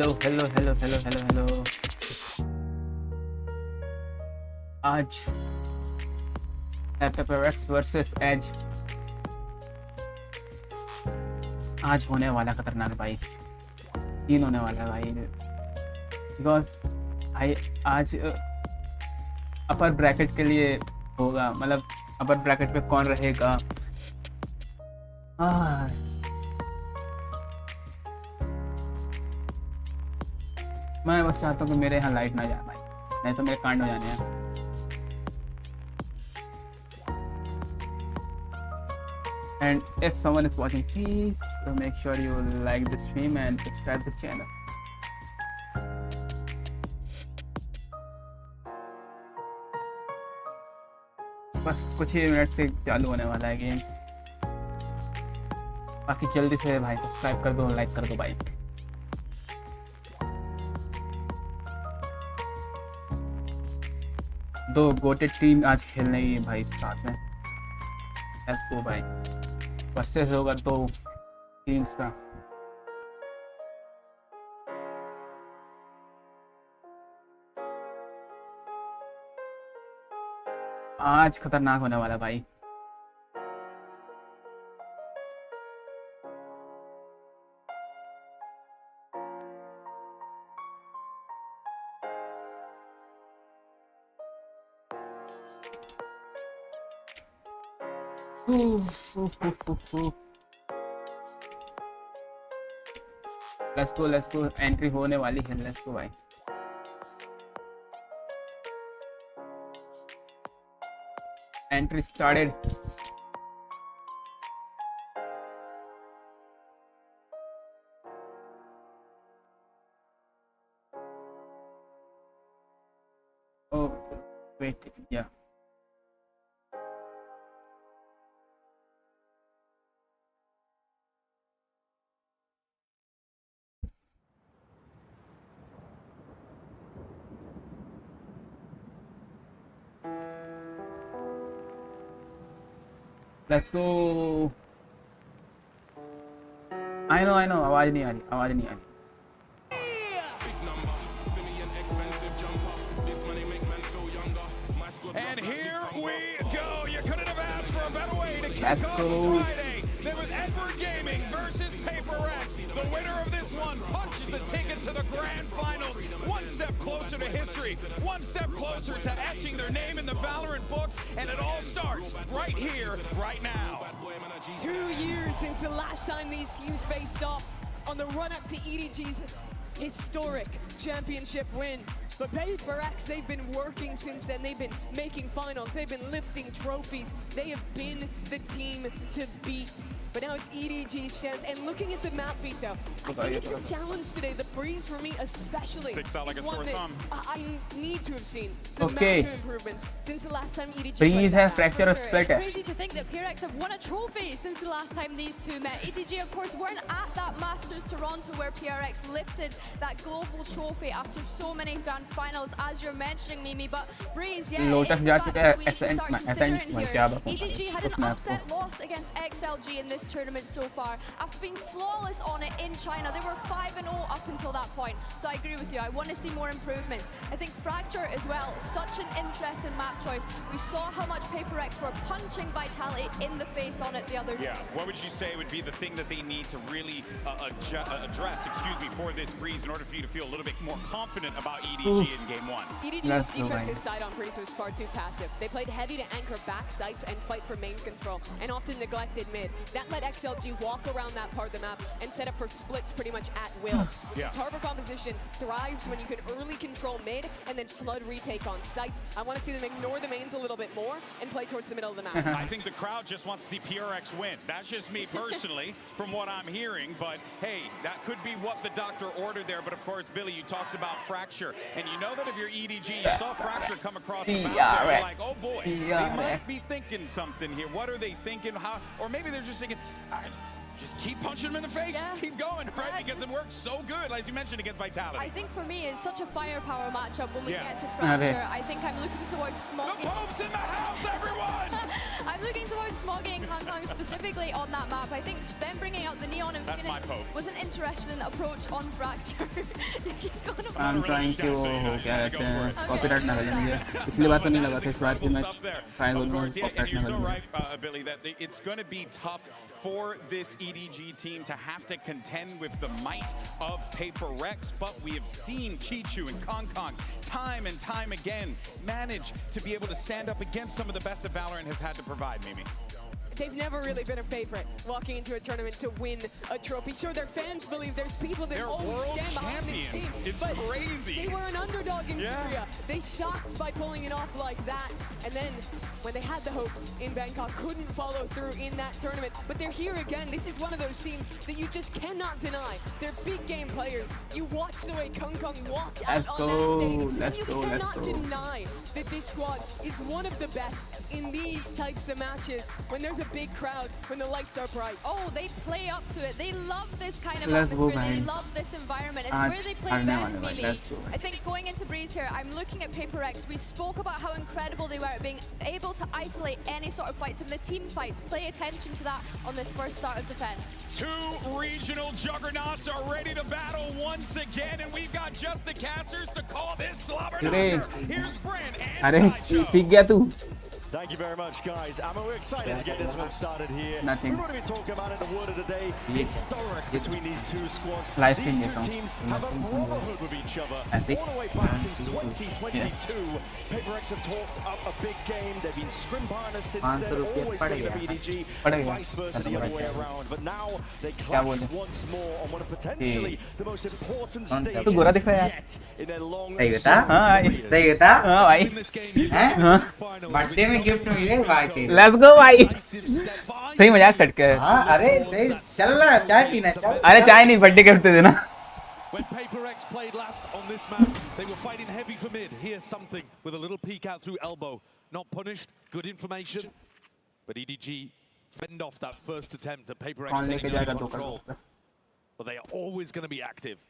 Hello hello hello hello hello hello. आज PRX versus as आज होने वाला खतरनाक भाई, तीन होने वाला है भाई। बिकॉज भाई आज अपर ब्रैकेट के लिए होगा, मतलब अपर ब्रैकेट पे कौन रहेगा। मैं बस चाहता हूँ कि मेरे यहाँ लाइट ना जाए भाई, नहीं तो मेरे कांड हो जाने हैं। And if someone is watching, please make sure you like this stream and subscribe this channel. बस कुछ ही मिनट से चालू होने वाला है गेम। बाकी जल्दी से भाई सब्सक्राइब कर दो, लाइक कर दो भाई। दो गोटेड टीम आज खेलने ही भाई साथ में। लेट्स गो भाई, वर्सेस होगा दो टीम्स का। आज खतरनाक होने वाला भाई। लेट्स गो एंट्री होने वाली है। लेट्स गो भाई। Entry started. Oh wait, yeah. Let's go. I know आवाज नहीं आ रही। And here we go. You couldn't have asked for a better way to kick Let's off go. Friday. There was Edward Gaming versus PRX. The winner of this one punches the ticket to the grand finals. One step closer to history. One step closer to etching their name in the Valorant books. And it all starts right here, right now. 2 years since the last time these teams faced off on the run-up to EDG's historic championship win. But PRX, they've been working since then. They've been making finals. They've been lifting trophies. They have been the team to beat. But now it's EDG's chance. And looking at the map, Vito, I think it's a challenge today. The Breeze, for me especially, Sticks out like is a sore one that thumb. I need to have seen some Okay. massive improvements since the last time EDG Breeze played है, that. fracture और It's split है। crazy to think that PRX have won a trophy since the last time these two met. EDG, of course, weren't at that Masters Toronto where PRX lifted that global trophy after so many grand finals, as you're mentioning, Mimi. But Breeze, yeah, Lotus it's जा the fact चुका है, that we need to start considering मैं here. क्या बताऊं EDG had उस an map upset को। loss against XLG in this tournament so far. After being flawless on it in China, they were 5-0 up until that point. So I agree with you. I want to see more improvements. I think Fracture as well, such an interesting map choice. We saw how much PRX were punching Vitality in the face on it the other day. Yeah, what would you say would be the thing that they need to really address, for this Breeze in order for you to feel a little bit more confident about EDG in game one? EDG's That's so defensive nice. side on Breeze was far too passive. They played heavy to anchor back sites and fight for main control, and often neglected mid. That let XLG walk around that part of the map and set up for splits pretty much at will. Yeah. This harbor composition thrives when you can early control mid and then flood retake on sites. I want to see them ignore the mains a little bit more and play towards the middle of the map. I think the crowd just wants to see PRX win. That's just me personally, from what I'm hearing. But hey, that could be what the doctor ordered there. But of course, Billy, you talked about Fracture. And you know that if you're EDG, you saw Fracture come across the map there. You're like, oh boy, they might be thinking something here. What are they thinking? How? Or maybe they're just thinking, Just keep punching him in the face. Yeah. Just keep going, right? Yeah, Because it just- works so good, as you mentioned, against Vitality. I think for me, it's such a firepower matchup when we Yeah. get to Okay. Fracture. I think I'm looking towards The Smoggy. Pope's in the house, everyone! I'm looking towards Smoggy and Kong Kong specifically on that map. I think them bringing out the Neon and That's my Phoenix Pope. was an interesting approach on Fracture. You keep going about I'm trying to हो क्या कहते हैं copyright ना लगे मुझे पिछली बार तो नहीं लगा था इस बार की मैं try Of करूँगा course, yeah, and copyright you're ना so लगे right, Billy, that it's going to be tough for this EDG team to have to contend with the might of PRX, but we have seen Chichu and Kong Kong time and time again manage to be able to stand up against some of the best that Valorant has had to provide, Mimi. They've never really been a favorite walking into a tournament to win a trophy. Sure, their fans believe there's people that They're always world stand behind these champions. teams. It's but crazy. They were an underdog in Yeah. Korea. They shocked by pulling it off like that. And then when they had the hopes in Bangkok, couldn't follow through in that tournament. But they're here again. This is one of those teams that you just cannot deny. They're big game players. You watch the way Kong Kong walked out Let's on go, that stage. let's and you go, let's cannot go. deny that this squad is one of the best in these types of matches. When there's a big crowd, when the lights are bright. Oh, they play up to it. They love this kind of Let's go, atmosphere. They man. love this environment. It's Aaj where they play harne best, wale bhai. Mimi. Let's go, man. I think going into Breeze here, I'm looking at PRX. We spoke about how incredible they were at being able to isolate any sort of fights, and the team fights. Pay attention to that on this first start of defense. Two regional juggernauts are ready to battle once again, and we've got just the casters to call this slobber Hooray. knocker. Here's Brand अरे and Sideshow. सीख गया तू Thank you very much, guys. We're excited to get this one started here. Nothing. We're going to be talking about it, the word of the day, Yes. historic between these two squads. Live These stream two ये teams song. have a brotherhood with each other I see. all the way back since 2022. PRX have talked up a big game. They've been scrim partners since then, 500 रुपये always पड़ been गया। the EDG, पड़ and गया। vice versa the खत्म other way हो गया। around. But now they क्या clash बोले? once more on one of potentially the most important कौन सा? stages तू गोरा दिख रहा है यार। yet in their long सही बता storied careers. सही बता हाँ भाई हैं हाँ बर्थडे में गिफ्ट मिले भाई लेट्स गो भाई सही मजाक कटके हाँ अरे सही चल रहा है, चाय पीना चल अरे चाय नहीं बर्थडे गिफ्ट दे देना When PRX played last on this map, they were fighting heavy for mid. Here's something with a little peek out through elbow. Not punished, good information. But EDG fend off that first attempt at कौन PRX लेके taking जाएगा over दो control. का But they are always going to be active.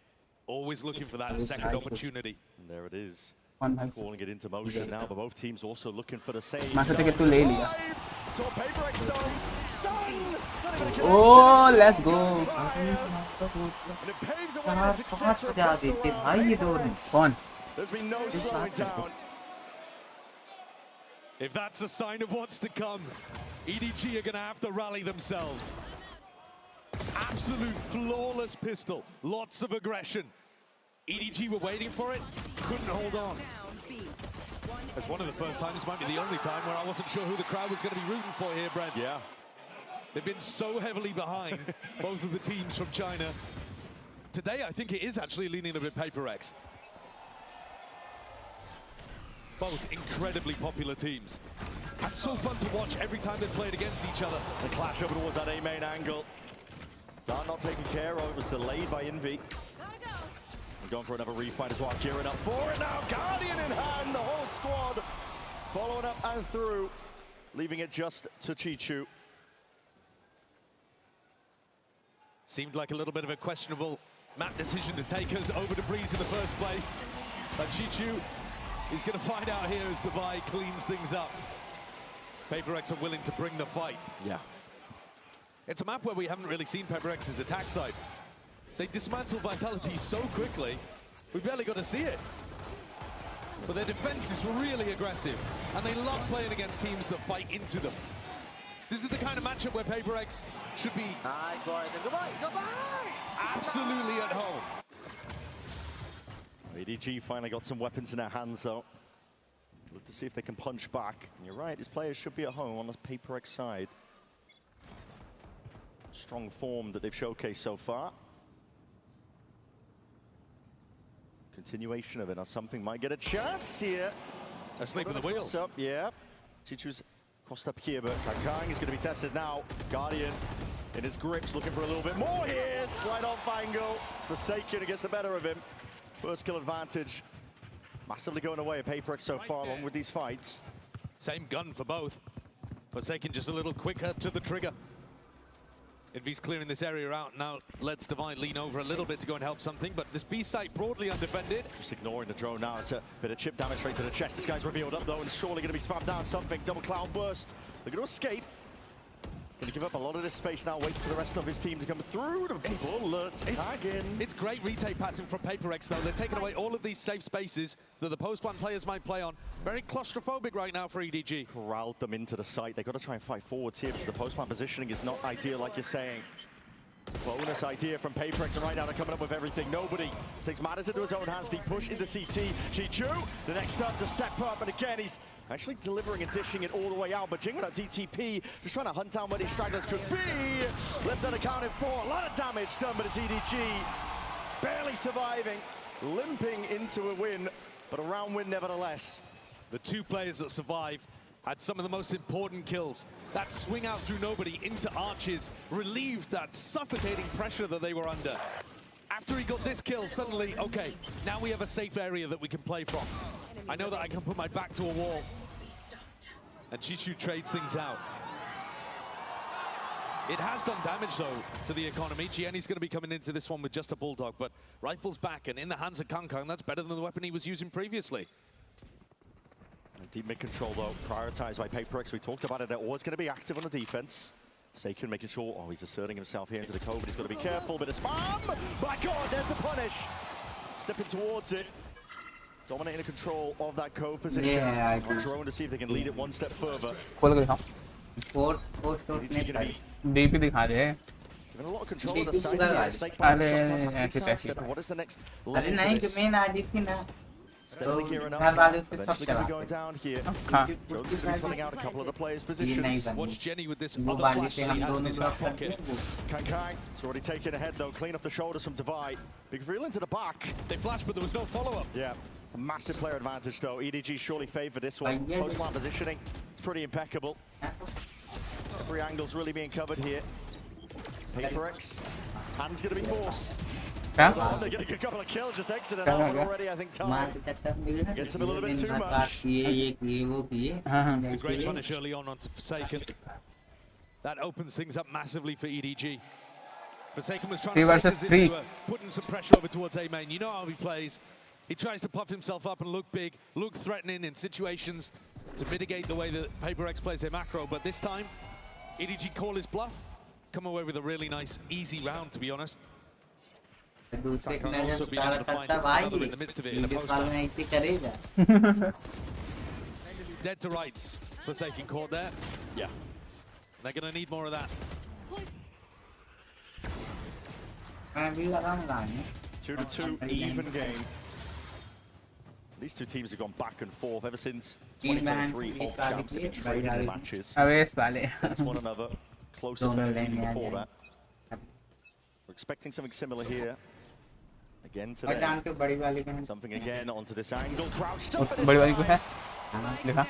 Always looking for that second opportunity. And there it is. कौन भाई Calling it into motion now, but both teams also looking for the save. मैं सोचा कि तू ले लिया So PRX though, stun! Not even a connection. Oh let's go And it paves the way कहाँ to कहाँ success for सजा देते भाई ये दोनों कौन There's been no slowing down. If that's a sign of what's to come, EDG are going to have to rally themselves. Absolute flawless pistol. Lots of aggression. EDG were waiting for it, couldn't hold on. It's one of the first times, might be the only time, where I wasn't sure who the crowd was going to be rooting for here, Brent. Yeah. They've been so heavily behind, both of the teams from China. Today, I think it is actually leaning a bit PRX. Both incredibly popular teams. And so fun to watch every time they played against each other. The clash over towards that A main angle. Dart not taken care of, it was delayed by Envy. Going for another refight as well, gearing up for it now. Guardian in hand, the whole squad following up and through, leaving it just to Chichu. Seemed like a little bit of a questionable map decision to take us over to Breeze in the first place. But Chichu is going to find out here as Divide cleans things up. PRX are willing to bring the fight. Yeah. It's a map where we haven't really seen PRX's attack side. They dismantle Vitality so quickly, we barely got to see it. But their defense is really aggressive, and they love playing against teams that fight into them. This is the kind of matchup where PRX should be Nice boys, goodbye, goodbye. absolutely at home. EDG finally got some weapons in their hands though. Look to see if they can punch back. And you're right, his players should be at home on the PRX side. Strong form that they've showcased so far. Continuation of it, now something might get a chance here. Asleep at the wheel. Up, yeah. Chichu's crossed up here, but Kang is going to be tested now. Guardian in his grips, looking for a little bit more here. Slide off Bangle. It's Forsaken who gets the better of him. First kill advantage. Massively going away at PRX so far along with these fights. Same gun for both. Forsaken just a little quicker to the trigger. Envy's clearing this area out. Now let's Divine lean over a little bit to go and help something, but this B site broadly undefended. Just ignoring the drone now. It's a bit of chip damage straight to the chest. This guy's revealed up though, and it's surely going to be spammed down something. Double cloud burst. They're going to escape. Going to give up a lot of this space now, wait for the rest of his team to come through. The bullets tagging. It's great retake pattern from PRX though. They're taking away all of these safe spaces that the post-plant players might play on. Very claustrophobic right now for EDG. Corralled them into the site. They've got to try and fight forwards here because the post-plant positioning is not ideal, like you're saying. It's a bonus idea from PRX, and right now they're coming up with everything. Nobody takes matters into his own hands. Deep push into CT. Chichu, the next up to step up, and again he's actually delivering and dishing it all the way out. But Jing with that DTP, just trying to hunt down where these stragglers could be. Left unaccounted for. A lot of damage done, but it's EDG barely surviving, limping into a win, but a round win nevertheless. The two players that survive had some of the most important kills. That swing out through nobody into arches relieved that suffocating pressure that they were under. After he got this kill, suddenly, okay, now we have a safe area that we can play from. I know that I can put my back to a wall. And Chichu trades things out. It has done damage, though, to the economy. Gianni's going to be coming into this one with just a Bulldog, but rifle's back, and in the hands of Kangkang, that's better than the weapon he was using previously. Deep mid control, though, prioritized by PRX. We talked about it. They're always going to be active on the defense. Seiken making sure, oh, he's asserting himself here into the cove, but he's got to be careful. Bit of spam! My God, there's the punish! Stepping towards it. Dominating the control of that cove position. Yeah, on drone to see if they can lead it one step further. खोल के दिखाओ four store ने Given DP दिखा दे a lot of control of the DP side पूरा here. गाड़ी। Snake bite अरे, shots, ऐसे sidestep. कैसे? What is the next अरे level नहीं to जो this? मेन आदि थी ना Steadily gearing up. हर बार उसके सब Eventually going to be चलाते going down here. हाँ Jones is going to be spelling out a couple of the players' ये नहीं positions. बनी Watch Jenny with this वो other बाली flash से that he हम has in दोनों his ब्लॉक back करते pocket. हैं Kang, it's already taken ahead though, clean off the shoulders from Divide. Big reel into the back. They flashed, but there was no follow-up. Yeah, a massive player advantage though. EDG surely favoured this one. Yeah. Post-plant positioning, it's pretty impeccable. Every angle's really being covered here. PRX, hands going to be forced. क्या They're getting a couple of kills, just exiting क्या out क्या already, I think, मार time. के तब मिले ना Gets him a little bit दिन too भर much. बात किए वो किए हाँ हाँ It's a great punish early on onto Forsaken. That opens things up massively for EDG. Forsaken was trying 3 to versus fake us 3. into, putting some pressure over towards A-Main. You know how he plays. He tries to puff himself up and look big, look threatening in situations to mitigate the way that PRX plays their macro. But this time, EDG call his bluff, come away with a really nice, easy round, to be honest. दूसरे Kang ने also जब being able star to find करता भाई another in the midst of it in a इनके post साल में ऐसे करेगा Dead to rights. Forsaken caught there. Yeah. They're going to need more of that. मैं भी लगाऊंगा नहीं 2-2, even game. These two teams have gone back and forth ever since Team 2023. Man, All champs have been traded in matches अबे साले against one another. Close Don't affairs let even me before again. that. We're expecting something similar here. Again और today. जान के बड़ी वाली का Something again onto this angle. Crouched उस up at बड़ी his वाली को है side. लिखा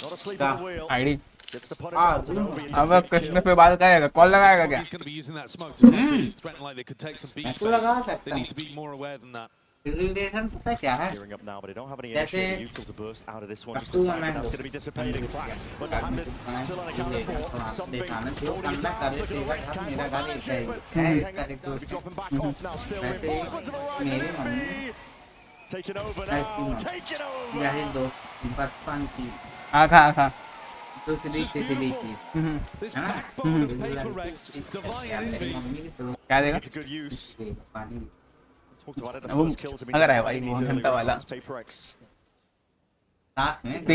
Not asleep at the wheel. ID Gets the punish out to Nobi. It's a अब big कृष्ण kill. पे बात करेगा कॉल लगाएगा क्या He's going to be using that smoke to try to threaten like they could take some beach इसको लगा space. सकता They need to be more aware than that. Relation पता क्या है Gearing up now, but they don't have any That's initiative it. util to burst out of this one. Just That's a second, all I that's know. going to be dissipating fast. But the handed still unaccounted for. Something holding it down. Look at the Rex Kang will manage it, but Kang dropping back off now. Still reinforcements have arrived. Envy taking over now. Taking over. जैसे दो बचपन की आखा आखा दूसरी तीसरी की This हाँ backbone of PRX, Divine Envy. Mummy की तो क्या देगा It's a good use. पानी Talked about it. The वो first kills have been अगर है defined भाई in वो these early घंटा वाला rounds. PRX. साथ में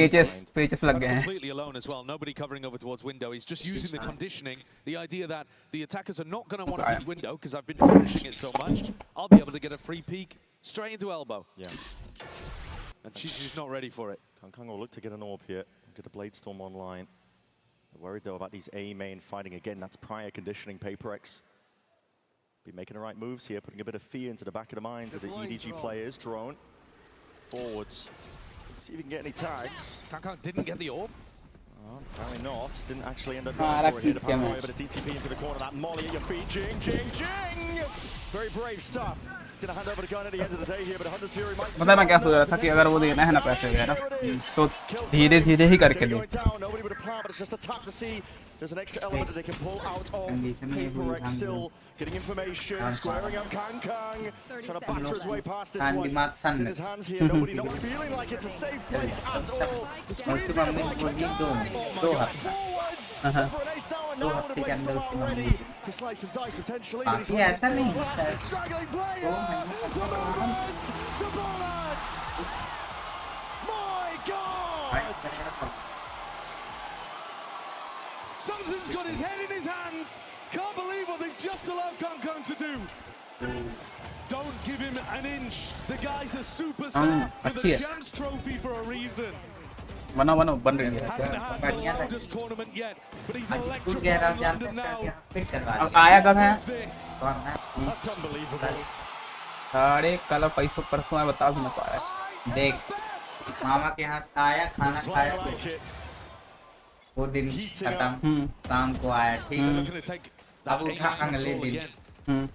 पेचेस लग गए हैं Completely alone as well. Nobody covering over towards window. He's just using the conditioning. The idea that the attackers are not going to want to beat window because I've been punishing it so much. I'll be able to get a free peek straight into elbow. Yeah. And she's not ready for it. Kang will look to get an orb here. Get a Blade Storm online. They're worried though about these A main fighting again. That's prior conditioning. PRX be making the right moves here, putting a bit of fear into the back of the minds of the EDG players. Drone forwards. See if you can get any tags. Kang didn't get the orb. Apparently not. Didn't actually end up Ah, going for it here. The that's good, paranoia, but a DTP into the corner. That molly at your feet. Jing, jing, jing! Very brave stuff. Gonna hand over the gun at the end of the day here, but Hunter's Fury might. मतलब मैं क्या सोच रहा था कि अगर वो देना है ना पैसे वगैरह तो धीरे धीरे ही करके ले Nobody with a plan, but it's just a tap to see there's an extra element that they can pull out of PRX. Still getting information, squaring up Kang, trying to batter his way past this one. It's in his hands here, nobody not feeling like it's a safe place at all. The squeeze is like forwards, for an ace now, and now the place still out ready to slice and dice potentially. But he's struggling player! The bullets! My God! Something's got his head in his hands. Can't believe what they've just allowed Kang to do. Don't give him an inch. The guy's a superstar with a champs trophy for a reason. बन रहे हैं Hasn't had the loudest tournament yet, but he's school गया electrifying जानते London हैं now. Fit करवा अब आया कब है This, कौन है that's unbelievable. साढ़े कल परसों है बता भी ना पा रहा देख मामा के हाथ आया खाना That's why खाया I like it. वो दिन खत्म शाम को आया ठीक They're looking to take अब that उठा aim अगले control दिन again.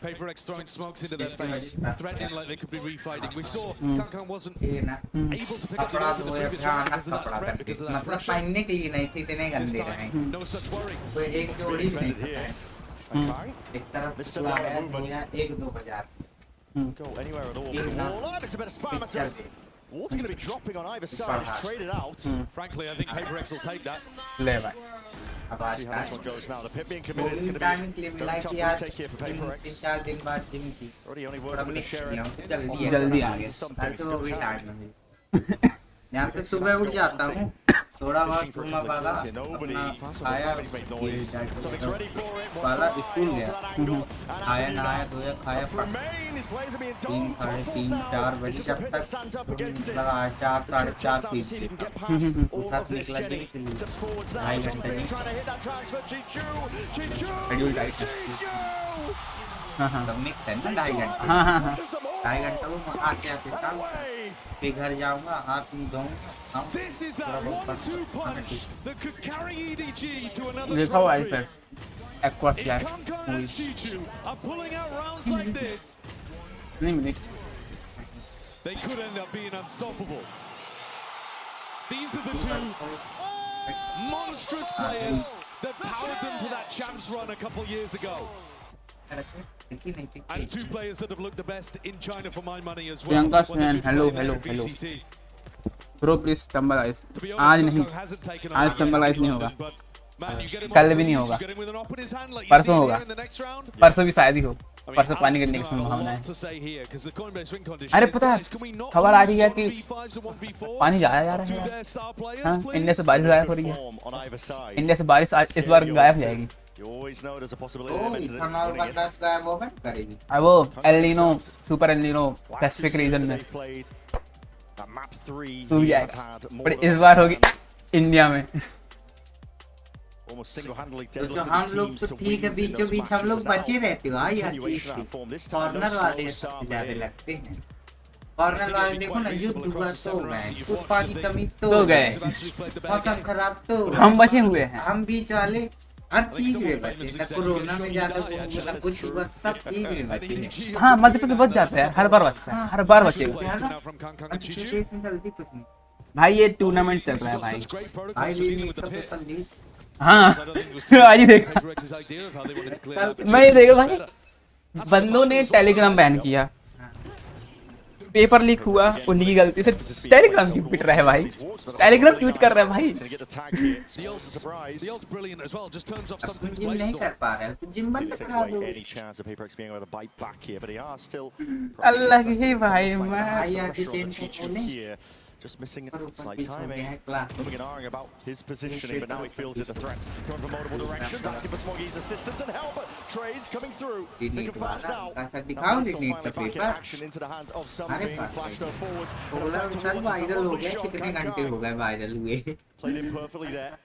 PRX throwing smokes into their face, threatening like they could be refighting. We saw Kang wasn't ये ना able to pick up the कपड़ा ball in the धोए previous हाँ round ना because of that कपड़ा threat, because of that मतलब pressure. पहनने के लिए नहीं थी इतने This गंदे रहे time, no such worry. कोई एक जोड़ी नहीं Here. था And Kang एक तरफ Mr. चला Lara गया movement. धोया एक दो बजा go anywhere at all. Yeah, no. Wall up, it's a bit of spam assist. Water going to be dropping on either side. It's traded out. Frankly, I think PRX will take that. ले भाई अब आज See how का this one goes now. The pit being committed. It's bowling going timing to के लिए be मिला very tough कि to आज take here for 3-4 PRX. दिन बाद जिम की Already only थोड़ा working with the मिक्स किया sheriff. हूँ जल्दी है जल्दी आ गए आज तो भी टाइम में यहाँ पे सुबह उठ जाता हूँ थोड़ा बहुत घूमा पाला अपना खाया Something's ready for it. पाला स्कूल गया आया नहाया धोया खाया Remain. His players are being 3 told to साढ़े top 3 now. 4 It's बजे just a जब pit that stands up तक against it. लगा 4 साढ़े 4 See फीट if he से can get past all उठा of this. निकला Jenny के लिए steps forwards now. 2.5 John घंटे Green में trying to hit that transfer. Chichu. Schedule tight है। तो मिक्स है ना 2.5 घंटे हाँ हाँ हाँ 2.5 घंटे में आते आते काम फिर घर जाऊंगा हाथ मुंह धोऊंगा This is that 1-2 punch that could carry EDG to another देखा हुआ है trophy. फिर एक्वास क्या If है Kang and Chichu are pulling out rounds like this, नहीं मिली they could end up being unstoppable. These are the two monstrous players that powered them to that champs run a couple years ago. And two players that have looked the best in China for my money as well. Priyanka's when they've man, been hello, playing there hello, at VCT. Bro please stumble ice To be आज honest, नहीं Kang hasn't taken आज over stumble ice नहीं London, होगा but man, you get him कल on भी नहीं the होगा you get him with an op in his hand like you परसों see होगा here in the next round. परसों भी शायद ही हो I mean, परसों पानी Alex गिरने is की gonna have a संभावना lot है to say here, 'cause the Coinbase win अरे conditions, पता है guys, can we not खबर आ use रही है कि 1v5s and 1v4s पानी ज्यादा जा रहा to है their star players, हाँ please? इंडिया से बारिश गायब हो रही है Form on either side. India से बारिश आज इस बार गायब हो जाएगी You always know there's a possibility oh of them ethanol का winning it. 10 गायब होगा करेगी अब वो el nino super el nino Last two Pacific series region में they've played, that map 3 तू भी he has आएगा had more पर than इस बार होगी one, इंडिया में almost single-handedly तो deadlifted जो his हम लोग teams तो to ठीक है wins in बीचों those बीच हम matches. लोग Now, बचे रहते हो यार continuation of चीज that form. This time, no corner वाले slow start ज्यादा here. लगते हैं कॉर्नर वाले देखो ना युद्ध हुआ तो गए पुष्पा की कमी तो तो गए। मौसम खराब तो हम बचे हुए हैं हम बीच वाले हर चीज में बचे न कोरोना में ज्यादा हुआ न कुछ हुआ सब चीज में बचे हैं हाँ मध्य प्रदेश बच जाता है हर बार बचता है हर बार बचेगा क्या ना Now from Kang and Chichu. Situation जल्दी कुछ नहीं भाई ये टूर्नामेंट चल रहा है Got भाई such great भाई protocols for भी dealing with the तो pit. पेपर लीक हाँ I don't think it was too आज ही देखा PRX's idea of how they wanted to clear that, but मैं ये Chichu देखा was भाई better. बंदों ने टेलीग्राम बैन किया पेपर लीक हुआ उन्हीं की गलती से टेलीग्राम क्यों पिट रहा है भाई टेलीग्राम ट्वीट कर रहा है भाई Gonna get the tags here. Still a surprise. The ult's brilliant as well, just turns off तुम something's जिम नहीं blade कर पा रहे हो तो जिम बंद Really takes करा away दो any chance of PRX being able to bite back here, but he are still अलग ही भाई मैं भाई pressure यार on डिटेन को Chichu खोले here. Just missing और ऊपर slight बीच हो गया timing. है class Moving and ahhing about his positioning, but now he feels it a threat. Coming from multiple directions, asking for Smoggy's assistance and help. Trades coming through. Thinking fast out. ऐसा Now दिखाओ Bristol delete finally का back in paper action into the hands of अरे something. बाप रे Flashed her forwards. And a बोला front sir towards us. Viral हो Lovely गया shot. कितने घंटे हो गए वायरल हुए Played in perfectly there.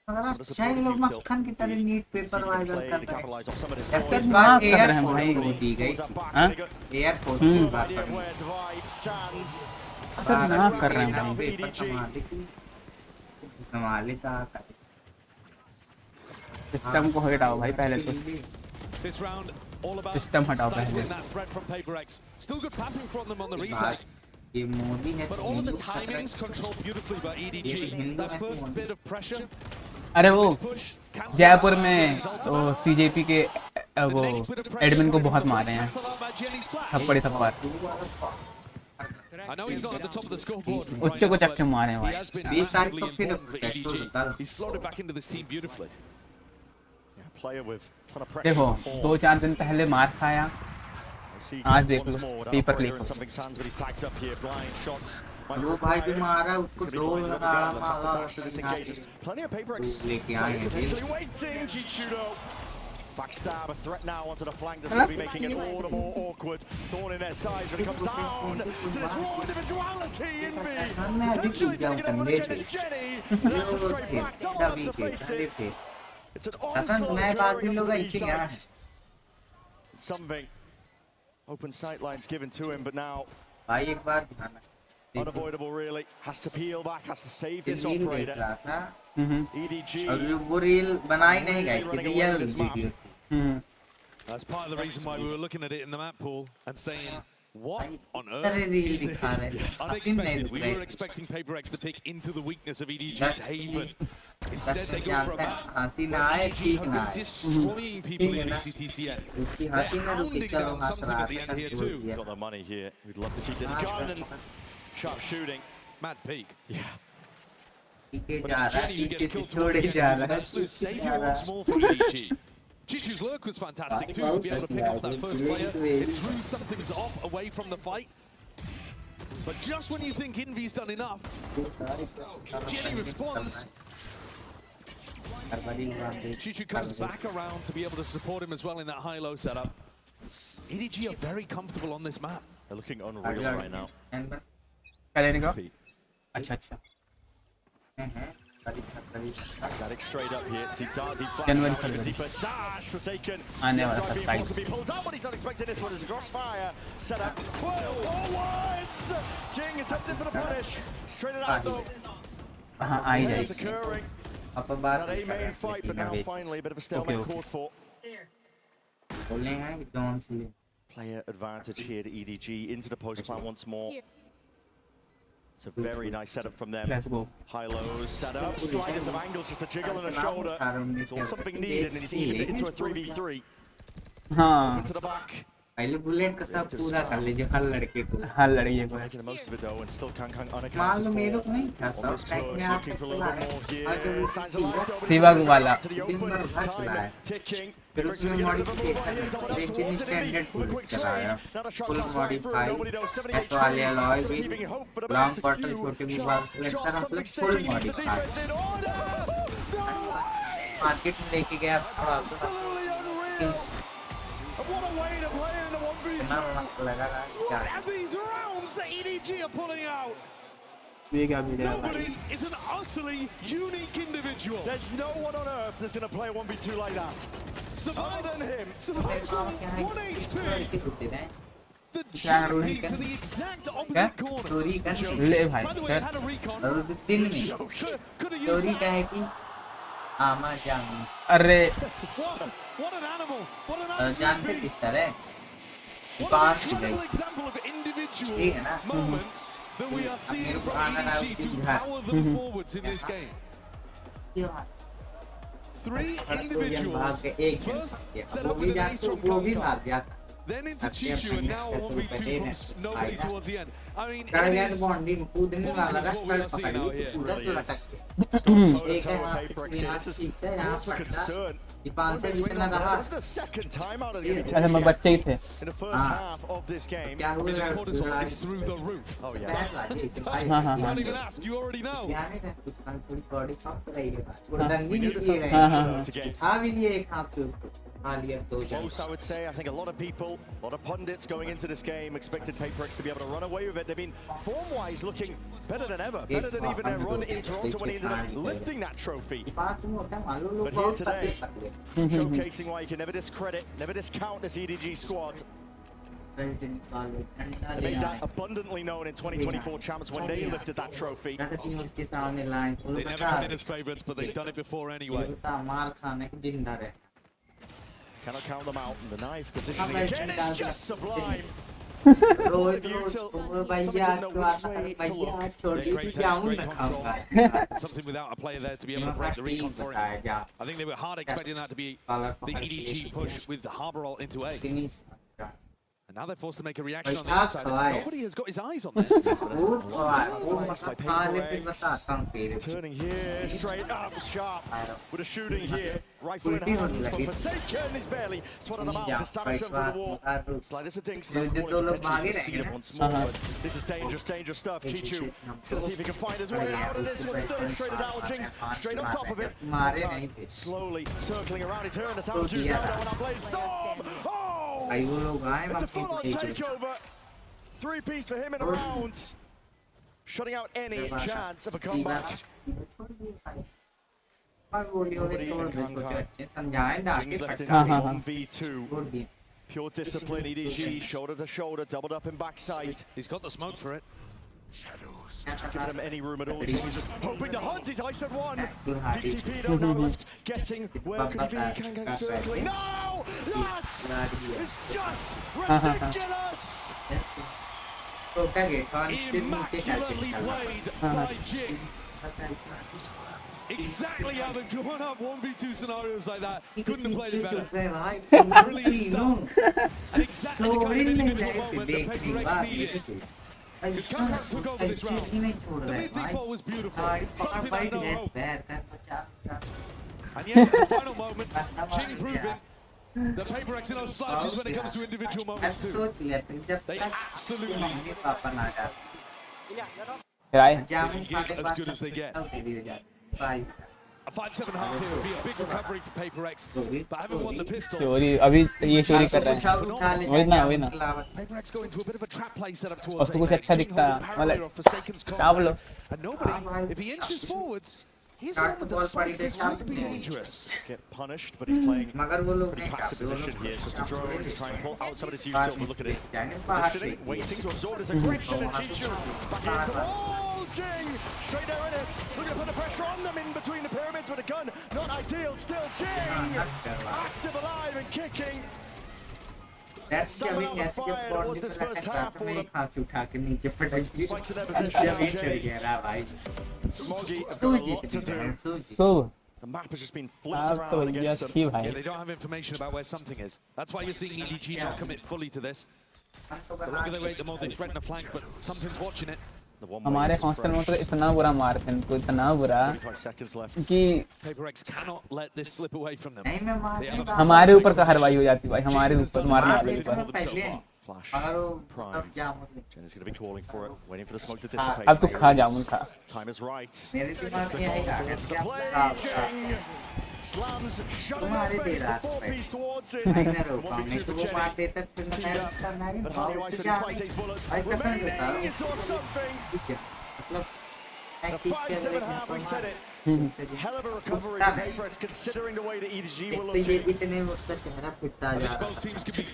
मगर आप 6 लोग मक्खन की तरह नीट पेपर वायरल Play कर to रहे हैं capitalize off some of his जब तक goals. बात कर रहे हैं एयरपोर्ट भाई। को दी गई Pulls that back, हाँ? they got एयरपोर्ट की no बात idea करें where Dwight stands. खतरनाक कर रहे हैं भाई पेपर संभाले की संभाले का सिस्टम को हटाओ भाई पहले तो This round, all about System हटाओ stifling पहले। that threat from PRX. Still good pathing from them on the बात retake, ये मोदी है but तो all of the हिंदू खतरा timings controlled beautifully by ये EDG. हिंदू That है तो first Modi bit of pressure अरे वो जयपुर में वो सीजेपी के वो एडमिन को बहुत मारे हैं थप्पड़ थप्पड़ I know he's not at the top of the scoreboard. उच्च को चक्के मारे हैं He भाई has been 20 तारीख massively को फिर important for EDG. He's slotted back into this team beautifully. Yeah, player with ton of pressure. देखो before. 2-4 दिन पहले मार खाया We'll see आज once देख लो, more. That paper operator click in something's hands, but he's tagged up here. Blind shots. might be वो भाई भी required. मारा उसको It's gonna be दो points लगा regardless. Has to dash to this engagement. Plenty of paper X. लेके आए Players हैं potentially waiting. Chichudo. Backstab, a threat now onto the flank that's going to be making it all the more awkward. Thorn in their sides when it comes down to this raw individuality in me. Potentially taking it over against Jenny. And that's a straight back double up to face it. It's an onslaught occurring onto the B side. Something. Open sight lines given to him, but now भाई एक बार ध्यान unavoidable really. Has to peel back, has to save this reel देख operator. रहा था EDG. और वो reel बनाई नहीं गई थी real video That's part of the reason why we were looking at it in the map pool and saying, what on अरे earth रील is दिखा this? रहे हैं Unexpected. We were expecting Paper X to pick into the weakness of EDG's haven. Instead, they go for a map. हंसी ना आए EDG ठीक have ना been आए destroying people in VCTCN. उसकी They're हंसी में रुकी hounding चलो down हंस something रहा at the end here था too. He's got the money here. We'd love to keep this gun and sharp shooting. Mad peak. Yeah. पीछे But जा it's रहा है Jenny who पीछे gets से killed छोड़े towards the end. जा Who's an रहा है absolute पीछे savior जा रहा once more for EDG. Chichu's lurk was fantastic too, to be able to pick off that first player. It threw something's off away from the fight. But just when you think Envy's done enough, Jenny responds. Chichu comes back around to be able to support him as well in that high-low setup. EDG are very comfortable on this map. They're looking unreal right now. पहले निकाल अच्छा अच्छा Static straight up here. Deep dart, deep flash. January, Now even February. deeper dash. Forsaken. आने वाला Step था being time forced to be pulled down, but he's not expecting this one. There's a crossfire. Set up. Forwards. Jing attempted for the punish. Straight it out though. हाँ आ ही It's जाएगी occurring. अब बात Not a main fight, but now finally a bit of a stalemate called for. बोलेंगे zone से Player advantage here to EDG into the post plant once more. It's a very nice setup from them. Let's go. High lows set up, sliders of angles, just a jiggle and a shoulder. It's all something needed, and he's evened it into a 3v3. हाँ Into the back. पहले bullet का सब पूरा कर लीजिए हर लड़के को हर लड़के को Making the most of it though, and still Kang मान unaccounted लो मेरे for. को नहीं था On सब this ट्रैक push, में आप looking for a little bit more here. Signs of life though, but Siva he's वाला to the open. Time ticking. फिर Brings him उसमें to get a bit of a move modification on here. Double up एक towards दिन Envy standard with a full quick चलाया trade. Now the shot full comes flying through. Modify Nobody knows. 70 S वाले alloy HP. भी Deceiving hope, but a long best bottle few छोटे shots. Mobile select Shots, करा something plus full sticking. He's the modify defense in order. No way! Market में लेके गया थोड़ा Absolutely unreal. And what a way to play it in a इतना 1v2. मस्त लगा रहा है क्या Look at these rounds that EDG are pulling out. ये क्या भी है Nobody is an utterly unique individual. There's no one on earth that's going to play a 1v2 like that. Other than him. Survives on 1 HP. होते हैं The क्या journey करूँ? to the exact क्या opposite corner. Story का ले भाई By the way, it had a recon. और उस दिन में Could have used story that. का है कि आमा जामी अरे What an animal. What an जानते absolute किस beast. तरह What पांच an incredible गई example of individual ठीक है ना moments that we are seeing मेरे को from आना है EDG उसकी to घर power them forwards in this game. Three भाग individuals. के एक जन First भाग गया set वो up भी with an ace जाके from वो भी Kong भाग गया था Then into Actually, Chichu, and now a I'm 1v2 saying from nobody that- towards the end. I mean, चढ़ it गया तो is बाउंड्री में कूदने वाला था what we are sir seeing पकड़ out ली here. कूदा तो Really लटक is. गया एक है Toe-to-toe यहाँ paper से यहाँ This is सीखता है यहाँ cause for पड़ता concern. ये 5 से जितना रहा This is the second time out of the अरे मैं बच्चे ही थे in the first half of this game. क्या I mean, the हुआ cortisol is through the roof. Oh yeah. पैर लागे तो भाई हाँ, हाँ, Don't even ask, you already know. यहाँ नहीं था कुछ काम थोड़ी बॉडी पंप रही है गुर्दन We भी knew नहीं this किए had रहे potential to get हाँ भी लिए एक हाथ से उसको हाँ लिया दो जन close, I would say. I think a lot of people, a lot of pundits going into this game expected PaperX to be able to run away with it. They've been form-wise looking better than ever, better than even their run in Toronto when he ended up lifting that trophy. पांच में होता है मालूम लोग But here बहुत today, पतले showcasing why you can never discredit, never discount this EDG squad. President वाले ठंडा They ले made आए that abundantly known in 2024 champs when they lifted that trophy. ज्यादा टीम उसके सामने लाइन They उनको never बता come in as favourites, but they've done it before anyway. बता मार खाने की जिंदा रहे Cannot count them out. And the knife positioning again is just sublime. रोज रोज को भैया भैया छोटी भी जाऊं ना खाऊंगा Something without a player there to be able to break the recon for him. I think they were hard expecting that to be the EDG push with the Harbor ult into A. And now they're forced to make a reaction on the outside. Nobody has got his eyes on this. Turning here, straight up, sharp, with a shooting here. Rifle in hand, but Forsaken is barely swatted them out to establish them for the wall. Sliders a dinks, once more, but this is dangerous, dangerous stuff. Chichu is going to see if he can find his way out of this one. Still straight at out, Jinx straight on top of it. Slowly circling around his turn. That's how to use that when I play Storm. Oh! It's a full-on takeover. 3-piece for him in a round. Shutting out any chance of a comeback. Jinx left into 1v2. Pure discipline, EDG, shoulder to shoulder, doubled up in backside. He's got the smoke for it. Giving him any room at all. He's just hoping to hunt. He's ice at one. DTP don't know left. Guessing where could he be? Kang circling. No! That is just ridiculous! Immaculately played by Jing. Exactly how they've drawn up 1v2 scenarios like that. Couldn't have played it better. Brilliant stuff. And exactly the kind of individual moment that PRX needed. Because Kang took over this round. The mid default was beautiful. Something I know hope. And yet, in the final moment, Jing proving that PRX in those slouches when it comes to individual moments too. They absolutely get as good as they get. A 5-7.5 here would be a big recovery for PRX, but having won the pistol, चोरी अभी ये चोरी कर रहा है वही ना PRX go into a bit of a trap play set up towards उसको कुछ अच्छा दिखता है मतलब क्या बोलो and nobody, if he inches forwards, he's the one with the spike. This would be dangerous. Get punished, but he's playing pretty passive position here. Just a drone to try and pull out some of this util, but look at it. Positioning, waiting to absorb his aggression, and Chichu back against the wall. Jing straight there in it. Looking to put the pressure on them in between the pyramids with a gun. Not ideal. Still Jing active, alive, and kicking. Summing out the fire that was this first half for them. Spikes in their position. Smoggy have got a lot to do. So The map has just been flipped around against them. Yeah, they don't have information about where something is. That's why you're seeing EDG not commit fully to this. The longer they wait, the more they threaten a flank, but something's watching it. हमारे hostel में तो इतना बुरा मारते हैं इनको इतना बुरा कि PRX cannot let this slip away from them. हमारे ऊपर कार्रवाई हो जाती भाई हमारे ऊपर मारने वाले ऊपर Flash primed. Jen is going to be calling for it, waiting for the smoke to dissipate. अब तो खा जामुन खा Time is right. Jing slams, shutting out face, the 4-piece towards it. 1v2 for Jenny. But Harley Weiss and Spice's bullets remaining into something. The 5-7.5, we said it. Hell of a recovery for PRX considering the way that EDG were looking. Both teams can be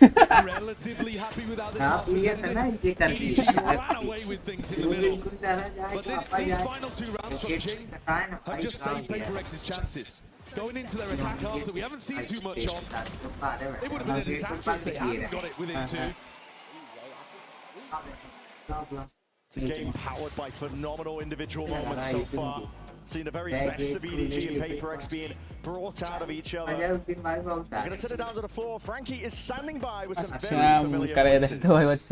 relatively happy without this EDG ran away with things in the middle. But these final 2 rounds from Jing have just saved PRX's chances. Going into their attack after we haven't seen too much of. It would have been a disaster if they hadn't got it within 2. It's a game powered by phenomenal individual moments so far. Seeing the very best of EDG and PRX being brought out of each other. They're going to sit it down to the floor. Frankie is standing by with some very familiar voices. Please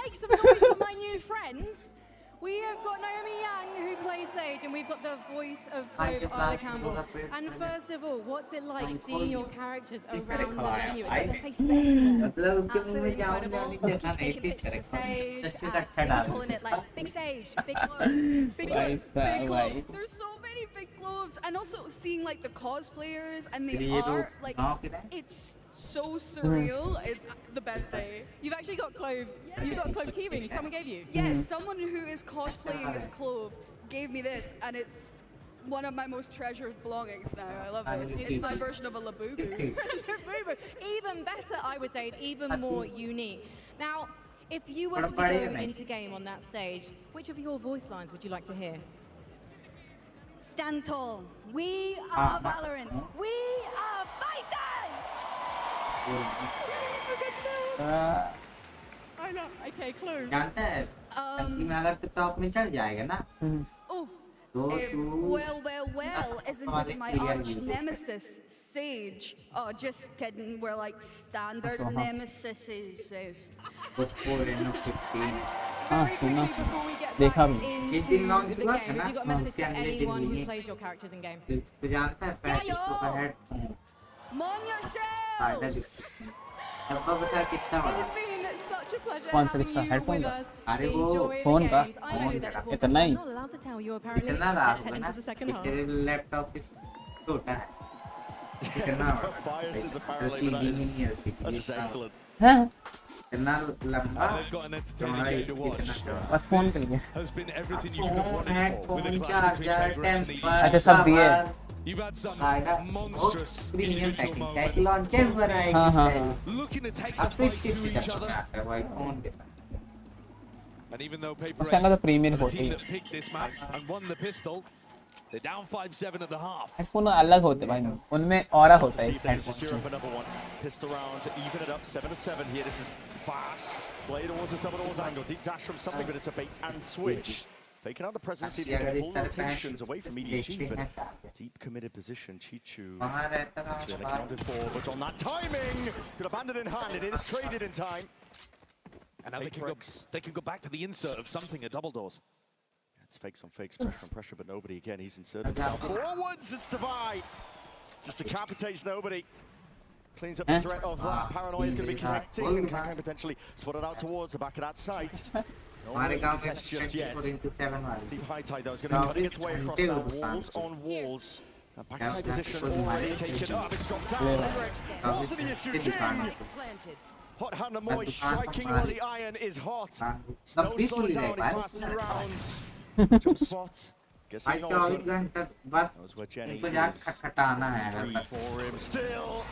make some noise for my new friends. We have got Naomi Yang who plays Sage, and we've got the voice of Clove, Arla Campbell. And first of all, what's it like seeing your characters around the venue? It's like their faces everywhere. Absolutely incredible. Taking pictures of Sage, calling it like Big Sage, Big Clove, Big Clove, Big Clove. There's so many big Cloves, and also seeing like the cosplayers and the art, like it's so surreal. It's the best day. You've actually got Clove. You've got Clove keyring. Someone gave you. Yes, someone who is cosplaying as Clove gave me this, and it's one of my most treasured belongings now. I love it. It's my version of a Labubu. Even better, I would say, even more unique. Now, if you were to go into game on that stage, which of your voice lines would you like to hear? Stand tall. We are Valorant. We are fighters. I know. Okay, clue. जानता है टंकी में अगर तो top में चढ़ जाएगा ना Oh. तो तू Well, isn't it my arch nemesis, Sage? Oh, just kidding. We're like standard nemesises. कुछ 4 and 15 Very quickly before we get देखा back भी। into Kissing the launch game, हुआ have था ना? you got a message for हाँ, anyone who उसके plays your characters in game? तू जानता है पैंतीस सौ का हेड Mon फायदा yourselves! अब बता कितना बड़ा It's been such a pleasure कौन सा having इसका you headphone with का? us. अरे वो Enjoy the फोन का? games. I know phone that का। sports इतना I'm he? not allowed to tell you apparently. इतना रहा Let's head होगा ना into the second half. तेरे लैपटॉप इस छोटा है इतना Biases apparently, but that's just excellent. इतना लंबा They've got an entertaining तुम्हारा game to watch. इतना बस फोन के लिए Has been everything you could have phone wanted for with headphone a clash charger between PRX and temper अच्छा, सब दिए। You've had some फायदा monstrous premium individual packing moments. Pack launcher पर हाँ, आएगी हाँ, हाँ। Looking to take अब the फिर fight किस to each तरह other. आता है भाई फोन के साथ And even though उसके अंदर तो PRX प्रीमियम are the होती team है that picked this map and won the pistol, they're down 5-7 at the half. Headphone अलग होते हैं भाई, उनमें ऑरा होता है See if they can headphone secure up another one. Pistol round to even it up, 7-7 here. This is fast. Play towards this double doors angle. Deep dash from something, but it's a bait and switch. Faking out the presence, see if they can pull rotations away from EDG, but deep committed position. Chichu वहाँ रहता actually था unaccounted for, but on that timing, could have banded in hand. It is traded in time. And now they can go back to the insert of something at double doors. It's fakes on fakes, pressure on pressure, but nobody again. He's inserted himself forwards. It's Divide. Just decapitates nobody. Cleans up the threat of that. Paranoia is going to be connecting and can potentially spot it out towards the back of that site. No हमारे way to गांव में contest just yet. 24/7 वाली Deep high tide though is going to be cutting its way across that. Walls on walls. That backside position already taken up. It's dropped down. Pyrex forcing the issue. Jing! Hot hand and Moy striking while the iron is hot. No slowing down his past 2 rounds. Jump spot. Guess he भाई knows 24 it. घंटे बस Knows where Jenny इनको जाकर is. खटखटाना है अगर Free for him. Still,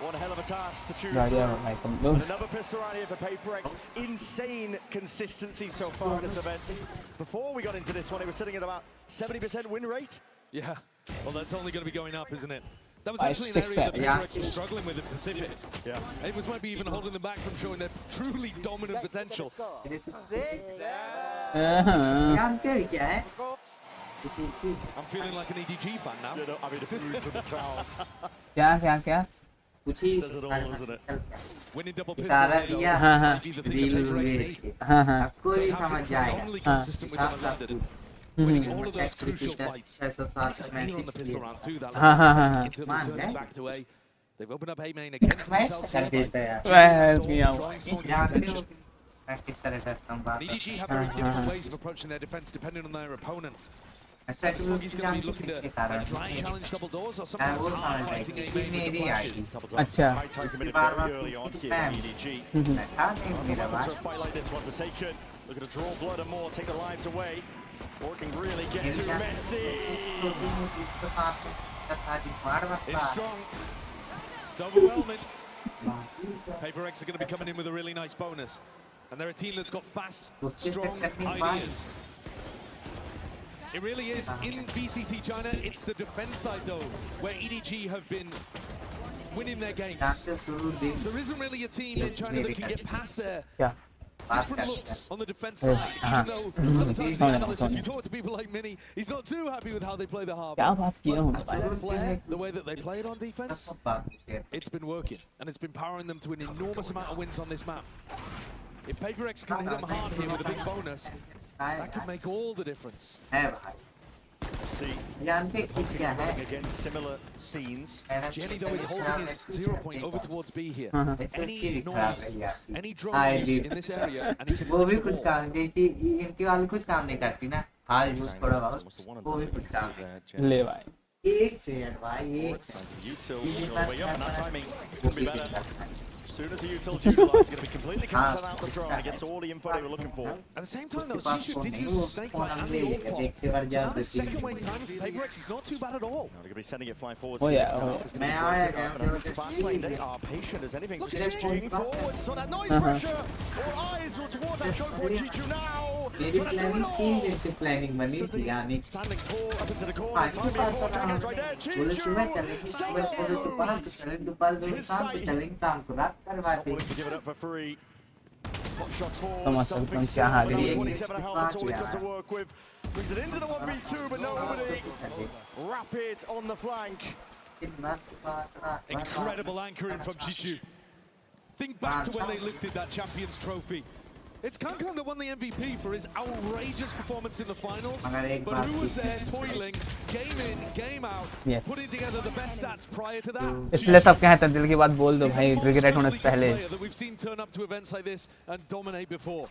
one hell of a task to choose गाड़ियाँ from. भाई तुम लोग Another pistol round here for PaperX. Insane consistency so far in this event. Before we got into this one, it was sitting at about 70% win rate. Yeah, well, that's only going to be going up, isn't it? That was 5, actually an 6, area that 7. PRX was struggling with at Pacific. Yeah. It was maybe even holding them back from showing their truly dominant potential. जानते हो क्या है I'm feeling like an EDG fan now. You know, I mean, the blues with the crowd. क्या कुछ ही Says it all, doesn't it? Winning double pistol इशारा here, though, दिया हाँ, हाँ। might be the thing that reel PRX में need. हाँ हाँ आपको भी They have समझ been जाएगा phenomenally हाँ। consistent with double साथ London. साथ Winning all of those tax crucial repeater fights. 607 Just steer on the pistol round too. That हाँ, हाँ, हाँ, हाँ। until मान they turn गए। it back to A. They've opened up A main again for match themselves कर here. देता है यार बस गया हूँ Drawing small जानते हो attention. मैं किस तरह करता हूँ बात EDG have very different ways of approaching their defense depending on their opponent. ऐसा Smoggy's going to be looking के to कारण try and challenge double doors or वो sometimes समझ hard जाएगी fighting A कि main with मेरी the आएगी flashes. Doubles up. अच्छा। High time committed bar very bar early on here spam. by EDG. मैं था नहीं मेरा Moments बात of a fight like this one, Forsaken. Looking to draw blood and more, take the lives away. Or can really get too messy. It's strong. It's overwhelming. PaperX are going to be coming in with a really nice bonus. And they're a team that's got fast, strong ideas. It really is. In VCT China, it's the defense side, though, where EDG have been winning their games. There isn't really a team in China that can get past their क्या different looks on the defense side. Even though sometimes the analysts, you talk to people like Minnie, he's not too happy with how they play the harbour. क्या बात किया हूँ Their flair, the way that they play it on defense, it's been working, and it's been powering them to an enormous amount of wins on this map. If PaperX can hit them hard here with a big bonus, that could make all the difference. है भाई See, जानते चीज क्या है again, similar scenes. Jenny, though, is holding his 0 point over towards B here. Any खराब noise, है यार any drone used in this area, and he can वो भी reach the कुछ wall. काम जैसी इनकी वाली कुछ काम नहीं करती ना हाल यूज थोड़ा बहुत वो भी कुछ काम नहीं ले भाई एक सेकंड भाई एक Util all the way up, and that timing could be better. As soon as the util's utilised, it's going to be completely cancelled out the drone. It gets all the info they were looking for. At the same time, though, Chishu did use the snake line and the orb pop. So now the second wave time for PaperX is not too bad at all. Now they're going to be sending it flying forward. Oh, yeah, oh. It's gonna be broken up, and fast lane, they are patient as anything. Look Just at jing forward, so that noise pressure. All eyes are towards that choke point. Chichu now. मेरी planning थी जैसे planning बनी थी आने Standing tall up into the corner. पानी Time पास before पड़ा right there. बोले सुबह चलेंगे सुबह थोड़े दोपहर को चलेंगे दोपहर को शाम को चलेंगे शाम को रात करवाते Willing to give it up for free. Hot shots for Thomas something Alton क्या हाल है? similar. 27 helmets, all he's got to work with. Brings it into the 1v2, but nobody. Rapid on the flank. Incredible anchoring from Chichu. Think back to when they lifted that Champions Trophy. It's Kankang that won the MVP for his outrageous performance in the finals, but who was there toiling, game in, game out, Yes. putting together the best stats prior to that? इसलिए सब कहते हैं दिल की बात बोल दो भाई रिग्रेट होने से पहले Player that we've seen turn up to events like this and dominate before.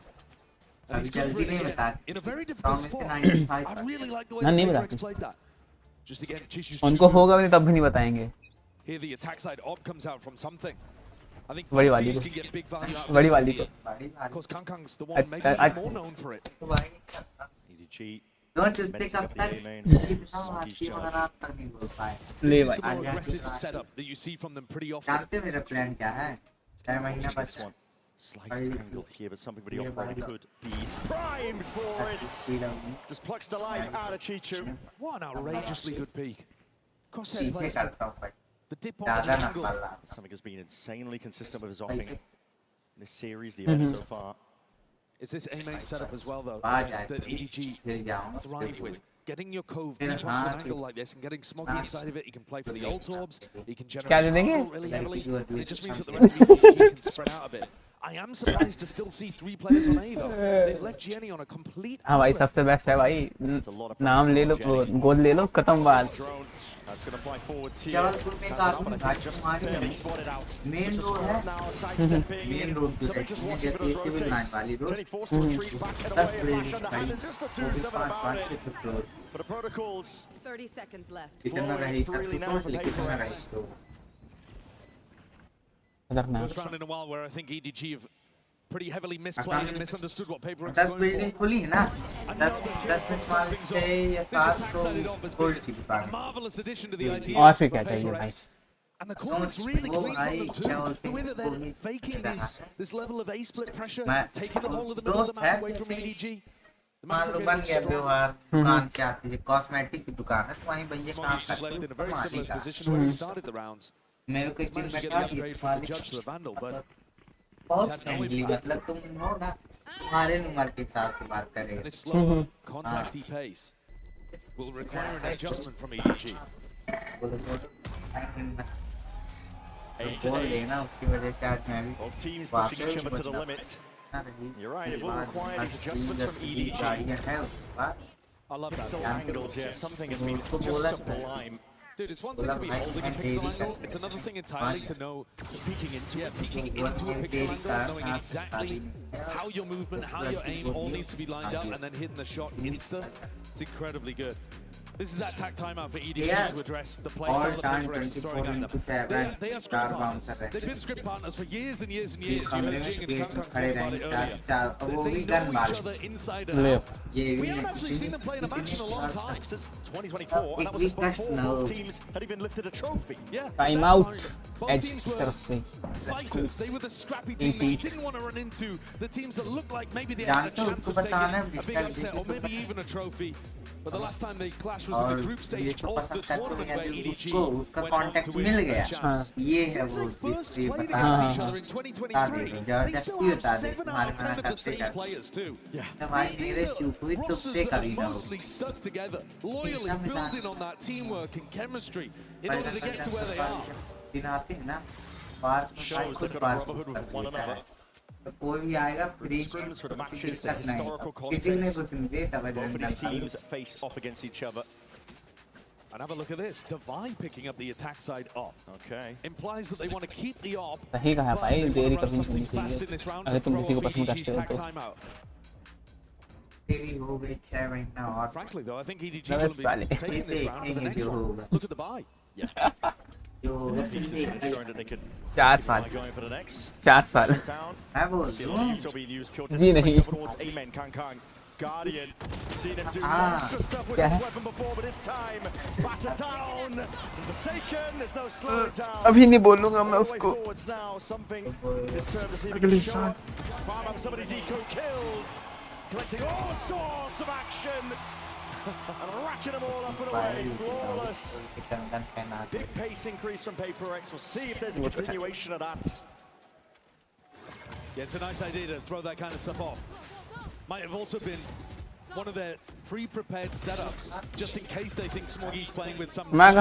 And अभी he's gone for जल्दी it नहीं again बता in a very difficult spot. I really like the way ना, नहीं the बताते। PRX played that. Just again, Chishu's उनको होगा भी नहीं तब भी नहीं बताएंगे here the attack side op comes out from something. I think बड़ी both वाली teams को can get big value out of बड़ी this वाली idea. को Of course, Kankang's the one maybe even more known for it. EDG. don't just meant pick to up get that the A main. कितना Soggy's आती charge. वाला रात तक नहीं बोल पाए ले This is भाई the more aggressive setup that you see from them pretty often. जानते मेरा प्लान क्या है 4 महीना This बचा one. Slight angle here, but something pretty off-brand could be primed for it. Just plucks the life out of Chichu. What an outrageously good peak. Crosshair पीछे plays करता हूँ भाई the dip on ज़्यादा the ना angle. पाला Something has been insanely consistent with his opening in this series, the event so far. It's this A-main setup as well, though, uh that जाए EDG फिर जाऊँ thrive with. Getting your cove फिर deep onto an हाँ, angle like this and getting Smoggy inside of it, he can play for the ult orbs, he can क्या generate दे देंगे? power really heavily, Like, and it just means that the rest of EDG can spread out a bit. I am surprised to still see 3 players on A, though. They've left Jenny on a complete हाँ भाई island. सबसे best है भाई It's a lot of नाम ले लो गोद ले लो खत्म बात Drone. That's going to fly forwards here. Jabalpur में Has it काफी up, but I think घाट just मारी barely है spotted out. Main Just a road है squad now, sidestepping. Main road तो Somebody just सेक्शन है watching, but जैसे it civil line rotates. वाली road Jenny forced to retreat back and 10 away, a plane flash खड़ी underhand, and just to वो do भी something 5 about it. से floor But the protocols 30 seconds left. कितना रही सब freely तो now सोच for ले कितना PRX. रही तो खतरनाक First round in a while where I think EDG have pretty heavily misplayed and misunderstood what PRX 10 going building for. खुली है ना 10 From 10 something 6 या this 7 attack-sided op has gold been की a दुकान marvelous addition to the और ideas फिर for क्या चाहिए भाई PRX. And the core looks really clean from them too. The way that they're faking this level of A-split pressure, taking the whole of the middle of the map away from EDG. The मान map low are बन getting गया strong. व्यवहार दुकान से आती है cosmetic की दुकान है तो वहीं भैया काम Smoggy's just left करते in a very हैं similar का position where he started the rounds. मेरे को He's एक दिन managed to get बैठा the upgrade from the judge to the Vandal, but बहुत फ्रेंडली मतलब तुम हो ना तुम्हारे उम्र के हिसाब से बात and करेगा his slow, contacty pace will require an adjustment from EDG. बोलो बोलो 8 to बोल 8 देना उसकी वजह से आज मैं भी of teams pushing each other to the limit. ना रही You're right, it will require these adjustments from EDG. गाड़ियां है उसके बाद I love that. Pixel angles, yeah, something has been उसको just बोला sublime. Dude, it's one thing to be holding a pixel angle, it's another thing entirely to know peeking into it, peeking into a pixel angle, knowing exactly how your movement, how your aim all needs to be lined up, and then hitting the shot insta. It's incredibly good. This is that tack timeout for EDG to address the playstyle that PRX is throwing at them. They are script partners. They've been script partners for years and years and years. You heard Jing and Kankang talk about it earlier. They know each other inside and out. We haven't actually seen them play in a match in a long time. Since 2024, and that was before both teams had even lifted a trophy. Yeah. Time out Both एज teams की were तरफ से fighters. They were the scrappy team that you didn't want to run into. The teams that looked like maybe they had a जानते हो chance उसको of बताना taking है a big upset or maybe even a trophy. But the last time they clashed was in और the group ये stage तो of पता the था तो tournament where EDG उसको उसका went on contact to win mill the गया champs. ये है Since वो they first जिससे played बता against each other in 2023, they still have 7 out of 10 of the same players too. भाई मेरे चूप हुई तो Rosters से that कभी are ना हो mostly stuck together, loyally building on that teamwork and chemistry in order to get to where they are. दिन आते हैं ना बार Shows they've got a brotherhood with one another. तो कोई भी आएगा free Scrims for the matches, the तक नहीं historical किसी ने context. कुछ नहीं दे तब Both of these teams face off against each other. And have a look at this. Divide picking up the attack side op. Okay. Implies that they want to keep the op. सही कहा but भाई they देरी wanna run कभी something नहीं fast in this चाहिए round अगर to तुम throw किसी को off पसंद EDG's करते हो tag तो timeout. तेरी हो गई 6 महीना और Frankly though, I think EDG No, will it's valid. be taking this round for the next one. Look at the buy. जो होगा Pieces ensuring that they can 4 keep साल on going for the next 4 साल down. मैं बोल See a lot of utility being used pure to ji slip नहीं। towards Amen Kankang. Guardian, seen him do Ah, monster stuff with क्या this है? weapon before, but this time, batter down. Forsaken, there's no slowing down. अभी नहीं बोलूंगा मैं All the way उसको forwards now, something this turn to see if he can show up. Farm up some of these eco kills. collecting all sorts of action and racking them all up and away. Flawless. Big pace increase from PRX. We'll see if there's a continuation of that. Yeah, it's a nice idea to throw that kind of stuff off. Might have also been one of their pre-prepared setups, just in case they think Smoggy's playing with some. मैं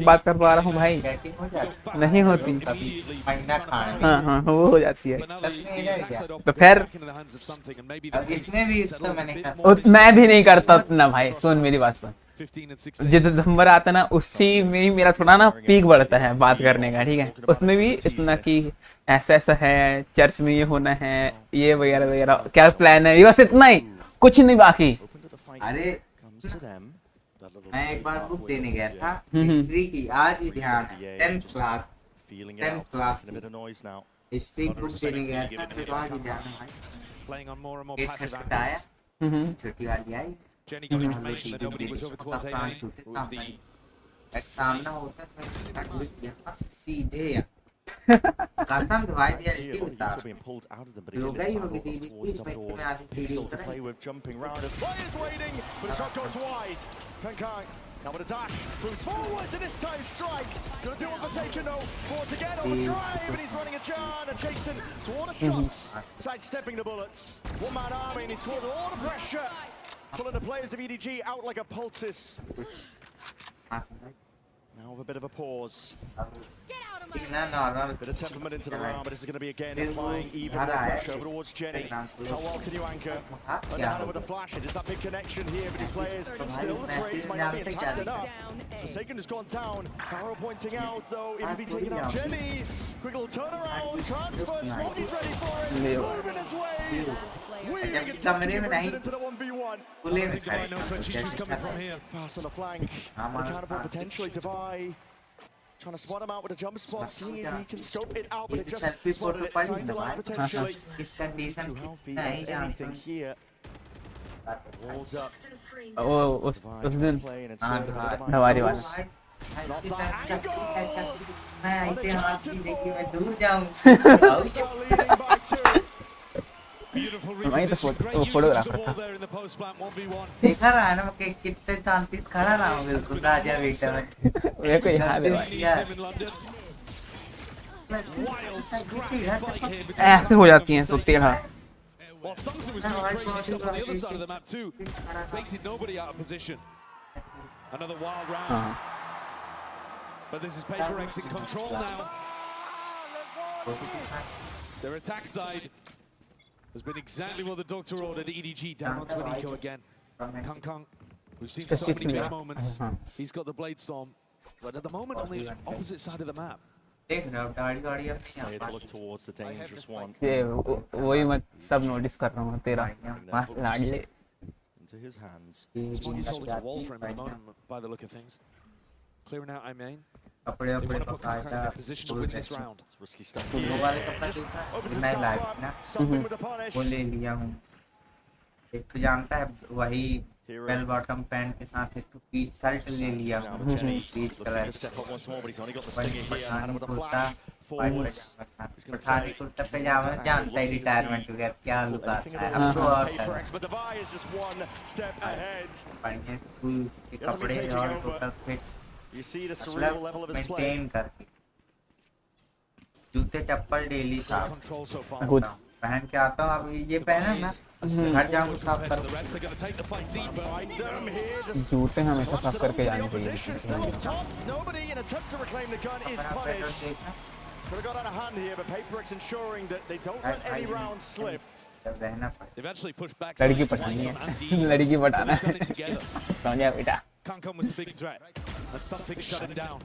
बात कर पा रहा हूँ भाई, नहीं होती हाँ वो हो जाती है। तो फिर इसमें भी इसको मैंने मैं भी नहीं करता उतना भाई। सुन मेरी बात सुन, जितना नंबर आता ना उसी में ही मेरा थोड़ा ना पीक बढ़ता है बात करने का, ठीक है। उसमें भी इतना कि ऐसा ऐसा है, चर्च में ये होना है, ये वगैरह वगैरह, क्या प्लान है, ये बस इतना ही, कुछ नहीं बाकी। अरे मैं एक बार बुक देने गया था हिस्ट्री की, आज ही ध्यान है 10th क्लास हिस्ट्री बुक देने गया था, फिर आज ही ध्यान है भाई। एक खटखट आया, छोटी वाली आई, एग्जाम ना होता सीधे कसम भाई दिया He's still to play with, jumping round as players waiting, but the shot goes wide. Kankang now with a dash, moves forwards and this time strikes. Gonna do it for Forsaken though, forward again on the drive, and he's running a John adjacent to all the shots, sidestepping the bullets. One man army and he's caught all the pressure, pulling the players of EDG out like a poultice. Now with a bit of a pause. Bit of temperament into the round, but this is going to be again applying even more pressure towards Jenny. How well can you anchor? Underhand with a flash, and just that big connection here with these players. Still the trades might not be attacked enough. Forsaken has gone down. Barrow pointing out though, it will be taking out Jenny. Quick little turnaround, transfer, Smoggy's ready for it. Moving his way. Weaving it into the 1v1. Fast on the flank. They can't afford potentially to buy. Trying to spot him out with a jump spot, see if he can scope it out, but it just spotted it, signs alive potentially. Too healthy, there's anything here. Walls up. उस दिन हमारी वाला मैं ऐसे हाथ भी देखी मैं दूर जाऊं वहीं तो फोटोग्राफर था, देखा रहा है ना मैं कितने चांसेस खड़ा रहा हूँ बिल्कुल राजा बेटा में। मेरे को याद है ऐसे हो जाती हैं सुत्ती हाँ। But this is PRX in control now. Their attack side has been exactly what the doctor ordered. EDG down onto an eco again. Kung Kung, we've seen so many big moments. He's got the Blade Storm, but at the moment on the opposite side of the map. To look towards the dangerous one. वही मैं सब notice कर रहा हूँ तेरा मास लाडले into his hands. Smoggy's holding a wall for him at the moment by the look of things. Clearing out I main. कपड़े वपड़े पकाया position to win this round. It's risky stuff. वाले कपड़ा मैं लाइव ना वो ले लिया हूँ। एक तो जानता है वही बेल बॉटम पैंट के साथ एक तो पीच शर्ट ले लिया हूँ पीच कलर पठानी कुर्ता पैजामा जानता है रिटायरमेंट वगैरह क्या लुक आता है अब तो और बढ़िया स्कूल के कपड़े और टोटल फिट मेंटेन करके जूते चप्पल डेली साफ पहन के आता हूँ। अब ये पहना ना घर जाऊँ साफ कर जूते हमेशा साफ करके जाने चाहिए। लड़की पटानी है लड़की पटाना है समझा बेटा। Kung was the big threat, and something shut him down.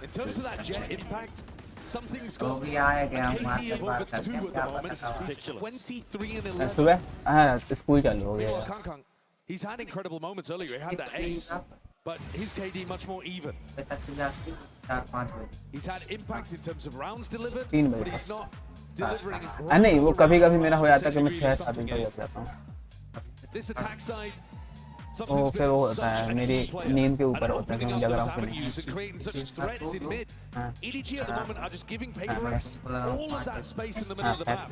In terms of that jet impact, something's got plenty of over 2 at the moment. He's 23 and 11. सुबह हाँ स्कूल चालू हो गया। Kung Kung, he's had incredible moments earlier. He had that ace, but his KD much more even. He's had impact in terms of rounds delivered, but he's not delivering. नहीं वो कभी-कभी मेरा हो जाता है कि मैं 6-7 दिन हो जाता हूँ। This attack side. वो फिर वो होता है मेरी नींद के ऊपर होता है कि मैं जग रहा हूँ EDG at the moment are just giving PRX all of that space in the middle of the map.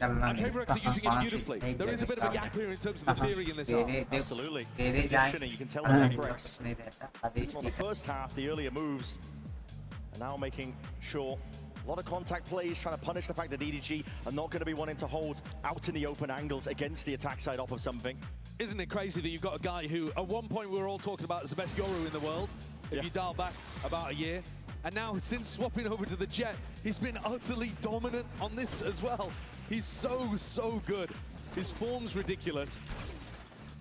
चलना And नहीं PRX are using it beautifully. There is a bit of a gap here in terms of the theory in this half. Absolutely. तेरे Positioning, you can tell that PRX नहीं रहता आदेश on the first half, the earlier moves, and now making sure a lot of contact plays, trying to punish the fact that EDG are not going to be wanting to hold out in the open angles against the attack side off of something. Isn't it crazy that you've got a guy who, at one point, we were all talking about as the best Yoru in the world, if you dial back about a year, and now since swapping over to the Jet, he's been utterly dominant on this as well. He's so good. His form's ridiculous.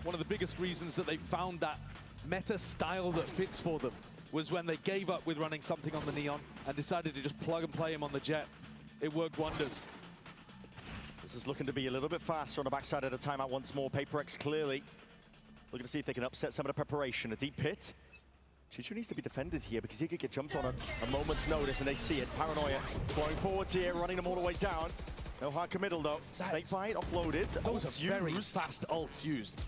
One of the biggest reasons that they found that meta style that fits for them was when they gave up with running something on the Neon and decided to just plug and play him on the Jet. It worked wonders. This is looking to be a little bit faster on the backside of the timeout once more. PRX clearly looking to see if they can upset some of the preparation. A deep pit. Chichu needs to be defended here because he could get jumped on a moment's notice, and they see it. Paranoia flowing forwards here, running them all the way down. No hard committal though. Snakebite offloaded. Those are very fast ults used.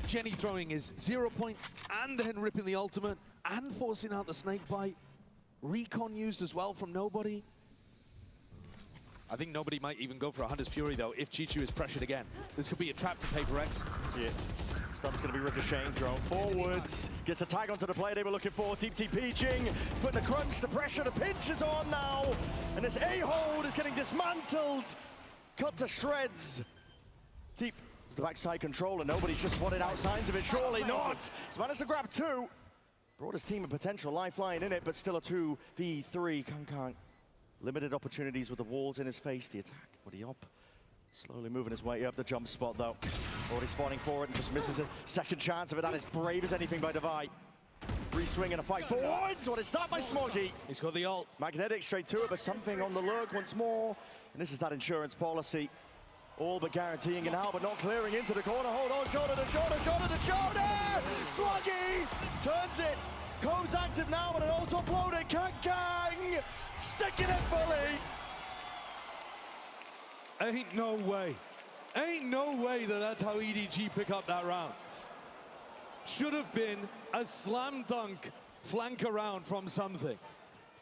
Jenny throwing his 0 point and then ripping the ultimate and forcing out the snakebite. Recon used as well from nobody. I think nobody might even go for a Hunter's Fury though if Chichu is pressured again. This could be a trap for PRX. See it. Stun's going to be ricocheting, drone forwards. Gets a tag onto the play they were looking for. Deep TP Jing, putting the crunch, the pressure, the pinch is on now. And this A-hold is getting dismantled. Cut to shreds. Deep is the backside controller. Nobody's just spotted out signs of it. Surely not. He's managed to grab two. Brought his team a potential lifeline in it, but still a 2v3. Kankang. Limited opportunities with the walls in his face. The attack, Woody up. Slowly moving his way up the jump spot though. Already spawning forward and just misses a second chance of it. That is brave as anything by Divide. Free swing and a fight forwards. What is that by Smoggy? He's got the ult. Magnetic straight to it, but something on the lurk once more. And this is that insurance policy. All but guaranteeing it now, but not clearing into the corner. Hold on, shoulder to shoulder, shoulder to shoulder! Smoggy turns it. Code's active now, but an ult uploaded. Kankang sticking it fully. Ain't no way that that's how EDG pick up that round. Should have been a slam dunk flank around from something.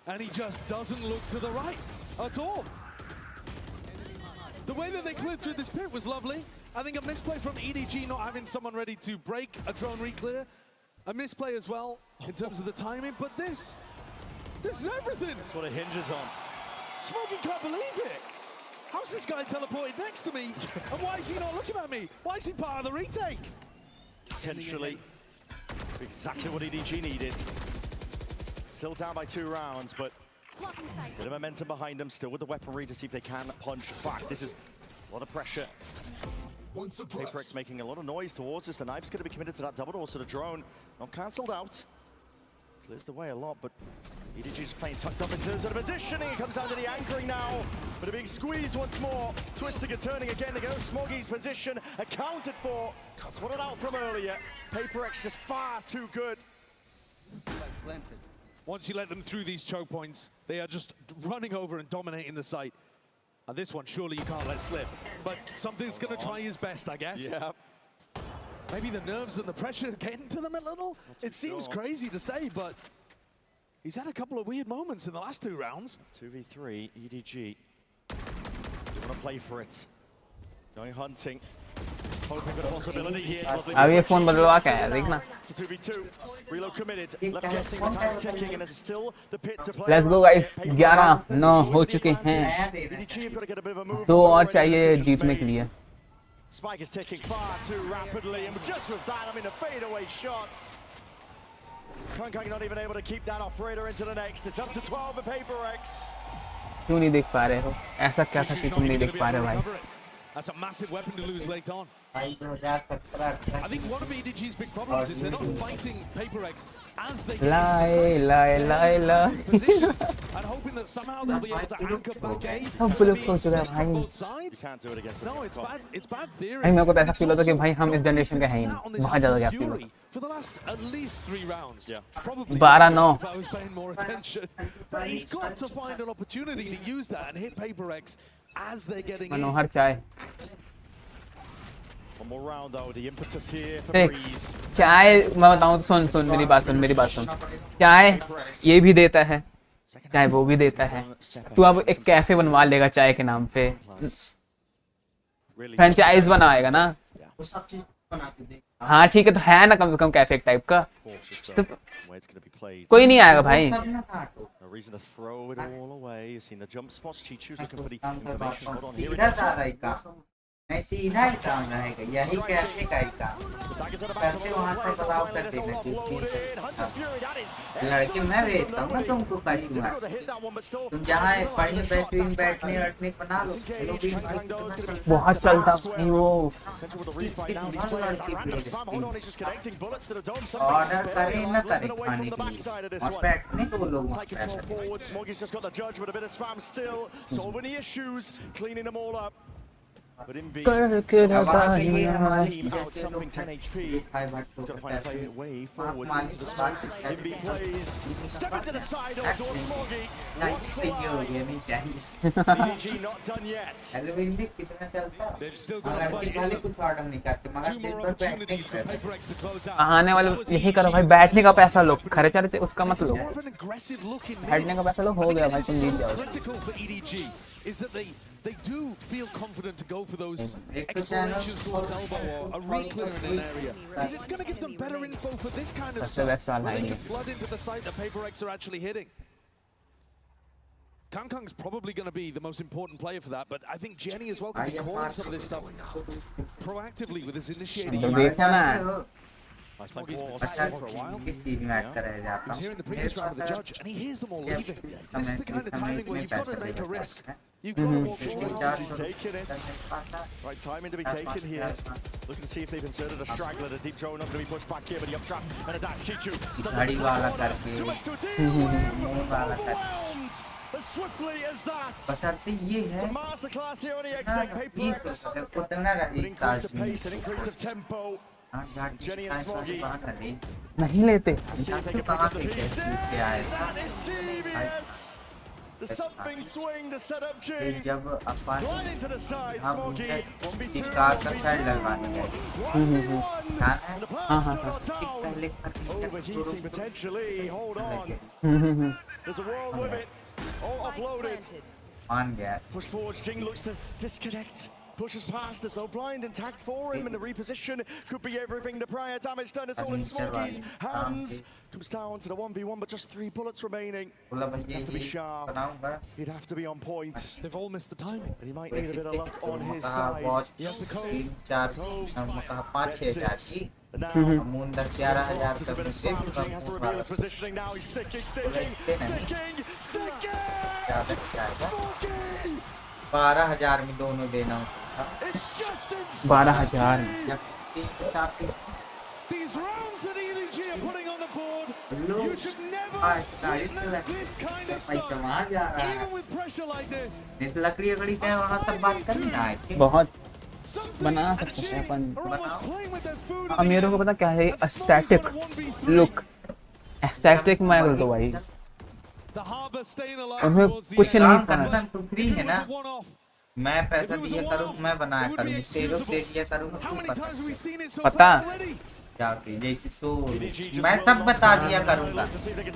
And he just doesn't look to the right at all. The way that they cleared through this pit was lovely. I think a misplay from EDG not having someone ready to break a drone re-clear. A misplay as well in terms of the timing, but this is everything. That's what it hinges on. Smoggy can't believe it. How's this guy teleported next to me? And why is he not looking at me? Why is he part of the retake? Potentially exactly what EDG needed. Still down by 2 rounds, but bit of momentum behind them, still with the weaponry to see if they can punch back. This is a lot of pressure. PRX making a lot of noise towards this. The knife's going to be committed to that double door, so the drone not cancelled out. Clears the way a lot, but EDG's playing tucked up in terms of the positioning. It comes down to the anchoring now, but a big squeeze once more. Twisting and turning again to go. Smoggy's position accounted for. Spotted out from earlier. PRX just far too good. Once you let them through these choke points, they are just running over and dominating the site. And this one, surely you can't let slip. But something's going to try his best, I guess. Yeah. Maybe the nerves and the pressure getting to them a little. It seems crazy to say, but he's had a couple of weird moments in the last 2 rounds. 2v3, EDG. They want to play for it. Going hunting. Hoping for the possibility here. अब ये phone बदलवा के आया देखना. It's a 2v2. Reload committed. Left guessing, the time's ticking, and there's still the pit to play. Let's go guys. 11-9 हो चुके हैं. EDG have got to get a bit of a move. 2 और चाहिए जीतने के लिए. Spike is ticking far too rapidly, and just with that, I mean, a fadeaway shot. Kankang not even able to keep that operator into the next. It's up to 12 for PRX. क्यों नहीं देख पा रहे हो? ऐसा क्या था कि तुम नहीं देख पा रहे भाई? That's a massive weapon to lose late on. I think one of EDG's big problems is they're not fighting PRX as they positions and hoping that somehow they'll be able to anchor back A. Both sides. You can't do it against No, it's bad theory. मेरे को तो ऐसा feel होता है कि भाई हम इस जनरेशन के हैं ही बहुत ज़्यादा गैप फील होता for the last at least 3 rounds. Yeah. Probably 12-9 if I was paying more attention. But he's got to find an opportunity to use that and hit PRX as they're getting in. मनोहर चाय. One more round though, the impetus here for Hey, Breeze. चाय मैं बताऊँ तो सुन मेरी बात सुन. चाय ये भी देता है. चाय वो भी देता है. तू अब एक कैफे बनवा लेगा चाय के नाम पे. फ्रेंचाइज बनाएगा ना, वो सब चीज बनाते थे। हाँ ठीक है, तो है ना कम से कम कैफे टाइप का, तो कोई नहीं आएगा भाई। No reason to throw it all away. You've seen the jump spots. Chichu's looking for the information. Hold on, here it is. नहीं सीधा ही काम रहेगा, यही कैफे का ही काम। पैसे वहाँ से बलाव कर देना चाहिए। लड़के मैं भेजता हूँ ना तुमको कहीं वहाँ, तुम जहाँ बढ़िया बेहतरीन बैठने बना लो। बहुत चलता भाई वो, ऑर्डर करें न करें खाने के लिए और बैठने को लोग But in V, करके team out something 10 HP. He's got to find a play way forward into the spot. In V plays, step into the side towards Smoggy. EDG not done yet. They've still got to fight two more opportunities for PaperX to close out. आने वाले यही करो भाई, बैठने का पैसा लो, खर्चा रहते उसका मत लो, More of an aggressive look in बैठने का पैसा लो, हो गया भाई, तुम जीत जाओ। critical for EDG is that they do feel confident to go for those explorations towards elbow or a re-clear in an area, because it's going to give them better info for this kind of stuff, where they can flood into the site that PaperX are actually hitting. Kangkang's probably going to be the most important player for that, but I think Jenny as well can be calling some of this stuff proactively with his initiating. Smoggy's been silent for a while. He was hearing the previous round of the judge, and he hears them all leaving. This is the kind of timing where you've got to make a risk. You've got to walk forward. He's taking it. Right timing to be taken here. Looking to see if they've inserted a straggler. The deep drone not going to be pushed back here, but the up trap and a dash. Chichu still too much to deal with. Overwhelmed as swiftly as that. It's a masterclass here on the X8 PaperX. An increase of pace, an increase of tempo. Jenny and Smoggy. नहीं लेते। That is devious. The something swing to set up G. Gliding to the side, Smoggy. 1v2. 1v1. And the plan's still not down. Overheating potentially. Hold on. There's a world with it. All offloaded. Push forward. Jing looks to disconnect. Pushes past, there's no blind intact for him, and the reposition could be everything. The prior damage done, it's all in Smoggy's hands. Comes down to the 1v1, but just 3 bullets remaining. He'd have to be sharp. He'd have to be on point. They've all missed the timing. And he might need a bit of luck on his side. He has the code. And now, just a bit of slap. Jing has to reveal his positioning now. He's sticking. Smoggy! 12,000 में दोनों देना होता। 12,000 These rounds that EDG are putting on the board, you should never witness this kind of stuff, even with pressure like this. लकड़ी अकड़ी का वहाँ तक बात करना है। बहुत बना सकते हैं अपन। अब मेरे को पता क्या है, एस्थेटिक लुक, एस्थेटिक मैं बोल दो भाई, उसमें कुछ नहीं करना। तू फ्री है ना, मैं पैसा दिया करूँ, मैं बनाया करूँ, तेरे दे दिया करूँ, पता क्या जैसे सो मैं सब बता दिया करूँगा,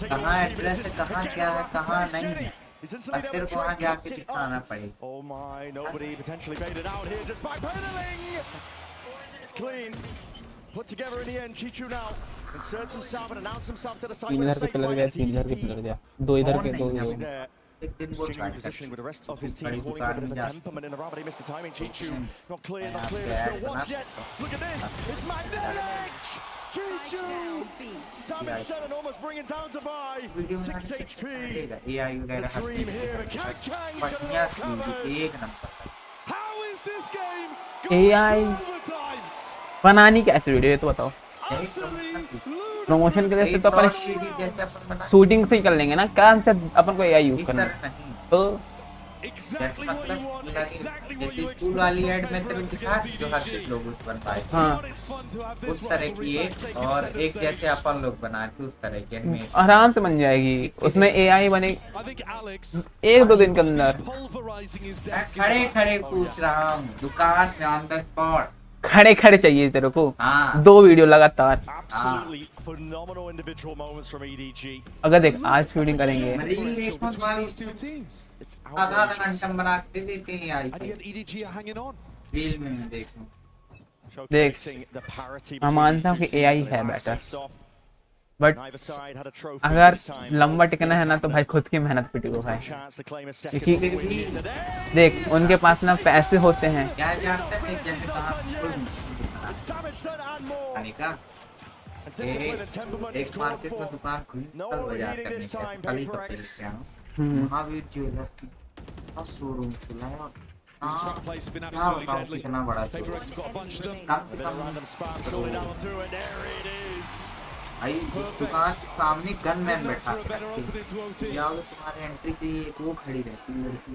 कहाँ एड्रेस है, कहाँ क्या है, कहाँ नहीं है, बस तेरे को वहाँ जाके दिखाना पड़ेगा। Oh my, nobody potentially baited out here, just backpedaling. It's clean. Put together in the end. Chichu now inserts himself and announces himself to the side. 3,000 के पिलर गया, 3,000 के पिलर गया, 2 इधर के 2 इधर। Stringing positioning with the rest of his team, calling for a bit of a temperament in the round, but he missed the timing. Chichu not clear, there's still one yet. Look at this, it's magnetic. Chichu, damage done and almost bringing down to buy 6 HP. The dream here, but Kang's gonna recover. How is this game AI बनानी कैसे video है तो बताओ। Promotion के लिए तो अपन shooting से ही कर लेंगे ना, काम से अपन को एआई यूज करना तो जैसे स्कूल वाली ऐड में तो दिखा जो हर चीज लोग उस बन पाए, हाँ उस तरह की एक और एक जैसे अपन लोग बनाए थे उस तरह की में आराम से बन जाएगी, उसमें एआई बनेगी 1-2 दिन के अंदर। खड़े खड़े पूछ रहा हूँ, दुकान में ऑन द स्पॉट खड़े खड़े चाहिए तेरे को, 2 वीडियो लगातार। अगर देख आज शूटिंग करेंगे, आधा घंटा बना के देते हैं रील में मैं देखूं देख मैं मानता हूँ कि एआई है बेटर, बट अगर लंबा टिकना है ना तो भाई खुद की मेहनत पे टिको भाई, क्योंकि देख उनके पास ना पैसे होते हैं। क्या जानते हैं जैसे का एक मार्केट में दुकान खुली कल बाजार करने का कल ही कपड़े लेके आया महावीर ज्वेलर की शोरूम खुला है और कितना बड़ा भाई दुकान के सामने गनमैन बैठा है, तुम्हारे एंट्री के लिए वो खड़ी रहती है लड़की,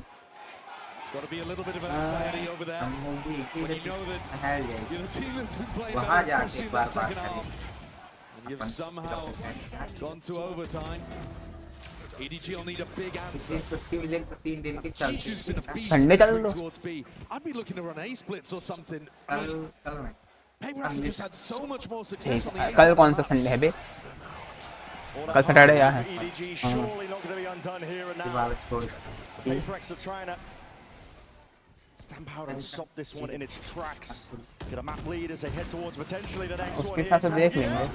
वहाँ जाके बार बार EDG will need a big answer. Sunday चल लो। I'd be looking to run A splits or something. PRX have just had so much more success on the A. कल कौन सा संडे है बे? कल सैटरडे या है? Stamp out and stop this one in its tracks. Get a map lead as they head towards potentially the next one. उसके साथ देख लेंगे।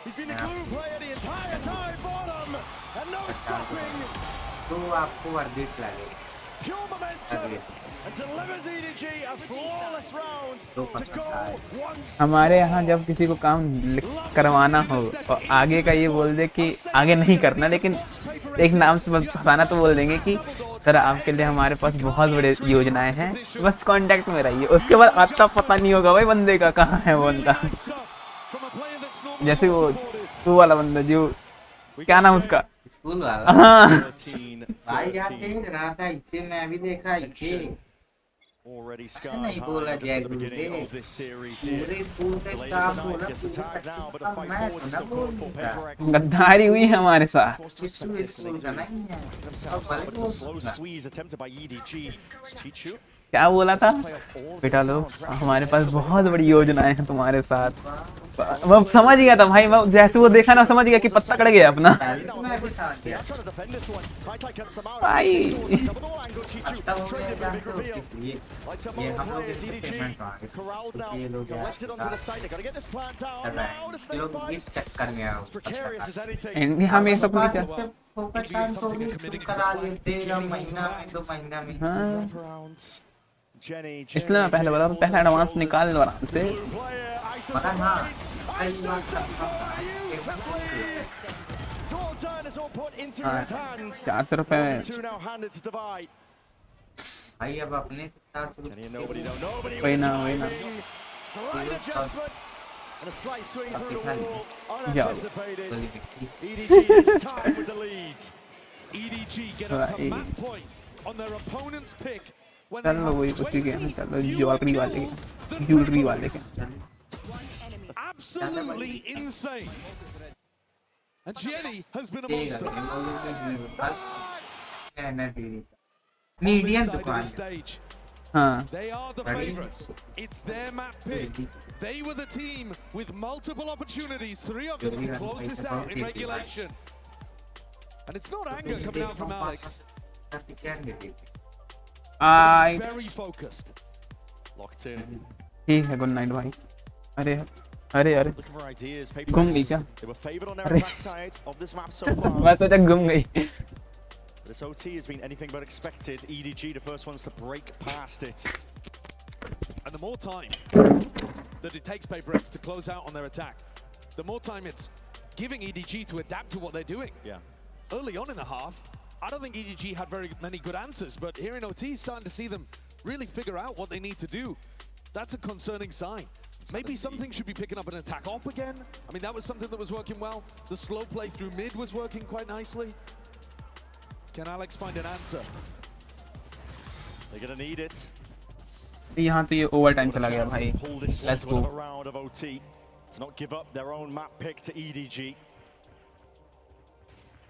He's been the glue player the entire time for them, and no stopping. तो आपको वर्दिट लगेगा। Pure momentum and delivers EDG a flawless round to go once. हमारे यहाँ जब किसी को काम करवाना हो और आगे का ये बोल दे कि आगे नहीं करना, लेकिन एक नाम से बताना तो बोल देंगे कि सर आपके लिए हमारे पास बहुत बड़े योजनाएं हैं, बस कांटेक्ट में रहिए। उसके बाद आता पता नहीं होगा भाई बंदे का कहाँ है वो बंदा। जैसे वो वाला बंदा जो क्या नाम उसका, स्कूल वाला। हाँ भाई यार देख रहा था इसे, मैं भी देखा इसे नहीं बोला जय गुरु पूरे पूरे काम बोला मैं ना बोलूंगा गद्दारी हुई है हमारे साथ। स्कूल का नहीं है क्या बोला था बेटा लोग, हमारे पास बहुत बड़ी योजनाएं हैं तुम्हारे साथ। वो समझ गया था भाई, वो जैसे वो देखा ना समझ गया कि पत्ता कट गया अपना भाई। ये हम लोग इससे पेमेंट मांगे, ये लोग इस चक्कर में आओ इंडिया में सब कुछ करा लेते महीना में 2 महीना में। इसलिए मैं पहले बोला पहला एडवांस निकाल लो आराम से। 400 रुपए भाई अब अपने से वही ना EDG get up to map point on their opponent's pick. चलो वही उसी के चलो ज्वेलरी वाले के Absolutely insane. And Jenny has been a monster. Medium दुकान हाँ They are the favorites. It's their map pick. They were the team with multiple opportunities, 3 of them to close this out in regulation. And it's not anger coming out from Alex. He's very focused. Locked in. ठीक है, good night भाई। अरे Looking for ideas. घूम गई क्या? They were favored on their attack side of this map so far. मैं सोचा घूम गई। This OT has been anything but expected. EDG the first ones to break past it. And the more time that it takes PRX to close out on their attack, the more time it's giving EDG to adapt to what they're doing. Yeah. Early on in the half, I don't think EDG had very many good answers, but here in OT, starting to see them really figure out what they need to do. That's a concerning sign. Maybe something should be picking up an attack op again. I mean, that was something that was working well. The slow play through mid was working quite nicely. Can Alex find an answer? They're gonna need it. यहाँ तो ये over time चला गया भाई। Let's go. Round of OT to not give up their own map pick to EDG.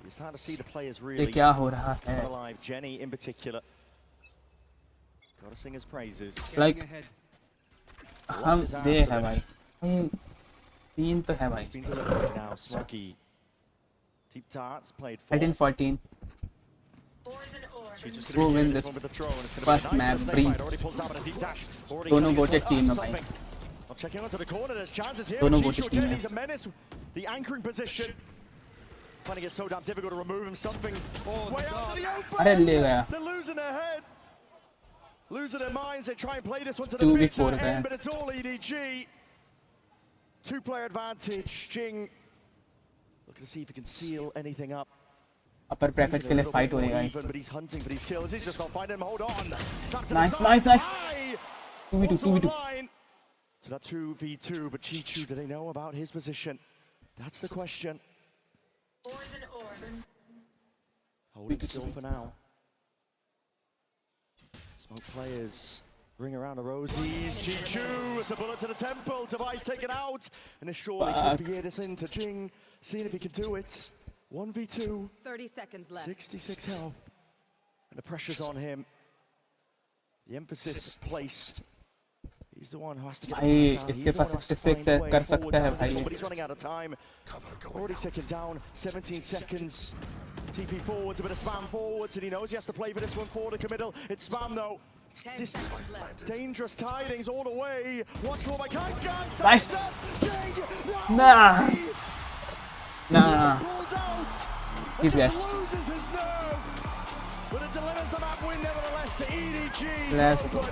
We're starting to see the players really क्या हो रहा है? alive. Jenny in particular. Gotta sing his praises. Like हम दे है भाई। 3 तो है भाई। Now Smokey. Deep Tarts played 18-14। Who win this first map freeze? दोनों गोटेड टीम है भाई. Checking onto the corner, there's chances here. दोनों Chichu गोटेड टीम again, है. he's a menace. The anchoring position. Finding it so damn difficult to remove him. Something way out to the open. अरे ले गया. They're losing their head. Losing their minds. They try and play this one to the 2v4 bitter है. end, but it's all EDG. Two-player advantage. Jing looking to see if he can seal anything up. Upper bracket के लिए fight हो रही है guys. But he's hunting for these kills. He's just not finding them. Hold on. Snap to Nice, the side. nice. 2v2, Also 2v2. online. So that 2v2, but Chichu, do they know about his position? That's the question. Hold it still for now. Smoke players ring around the rosies. Chichu, it's a bullet to the temple. Device taken out. And it's surely could be here this into Jing, seeing if he can do it. 1v2. 30 seconds left. 66 health. And the pressure's on him. The emphasis placed. He's the one who has to get भाई the इसके पास 66 है, कर सकता है भाई. But he's running out of time. Already taken down. 17 seconds. TP forwards, a bit of spam forwards, and he knows he has to play for this one for the committal. It's spam though. This dangerous tidings all the way. Watch for my Kangang. Nice. Nah. Pulled out. He's Just left. loses his nerve. But it delivers the map win nevertheless to EDG. Let's go.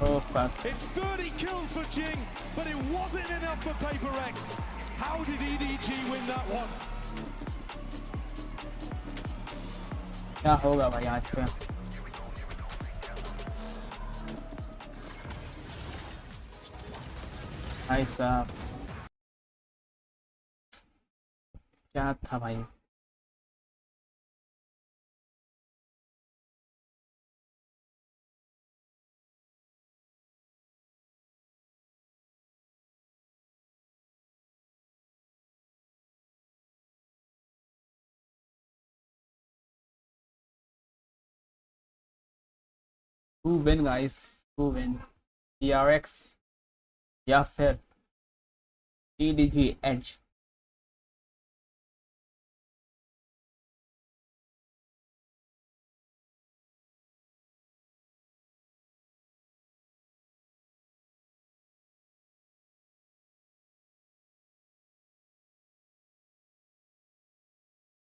Oh fuck. It's 30 kills for Jing, but it wasn't enough for Paper X. How did EDG win that one? क्या होगा भाई आज पे? भाई साहब क्या था भाई? Who win guys? Who win? PRX या फिर EDG Edge?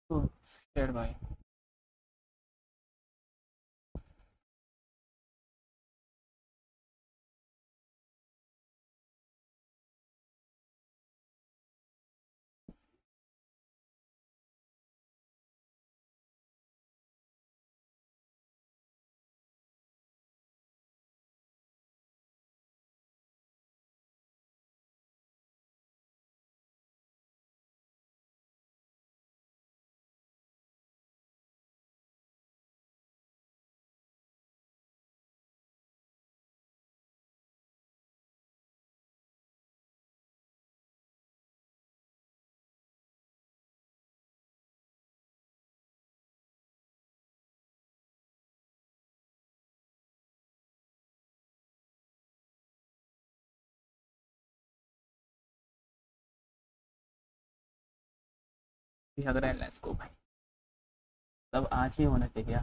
Oh, shit भाई. लग रहा है लेट्स गो भाई. तब आज ही होना चाहिए.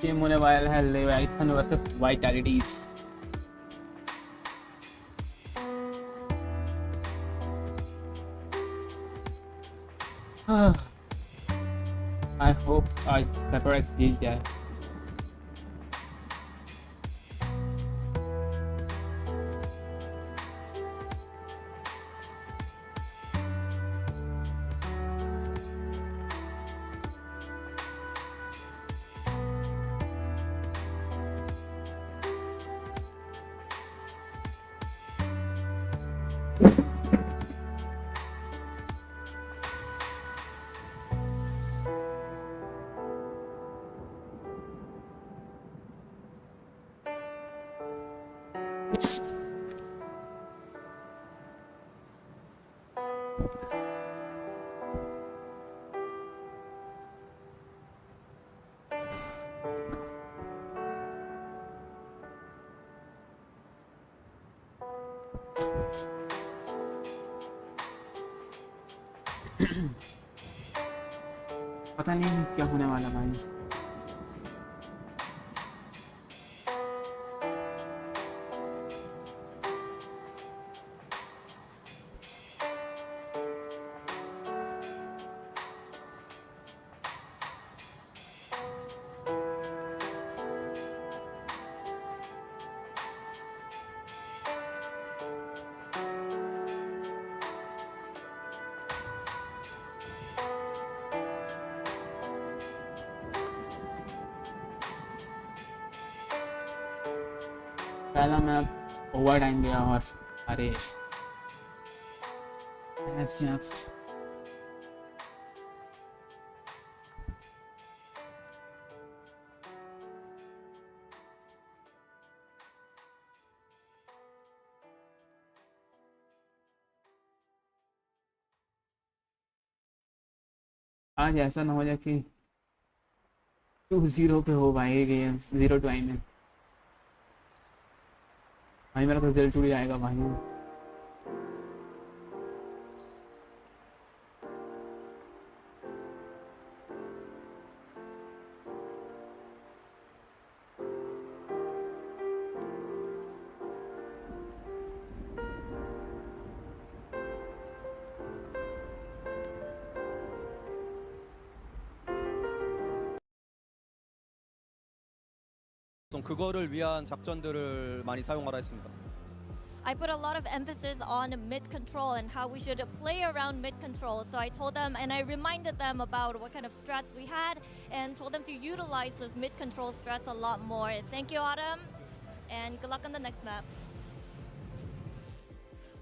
गेम होने वाला है लेविथन वर्सेस वाइटैलिटीज। I hope PRX जीत जाए। पता नहीं क्या होने वाला भाई। पहला मैप ओवर टाइम गया और अरे आज ऐसा ना हो जाए कि 2-0 पे हो भाई गेम 0 टाइम में। भाई मेरा तो दिल टूट जाएगा भाई। 그거를 위한 작전들을 많이 사용하라 했습니다. I put a lot of emphasis on mid control and how we should play around mid control. So I told them and I reminded them about what kind of strats we had and told them to utilize those mid control strats a lot more. Thank you, Autumn, and good luck on the next map.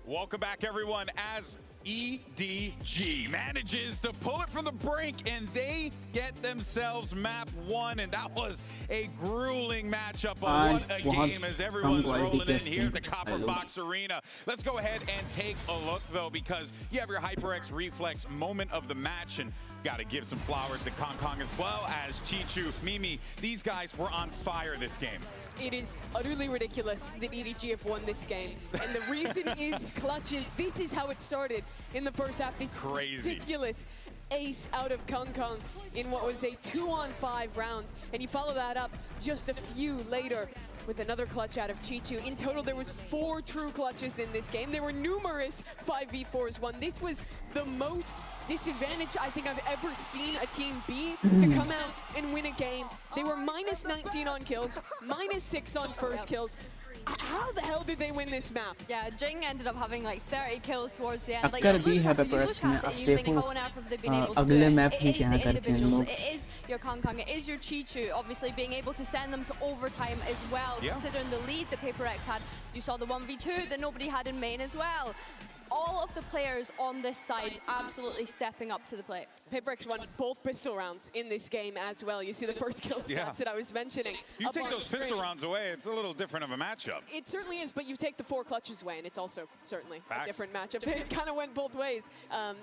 Welcome back, everyone, as EDG manages to pull it from the brink, and they get themselves map 1, and that was a grueling matchup. What a game as everyone's rolling in here at the Copper Box Arena. Let's go ahead and take a look, though, because you have your HyperX Reflex moment of the match, and got to give some flowers to Kong Kong as well as Chichu, Mimi. These guys were on fire this game. It is utterly ridiculous that EDG have won this game. And the reason is clutches. This is how it started in the first half. This ridiculous ace out of Kong Kong in what was a 2-on-5 round. And you follow that up just a few later with another clutch out of Chichu. In total, there was 4 true clutches in this game. There were numerous 5v4s won. This was the most disadvantaged I think I've ever seen a team be to come out and win a game. They were minus 19 on kills, minus 6 on first kills. How the hell did they win this map? Yeah, Jing ended up having like 30 kills towards the end. Like, अक्कर दी है PRX ने। अब देखो अगले map ही क्या करते हैं लोग। It is your Kong Kong, it is your Chichu, obviously being able to send them to overtime as well, considering the lead that PRX had. You saw the 1v2 that nobody had in main as well. All of the players on this side absolutely stepping up to the plate. PRX won both pistol rounds in this game as well. You see the first kill stats that I was mentioning. You take those pistol rounds away, it's a little different of a matchup. It certainly is, but you take the 4 clutches away, and it's also certainly a different matchup. It kind of went both ways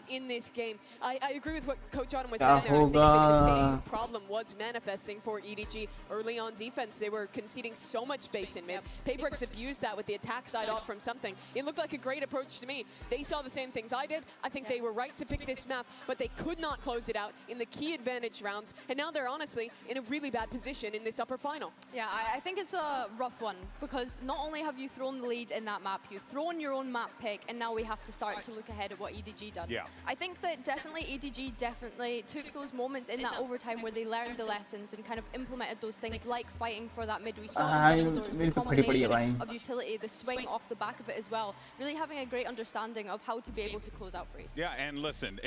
in this game. I agree with what Coach Autumn was saying there. I think the same problem was manifesting for EDG early on defense. They were conceding so much space in mid. PRX abused that with the attack side off from something. It looked like a great approach to me. They saw the same things I did. I think they were right to pick this map, but they could not close it out in the key advantage rounds, and now they're honestly in a really bad position in this upper final. Yeah, I think it's a rough one, because not only have you thrown the lead in that map, you've thrown your own map pick, and now we have to start to look ahead at what EDG done. Yeah. I think that definitely EDG definitely took those moments in that overtime where they learned the lessons and kind of implemented those things like fighting for that mid. We saw the combination of utility, the swing off the back of it as well. Really having a great understanding of how to be able to close out Breeze. Yeah, and listen,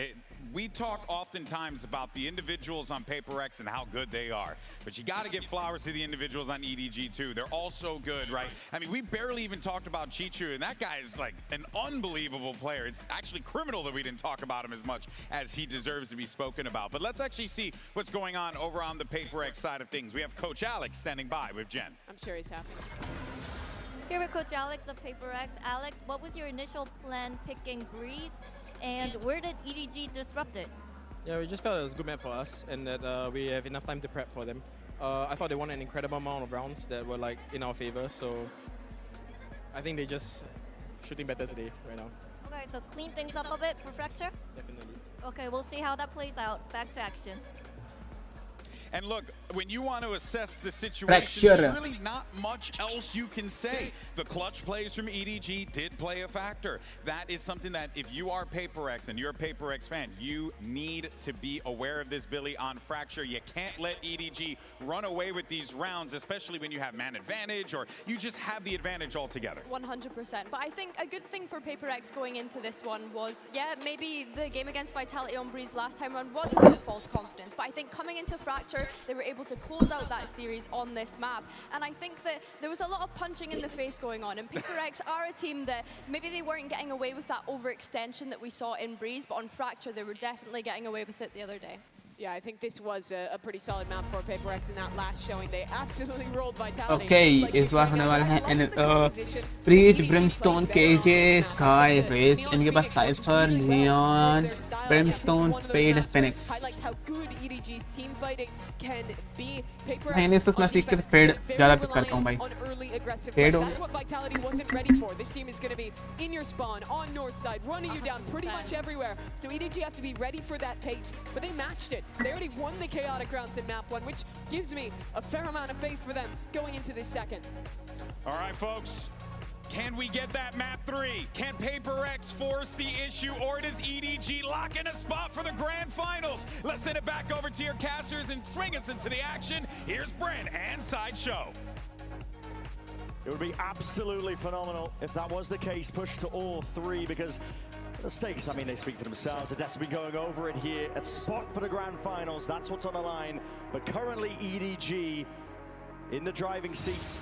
we talk oftentimes about the individuals on PaperX and how good they are, but you got to give flowers to the individuals on EDG too. They're all so good, right? I mean, we barely even talked about Chichu, and that guy is like an unbelievable player. It's actually criminal that we didn't talk about him as much as he deserves to be spoken about. But let's actually see what's going on over on the PaperX side of things. We have Coach Alex standing by with Jen. I'm sure he's happy. Here with Coach Alex of PaperX. Alex, what was your initial plan picking Breeze, and where did EDG disrupt it? Yeah, we just felt it was a good map for us, and that we have enough time to prep for them. I thought they won an incredible amount of rounds that were like in our favor, so I think they just shooting better today right now. Okay, so clean things up a bit for Fracture? Definitely. Okay, we'll see how that plays out. Back to action. And look, when you want to assess the situation, there's really not much else you can say. The clutch plays from EDG did play a factor. That is something that if you are PaperX and you're a PaperX fan, you need to be aware of this, Billy, on Fracture. You can't let EDG run away with these rounds, especially when you have man advantage or you just have the advantage altogether. 100%. But I think a good thing for PaperX going into this one was, yeah, maybe the game against Vitality on Breeze last time around was a bit of false confidence. But I think coming into Fracture, they were able to close out that series on this map. And I think that there was a lot of punching in the face going on. And PaperX are a team that maybe they weren't getting away with that overextension that we saw in Breeze, but on Fracture, they were definitely getting away with it the other day. Yeah, I think this was a pretty solid map for PaperX in that last showing. They absolutely rolled Vitality. Okay, इस बार होने वाला है Breeze, Brimstone, KJ, Sky, Raze. इनके पास Cypher, Leon, Brimstone, Fade, Phoenix. Highlights how good EDG's team fighting can be. मैंने इस match के Fade ज़्यादा pick करता हूँ भाई. Fade. That's what Vitality wasn't ready for. This team is going to be in your spawn on north side, running you down pretty much everywhere. So EDG have to be ready for that pace, but they matched it. They already won the chaotic rounds in map 1, which gives me a fair amount of faith for them going into this second. All right, folks. Can we get that map 3? Can PaperX force the issue, or does EDG lock in a spot for the grand finals? Let's send it back over to your casters and swing us into the action. Here's Brent and Sideshow. It would be absolutely phenomenal if that was the case, push to all 3, because the stakes, I mean, they speak for themselves. The Destiny going over it here. A spot for the grand finals, that's what's on the line. But currently EDG in the driving seat.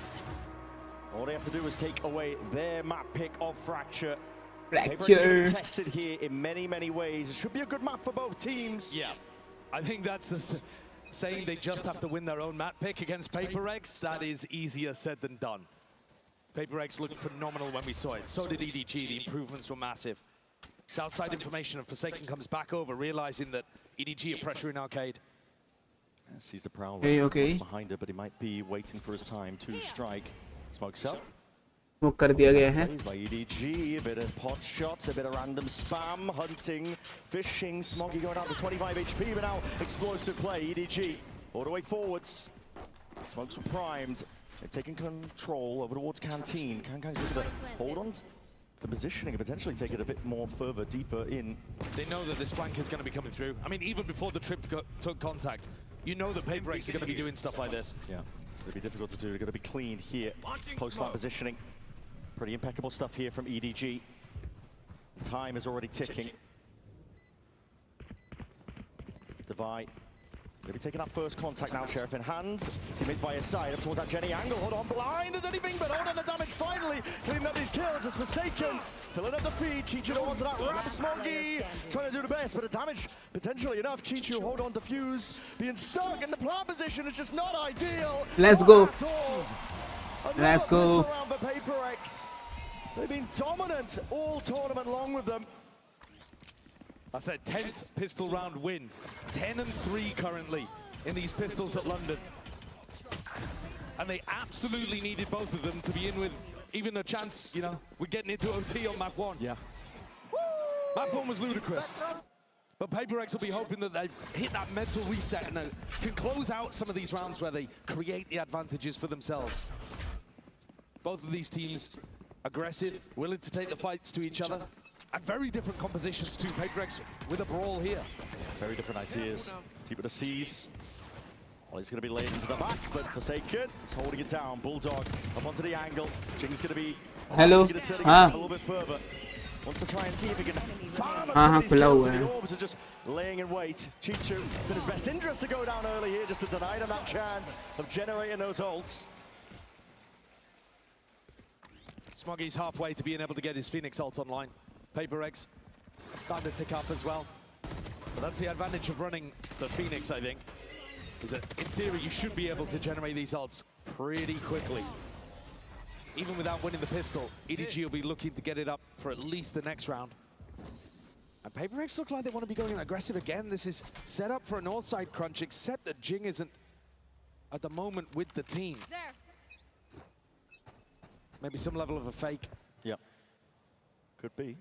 All they have to do is take away their map pick of Fracture. Fracture. Tested here in many, many ways. It should be a good map for both teams. Yeah, I think that's the saying they just have to win their own map pick against PaperX. That is easier said than done. PaperX looked phenomenal when we saw it. So did EDG. The improvements were massive. Southside information and Forsaken comes back over, realizing that EDG are pressuring Arcade. Sees the Prowler behind her, but he might be waiting for his time to strike. Smokes up. Smoke कर दिया गया है. By EDG, a bit of pot shots, a bit of random spam, hunting, fishing. Smoggy going out to 25 HP, but now explosive play. EDG all the way forwards. Smokes were primed. They're taking control over towards Canteen. Can's looking to hold on the positioning and potentially take it a bit more further, deeper in. They know that this flank is going to be coming through. I mean, even before the trip took contact, you know that PaperX are going to be doing stuff like this. Yeah, it'll be difficult to do. They're going to be clean here. Post-map positioning. Pretty impeccable stuff here from EDG. Time is already ticking. Divide. Gonna be taking that first contact now, Sheriff in hand. Teammates by his side, up towards that Jenny angle. Hold on, blind as anything, but hold on the damage finally. Cleaning up these kills, it's Forsaken. Filling up the feed, Chichu onto that wrap, Smoggy. Trying to do the best, but the damage potentially enough. Chichu, hold on, defuse. Being stuck in the plant position is just not ideal. Let's go. Let's go. Around for PaperX. They've been dominant all tournament long with them. That's their 10th pistol round win. 10-3 currently in these pistols at London. And they absolutely needed both of them to be in with even a chance, you know, we're getting into OT on map 1. Yeah. That one was ludicrous. But PRX will be hoping that they've hit that mental reset and can close out some of these rounds where they create the advantages for themselves. Both of these teams aggressive, willing to take the fights to each other, and very different compositions too. PRX with a brawl here. Very different ideas. Deep with the C's. Well, he's going to be laid into the back, but Forsaken is holding it down. Bulldog up onto the angle. Jing's going to be a little bit further. Wants to try and see if he can farm up some of these kills. The orbs are just laying in wait. Chichu, it's in his best interest to go down early here, just to deny them that chance of generating those ults. Smoggy's halfway to being able to get his Phoenix ult online. PRX starting to tick up as well. But that's the advantage of running the Phoenix, I think, is that in theory you should be able to generate these ults pretty quickly. Even without winning the pistol, EDG will be looking to get it up for at least the next round. And PRX look like they want to be going aggressive again. This is set up for a north side crunch, except that Jing isn't at the moment with the team. Maybe some level of a fake. Yep. Could be.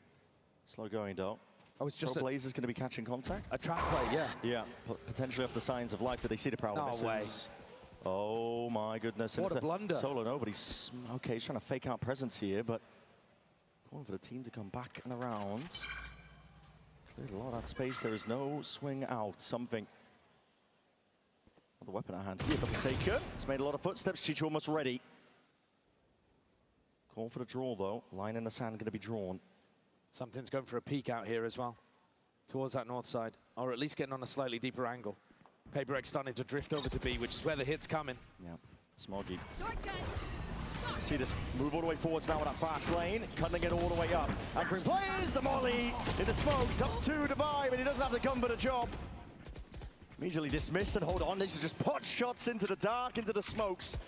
Slow going, though. Oh, it's just Blazer's going to be catching contact. A trap play, yeah. Yeah, potentially off the signs of life, but they see the paralysis. No way. Oh my goodness. What a blunder. Solo, no, but he's okay, he's trying to fake out presence here, but calling for the team to come back and around. Cleared a lot of that space. There is no swing out. Something. Well, the weapon at hand here, but Forsaken. It's made a lot of footsteps. Chichu almost ready. Call for the draw, though. Line in the sand going to be drawn. Something's going for a peek out here as well, towards that north side, or at least getting on a slightly deeper angle. PRX starting to drift over to B, which is where the hit's coming. Yeah, Smoggy. See this move all the way forwards now with that fast lane, cutting it all the way up. Anchoring plays the molly in the smokes, up to Divine, and he doesn't have to come but a job. Immediately dismissed and hold on, this is just pot shots into the dark, into the smokes.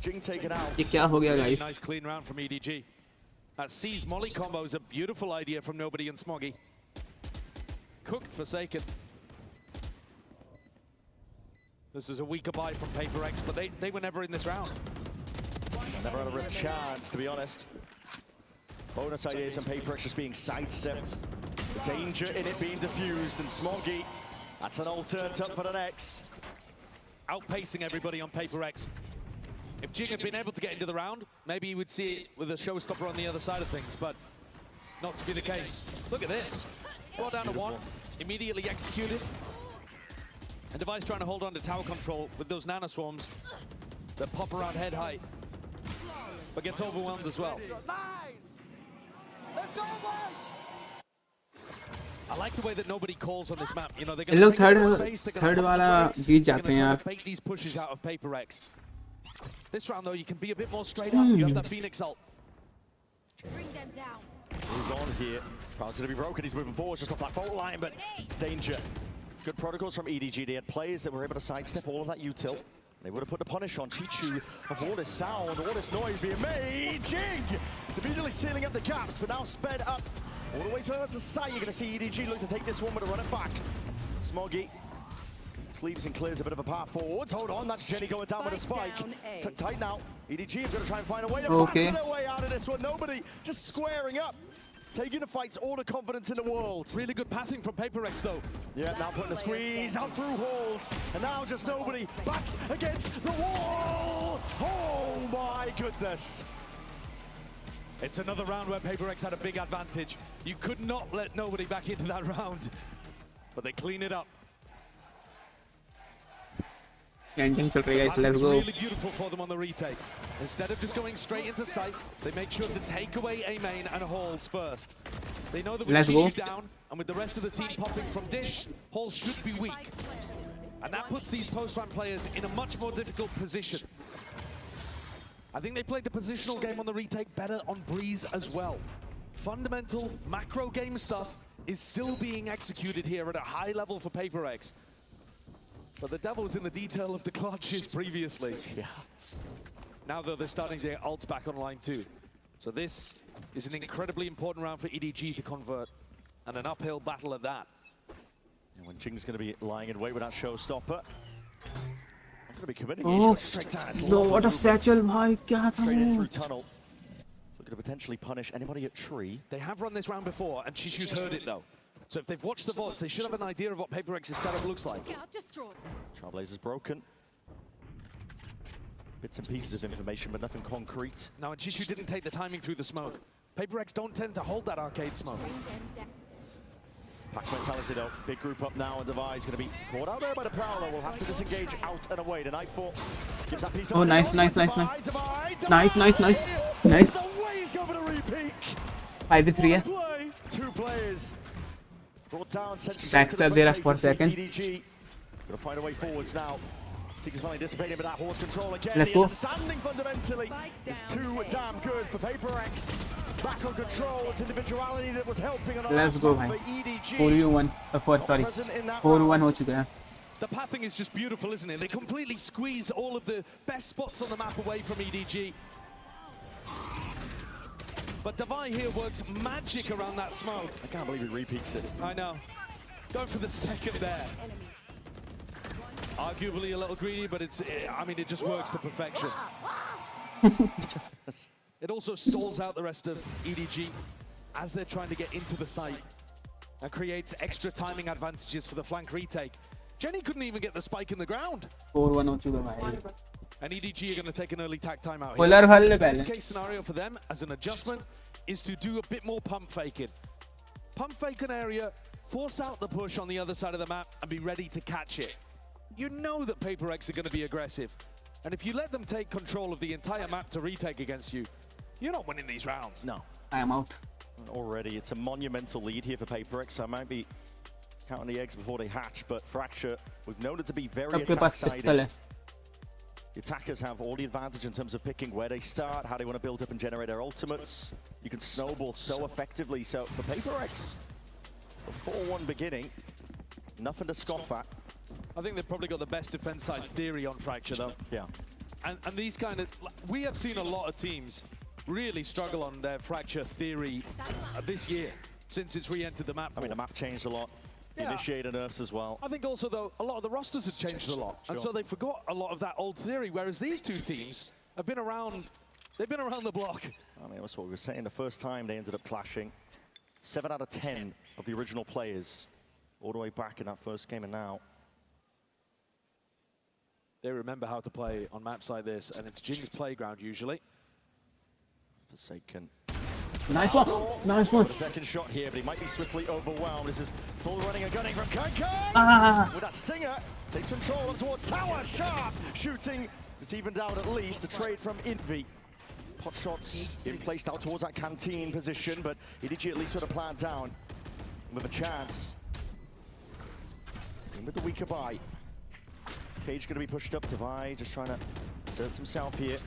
Jing taken out. Really nice clean round from EDG. That C's molly combo is a beautiful idea from Nobody and Smoggy. Cooked Forsaken. This was a weaker buy from PRX, but they were never in this round. Never had a real chance, to be honest. Bonus ideas on PRX just being sidestepped. Danger in it being diffused, and Smoggy, that's an all turned up for the next. Outpacing everybody on PRX. If Jing had been able to get into the round, maybe you would see it with a showstopper on the other side of things, but not to be the case. Look at this. Brought down to one, immediately executed. And Device trying to hold on to tower control with those nanoswarms that pop around head height, but gets overwhelmed as well. Nice! Let's go, boys! I like the way that Nobody calls on this map. You know, they're going going to take third वाला जीत जाते हैं यार. Bait these pushes out of PRX. This round though, you can be a bit more straight up. You have that Phoenix ult. Bring them down. He's on here. Crowd's going to be broken. He's moving forward just off that fault line, but it's danger. Good protocols from EDG. They had players that were able to sidestep all of that util. They would have put the punish on Chichu of all this sound, all this noise being made. Jing! It's immediately sealing up the gaps, but now sped up all the way to sight. You're going to see EDG look to take this one, but to run it back. Smoggy cleaves and clears a bit of a path forwards. Hold on, that's Jenny going down with a spike. Tight now. EDG are going to try and find a way to battle their way out of this one. Nobody just squaring up. Taking the fights, all the confidence in the world. Really good pathing from PRX though. Yeah, now putting the squeeze out through halls. And now just Nobody backs against the wall. Oh my goodness. It's another round where PRX had a big advantage. You could not let Nobody back into that round. But they clean it up. Ending चल रही है, let's go. Really beautiful for them on the retake. Instead of just going straight into sight, they make sure to take away A main and Halls first. They know that with Chichu down and with the rest of the team popping from Dish, Halls should be weak. And that puts these post-round players in a much more difficult position. I think they played the positional game on the retake better on Breeze as well. Fundamental macro game stuff is still being executed here at a high level for PRX. But the devil's in the detail of the clutches previously. Yeah. Now though, they're starting to get ults back online too. So this is an incredibly important round for EDG to convert, and an uphill battle at that. And when Jing's going to be lying in wait with that showstopper. I'm going to be committing. Oh, no, what a satchel, bhai, kya tha? Straight in through tunnel. So Looking to potentially punish anybody at tree. They have run this round before, and Chichu's heard it though. So if they've watched the VODs, they should have an idea of what Paper X's setup looks like. Trailblazer's broken. Bits and pieces of information, but nothing concrete. No, and Chichu didn't take the timing through the smoke. Paper X don't tend to hold that arcade smoke. Pac mentality though. Big group up now, and Devi's going to be caught out there by the Prowler. Will have to disengage out and away. The Nightfall gives that piece of. Oh, nice. Nice. 5v3 है. 2 players brought down. Backstab there for a second. EDG gonna find a way forwards now. Seeker's finally dissipating, but that horse control again. Let's go. The understanding fundamentally is too damn good for Paper X. Back on control. It's individuality that was helping on the Let's go, भाई. 4v1 4v1 हो चुका है. The pathing is just beautiful, isn't it? They completely squeeze all of the best spots on the map away from EDG. But Devi here works magic around that smoke. I can't believe he repeats it. I know. Going for the second there. Arguably a little greedy, but I mean, it just works to perfection. It also stalls out the rest of EDG as they're trying to get into the site and creates extra timing advantages for the flank retake. Jenny couldn't even get the spike in the ground. 4-1 हो चुका भाई. And EDG are going to take an early tack time out Polar वाले here. पहले. Best case scenario for them as an adjustment is to do a bit more pump faking. Pump fake an area, force out the push on the other side of the map and be ready to catch it. You know that Paper X are going to be aggressive. And if you let them take control of the entire map to retake against you, you're not winning these rounds. No. I am out. Already, it's a monumental lead here for Paper X. I might be counting the eggs before they hatch, but Fracture, we've known it to be very attack-sided. The attackers have all the advantage in terms of picking where they start, how they want to build up and generate their ultimates. You can snowball so effectively. So for Paper X, a 4-1 beginning, nothing to scoff at. I think they've probably got the best defense side theory on Fracture, though. Yeah. And these kind of, we have seen a lot of teams really struggle on their Fracture theory this year, since it's re-entered the map. I mean, the map changed a lot. The initiator nerfs as well. I think also, though, a lot of the rosters have changed a lot. And so they forgot a lot of that old theory, whereas these two teams have been around, they've been around the block. I mean, that's what we were saying. The first time they ended up clashing. 7 out of 10 of the original players all the way back in that first game, and now they remember how to play on maps like this, and it's Jing's playground usually. Forsaken. Nice one. Nice one. The second shot here, but he might be swiftly overwhelmed. This is full running and gunning from Kankan. With that stinger, takes control up towards tower. Sharp shooting. It's evened out at least. The trade from Invi. Pot shots being placed out towards that canteen position, but EDG at least with a plan down. With a chance. In with the weaker buy. Cage going to be pushed up. Devi just trying to assert himself here.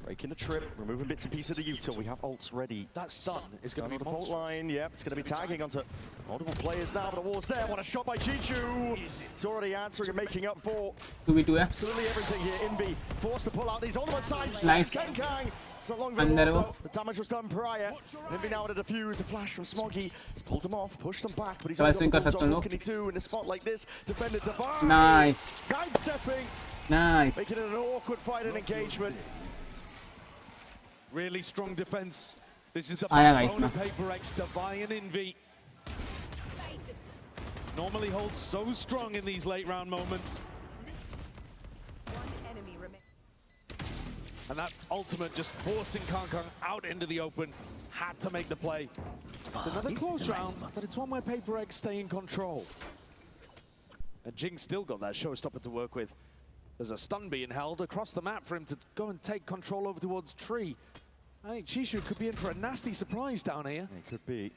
Breaking the trip, removing bits and pieces of the util. We have ults ready. That stun is going to be the fault line. Yep, it's going to be tagging onto multiple players now, but the wall's there. What a shot by Chichu. He's already answering and making up for 2v2 absolutely everything here. Invi forced to pull out these ultimate sides. Nice. Kang. It's not long Under ago. The damage was done prior. Invi now to defuse. A flash from Smoggy. He's pulled him off, pushed him back, but he's only got the balls on. What can he do in a spot like this? Defender Devi. Nice. Sidestepping. Nice. Making it an awkward fight and engagement. Really strong defense. This is the backbone of Paper X, Devi and Invi. Normally holds so strong in these late round moments. And that ultimate just forcing Kankan out into the open. Had to make the play. It's another close round, but it's one where Paper X stay in control. And Jing still got that showstopper to work with. There's a stun being held across the map for him to go and take control over towards Tree. I think Chichu could be in for a nasty surprise down here. It could be.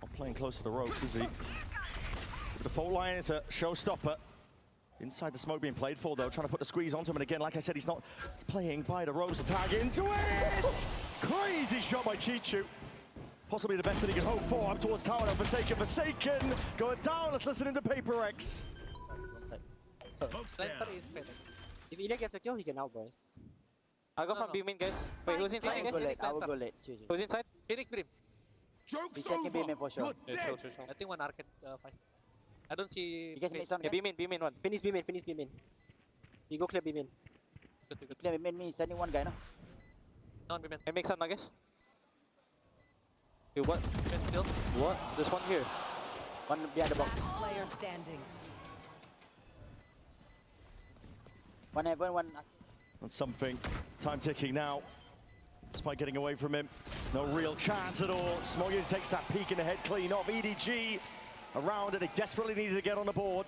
Not playing close to the ropes, is he? The fault line is a showstopper. Inside the smoke being played for, though, trying to put the squeeze onto him. And again, like I said, he's not playing by the ropes. The tag into it! Crazy shot by Chichu. Possibly the best that he could hope for. Up towards tower now. Forsaken. Going down. Let's listen into Paper X. If Ida gets a kill, he can out, boys. I'll go from B main, guys. Wait, who's inside, guys? I will go late. Who's inside? Phoenix Dream. Be checking B main for sure. Yeah, sure. I think one arcade fight. I don't see. You guys make some. Yeah, B main one. Finish B main. You go clear B main. You clear B main, me sending one guy, no? No, B main. I make some, I guess. Okay, what? Still? What? There's one here. One behind the box. Player standing. One heaven, one. That's something. Time ticking now. Despite getting away from him, no real chance at all. Smoggy takes that peek in the head clean off. EDG around it. They desperately needed to get on the board.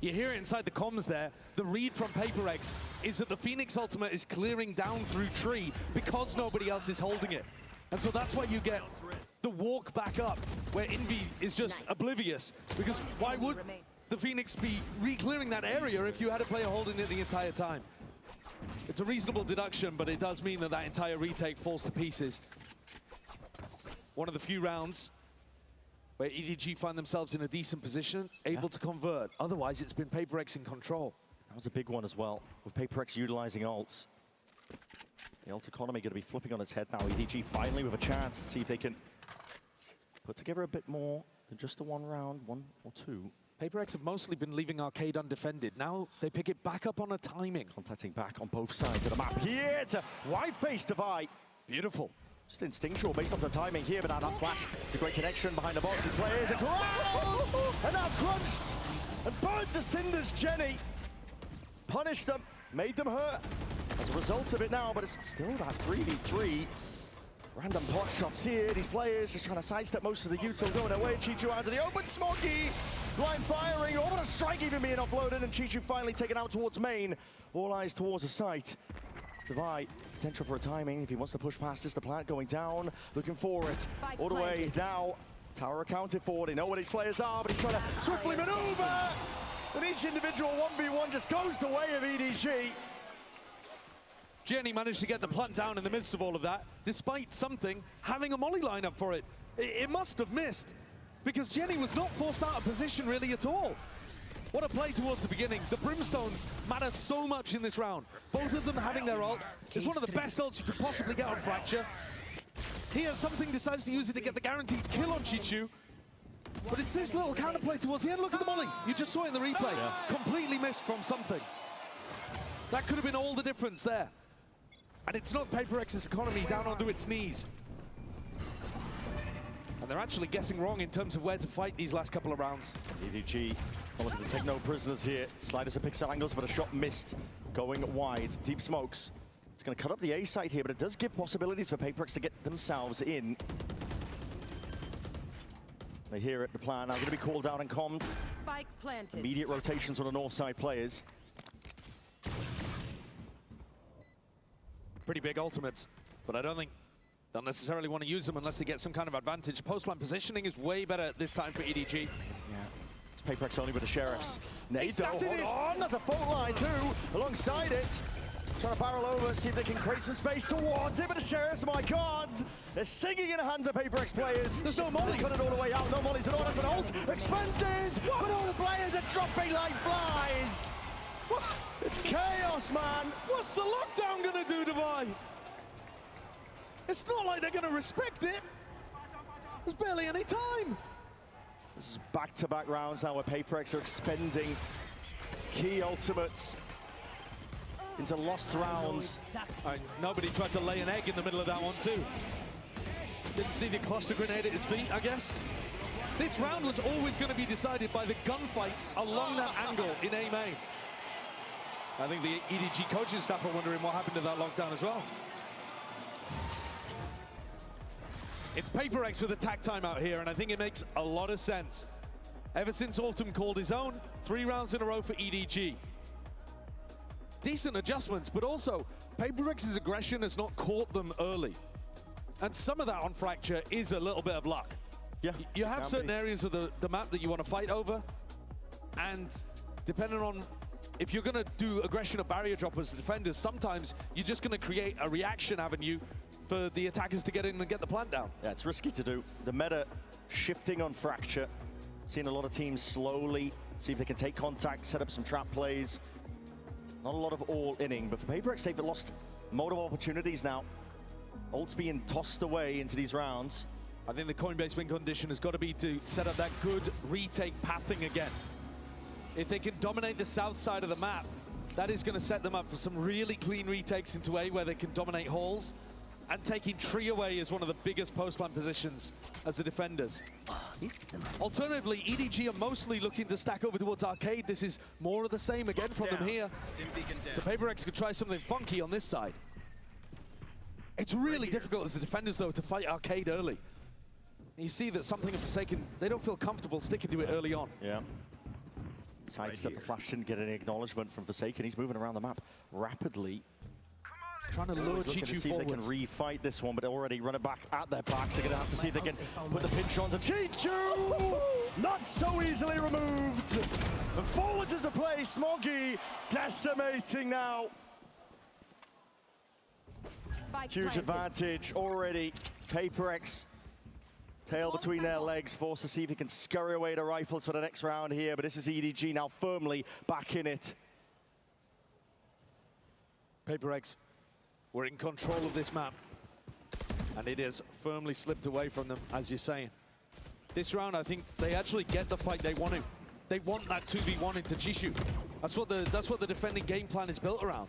You hear it inside the comms there. The read from PRX is that the Phoenix ultimate is clearing down through tree because nobody else is holding it. And so that's why you get the walk back up, where Envy is just oblivious. Because why would the Phoenix be re-clearing that area if you had a player holding it the entire time? It's a reasonable deduction, but it does mean that that entire retake falls to pieces. One of the few rounds where EDG find themselves in a decent position, able to convert. Otherwise, it's been PRX in control. That was a big one as well, with PRX utilizing ults. The ult economy going to be flipping on its head now. EDG finally with a chance to see if they can put together a bit more than just a one round, one or two. PRX have mostly been leaving Arcade undefended. Now they pick it back up on a timing. Contacting back on both sides of the map. Here, it's a wide-faced divide. Beautiful. Just instinctual based off the timing here, but now that flash, it's a great connection behind the boxes. Players are ground and now crunched and burned to cinders. Jenny punished them, made them hurt as a result of it now, but it's still that 3v3. Random pot shots here. These players just trying to sidestep most of the util going away. Chichu out to the open. Smoggy blind firing. Oh, what a strike even being offloaded, and Chichu finally taken out towards main. All eyes towards the site. Divide, potential for a timing if he wants to push past this. The plant going down, looking for it. All the way now. Tower accounted for. They know where these players are, but he's trying to swiftly maneuver. And each individual 1v1 just goes the way of EDG. Jenny managed to get the plant down in the midst of all of that, despite something having a molly lineup for it. It must have missed, because Jenny was not forced out of position really at all. What a play towards the beginning. The Brimstones matter so much in this round. Both of them having their ult. It's one of the best ults you could possibly get on Fracture. Here, Something decides to use it to get the guaranteed kill on Chichu. But it's this little counterplay towards the end. Look at the molly. You just saw it in the replay. Completely missed from Something. That could have been all the difference there. And it's not PRX's economy down onto its knees. And they're actually guessing wrong in terms of where to fight these last couple of rounds. EDG looking to take no prisoners here. Sliders at pixel angles, but a shot missed. Going wide. Deep smokes. It's going to cut up the A side here, but it does give possibilities for PRX to get themselves in. They hear it, the plan now going to be called out and commed. Spike planted. Immediate rotations on the north side players. Pretty big ultimates, but I don't think they'll necessarily want to use them unless they get some kind of advantage. Post-plan positioning is way better this time for EDG. Yeah, it's PRX only with the Sheriffs. Nado, hold on, there's a fault line too, alongside it. Trying to barrel over, see if they can create some space towards it, but the Sheriffs, my God, they're singing in the hands of PRX players. There's no molly. Cut it all the way out, no mollies at all, that's an ult, expended, but all the players are dropping like flies. It's chaos, man. What's the lockdown gonna do, Divide? It's not like they're gonna respect it. There's barely any time. This is back-to-back rounds now where PRX are expending key ultimates into lost rounds. Nobody tried to lay an egg in the middle of that one too. Didn't see the cluster grenade at his feet, I guess. This round was always going to be decided by the gunfights along that angle in A main. I think the EDG coaching staff are wondering what happened to that lockdown as well. It's PRX with attack time out here, and I think it makes a lot of sense. Ever since Autumn called his own, 3 rounds in a row for EDG. Decent adjustments, but also PRX's aggression has not caught them early. And some of that on Fracture is a little bit of luck. Yeah, you have certain areas of the map that you want to fight over, and depending on if you're going to do aggression or barrier drop as defenders, sometimes you're just going to create a reaction avenue for the attackers to get in and get the plant down. Yeah, it's risky to do. The meta shifting on Fracture. Seeing a lot of teams slowly see if they can take contact, set up some trap plays. Not a lot of all-inning, but for PRX, they've lost multiple opportunities now. Ult's being tossed away into these rounds. I think the Coinbase win condition has got to be to set up that good retake pathing again. If they can dominate the south side of the map, that is going to set them up for some really clean retakes into A where they can dominate halls. and taking tree away as one of the biggest post-plant positions as the defenders. Alternatively, EDG are mostly looking to stack over towards Arcade. This is more of the same again from them here. So PRX could try something funky on this side. It's really difficult as the defenders, though, to fight Arcade early. You see that something of Forsaken, they don't feel comfortable sticking to it early on. Yeah. Sidestep the flash, didn't get any acknowledgement from Forsaken. He's moving around the map rapidly. Trying to lure Chichu Chichu see if they can refight this one, but already run it back at their backs. They're going to have to see if they can put the pinch on to Chichu! Not so easily removed! And forwards is the play. Smoggy decimating now. Huge advantage already. PRX tail between their legs, forced to see if he can scurry away to rifles for the next round here, but this is EDG now firmly back in it. PRX were in control of this map, and it has firmly slipped away from them, as you're saying. This round, I think they actually get the fight they want to. They want that 2v1 into Chichu. That's what the defending game plan is built around.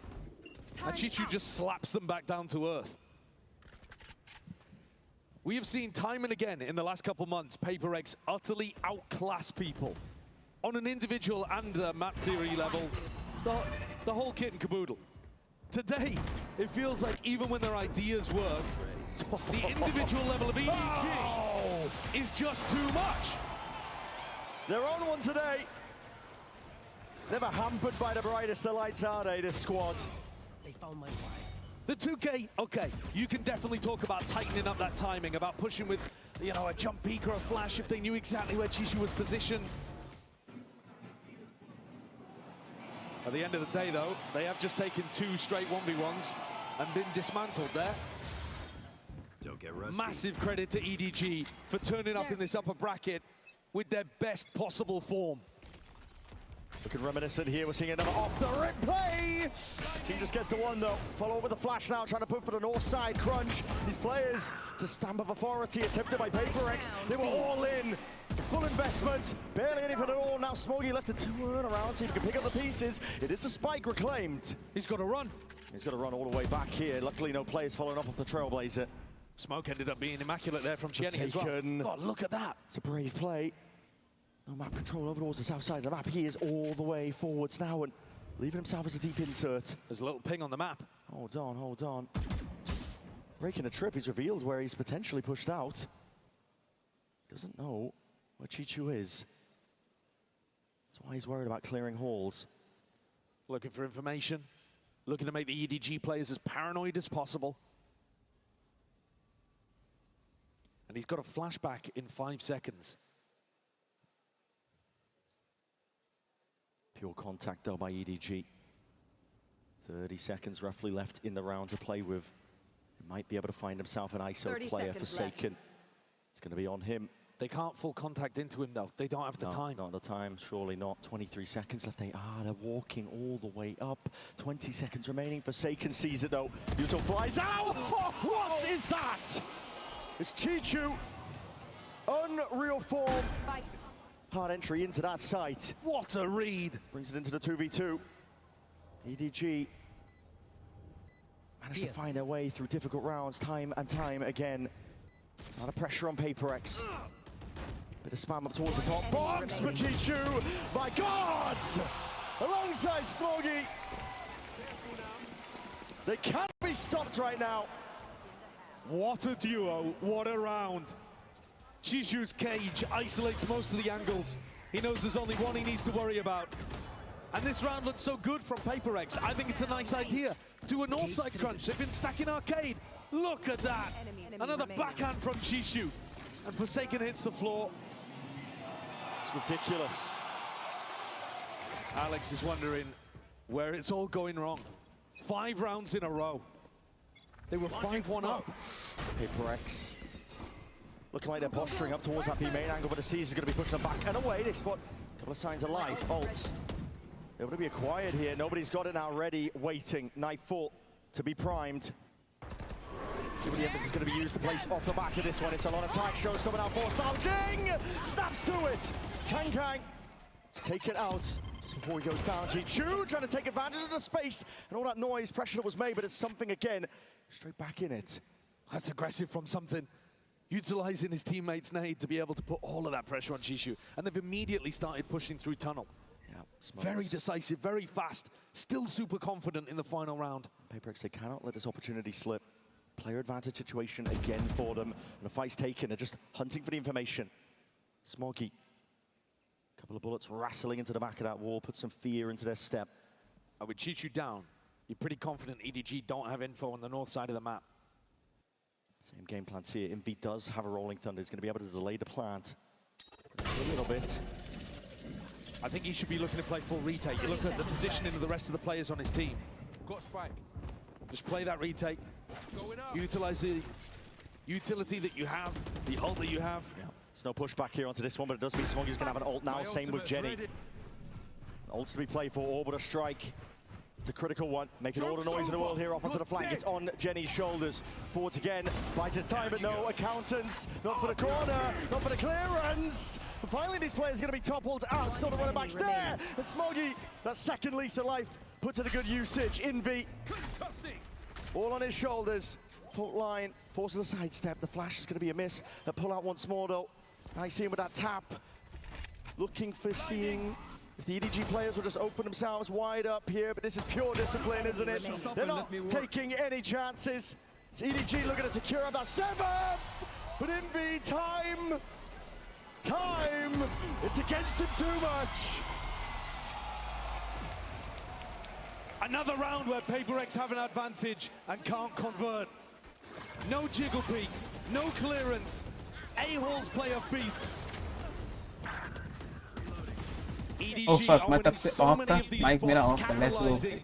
And Chichu just slaps them back down to earth. We have seen time and again in the last couple months, PRX utterly outclass people on an individual and map theory level, the whole kit and caboodle. Today, it feels like even when their ideas work, the individual level of EDG is just too much. They're on one today. Never hampered by the brightest of lights, are they, this squad? They found my why. The 2K, okay, you can definitely talk about tightening up that timing, about pushing with, you know, a jump peek or a flash if they knew exactly where Chichu was positioned. At the end of the day, though, they have just taken 2 straight 1v1s and been dismantled there. Don't get rusty. Massive credit to EDG for turning up in this upper bracket with their best possible form. Looking reminiscent here, we're seeing another off-the-rip play! Team just gets the one, though. Follow up with a flash now, trying to put for the north side crunch. These players, it's a stamp of authority attempted by PRX. They were all in. Full investment, barely anything at all. Now Smoggy left a 2-turn around, so he can pick up the pieces. It is the spike reclaimed. He's got to run. He's got to run all the way back here. Luckily, no players following up off the Trailblazer. Smoke ended up being immaculate there from Chienni as well. God, look at that. It's a brave play. No map control over towards the south side of the map. He is all the way forwards now and leaving himself as a deep insert. There's a little ping on the map. Hold on, hold on. Breaking a trip, he's revealed where he's potentially pushed out. Doesn't know where Chichu is. That's why he's worried about clearing halls. Looking for information. Looking to make the EDG players as paranoid as possible. And he's got a flashback in 5 seconds. Pure contact, though, by EDG. 30 seconds roughly left in the round to play with. He might be able to find himself an ISO player Forsaken. It's going to be on him. They can't full contact into him, though. They don't have the time. Not the time, surely not. 23 seconds left. They're walking all the way up. 20 seconds remaining. Forsaken sees it, though. Yuto flies out! What is that? It's Chichu. Unreal form. Hard entry into that site. What a read. Brings it into the 2v2. EDG managed to find their way through difficult rounds time and time again. A lot of pressure on PRX. Bit of spam up towards the top box for Chichu. My God! Alongside Smoggy. They can't be stopped right now. What a duo, what a round. Chichu's cage isolates most of the angles. He knows there's only one he needs to worry about. And this round looks so good from PRX. I think it's a nice idea. Do a north side crunch. They've been stacking Arcade. Look at that. Another backhand from Chichu. And Forsaken hits the floor. It's ridiculous. Alex is wondering where it's all going wrong. 5 rounds in a row. They were 5-1 up. PRX looking like they're posturing up towards that B main angle, but the C's is going to be pushing them back and away. They spot a couple of signs of life. Ults able to be acquired here. Nobody's got it now ready, waiting. Nightfall to be primed. See what the emphasis is going to be used to place off the back of this one. It's a lot of tight show. Someone out forced out. Jing! Snaps to it. It's Kang Kang. Let's take it out just before he goes down. Chichu trying to take advantage of the space and all that noise, pressure that was made, but it's something again. Straight back in it. That's aggressive from something. Utilizing his teammates' nade to be able to put all of that pressure on Chishu. And they've immediately started pushing through tunnel. Yeah, very decisive, very fast, still super confident in the final round. PRX, they cannot let this opportunity slip. Player advantage situation again for them. And a fight's taken, they're just hunting for the information. Smoggy, a couple of bullets wrestling into the back of that wall, put some fear into their step. With Chishu down, you're pretty confident EDG don't have info on the north side of the map. Same game plans here. Envy does have a rolling thunder. He's going to be able to delay the plant a little bit. I think he should be looking to play full retake. You look at the positioning of the rest of the players on his team. Got spike. Just play that retake. Utilize the utility that you have, the ult that you have. Yeah. There's no pushback here onto this one, but it does mean Smoggy's going to have an ult now. Same with Jenny. Ults to be played for, Orbital Strike. It's a critical one, making all the noise in the world here off onto the flank. It's on Jenny's shoulders. Forwards again, fights his time, but no accountants. Not for the corner, not for the clearance. And finally, these players are going to be toppled out. Still the running backs there. And Smoggy, that second lease of life, puts it a good usage. Envy, all on his shoulders. Fault line, forces a sidestep. The flash is going to be a miss. They'll pull out once more, though. I see him with that tap. Looking for seeing if the EDG players will just open themselves wide up here, but this is pure discipline, isn't it? They're not taking any chances. It's EDG looking to secure up that 7th, but Envy, time, it's against him too much. Another round where PRX have an advantage and can't convert. No jiggle peek, no clearance. A-holes play of beasts. Oh fuck, मैं तब से of था, mic मेरा of था, let's go.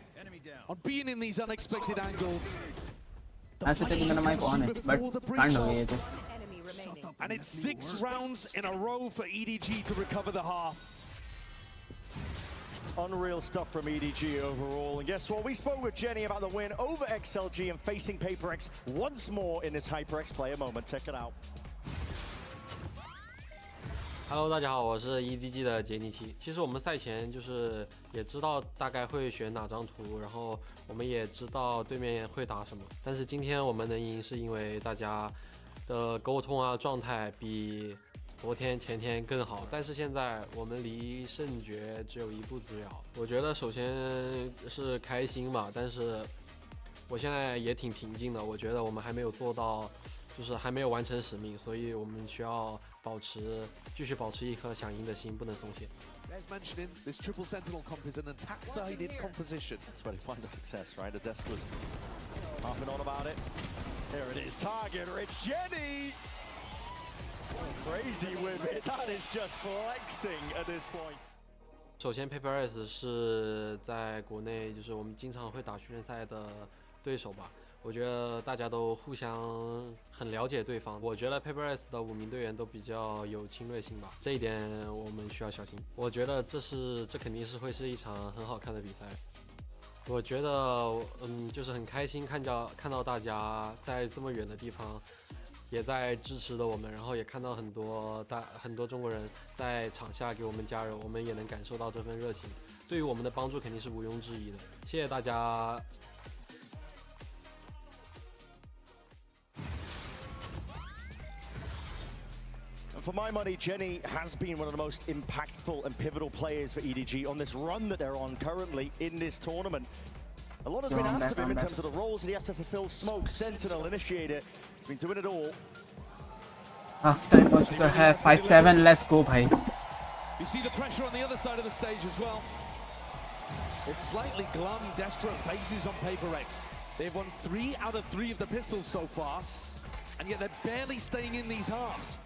On being in these unexpected angles. ऐसे तो मेरा mic on है, but कांड हो गया ये तो. And it's 6 rounds in a row for EDG to recover the half. Unreal stuff from EDG overall. And guess what? We spoke with Jenny about the win over XLG and facing PRX once more in this HyperX player moment. Check it out. Hello， 大家好，我是 EDG 的杰尼奇。其实我们赛前就是也知道大概会选哪张图，然后我们也知道对面会打什么。但是今天我们能赢，是因为大家的沟通啊状态比昨天前天更好。但是现在我们离胜决只有一步之遥。我觉得首先是开心吧，但是我现在也挺平静的。我觉得我们还没有做到，就是还没有完成使命，所以我们需要继续保持一颗想赢的心，不能松懈。As mentioning, this triple sentinel comp is an attack-sided composition. That's where they find the success, right? The desk was harping on about it. Here it is, target rich Jenny. Crazy with it. That is just flexing at this point. 首先 PRX 是在国内就是我们经常会打训练赛的对手吧。我觉得大家都互相很了解对方。我觉得 PRX 的5名队员都比较有侵略性吧，这一点我们需要小心。我觉得这肯定是会是一场很好看的比赛。我觉得就是很开心看到大家在这么远的地方也在支持着我们，然后也看到很多中国人在场下给我们加油，我们也能感受到这份热情，对于我们的帮助肯定是毋庸置疑的。谢谢大家。For my money, Jenny has been one of the most impactful and pivotal players for EDG on this run that they're on currently in this tournament. A lot has been asked of him in terms of the roles that he has to fulfill. Smoke, Sentinel, Initiator. He's been doing it all. Half time हो चुका है 5-7. Let's go, भाई. You see the pressure on the other side of the stage as well. It's slightly glum, desperate faces on PRX. They've won 3 out of 3 of the pistols so far, and yet they're barely staying in these halves.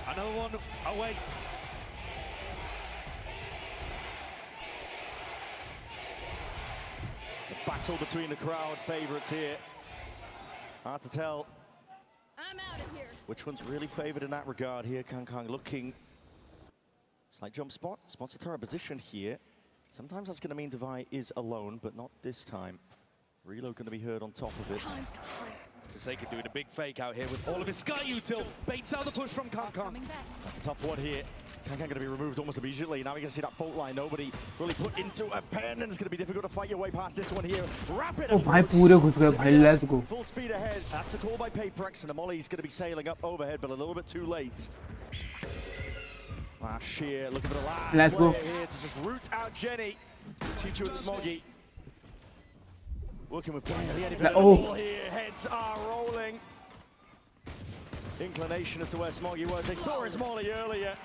Another one awaits. The battle between the crowd's favourites here. Hard to tell I'm out of here. which one's really favoured in that regard here. Kang looking. Slight jump spot. Spots a turret position here. Sometimes that's going to mean Devi is alone, but not this time. Reload going to be heard on top of it. Forsaken doing a big fake out here with all of his Sky Util. Baits out the push from Kong. That's a tough one here. Kang going to be removed almost immediately. Now we can see that fault line. Nobody really put into a pen, and it's going to be difficult to fight your way past this one here. Rapid. Oh, भाई पूरे घुस गए भाई. Let's go. Full speed ahead. That's a call by PRX, and the Molly's going to be sailing up overhead, but a little bit too late. Last sheer, looking for the last Let's go. here to just root out Jenny. Chichu and Smoggy. Working with the oh. here. Heads are rolling. Inclination as to where Smoggy was. They saw his Molly earlier.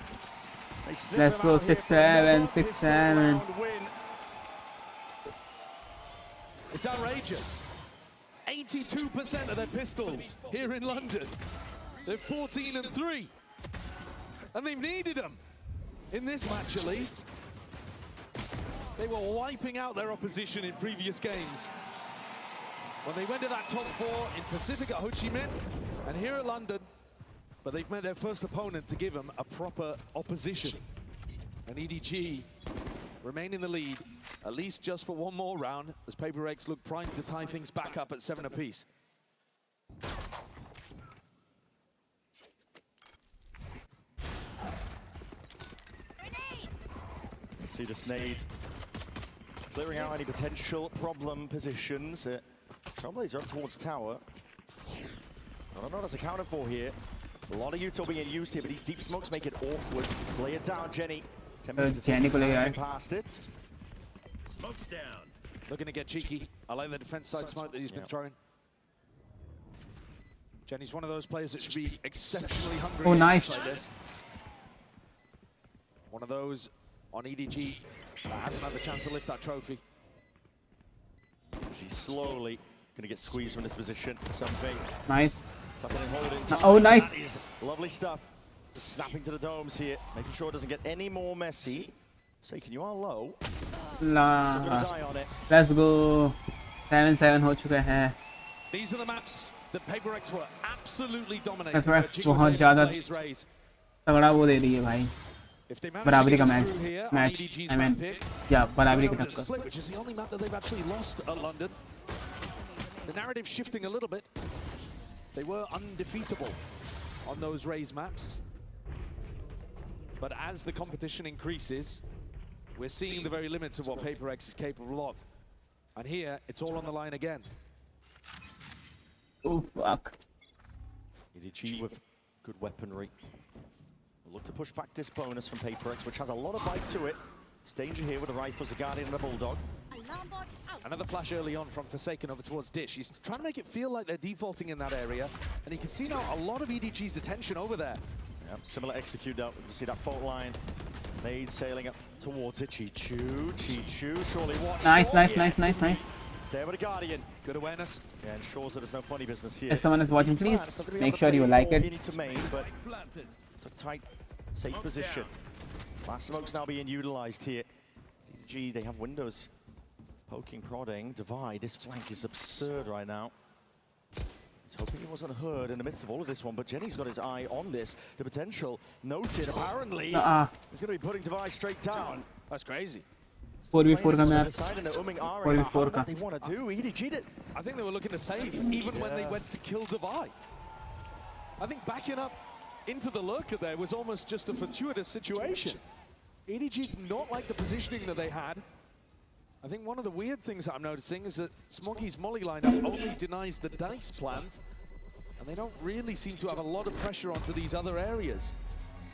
Let's go. 6-7, 6-7. It's outrageous. 82% of their pistols here in London. They're 14-3. And they've needed them. In this match, at least. They were wiping out their opposition in previous games. When they went to that top 4 in Pacific at Ho Chi Minh and here at London, but they've met their first opponent to give them a proper opposition. And EDG remain in the lead, at least just for one more round, as PRX look primed to tie things back up at 7 apiece. See the Snade clearing out any potential problem positions. Trailblazer up towards tower. I don't know what that's accounted for here. A lot of util being used here, but these deep smokes make it awkward. Lay it down, Jenny. 10 minutes past it. Smoke's down. Looking to get cheeky. I like the defense side smoke that he's been throwing. Jenny's one of those players that should be exceptionally hungry. Oh, nice. Like this. One of those on EDG that hasn't had the chance to lift that trophy. She's slowly going to get squeezed from this position. Something. Nice. Oh, nice. That is lovely stuff. Just snapping to the domes here, making sure it doesn't get any more messy. Forsaken, you are low. Let's go. 7-7 हो चुका है. These are the maps that PRX were absolutely dominating. PRX बहुत ज़्यादा तगड़ा वो दे रही है भाई. बराबरी का मैच. I mean, yeah, बराबरी का टक्कर. Which is the only map that they've actually lost at London. The narrative shifting a little bit. They were undefeatable on those raised maps. But as the competition increases, we're seeing the very limits of what PRX is capable of. And here, it's all on the line again. Oh, fuck. EDG with good weaponry. We'll look to push back this bonus from PRX, which has a lot of bite to it. It's danger here with a rifle, a Guardian and a Bulldog. Another flash early on from Forsaken over towards Dish. He's trying to make it feel like they're defaulting in that area. And you can see now a lot of EDG's attention over there. Yep, similar execute out. You see that fault line. Nade sailing up towards it. Chichu, surely watch. Nice. Stay with a Guardian. Good awareness. Yeah, ensures that there's no funny business here. If someone is watching, please make sure you like it. You need to main, but it's a tight, safe position. Last smoke's now being utilized here. EDG, they have windows. Poking, prodding, divide. This flank is absurd right now. He's hoping he wasn't heard in the midst of all of this one, but Jenny's got his eye on this. The potential noted, apparently. He's going to be putting divide straight down. That's crazy. 4v4 का match. 4v4 का. What they want to do? EDG did. I think they were looking to save, even when they went to kill Divide. I think backing up into the lurker there was almost just a fortuitous situation. EDG did not like the positioning that they had. I think one of the weird things that I'm noticing is that Smoggy's Molly lineup only denies the dice plant, and they don't really seem to have a lot of pressure onto these other areas.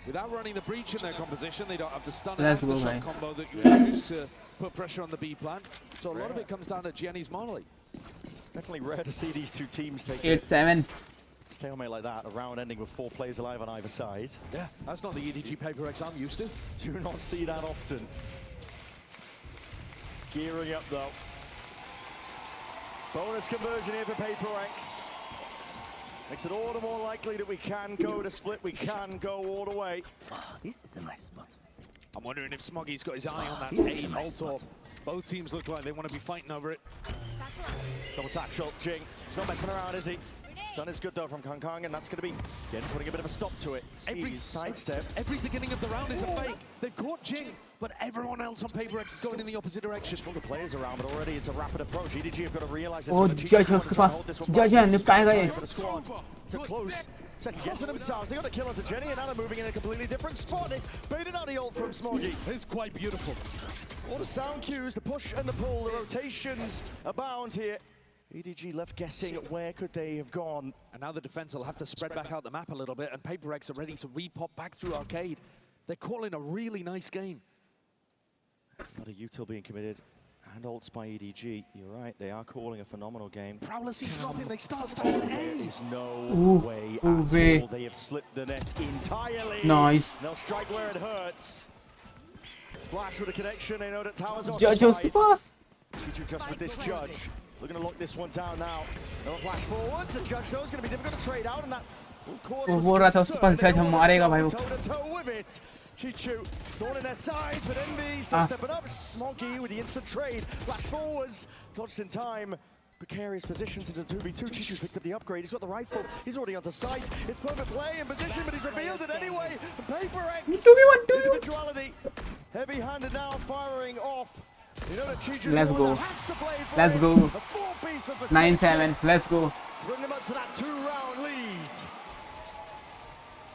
Without running the breach in their composition, they don't have the stun and the shot combo that you use to put pressure on the B plant. So a lot of it comes down to Jenny's Molly. It's definitely rare to see these two teams take 8-7. Stalemate like that, a round ending with 4 players alive on either side. Yeah, that's not the EDG PRX I'm used to. Do not see that often. Gearing up though. Bonus conversion here for PRX. Makes it all the more likely that we can go to split, we can go all the way. Oh, this is a nice spot. I'm wondering if Smoggy's got his eye on that A Molotov. Both teams look like they want to be fighting over it. Double satchel, Jing. He's not messing around, is he? Stun is good though from Kong, and that's going to be, again, putting a bit of a stop to it. Every sidestep, every beginning of the round is a fake. They've caught Jing but everyone else on PaperX is going in the opposite direction. All the players around, but already it's a rapid approach. EDG have got to realize this. Oh, judge है उसके पास. Judge है, निपटाएगा ये. Too close. Second guessing themselves. They got a kill onto Jenny, and now they're moving in a completely different spot. They baited out the ult from Smoggy. It's quite beautiful. All the sound cues, the push and the pull, the rotations abound here. EDG left guessing where could they have gone. And now the defense will have to spread back out the map a little bit, and PaperX are ready to repop back through Arcade. They're calling a really nice game. A lot of util being committed, and ults by EDG. You're right, they are calling a phenomenal game. Prowler sees nothing, they start staying A. There is no way at all. They have slipped the net entirely. Nice. They'll strike where it hurts. Flash with a connection, they know that Towers on Judge उसके पास. Chichu just with this Judge. Looking to lock this one down now. They'll flash forwards. The Judge knows it's going to be difficult to trade out, and that will cause वो बोल रहा था उसके पास Judge हम मारेगा भाई वो. toe-to-toe with it. Chichu thorn in their side, but Envy still stepping up. Smoggy with the instant trade. Flash forwards. Dodged in time. Precarious positions into 2v2. Chichu's picked up the upgrade. He's got the rifle. He's already onto sight. It's perfect play in position, but he's revealed it anyway. And PaperX. 2v1. Individuality. Heavy-handed now, firing off. You know that Chichu's Let's the one go. that has to play for Let's it. go. A 4-piece for Forsaken. 9-7. Let's go. Bring them up to that 2-round lead.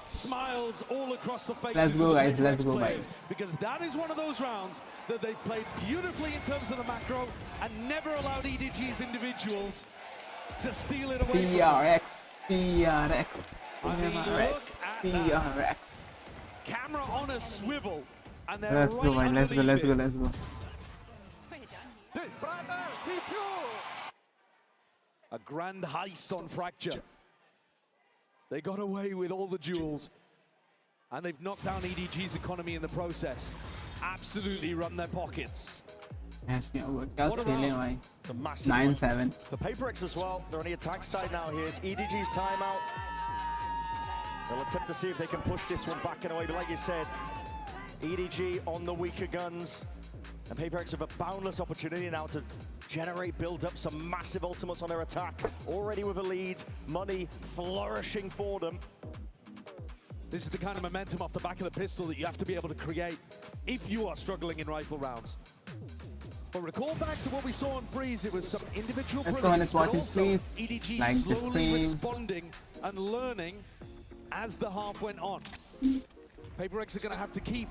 Smiles all across the faces. Let's go, of the guys. PaperX Let's go, players, guys. because that is one of those rounds that they've played beautifully in terms of the macro and never allowed EDG's individuals to steal it away. PRX. PRX. I mean, PRX. look at PRX. Camera on a swivel, and they're Let's right go, man. Let's go. underneath Let's go. it. Let's go. A grand heist on Fracture. They got away with all the jewels, and they've knocked down EDG's economy in the process. Absolutely run their pockets. Match में होगा क्या खेलें भाई? It's a massive 9-7. For PaperX as well, they're on the attack side now. Here's EDG's timeout. They'll attempt to see if they can push this one back in a way, but like you said, EDG on the weaker guns, and PaperX have a boundless opportunity now to generate, build up some massive ultimates on their attack. Already with a lead, money flourishing for them. This is the kind of momentum off the back of the pistol that you have to be able to create if you are struggling in rifle rounds. But recall back to what we saw on Breeze, it was some individual If someone brilliance, is but watching, also please EDG like the slowly stream. responding and learning as the half went on. PaperX are going to have to keep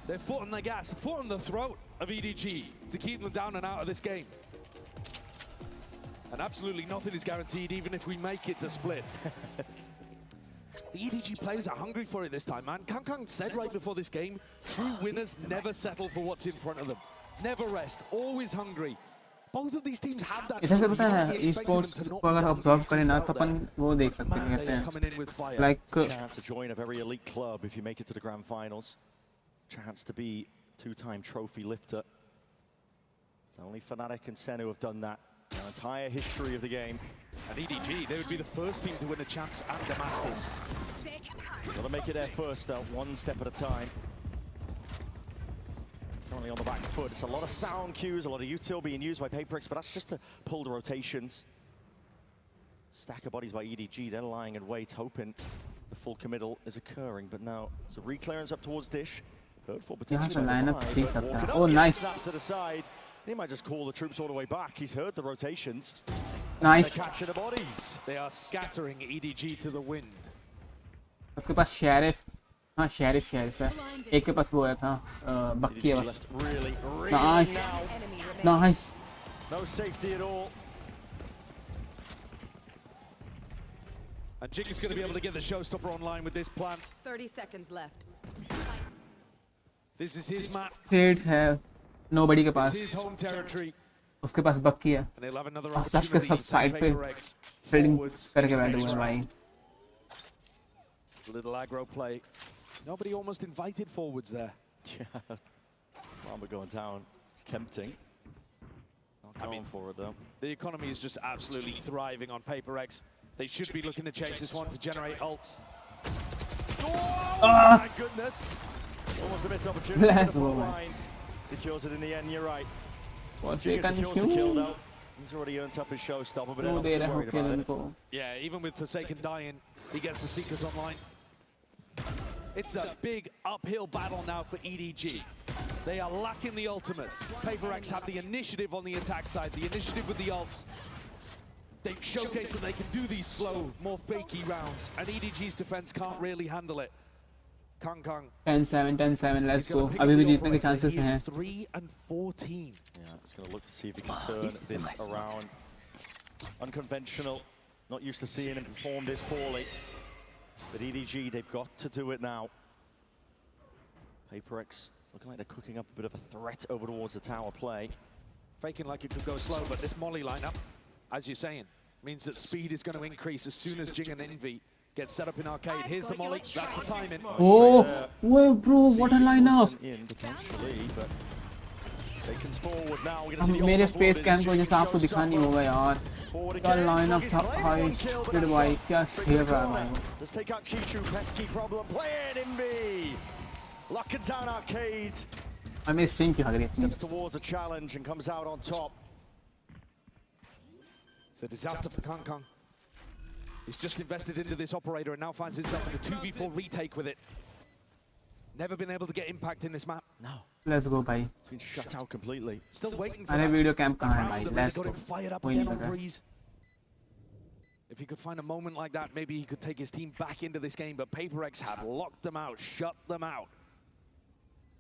their foot on the gas, foot on the throat of EDG to keep them down and out of this game. And absolutely nothing is guaranteed, even if we make it to split. The EDG players are hungry for it this time, man. Kang said right before this game, true winners never settle for what's in front of them. Never rest, always hungry. Both of these teams have that. इसे पता है e-sports को अगर observe करें ना तो अपन वो देख सकते हैं कहते हैं like Chance to join a very elite club if you make it to the grand finals. Chance to be two-time trophy lifter. It's only Fnatic and Sen who have done that in the entire history of the game. And EDG, they would be the first team to win the Champs and the Masters. Gotta make it there first though, one step at a time. Currently on the back foot. It's a lot of sound cues, a lot of util being used by PaperX, but that's just to pull the rotations. Stack of bodies by EDG, they're lying in wait, hoping the full committal is occurring, but now it's a re-clearance up towards Dish. Heard for potentially Oh, nice. Snaps to the side. He might just call the troops all the way back. He's heard the rotations. Nice. They're catching the bodies. They are scattering EDG to the wind. आपके पास sheriff हाँ sheriff है एक के पास वो है था बक्की है बस nice nice no safety at all. And Jig is going to be able to get the showstopper online with this plan. 30 seconds left. This is his map. Third है nobody के It's pass his home territory. उसके पास बक्की है And they'll have another सब के सब side पे fielding करके बैठे हुए हैं भाई. Little aggro play. Nobody almost invited forwards there. Yeah. Lamba going down. It's tempting. Not going for it though. The economy is just absolutely thriving on PaperX. They should be looking to chase this one to generate ults. Oh my goodness! Almost a missed opportunity. Let's The go, Oh, man. line secures it in the end. You're right. What's Jigga it secures the kill though. He's already earned up his showstopper, but वो they're they not रहा worried हूँ about खेल it. को Yeah, even with Forsaken dying, he gets the Seekers online. It's a big uphill battle now for EDG. They are lacking the ultimates. PRX have the initiative on the attack side, the initiative with the ults. They've showcased that they can do these slow, more fakey rounds, and EDG's defense can't really handle it. Kang 10-7, 10-7, let's go. अभी भी जीतने के chances हैं. 3 and 14. Yeah, he's going to look to see if he can turn this around. Unconventional, not used to seeing him perform this poorly. But EDG, they've got to do it now. PRX looking like they're cooking up a bit of a threat over towards the tower play. Faking like it could go slow, but this Molly lineup, as you're saying, means that speed is going to increase as soon as Jing and Envy get set up in arcade. Here's the Molly, that's the timing. Oh, whoa, bro, what a lineup! In potentially, but Faken's forward now. We're अब मेरे face cam को जैसा आपको दिखा नहीं होगा यार. क्या lineup था भाई, shit भाई, क्या खेल रहा है भाई. Let's take out Chichu, pesky problem playing Envy. Locking down arcade. I mean, think you agree. Steps towards a challenge and comes out on top. It's a disaster for Kang. He's just invested into this operator and now finds himself in a 2v4 retake with it. Never been able to get impact in this map. No. Let's go, bhai. It's been shut out completely. Still waiting for अरे that. video cam कहाँ है भाई? Let's go. Fired up again on Breeze. If he could find a moment like that, maybe he could take his team back into this game. But PRX have locked them out, shut them out.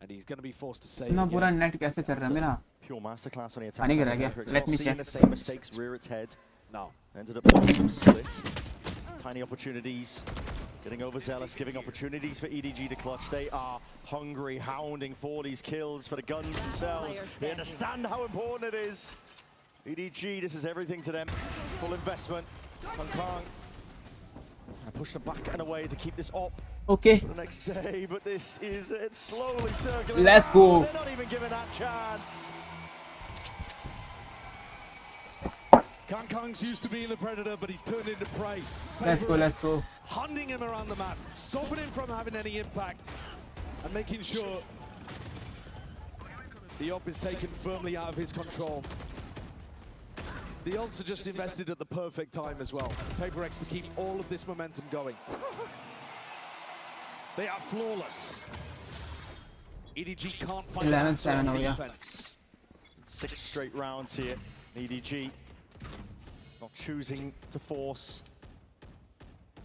And he's going to be forced to save इतना पूरा net कैसे चल रहा है मेरा? Pure masterclass on the attack. आने गिरा गया. Let me check. The same mistakes rear its head. No. Ended up with some split. Tiny opportunities. Getting overzealous, giving opportunities for EDG to clutch. They are hungry, hounding for these kills for the guns themselves. They understand how important it is. EDG, this is everything to them. Full investment. Kang. Push them back and away to keep this up. Okay. For the next day, but this is it's slowly circling. Let's go. They're not even given that chance. Kang's used to being the predator, but he's turned into prey. Let's go, let's go. Hunting him around the map, stopping him from having any impact, and making sure the op is taken firmly out of his control. The ults are just invested at the perfect time as well. PRX to keep all of this momentum going. They are flawless. EDG can't find 11-7 defense. 6 straight rounds here. EDG not choosing to force.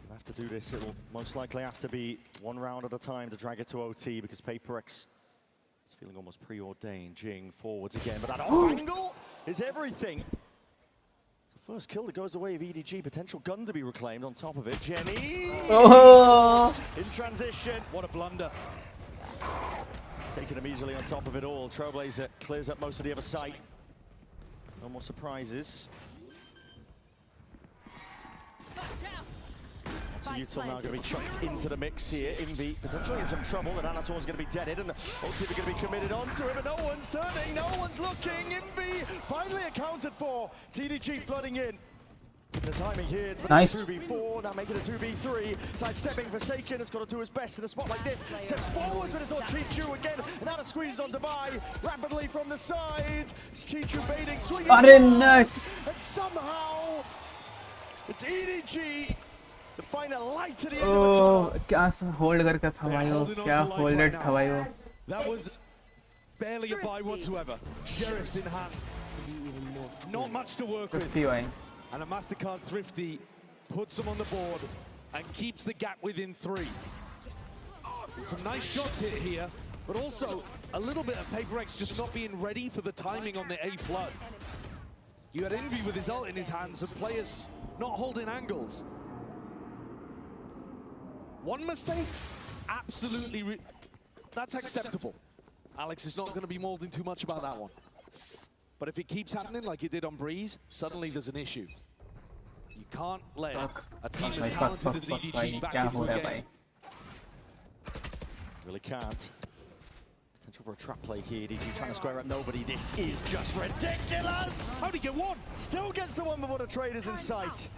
You'll have to do this. It will most likely have to be 1 round at a time to drag it to OT because PRX is feeling almost preordained. Jing forwards again, but that off angle is everything. The first kill that goes away of EDG, potential gun to be reclaimed on top of it. Jenny! Oh! In transition. What a blunder. Taking him easily on top of it all. Trailblazer clears up most of the other site. No more surprises. So Util now going to be chucked into the mix here. Envy potentially in some trouble, and Anator's going to be deaded, and ultimately going to be committed onto him, and no one's turning, no one's looking. Envy finally accounted for. TDG flooding in. The timing here, it's nice. 2v4, now making a 2v3. Sidestepping Forsaken has got to do his best in a spot like this. Steps forwards, but it's not Chichu again. And now the squeeze on Divide rapidly from the side. It's Chichu baiting, swinging. And somehow, it's EDG. To find a light at the end of the tunnel. क्या hold करके था भाई वो, क्या holded था भाई वो. That was barely a buy whatsoever. Sheriff's in hand. Not much to work with. And a MasterCard Thrifty puts them on the board and keeps the gap within 3. Some nice shots hit here, but also a little bit of PRX just not being ready for the timing on the A flood. You had Envy with his ult in his hands and players not holding angles. One mistake, absolutely, that's acceptable. Alex is not going to be molding too much about that one. But if it keeps happening like it did on Breeze, suddenly there's an issue. You can't let a team as talented as EDG back into the game. Really can't. Potential for a trap play here. EDG trying to square up nobody. This is just ridiculous! How'd he get one? Still gets the one before the traders in sight.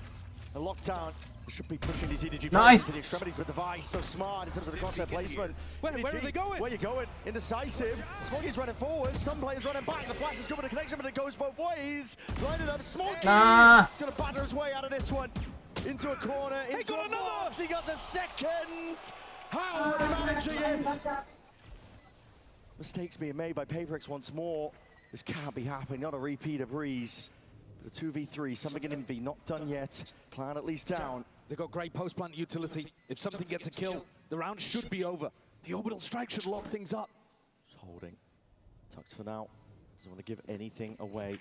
The lockdown should be pushing these EDG nice. players to the extremities, but Device so smart in terms of the crosshair placement. Where are they going? Where are you going? Indecisive. Smokey's running forward. Some players running back. The flash is good with the connection, but it goes both ways. Blinded up. Smokey. He's going to batter his way out of this one. Into a corner. Into a box. He got a second. How are they managing it? Mistakes being made by PRX once more. This can't be happening, not a repeat of Breeze. But a 2v3, something in Envy, not done yet. Plan at least down. They've got great post-plant utility. If something gets a kill, the round should be over. The orbital strike should lock things up. Just holding. Tucked for now. Doesn't want to give anything away.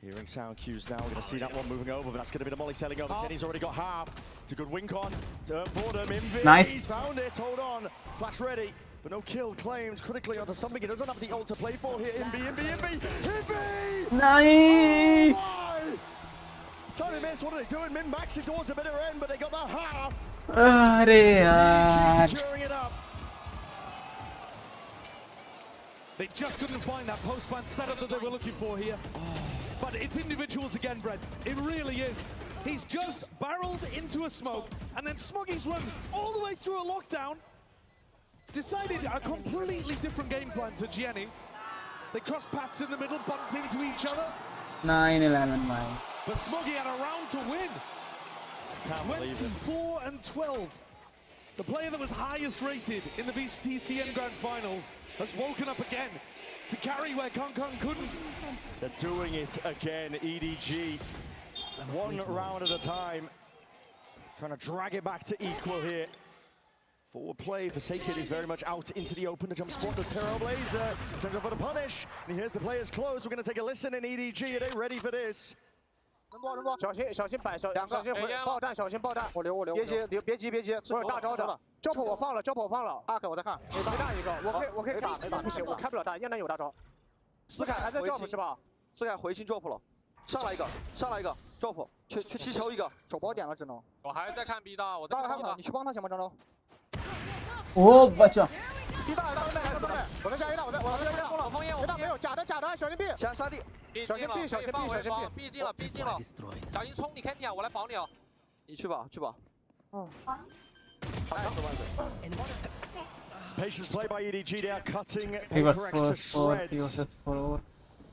Hearing sound cues now. We're going to see that one moving over, but that's going to be the molly sailing over. Jenny's already got half. It's a good wink on. Turn for them. Envy. Nice. He's found it. Hold on. Flash ready. But no kill claims critically onto something he doesn't have the ult to play for here. Envy! Nice! Oh, Tony missed, what are they doing? Min-maxing towards the bitter end, but they got that half. Securing it up. They just couldn't find that post-plant setup that they were looking for here. But it's individuals again, Brett. It really is. He's just barreled into a smoke, and then Smoggy's run all the way through a lockdown. Decided a completely different game plan to Jenny. They crossed paths in the middle, bumped into each other. 9-11, man. But Smoggy had a round to win. 24 and 12. The player that was highest rated in the VCT CN Grand Finals has woken up again to carry where Kong couldn't. They're doing it again, EDG. One round at a time. Trying to drag it back to equal here. Forward play, Forsaken is very much out into the open to jump spot the Trailblazer. Sends up for the punish. And here's the players close. We're going to take a listen in EDG. Are they ready for this? 小心小心摆手，小心回爆弹，小心爆弹。我留，别急，我有大招的。交破我放了，阿克我在看，没大一个，我可以打，不行，我开不了大，燕南有大招。斯凯还在 drop 是吧？斯凯回清 drop 了，上来一个 drop， 去气球一个，手包点了只能。我还在看 B 大，我在看 B 大，你去帮他行吗，张周？哦，我去。 B 大，我在加一大，我在我封烟，别大没有，假的，小心 B， 杀地，小心 B， 小心 B 进了，小心冲，你看你啊，我来保你啊，你去吧。Patience play by EDG. They are cutting PRX to shreds. Forward.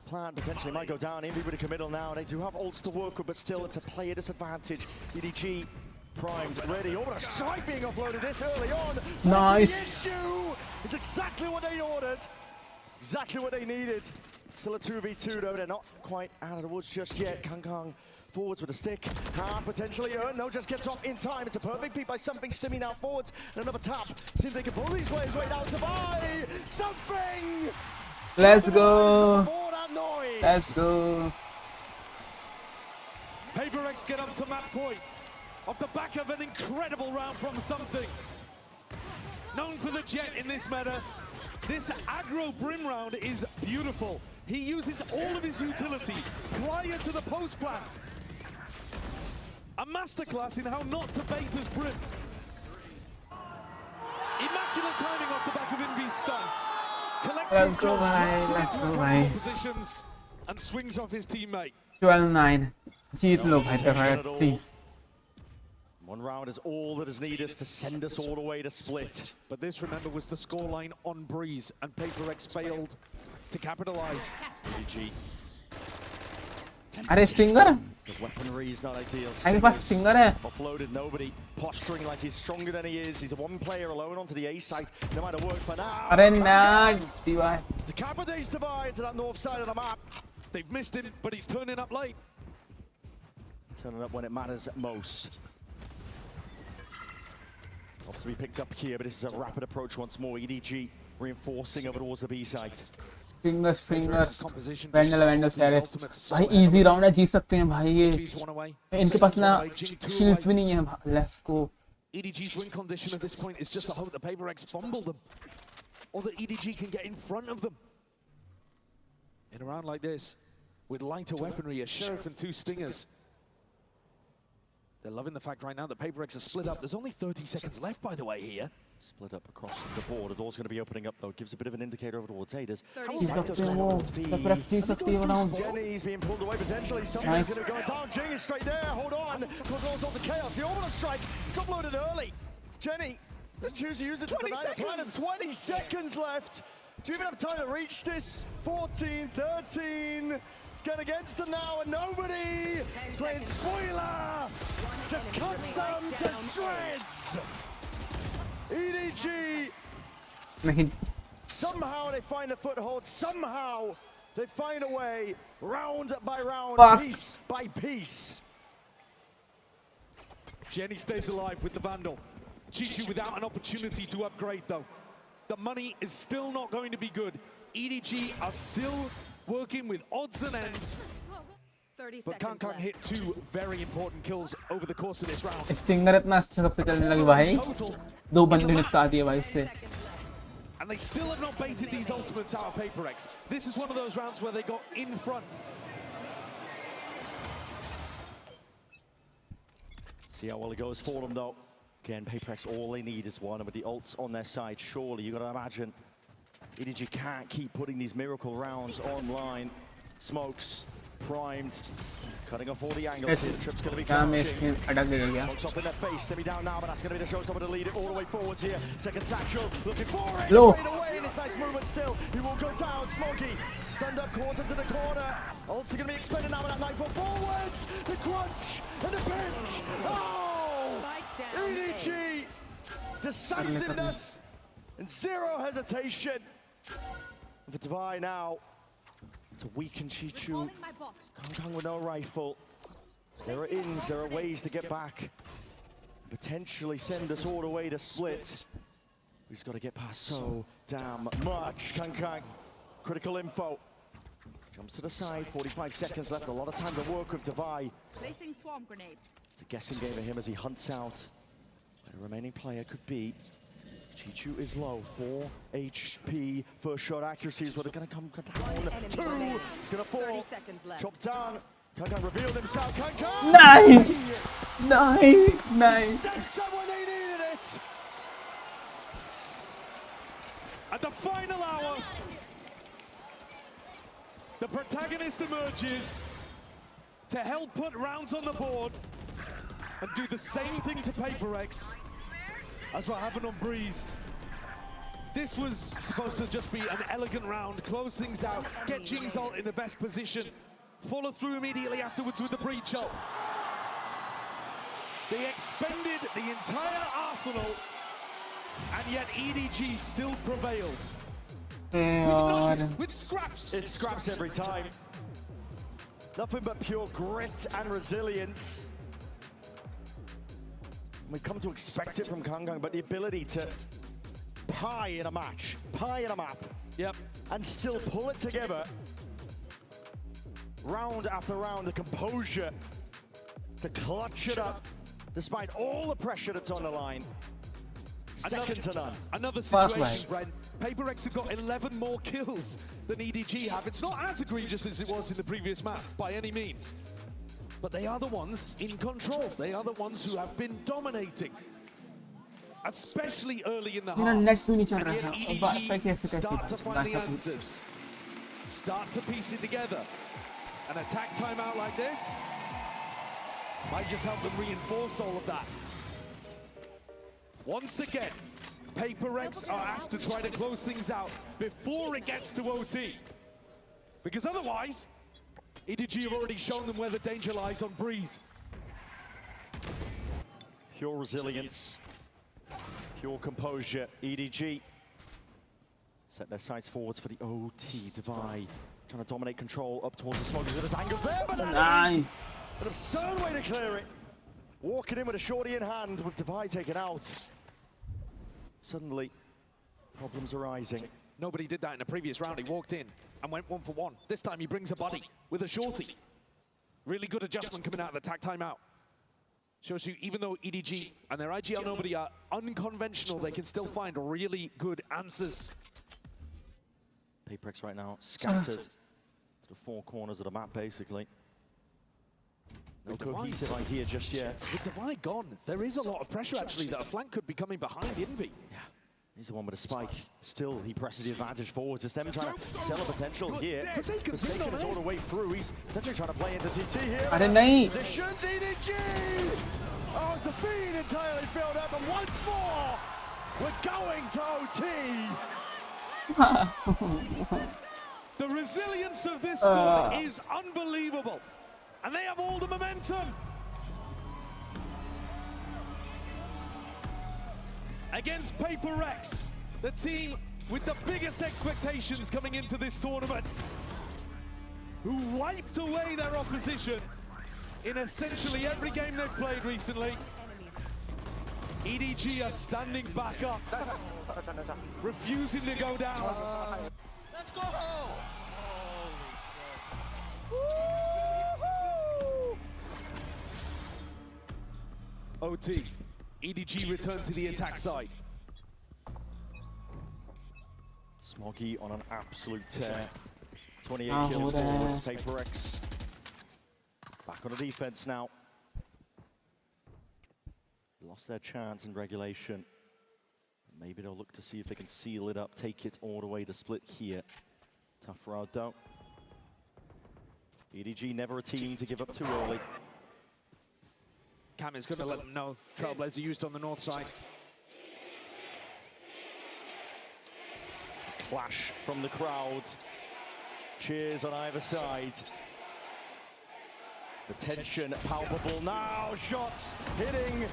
Plan potentially might go down. Envy with a committal now. They do have ults to work with, but still it's a player disadvantage. EDG primed, ready. Oh, a strike being offloaded this early on. Nice. The issue. It's exactly what they ordered. Exactly what they needed. Still a 2v2 though. They're not quite out of the woods just yet. Kong forwards with a stick. Potentially earned. No, just gets off in time. It's a perfect peek by something. Stimmy now forwards. And another tap. Seems they can pull these players right out to buy something. Let's go. Let's go. PRX get up to map point off the back of an incredible round from something. Known for the jet in this meta, this aggro Brim round is beautiful. He uses all of his utility prior to the post plant. A masterclass in how not to bait his Brim. Immaculate timing off the back of Envy's stun. Collects his cross positions and swings off his teammate. 12-9. जीत लो भाई PRX, please. One round is all that is needed to send us all the way to split. But this, remember, was the scoreline on Breeze, and PRX failed to capitalize. EDG. अरे stinger The weaponry is not ideal. मेरे पास stinger है Offloaded nobody, posturing like he's stronger than he is. He's a one player alone onto the A site. No matter what for now. अरे ना दीवार Decapitates divide to that north side of the map. They've missed him, but he's turning up late. Turning up when it matters most. Obviously picked up here, but this is a rapid approach once more. EDG reinforcing over towards the B site. Fingers Vandal Sareth भाई easy round है जीत सकते हैं भाई ये इनके पास ना shields भी नहीं है. Let's go. EDG's win condition at this point is just to hope that PRX fumble them, or that EDG can get in front of them. In a round like this, with lighter weaponry, a Sheriff and 2 Stingers. They're loving the fact right now that PRX are split up. There's only 30 seconds left, by the way, here. Split up across the board. The door's going to be opening up, though. Gives a bit of an indicator over towards Haders. Jenny's being pulled away potentially. Somebody's going to go down. Jing is straight there. Hold on. Cause all sorts of chaos. The orbital strike is uploaded early. Jenny doesn't choose to use it. 20 seconds. 20 seconds left. Do you even have time to reach this? 14, 13. It's going against them now, and nobody is playing spoiler. Just cuts them to shreds. EDG. नहीं somehow they find a foothold, somehow they find a way, round by round, piece by piece. Jenny stays alive with the Vandal. Chichu without an opportunity to upgrade though. The money is still not going to be good. EDG are still working with odds and ends. But Kang hit 2 very important kills over the course of this round. Stinger इतना अच्छा कब से चलने लगी भाई 2 बंदे निपटा दिए भाई इससे. And they still have not baited these ultimates out of PRX. This is one of those rounds where they got in front. See how well it goes for them though. Again, PRX, all they need is one, and with the ults on their side, surely you got to imagine EDG can't keep putting these miracle rounds online. Smokes primed, cutting off all the angles here. The trip's going to be catching. Smokes off in their face, Stimmy down now, but that's going to be the showstopper to lead it all the way forwards here. Second satchel, looking for it. Low. Fade away, and it's nice movement still. He will go down. Smokey, stunned up, caught into the corner. Ults are going to be expended now with that Nightfall forwards. The crunch and the pinch. Oh! EDG, decisiveness and zero hesitation. For Divine now to weaken Chichu. Kang with no rifle. There are ins, there are ways to get back. Potentially send us all the way to split. He's got to get past so damn much. Kang, critical info. Comes to the side, 45 seconds left, a lot of time to work with Divine. Placing swarm grenade. It's a guessing game for him as he hunts out where the remaining player could be. Chichu is low, 4 HP. First shot accuracy is what they're going to come down. 2, he's going to fall. Chopped down. Kang revealed himself. Kang! Nice! Steps up when they needed it! At the final hour, the protagonist emerges to help put rounds on the board and do the same thing to PRX as what happened on Breeze. This was supposed to just be an elegant round, close things out, get Jing's in the best position, follow through immediately afterwards with the pre-choke. They expended the entire arsenal, and yet EDG still prevailed. With scraps. It's scraps every time. Nothing but pure grit and resilience. We've come to expect it from Kang, but the ability to pie in a match, pie in a map, and still pull it together, round after round, the composure to clutch it up, despite all the pressure that's on the line. Second to none. Another situation, Brent. PRX have got 11 more kills than EDG have. It's not as egregious as it was in the previous map, by any means. But they are the ones in control. They are the ones who have been dominating, especially early in the half. And yet EDG start to find the answers, start to piece it together. An attack timeout like this might just help them reinforce all of that. Once again, PRX are asked to try to close things out before it gets to OT. Because otherwise, EDG have already shown them where the danger lies on Breeze. Pure resilience, pure composure. EDG set their sights forwards for the OT. Divide trying to dominate control up towards the smokers with his angles there, but nice. An absurd way to clear it. Walking in with a shorty in hand with Divide taken out. Suddenly, problems arising. Nobody did that in the previous round. He walked in and went 1-for-1. This time he brings a buddy with a shorty. Really good adjustment coming out of the tag timeout. Shows you, even though EDG and their IGL nobody are unconventional, they can still find really good answers. PRX right now scattered to the 4 corners of the map, basically. No cohesive idea just yet. With Divide gone, there is a lot of pressure, actually, that a flank could be coming behind Envy. Yeah, he's the one with a spike. Still, he presses the advantage forwards. It's them trying to sell a potential here. Forsaken is all the way through. He's potentially trying to play into CT here. Positions EDG! Oh, it's the feed entirely filled up, and once more, we're going to OT. The resilience of this squad is unbelievable. And they have all the momentum. Against PRX, the team with the biggest expectations coming into this tournament, who wiped away their opposition in essentially every game they've played recently. EDG are standing back up, refusing to go down. Let's go! OT, EDG return to the attack side. Smoggy on an absolute tear. 28 kills forwards, PRX. Back on the defense now. Lost their chance in regulation. Maybe they'll look to see if they can seal it up, take it all the way to split here. Tough road though. EDG never a team to give up too early. Cam is going to let them know Trailblazer used on the north side. Clash from the crowds. Cheers on either side. The tension palpable now. Shots hitting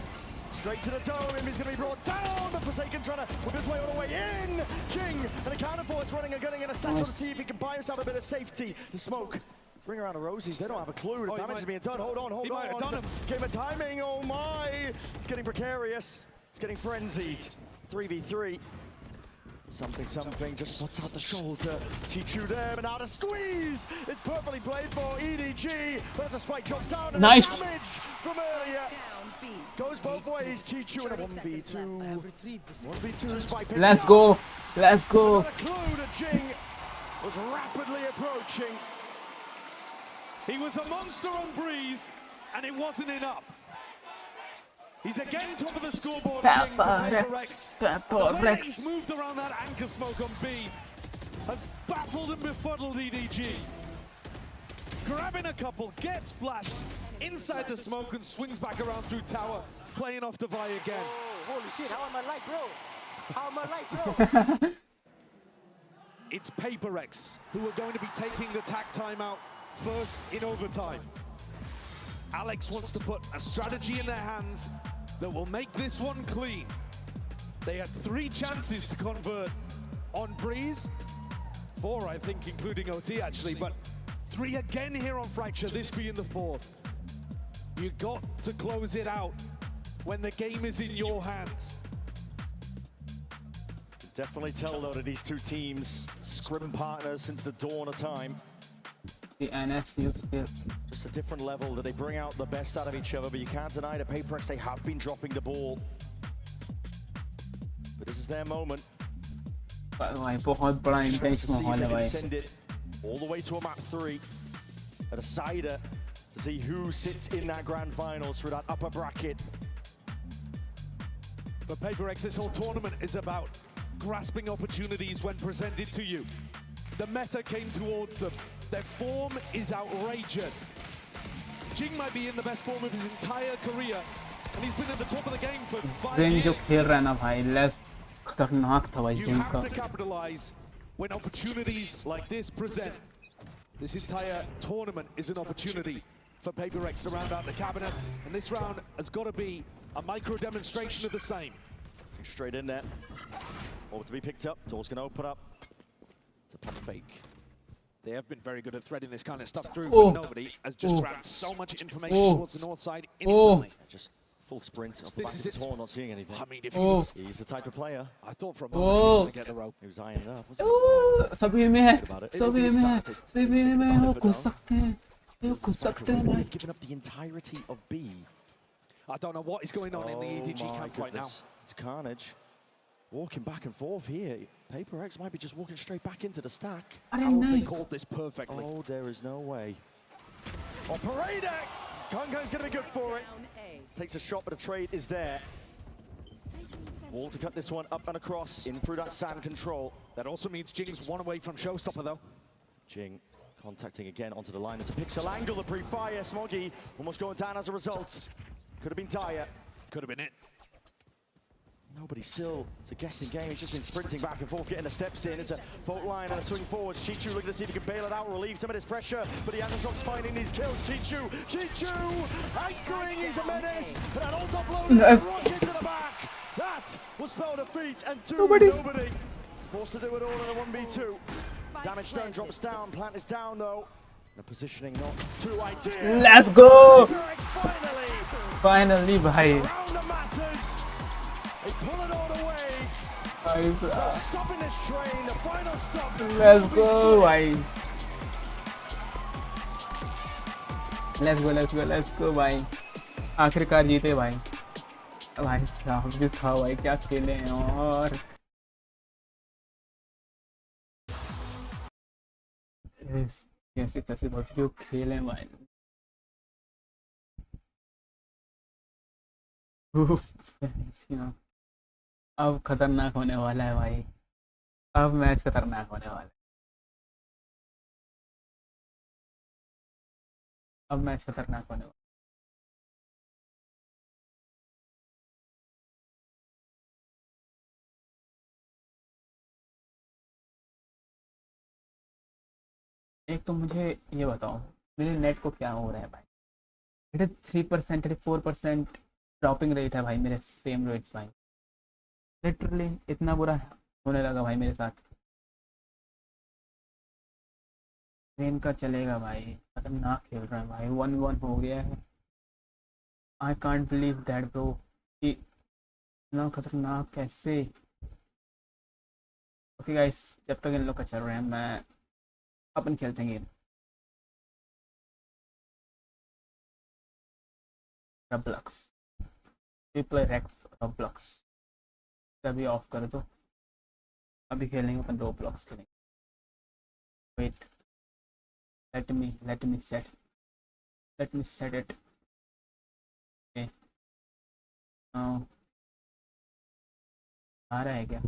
straight to the dome. He's going to be brought down. The Forsaken trying to whip his way all the way in. Jing and the counter forwards running and gunning in a satchel to see if he can buy himself a bit of safety. The smoke. Bring around the Rosies, they don't have a clue. The damage is being done. Hold on, hold on. Might have done him. Game of timing, oh my! It's getting precarious. It's getting frenzied. 3v3. Something, just spots out the shoulder. Chichu there, but now the squeeze! It's perfectly played for EDG, but it's a spike drop down and nice damage from earlier. Goes both ways, Chichu in a 1v2. 1v2 spike. Let's go, let's go. Not a clue that Jing was rapidly approaching. He was a monster on Breeze, and it wasn't enough. He's again top of the scoreboard. PRX. The way he's moved around that anchor smoke on B has baffled and befuddled EDG. Grabbing a couple, gets flashed inside the smoke and swings back around through tower, playing off to Vi again. Oh, holy shit, how am I light, bro? How am I light, bro? It's PRX who are going to be taking the tack timeout first in overtime. Alex wants to put a strategy in their hands that will make this one clean. They had 3 chances to convert on Breeze. 4, I think, including OT actually, but 3 again here on Fracture, this being the 4th. You got to close it out when the game is in your hands. Definitely tell though that these two teams, scrim partners since the dawn of time. The NSU skill. Just a different level that they bring out the best out of each other, but you can't deny that PRX, they have been dropping the ball. But this is their moment. बहुत बड़ा intense माहौल है भाई. Send it all the way to a map 3 at a cider to see who sits in that grand finals through that upper bracket. For PRX, this whole tournament is about grasping opportunities when presented to you. The meta came towards them. Their form is outrageous. Jing might be in the best form of his entire career, and he's been at the top of the game for 5 years. जो खेल रहा है ना भाई, less खतरनाक था भाई You Jing have का. to capitalize when opportunities like this present. This entire tournament is an opportunity for PRX to round out the cabinet, and this round has got to be a micro demonstration of the same. Straight in there. Ball to be picked up. Door's going to open up. It's a pump fake. They have been very good at threading this kind of stuff through, Oh. but nobody has just Oh. grabbed so much information Oh. towards the north side instantly. Just full sprint off the This back is of the it. torn, not seeing anything. I mean, if He's the type of player. I thought for a moment he was going to get the rope. He was eyeing it up, wasn't he? सभी में है, सभी में हो कुछ सकते हैं, हो कुछ सकते हैं भाई. Giving up the entirety of B. I don't know what is going on in the EDG camp right now. It's carnage. Walking back and forth here. PRX might be just walking straight back into the stack. I don't know. They called this perfectly. Oh, there is no way. Oh, Parade! Kanga's going to be good for it. Takes a shot, but a trade is there. Wall to cut this one up and across, in through that sand control. That also means Jing's 1 away from Showstopper, though. Jing contacting again onto the line. There's a pixel angle, the pre-fire. Smoggy almost going down as a result. Could have been dire. Could have been it. Nobody still, it's a guessing game. He's just been sprinting back and forth, getting the steps in. It's a fault line and a swing forwards. Chichu looking to see if he can bail it out, relieve some of this pressure, but the Anashock's finding these kills. Chichu anchoring, he's a menace, but that ult offload, rocket to the back. That will spell defeat and nobody. Forced to do it all in a 1v2. Damage stone drops down. Plant is down though. The positioning not too ideal. Let's go! Finally, bhai. around the matters. They pull it all away. So stopping this train. The final stop. Let's go, bhai. Let's go, भाई. आखिरकार जीते भाई. भाई साहब जो था भाई क्या खेले हैं और कैसे कैसे जो खेले भाई. अब खतरनाक होने वाला है भाई. अब मैच खतरनाक होने वाला है. अब मैच खतरनाक होने वाला. एक तो मुझे ये बताओ मेरे नेट को क्या हो रहा है भाई. मेरे 3% 4% ड्रॉपिंग रेट है भाई. मेरे फ्रेम रेट्स भाई लिटरली इतना बुरा होने लगा भाई मेरे साथ. ट्रेन का चलेगा भाई. खतरनाक खेल रहा है भाई. 1-1 हो गया है. I can't believe that bro कि इतना खतरनाक कैसे. ओके गाइस जब तक इन लोग का चल रहा है मैं अपन खेलते हैं game. Roblox. We play Roblox. अभी ऑफ कर दो. अभी खेलेंगे अपन Roblox खेलेंगे. Wait. Let me set it. Okay. Now. आ रहा है क्या?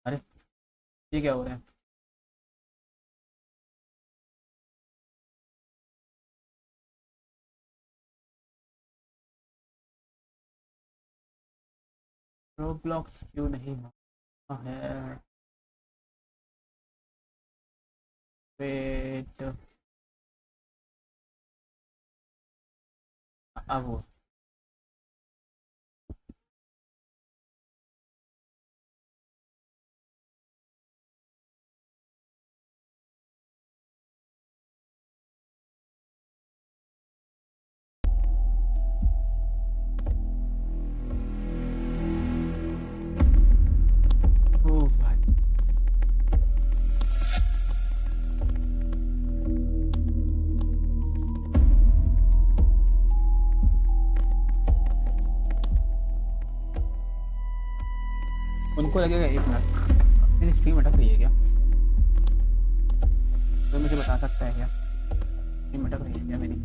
अरे ये क्या हो रहा है? Roblox क्यों नहीं होता है? वेट अब वो उनको लगेगा 1 मिनट. मेरी स्ट्रीम अटक रही है क्या? तो मुझे बता सकता है क्या स्ट्रीम अटक रही है क्या मेरी?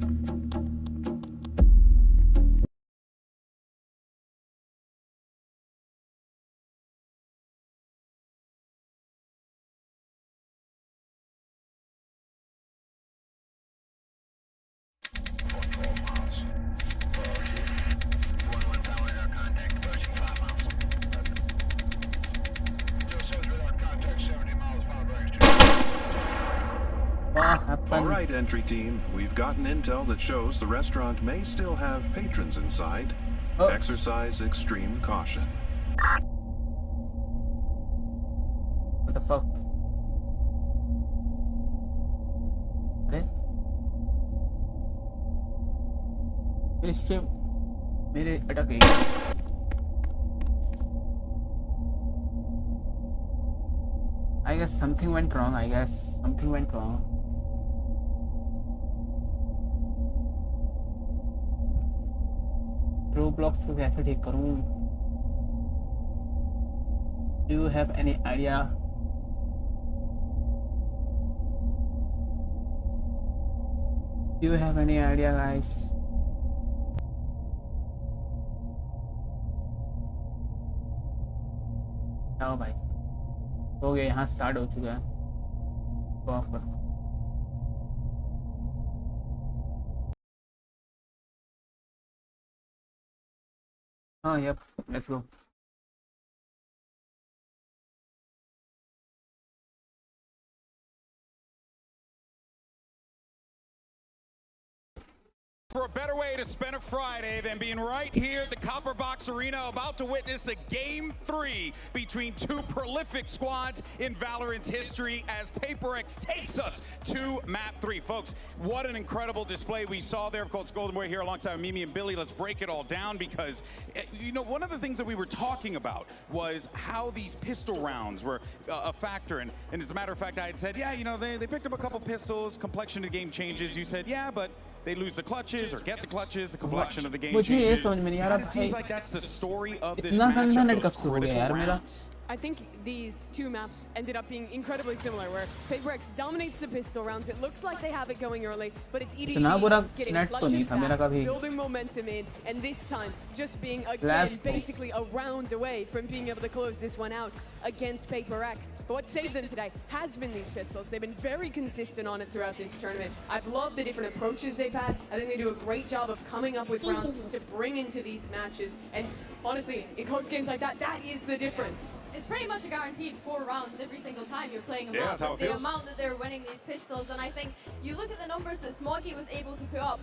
All right, entry team. We've gotten intel that shows the restaurant may still have patrons inside. Exercise extreme caution. What the fuck? अरे मेरी स्ट्रीम मेरे अटक गई. I guess something went wrong. Roblox को कैसे ठीक करूं? Do you have any idea? Guys? आओ भाई हो गया. यहाँ स्टार्ट हो चुका है. तो ऑफ करो. हाँ yup let's go. For a better way to spend a Friday than being right here at the Copper Box Arena, about to witness a Game 3 between two prolific squads in Valorant's history as PaperX takes us to Map 3. Folks, what an incredible display we saw there. Of course, Golden Boy here alongside Mimi and Billy. Let's break it all down because, you know, one of the things that we were talking about was how these pistol rounds were a factor. And as a matter of fact, I had said, yeah, you know, they picked up a couple pistols, complexion of the game changes. You said, yeah, but they lose the clutches or get the clutches, the complexion of the game changes. It seems like that's the story of this matchup. I think these two maps ended up being incredibly similar, where PaperX dominates the pistol rounds. It looks like they have it going early, but it's EDG getting clutches back, building momentum in, and this time just being, again, basically a round away from being able to close this one out against PaperX. But what saved them today has been these pistols. They've been very consistent on it throughout this tournament. I've loved the different approaches they've had. I think they do a great job of coming up with rounds to bring into these matches. And honestly, in close games like that, that is the difference. It's pretty much a guaranteed 4 rounds every single time you're playing a Yeah, map. that's how it The feels. amount that they're winning these pistols, and I think you look at the numbers that Smoggy was able to put up,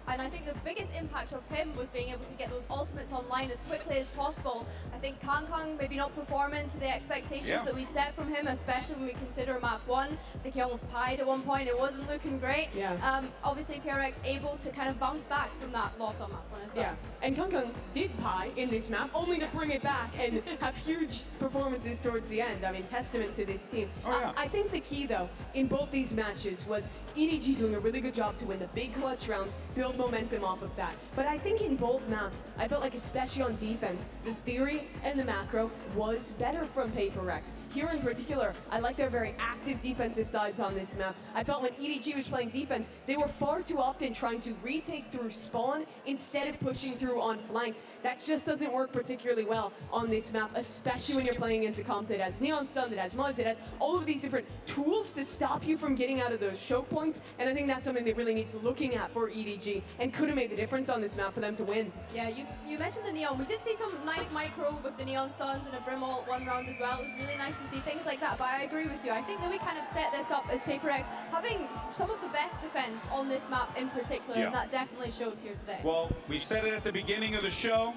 and I think the biggest impact of him was being able to get those ultimates online as quickly as possible. I think Kang maybe not performing to the expectations that we set from him, especially when we consider map 1. I think he almost pied at one point. It wasn't looking great. Obviously, PRX able to kind of bounce back from that loss on map 1 as well. Yeah, and Kang did pie in this map, only to bring it back and have huge performances towards the end. I mean, testament to this team. I think the key, though, in both these matches was EDG doing a really good job to win the big clutch rounds, build momentum off of that. But I think in both maps, I felt like, especially on defense, the theory and the macro was better from PaperX. Here in particular, I like their very active defensive sides on this map. I felt when EDG was playing defense, they were far too often trying to retake through spawn instead of pushing through on flanks. That just doesn't work particularly well on this map, especially when you're playing against a comp that has Neon Stun, that has Muzz, that has all of these different tools to stop you from getting out of those choke points. And I think that's something that really needs looking at for EDG and could have made the difference on this map for them to win. Yeah, you mentioned the Neon. We did see some nice micro with the Neon Stuns and a Brim ult one round as well. It was really nice to see things like that, but I agree with you. I think that we kind of set this up as PaperX having some of the best defense on this map in particular, and that definitely showed here today. Well, we said it at the beginning of the show.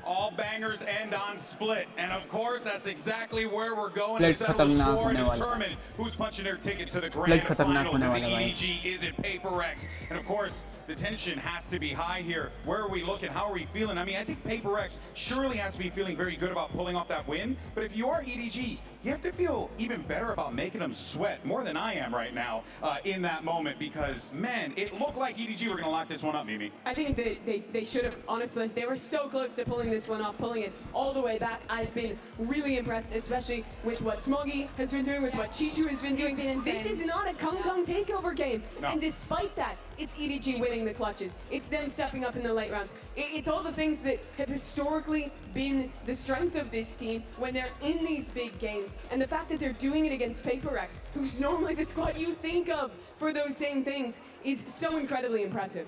All bangers end on split, and of course that's exactly where we're going to settle the score and determine who's punching their ticket to the grand finals. The EDG is at PaperX, and of course the tension has to be high here. Where are we looking? How are we feeling? I mean, I think PaperX surely has to be feeling very good about pulling off that win, but if you are EDG, you have to feel even better about making them sweat more than I am right now in that moment, because man, it looked like EDG were going to lock this one up, Mimi. I think they should have, honestly. They were so close to pulling this one off, pulling it all the way back. I've been really impressed, especially with what Smoggy has been doing, with what Chichu has been doing. This is not a Kang takeover game. No. And despite that, it's EDG winning the clutches. It's them stepping up in the late rounds. It's all the things that have historically been the strength of this team when they're in these big games. And the fact that they're doing it against PaperX, who's normally the squad you think of for those same things, is so incredibly impressive.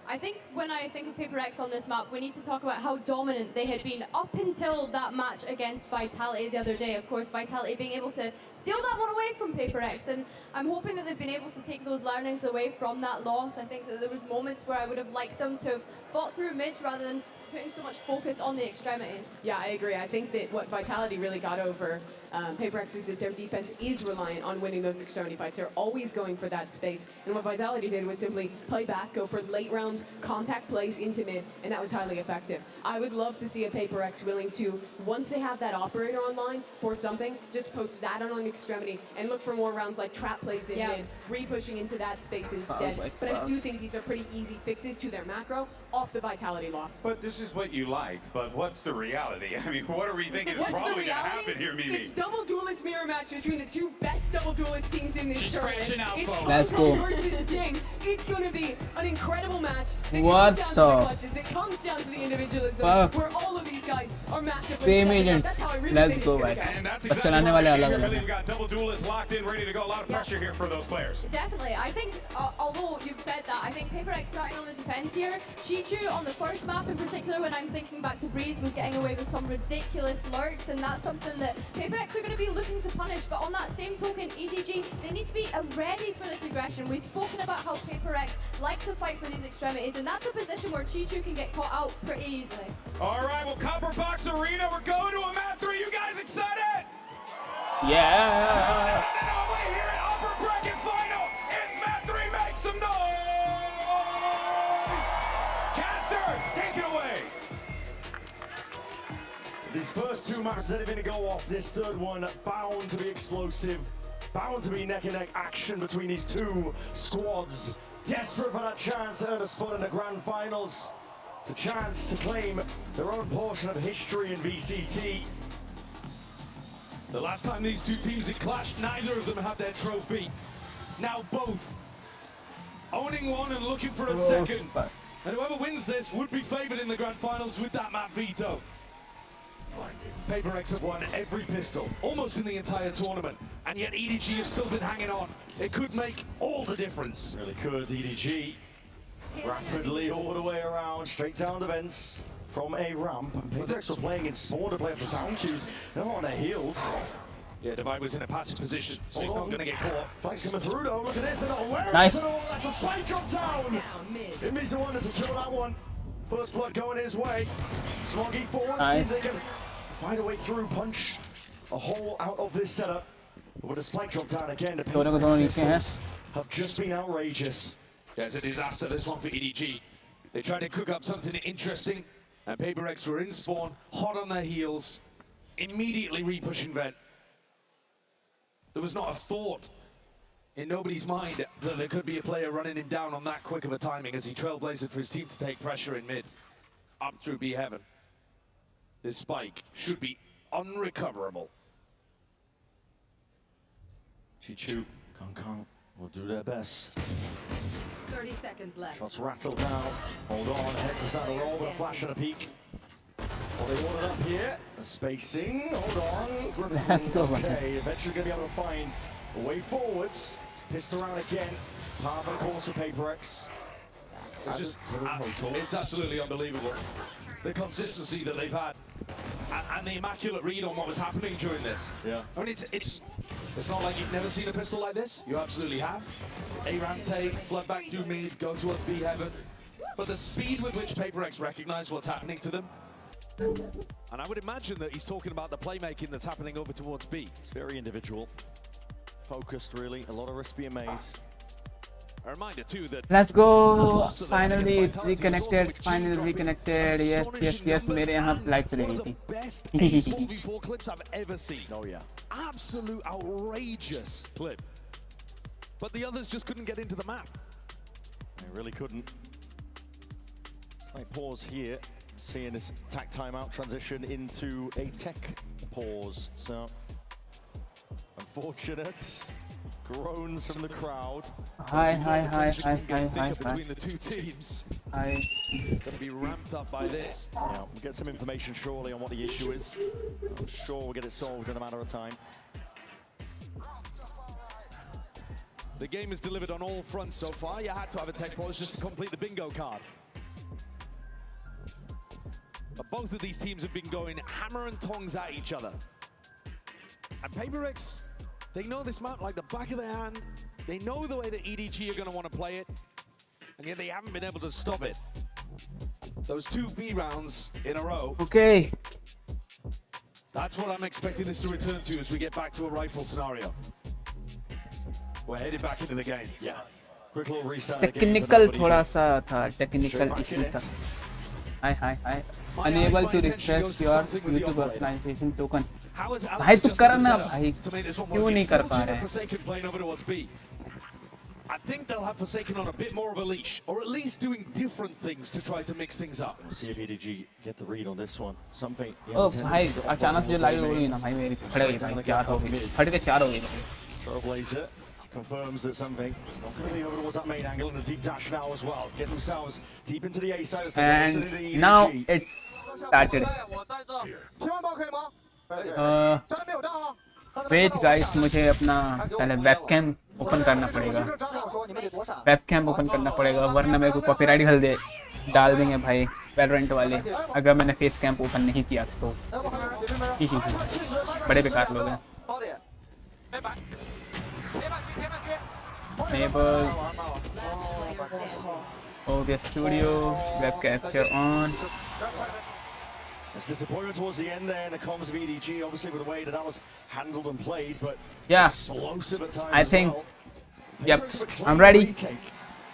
I think when I think of PaperX on this map, we need to talk about how dominant they had been up until that match against Vitality the other day. Of course, Vitality being able to steal that one away from PaperX, and I'm hoping that they've been able to take those learnings away from that loss. I think that there was moments where I would have liked them to have fought through mid rather than putting so much focus on the extremities. Yeah, I agree. I think that what Vitality really got over PaperX is that their defense is reliant on winning those extremity fights. They're always going for that space. And what Vitality did was simply play back, go for late round contact plays into mid, and that was highly effective. I would love to see a PaperX willing to, once they have that operator online for something, just post that on an extremity and look for more rounds like trap plays in mid, re-pushing into that space instead. But I do think these are pretty easy fixes to their macro off the Vitality loss. But this is what you like, but what's the reality? I mean, what do we think is probably going to happen here, Mimi? It's double duelist mirror match between the two best double duelist teams in this tournament. It's Let's go. versus Jing. It's going to be an incredible match. What the? It comes down to the individualism, where all of these guys are are massively Same stepping up. agents. That's how I really Let's think go, it's gonna guys. go. And that's बस exactly चलाने what वाले we're अलग getting here. अलग Really, हैं. we've got double duelists locked in, ready to go. A lot of pressure here for those players. Definitely. I think, although you've said that, I think PaperX starting on the defense here. Chichu on the first map in particular, when I'm thinking back to Breeze, was getting away with some ridiculous lurks, and that's something that PaperX are going to be looking to punish. But on that same token, EDG, they need to be ready for this aggression. We've spoken about how PaperX like to fight for these extremities, and that's a position where Chichu can get caught out pretty easily. All right, well, Copper Box Arena, we're going to a map 3. You guys excited? Yes. We're here at upper bracket final. It's map 3. Make some noise. Casters, take it away. These first 2 maps that are going to go off, this third one bound to be explosive, bound to be neck-and-neck action between these 2 squads. Desperate for that chance to earn a spot in the grand finals. It's a chance to claim their own portion of history in VCT. The last time these 2 teams had clashed, neither of them had their trophy. Now both owning one and looking for a second. And whoever wins this would be favored in the grand finals with that map veto. PaperX have won every pistol, almost in the entire tournament, and yet EDG have still been hanging on. It could make all the difference. Really could. EDG rapidly all the way around, straight down the vents from a ramp. And PaperX were playing in spawn to play for sound cues. They're on their heels. Yeah, Divide was in a passive position, so he's not going to get caught. Flags coming through though, look at this, they're not aware Nice. of it at all. That's a spike drop down. It means the one to secure that one. First blood going his way. Smoggy forward, see if they can find a way through, punch a hole out of this setup. But with a spike drop down again, the PaperX have just been outrageous. There's a disaster, this one for EDG. They tried to cook up something interesting, and PaperX were in spawn, hot on their heels, immediately re-pushing vent. There was not a thought in nobody's mind that there could be a player running him down on that quick of a timing as he trailblazed for his team to take pressure in mid, up through B heaven. This spike should be unrecoverable. Chichu, Kong will do their best. 30 seconds left. Shots rattled now. Hold on, head to start the roll, but a flash and a peek. Well, they ordered up here. The spacing, hold on. Let's go, man. Okay, eventually going to be able to find a way forwards. Pissed around again. Par for the course of PaperX. It's just, it's absolutely unbelievable. The consistency that they've had, and the immaculate read on what was happening during this. Yeah. I mean, it's not like you've never seen a pistol like this. You absolutely have. A-ramp take, flood back through mid, go towards B heaven. But the speed with which PaperX recognize what's happening to them. And I would imagine that he's talking about the playmaking that's happening over towards B. It's very individual. Focused, really. A lot of risk being made. A reminder too that Let's go. Finally it's reconnected. Finally reconnected. Yes. मेरे यहाँ light चली गई थी. Best 4v4 clips I've ever seen. Oh yeah. Absolute outrageous clip. But the others just couldn't get into the map. They really couldn't. Slight pause here. Seeing this tack timeout transition into a tech pause. So unfortunate. Groans from the crowd. Hi. Between the 2 teams. Hi. It's going to be ramped up by this. Yeah, we'll get some information shortly on what the issue is. I'm sure we'll get it solved in a matter of time. The game is delivered on all fronts so far. You had to have a tech pause just to complete the bingo card. But both of these teams have been going hammer and tongs at each other. And PaperX, they know this map like the back of their hand. They know the way that EDG are going to want to play it. And yet they haven't been able to stop it. Those 2 B rounds in a row. Okay. That's what I'm expecting this to return to as we get back to a rifle scenario. We're headed back into the game. Yeah. Quick little restart. Technical थोड़ा सा था. Technical issue था. Hi. Unable to refresh your YouTube personalization token. भाई तू करना भाई. क्यों नहीं कर पा रहे हैं? I think they'll have Forsaken on a bit more of a leash, or at least doing different things to try to mix things up. We'll see if EDG get the read on this one. Something. Oh भाई अचानक से light हो गई ना भाई मेरी खड़े हो गई भाई 4 हो गई. 4:30 हो गई. Trailblazer confirms that something is not going to be over towards that main angle, and the deep dash now as well. Get themselves deep into the A side. And now it's started. Wait guys, मुझे अपना पहले webcam open करना पड़ेगा, webcam open करना पड़ेगा वरना मेरे को कॉपीराइट डाल देंगे भाई वैलोरेंट वाले, अगर मैंने फेस कैम ओपन नहीं किया तो। बड़े बेकार लोग हैं। Enable OBS Studio, web capture on. It's disappointing towards the end there in the comms of EDG, obviously with the way that was handled and played, but yeah, explosive at times. I think, yep, I'm ready.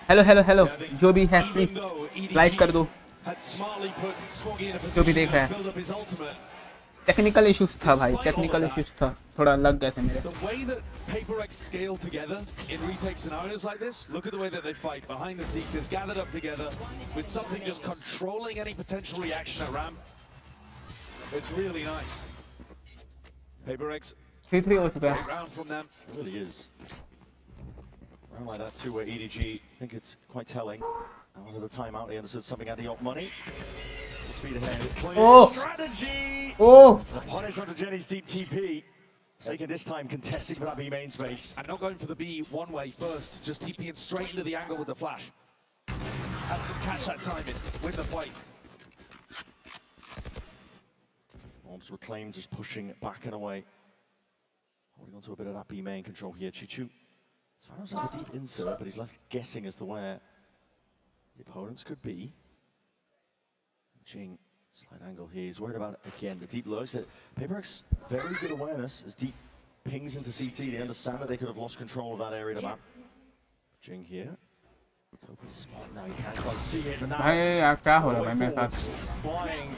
Hello. जो भी है please like कर दो, जो भी देख रहा है। Technical issues था भाई, technical issues था, थोड़ा लग गए थे मेरे। The way that PRX scale together in retake scenarios like this, look at the way that they fight behind the seekers, gathered up together with something just controlling any potential reaction at ramp. It's really nice. PRX, 3-3 हो चुका है। Round from them, it really is. Round like that too, where EDG, I think it's quite telling. Out of the timeout, he understood something at the op money. Speed ahead. Strategy. The punish onto Jenny's deep TP. Taking this time contesting for that B main space. And not going for the B one way first, just TPing straight into the angle with the flash. Had to catch that timing with the fight. Orbs reclaimed, just pushing back and away. Holding on to a bit of that B main control here. Chichu. Svanov's had a deep insert, but he's left guessing as to where the opponents could be. Jing, slight angle here. He's worried about, again, the deep lurks. PRX, very good awareness as deep pings into CT. They understand that they could have lost control of that area of the map. Jing here. Open spot now, you can't quite see it. Flying.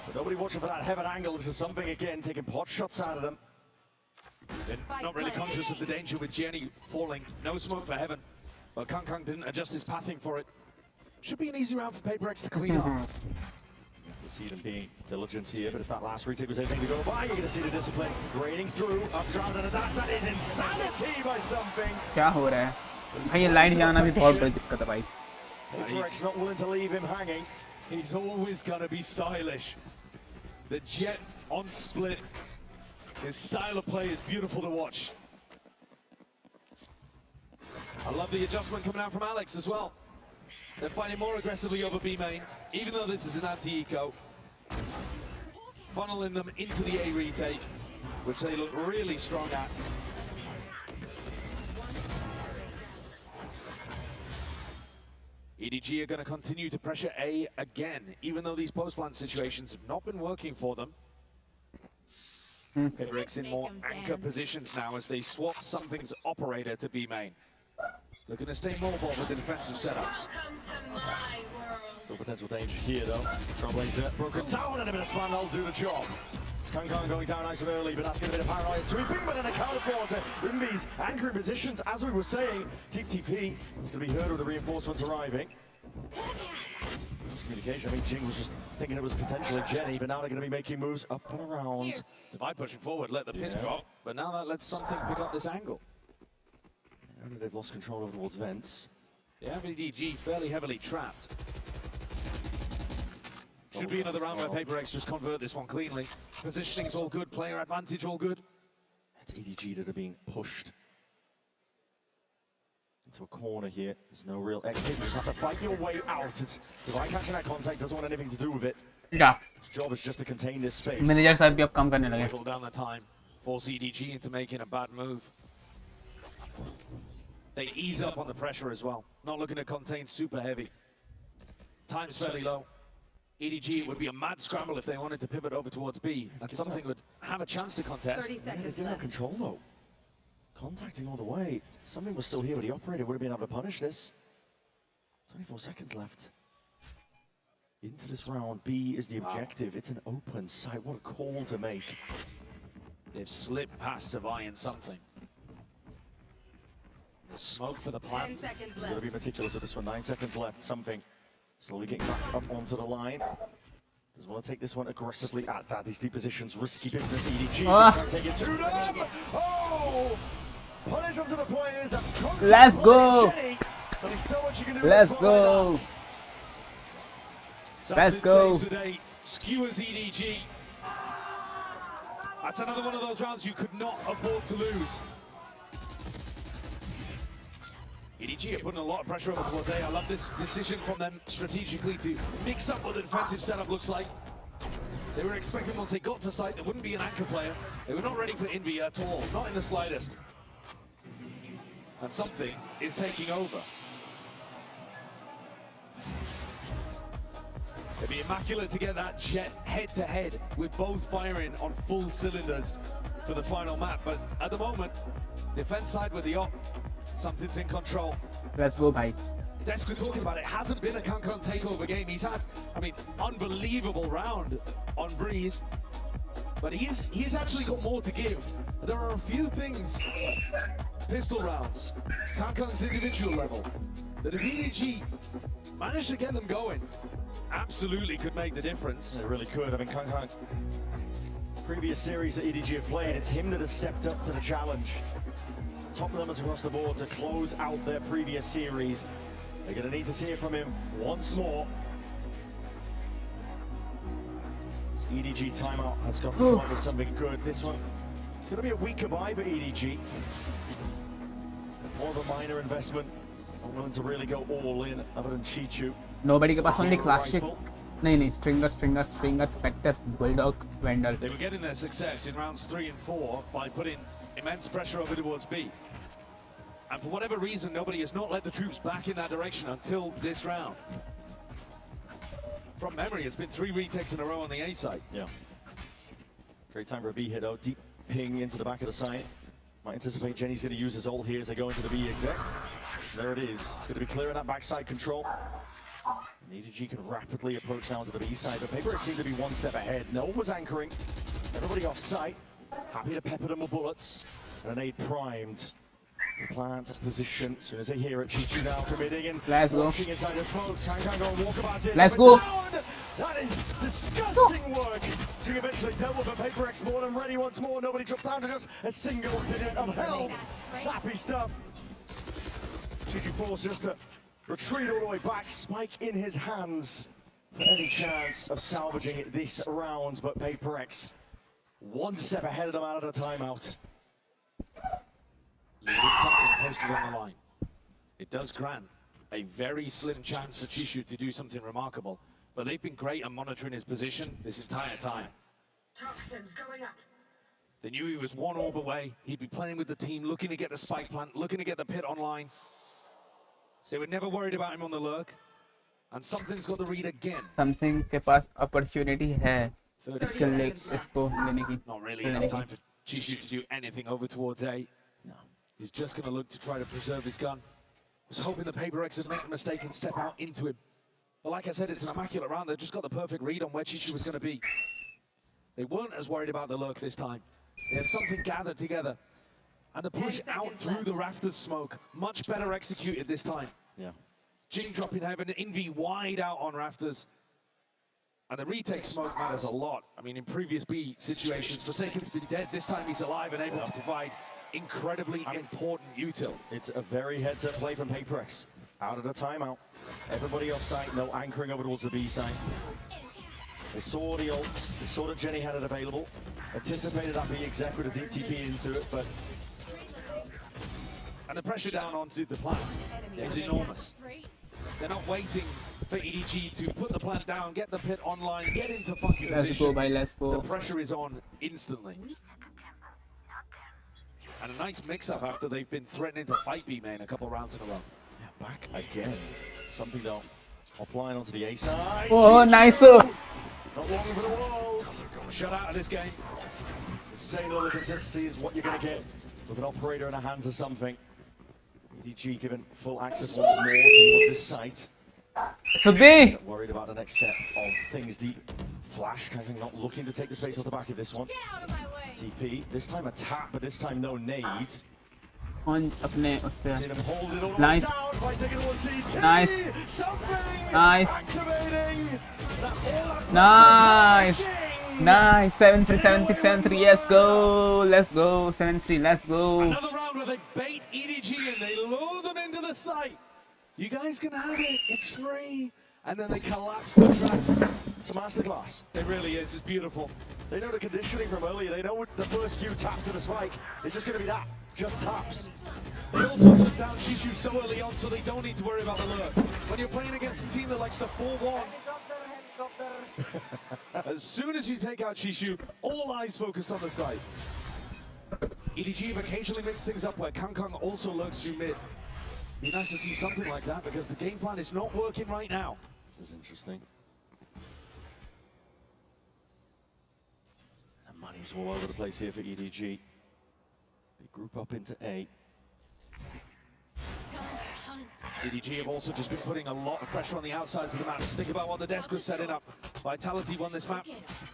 But nobody watching for that heaven angle. This is something, again, taking pot shots out of them. They're not really conscious of the danger with Jenny falling. No smoke for heaven. But Kang didn't adjust his pathing for it. Should be an easy round for PRX to clean up. To see them being diligent here, but if that last retake was anything to go by, you're going to see the discipline raining through. Updraft and a dash. That is insanity by something. क्या हो रहा है? भाई ये line जाना भी बहुत बड़ी दिक्कत है भाई. PRX not willing to leave him hanging. He's always going to be stylish. The jet on split. His style of play is beautiful to watch. I love the adjustment coming out from Alex as well. They're fighting more aggressively over B main, even though this is an anti-eco. Funneling them into the A retake, which they look really strong at. EDG are going to continue to pressure A again, even though these post-plant situations have not been working for them. PRX in more anchor positions now as they swap something's operator to B main. Looking to stay mobile with the defensive setups. Still potential danger here though. Trailblazer broken down and a bit of span, that'll do the job. Kang going down nice and early, but that's going to be the paranoid sweeping, but an account for to Rimby's anchoring positions. As we were saying, Deep TP is going to be heard with the reinforcements arriving. Communication, I mean, Jing was just thinking it was potentially Jenny, but now they're going to be making moves up and around. Divide pushing forward, let the pin drop, but now that lets something pick up this angle. They've lost control over towards vents. The EDG fairly heavily trapped. Should be another round where PRX just convert this one cleanly. Positioning's all good, player advantage all good. It's EDG that are being pushed into a corner here. There's no real exit. You just have to fight your way out. It's Divide catching that contact, doesn't want anything to do with it. Yeah. His job is just to contain this space. Manager साहब भी अब काम करने लगे. Whittle down the time, force EDG into making a bad move. They ease up on the pressure as well. Not looking to contain super heavy. Time's fairly low. EDG, it would be a mad scramble if they wanted to pivot over towards B. And something would have a chance to contest. 30 seconds They've got control though. Contacting all the way. Something was still here, but the operator would have been able to punish this. 24 seconds left. Into this round, B is the objective. It's an open site. What a call to make. They've slipped past Savai and something. The smoke for the plant. 10 seconds You've got to be meticulous with this one. 9 seconds left. Something slowly getting back up onto the line. Doesn't want to take this one aggressively at that. These deep positions, risky business. EDG. Take it to them. Oh! Punish onto the players. Let's go. Let's go. Let's go. Today skewers EDG. That's another one of those rounds you could not afford to lose. EDG are putting a lot of pressure over towards A. I love this decision from them strategically to mix up what the defensive setup looks like. They were expecting once they got to site there wouldn't be an anchor player. They were not ready for Envy at all, not in the slightest. And something is taking over. It'd be immaculate to get that jet head-to-head with both firing on full cylinders for the final map. But at the moment, defense side with the op, something's in control. Let's go, bhai. Desk, we're talking about it, hasn't been a Kankan takeover game. He's had, I mean, unbelievable round on Breeze, but he's actually got more to give. There are a few things, pistol rounds, Kankan's individual level, that if EDG managed to get them going, absolutely could make the difference. It really could. I mean, Kankan, previous series that EDG have played, it's him that has stepped up to the challenge. Top numbers across the board to close out their previous series. They're going to need to see it from him once more. This EDG timeout has got to come up with something good. This one, it's going to be a weaker buy for EDG. More of a minor investment. Not willing to really go all in, other than Chichu. Nobody के पास only classic. नहीं, Stringer, Spectre, Bulldog, Vandal. They were getting their success in rounds 3 and 4 by putting immense pressure over towards B. And for whatever reason, nobody has not led the troops back in that direction until this round. From memory, it's been 3 retakes in a row on the A side. Yeah. Great time for a B hit though. Deep ping into the back of the side. Might anticipate Jenny's going to use his ult here as they go into the B exec. There it is. It's going to be clearing that backside control. And EDG can rapidly approach now to the B side, but PRX seem to be one step ahead. No one was anchoring. Everybody off site. Happy to pepper them with bullets. And an 8 primed. Plant position. As soon as they hear it, Chichu now committing and let's go. Inside the smokes. Kankan go and walk about it. Let's go. That is disgusting work. She eventually dealt with a PRX more than ready once more. Nobody dropped down to just a single digit of health. Slappy stuff. Chichu forces to retreat all the way back. Spike in his hands for any chance of salvaging it this round, but PRX one step ahead of them out of the timeout. Something posted on the line. It does grant a very slim chance for Chichu to do something remarkable, but they've been great at monitoring his position this entire time. Toxins going up. They knew he was 1 orb away. He'd be playing with the team, looking to get the spike plant, looking to get the pit online. They were never worried about him on the lurk, and something's got to read again. Something के पास opportunity है. Not really enough time for Chichu to do anything over towards A. No. He's just going to look to try to preserve his gun. Was hoping the PRX would make a mistake and step out into him. But like I said, it's an immaculate round. They've just got the perfect read on where Chichu was going to be. They weren't as worried about the lurk this time. They had something gathered together. And the push out through the rafters smoke, much better executed this time. Yeah. Jing dropping heaven, Envy wide out on rafters. And the retake smoke matters a lot. I mean, in previous B situations, Forsaken's been dead. This time he's alive and able to provide incredibly important util. It's a very heads-up play from PRX. Out of the timeout. Everybody off site, no anchoring over towards the B side. They saw the ults, they saw that Jenny had it available. Anticipated that B exec with a DTP into it, but... And the pressure down onto the plant is enormous. They're not waiting for EDG to put the plant down, get the pit online, get into fucking positions. Let's go, bye, let's go. The pressure is on instantly. And a nice mix-up after they've been threatening to fight B main a couple rounds in a row. Yeah, back again. Something though. Offline onto the A side. Oh, nice. Not long for the world. Shut out of this game. The same level of consistency is what you're going to get with an operator in the hands of something. EDG given full access once more towards this site. Should be worried about the next set of things deep. Flash kind of not looking to take the space off the back of this one. Get out of my way. TP, this time a tap, but this time no nade. On अपने उस पे. Nice. Nice. Nice. Nice. Nice, 7-3, 7-3, 7-3. Let's go, 7-3. Let's go. Another round where they bait EDG and they lure them into the site. You guys can have it. It's free. And then they collapse the track. It's a masterclass. It really is. It's beautiful. They know the conditioning from earlier. They know what the first few taps of the spike. It's just going to be that. Just taps. They also took down Shishu so early on, so they don't need to worry about the lurk. When you're playing against a team that likes to 4-1, as soon as you take out Shishu, all eyes focused on the site. EDG have occasionally mixed things up where Kang also lurks through mid. Be nice to see something like that because the game plan is not working right now. This is interesting. And money's all over the place here for EDG. They group up into A. EDG have also just been putting a lot of pressure on the outsides of the map. Just think about what the desk was setting up. Vitality won this map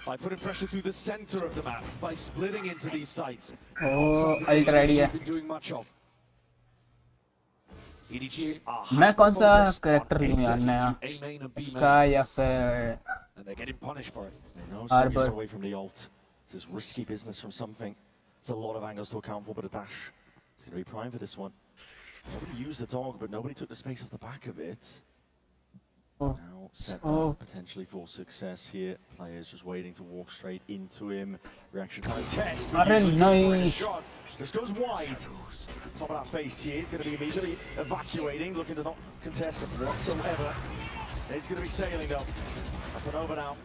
by putting pressure through the center of the map, by splitting into these sites. Oh, ultra idea. Been doing much of. EDG are मैं कौन सा focused character on लूँ यार executing नया? A main and B main. इसका या फिर And they're getting punished for it. No, Arbor. away from the ult. This is risky business from something. It's a lot of angles to account for, but a dash. It's going to be prime for this one. Nobody used the dog, but nobody took the space off the back of it. Oh. Now set Oh. up potentially for success here. Players just waiting to walk straight into him. Reaction time test. Nice. Shot just goes wide. Top of that face here. He's going to be immediately evacuating, looking to not contest whatsoever. It's going to be sailing though. Up and over now.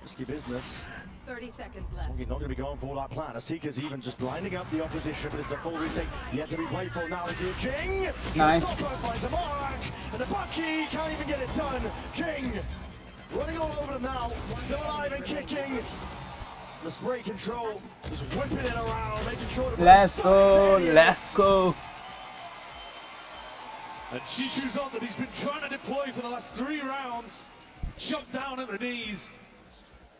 Risky business. 30 seconds left. He's not going to be going for that plan. Asika's even just blinding up the opposition, but it's a full retake yet to be played for. Now is here Jing. Nice. Finds a Morak, and the Bucky can't even get it done. Jing running all over them now, still alive and kicking. The spray control just whipping it around, making sure to Let's go, let's go. And Shishu's on that he's been trying to deploy for the last 3 rounds. Shut down at the knees.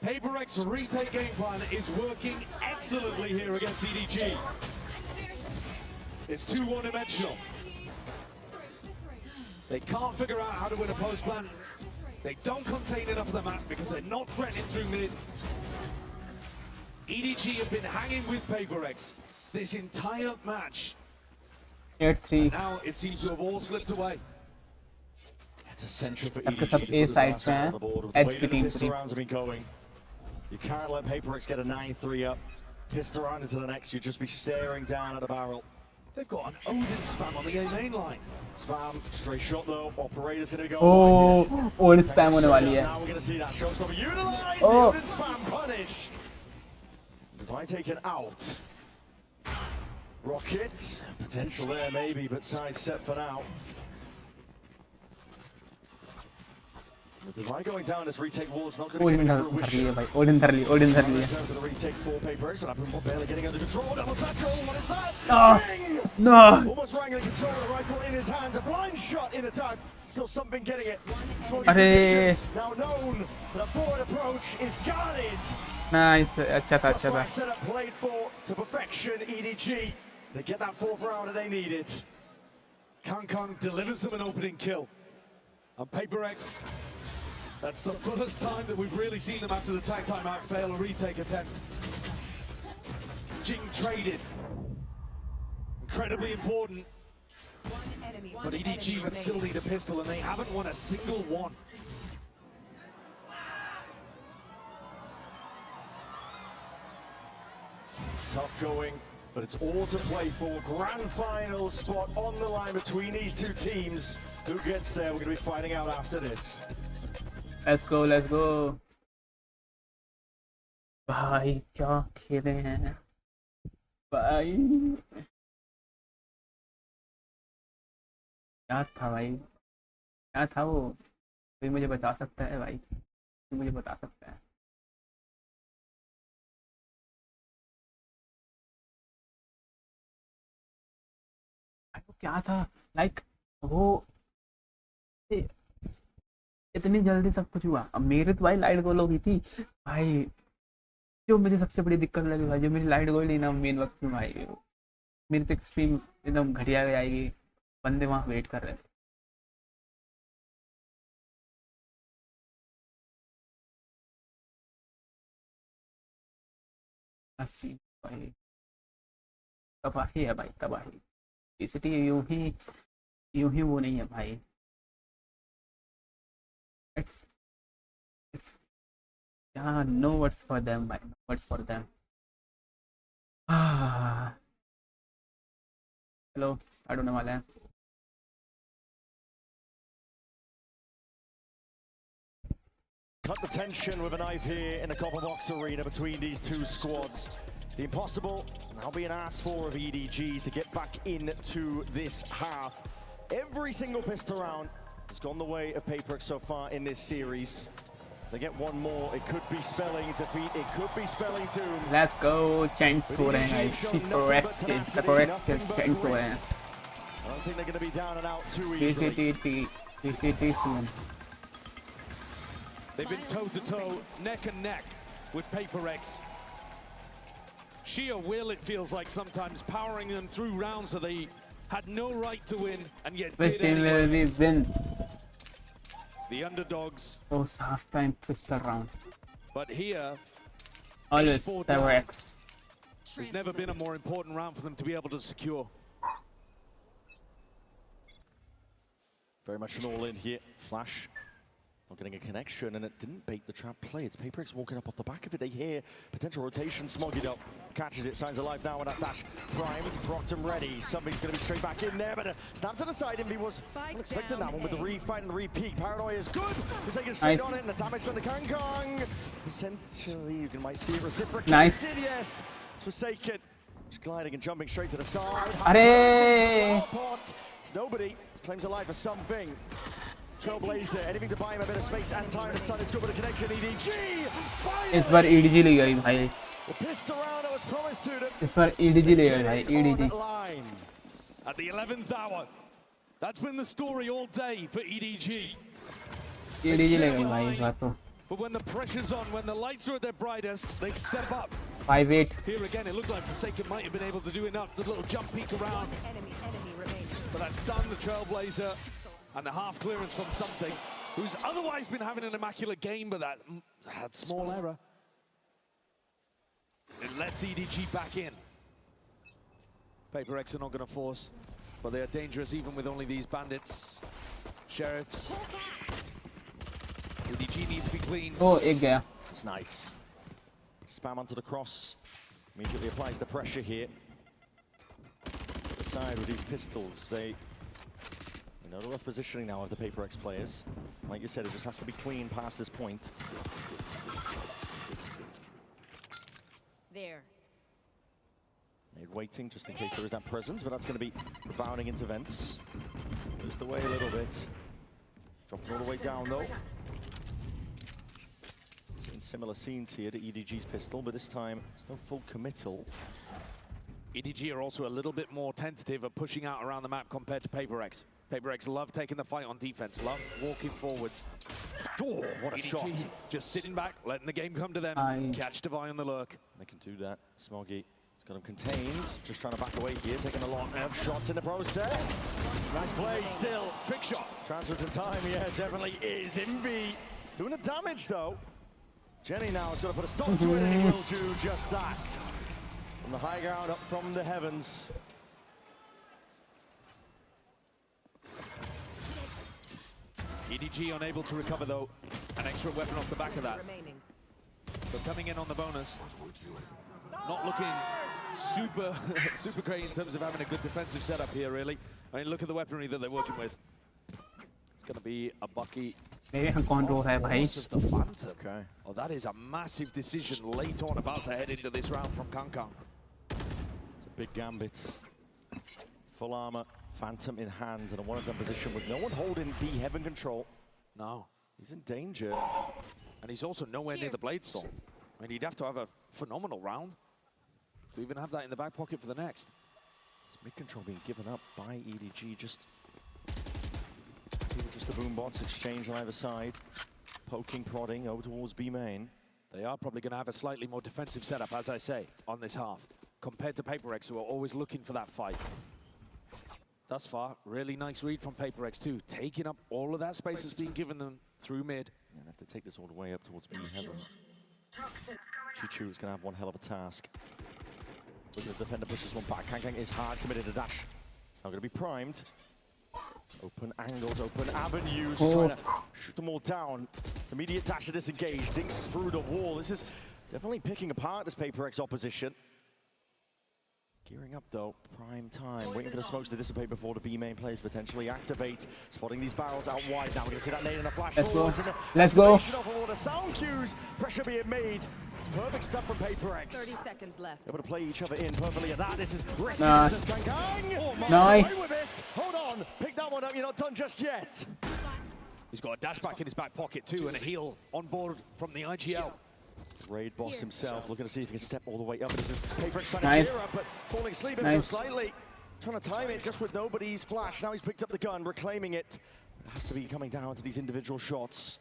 PRX retake game plan is working excellently here against EDG. It's too one-dimensional. They can't figure out how to win a post plan. They don't contain enough of the map because they're not threatening through mid. EDG have been hanging with PRX this entire match. 8-3. Now it seems to have all slipped away. It's essential for सबके EDG सब to A put side his पे ass हैं, on the board with Edge the way की that the team pistol पूरी. rounds have been going. You can't let PRX get a 9-3 up. Pistol round into the next, you'd just be staring down at a barrel. They've got an Odin spam on the A main line. Spam, straight shot though. Operator's gonna go. Oh, Odin spam होने वाली है. Now we're gonna see that showstopper utilized. Oh. Odin spam punished. Divine taken out. Rocket, potential there maybe, but sidestep for now. With Divine going down, this retake wall is not going to Odin be धर रही है भाई. Odin धर ली in है. terms of the retake for PRX, but I've been barely getting under control. Double satchel, what is that? No. Ching! No. Almost wrangling control of the rifle in his hands. A blind shot in attack. Still something getting it. Smoking अरे. position, now known, but a forward approach is guarded. Nice. अच्छा था, That's अच्छा why था. setup played for to perfection. EDG, they get that 4th round and they need it. Kang delivers them an opening kill. And PRX, that's the first time that we've really seen them after the tag timeout fail a retake attempt. Jing traded. Incredibly important. But EDG would still need a pistol and they haven't won a single one. Tough going, but it's all to play for. Grand final spot on the line between these two teams. Who gets there? We're going to be finding out after this. Let's go, let's go. भाई क्या खेले हैं भाई. क्या था भाई, क्या था वो? कोई मुझे बता सकता है भाई? कोई मुझे बता सकता है? वो क्या था? लाइक वो इतनी जल्दी सब कुछ हुआ. अब मेरे तो भाई लाइट गोल हो गई थी भाई. जो मुझे सबसे बड़ी दिक्कत लगी भाई, जो मेरी लाइट गोल नहीं ना मेन वक्त में भाई, मेरी तो एक्सट्रीम एकदम घटिया जाएगी. बंदे वहाँ वेट कर रहे थे. 80 भाई तबाही है भाई तबाही VCT यूं ही वो नहीं है भाई it's yeah no words for them भाई no words for them hello start होने वाला है Cut the tension with a knife here in the Copper Box Arena between these two squads. The impossible now being asked for of EDG to get back into this half. Every single pistol round has gone the way of PRX so far in this series. They get one more, it could be spelling defeat, it could be spelling doom. Let's go, change हो रहे हैं PRX के change हो रहे हैं I don't think they're going to be down and out too easily. VCT team. They've been toe-to-toe, neck and neck with PRX. Sheer will, it feels like sometimes, powering them through rounds that they had no right to win and yet Which did team anyway. will we win? The underdogs. Oh, half-time pistol round. But here, Always PRX. There's never been a more important round for them to be able to secure. Very much an all-in here. Flash. Not getting a connection, and it didn't bait the trap play. It's PRX walking up off the back of it. They hear potential rotation. Smoggied up, catches it, signs alive now with that dash. Primed, Brockton ready. Somebody's going to be straight back in there, but a snap to the side. Envy was expecting that one with the re-fight and re-peek. Paranoia is good. He's taking straight on it, and the damage on the Kang. Essentially, you might see it reciprocated. Nice. Yes, it's Forsaken. Just gliding and jumping straight to the side. It's nobody. Claims alive for something. Trailblazer, anything to buy him a bit of space and time to stun. It's good with a connection. EDG, fire! इस बार EDG ले गई भाई The pistol round that was promised to them. इस बार EDG ले गई भाई EDG At the 11th hour. That's been the story all day for EDG. EDG ले गई भाई इस बार तो But when the pressure's on, when the lights are at their brightest, they step up. 5-8 Here again, it looked like Forsaken might have been able to do enough. The little jump peek around. But that stunned the Trailblazer. And the half clearance from something who's otherwise been having an immaculate game, but that had small error. It lets EDG back in. PRX are not going to force, but they are dangerous even with only these bandits. Sheriffs. EDG needs to be clean. Oh, एक गया. It's nice. Spam onto the cross. Immediately applies the pressure here. The side with these pistols, they know the rough positioning now of the PRX players. Like you said, it just has to be clean past this point. There. Made waiting just in case there is that presence, but that's going to be bounding into vents. Just away a little bit. Dropped all the way down though. Seen similar scenes here to EDG's pistol, but this time it's no full committal. EDG are also a little bit more tentative of pushing out around the map compared to PRX. PRX love taking the fight on defense, love walking forwards. Oh, what a EDG shot. Just sitting back, letting the game come to them. Catch Devi on the lurk. They can do that. Smoggy has got him contained. Just trying to back away here, taking a lot of shots in the process. Nice play still. Trick shot. Transfers in time, yeah, definitely is. Envy doing the damage though. Jenny now has got to put a stop to it, and he will do just that. From the high ground, up from the heavens. EDG unable to recover though. An extra weapon off the back of that. So coming in on the bonus. Not looking super great in terms of having a good defensive setup here, really. I mean, look at the weaponry that they're working with. It's going to be a Bucky. मेरे यहाँ control है भाई. The Phantom. Okay. Oh, that is a massive decision late on, about to head into this round from Kang. It's a big gambit. Full armor, Phantom in hand, and a one-and-done position with no one holding B heaven control. No. He's in danger. And he's also nowhere near the Blade Storm. I mean, he'd have to have a phenomenal round to even have that in the back pocket for the next. It's mid-control being given up by EDG, just the boom bots exchange on either side. Poking, prodding over towards B main. They are probably going to have a slightly more defensive setup, as I say, on this half, compared to PRX, who are always looking for that fight. Thus far, really nice read from PRX too, taking up all of that space that's being given them through mid. And have to take this all the way up towards B heaven. Toxin going Chichu is going to have one hell of a task. Looking at the defender, pushes one back. Kang is hard committed to dash. It's now going to be primed. Open angles, open avenues, trying to shoot them all down. It's immediate dash to disengage, dinks through the wall. This is definitely picking apart this PRX opposition. Gearing up though, prime time, waiting for the smokes to dissipate before the B main players potentially activate. Spotting these barrels out wide. Now we're going to see that nade in a flash. Let's go. All the sound cues, pressure being made. It's perfect stuff from PRX. 30 seconds left. Able to play each other in perfectly at that. This is risky. Nice. With it. Hold on, pick that one up. You're not done just yet. He's got a dash back in his back pocket too, and a heal on board from the IGL. Raid boss himself looking to see if he can step all the way up. This is PRX trying to gear up, but falling asleep so slightly. Trying to time it just with nobody's flash. Now he's picked up the gun, reclaiming it. It has to be coming down to these individual shots.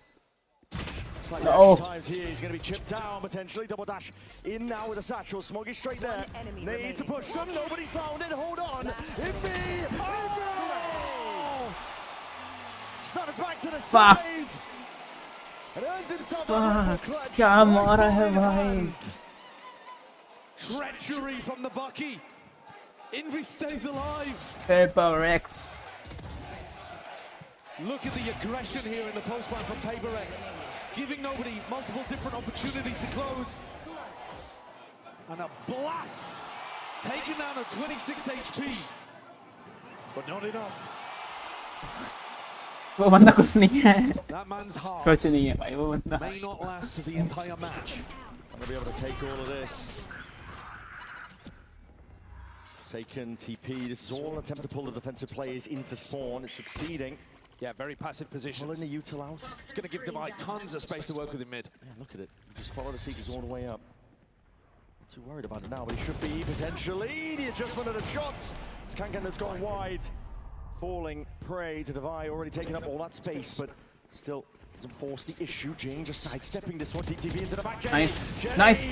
Slightly extra times here. He's going to be chipped down potentially. Double dash in now with a satchel. Smoggy straight there. Need to push them. Nobody's found it. Hold on. Snaps back to the side. क्या मारा है भाई? Treachery from the Bucky. Envy stays alive. PRX. Look at the aggression here in the post-fight from PRX, giving nobody multiple different opportunities to close. And a blast, taking down a 26 HP, but not enough. वो बंदा कुछ नहीं है. That man's heart कुछ नहीं है भाई वो बंदा. may not last the entire match. I'm gonna be able to take all of this. Seiken TP. This is all an attempt to pull the defensive players into spawn. It's succeeding. Yeah, very passive position. Pulling the util out. It's going to give Divide tons of space to work with in mid. Yeah, look at it. Just follow the Seekers all the way up. Not too worried about it now, but he should be potentially. The adjustment of the shots. It's Kankan that's gone wide. Falling prey to Divide, already taking up all that space, but still doesn't force the issue. Jane just sidestepping this one. TTP into the back. Jenny. Nice. Jenny. Nice.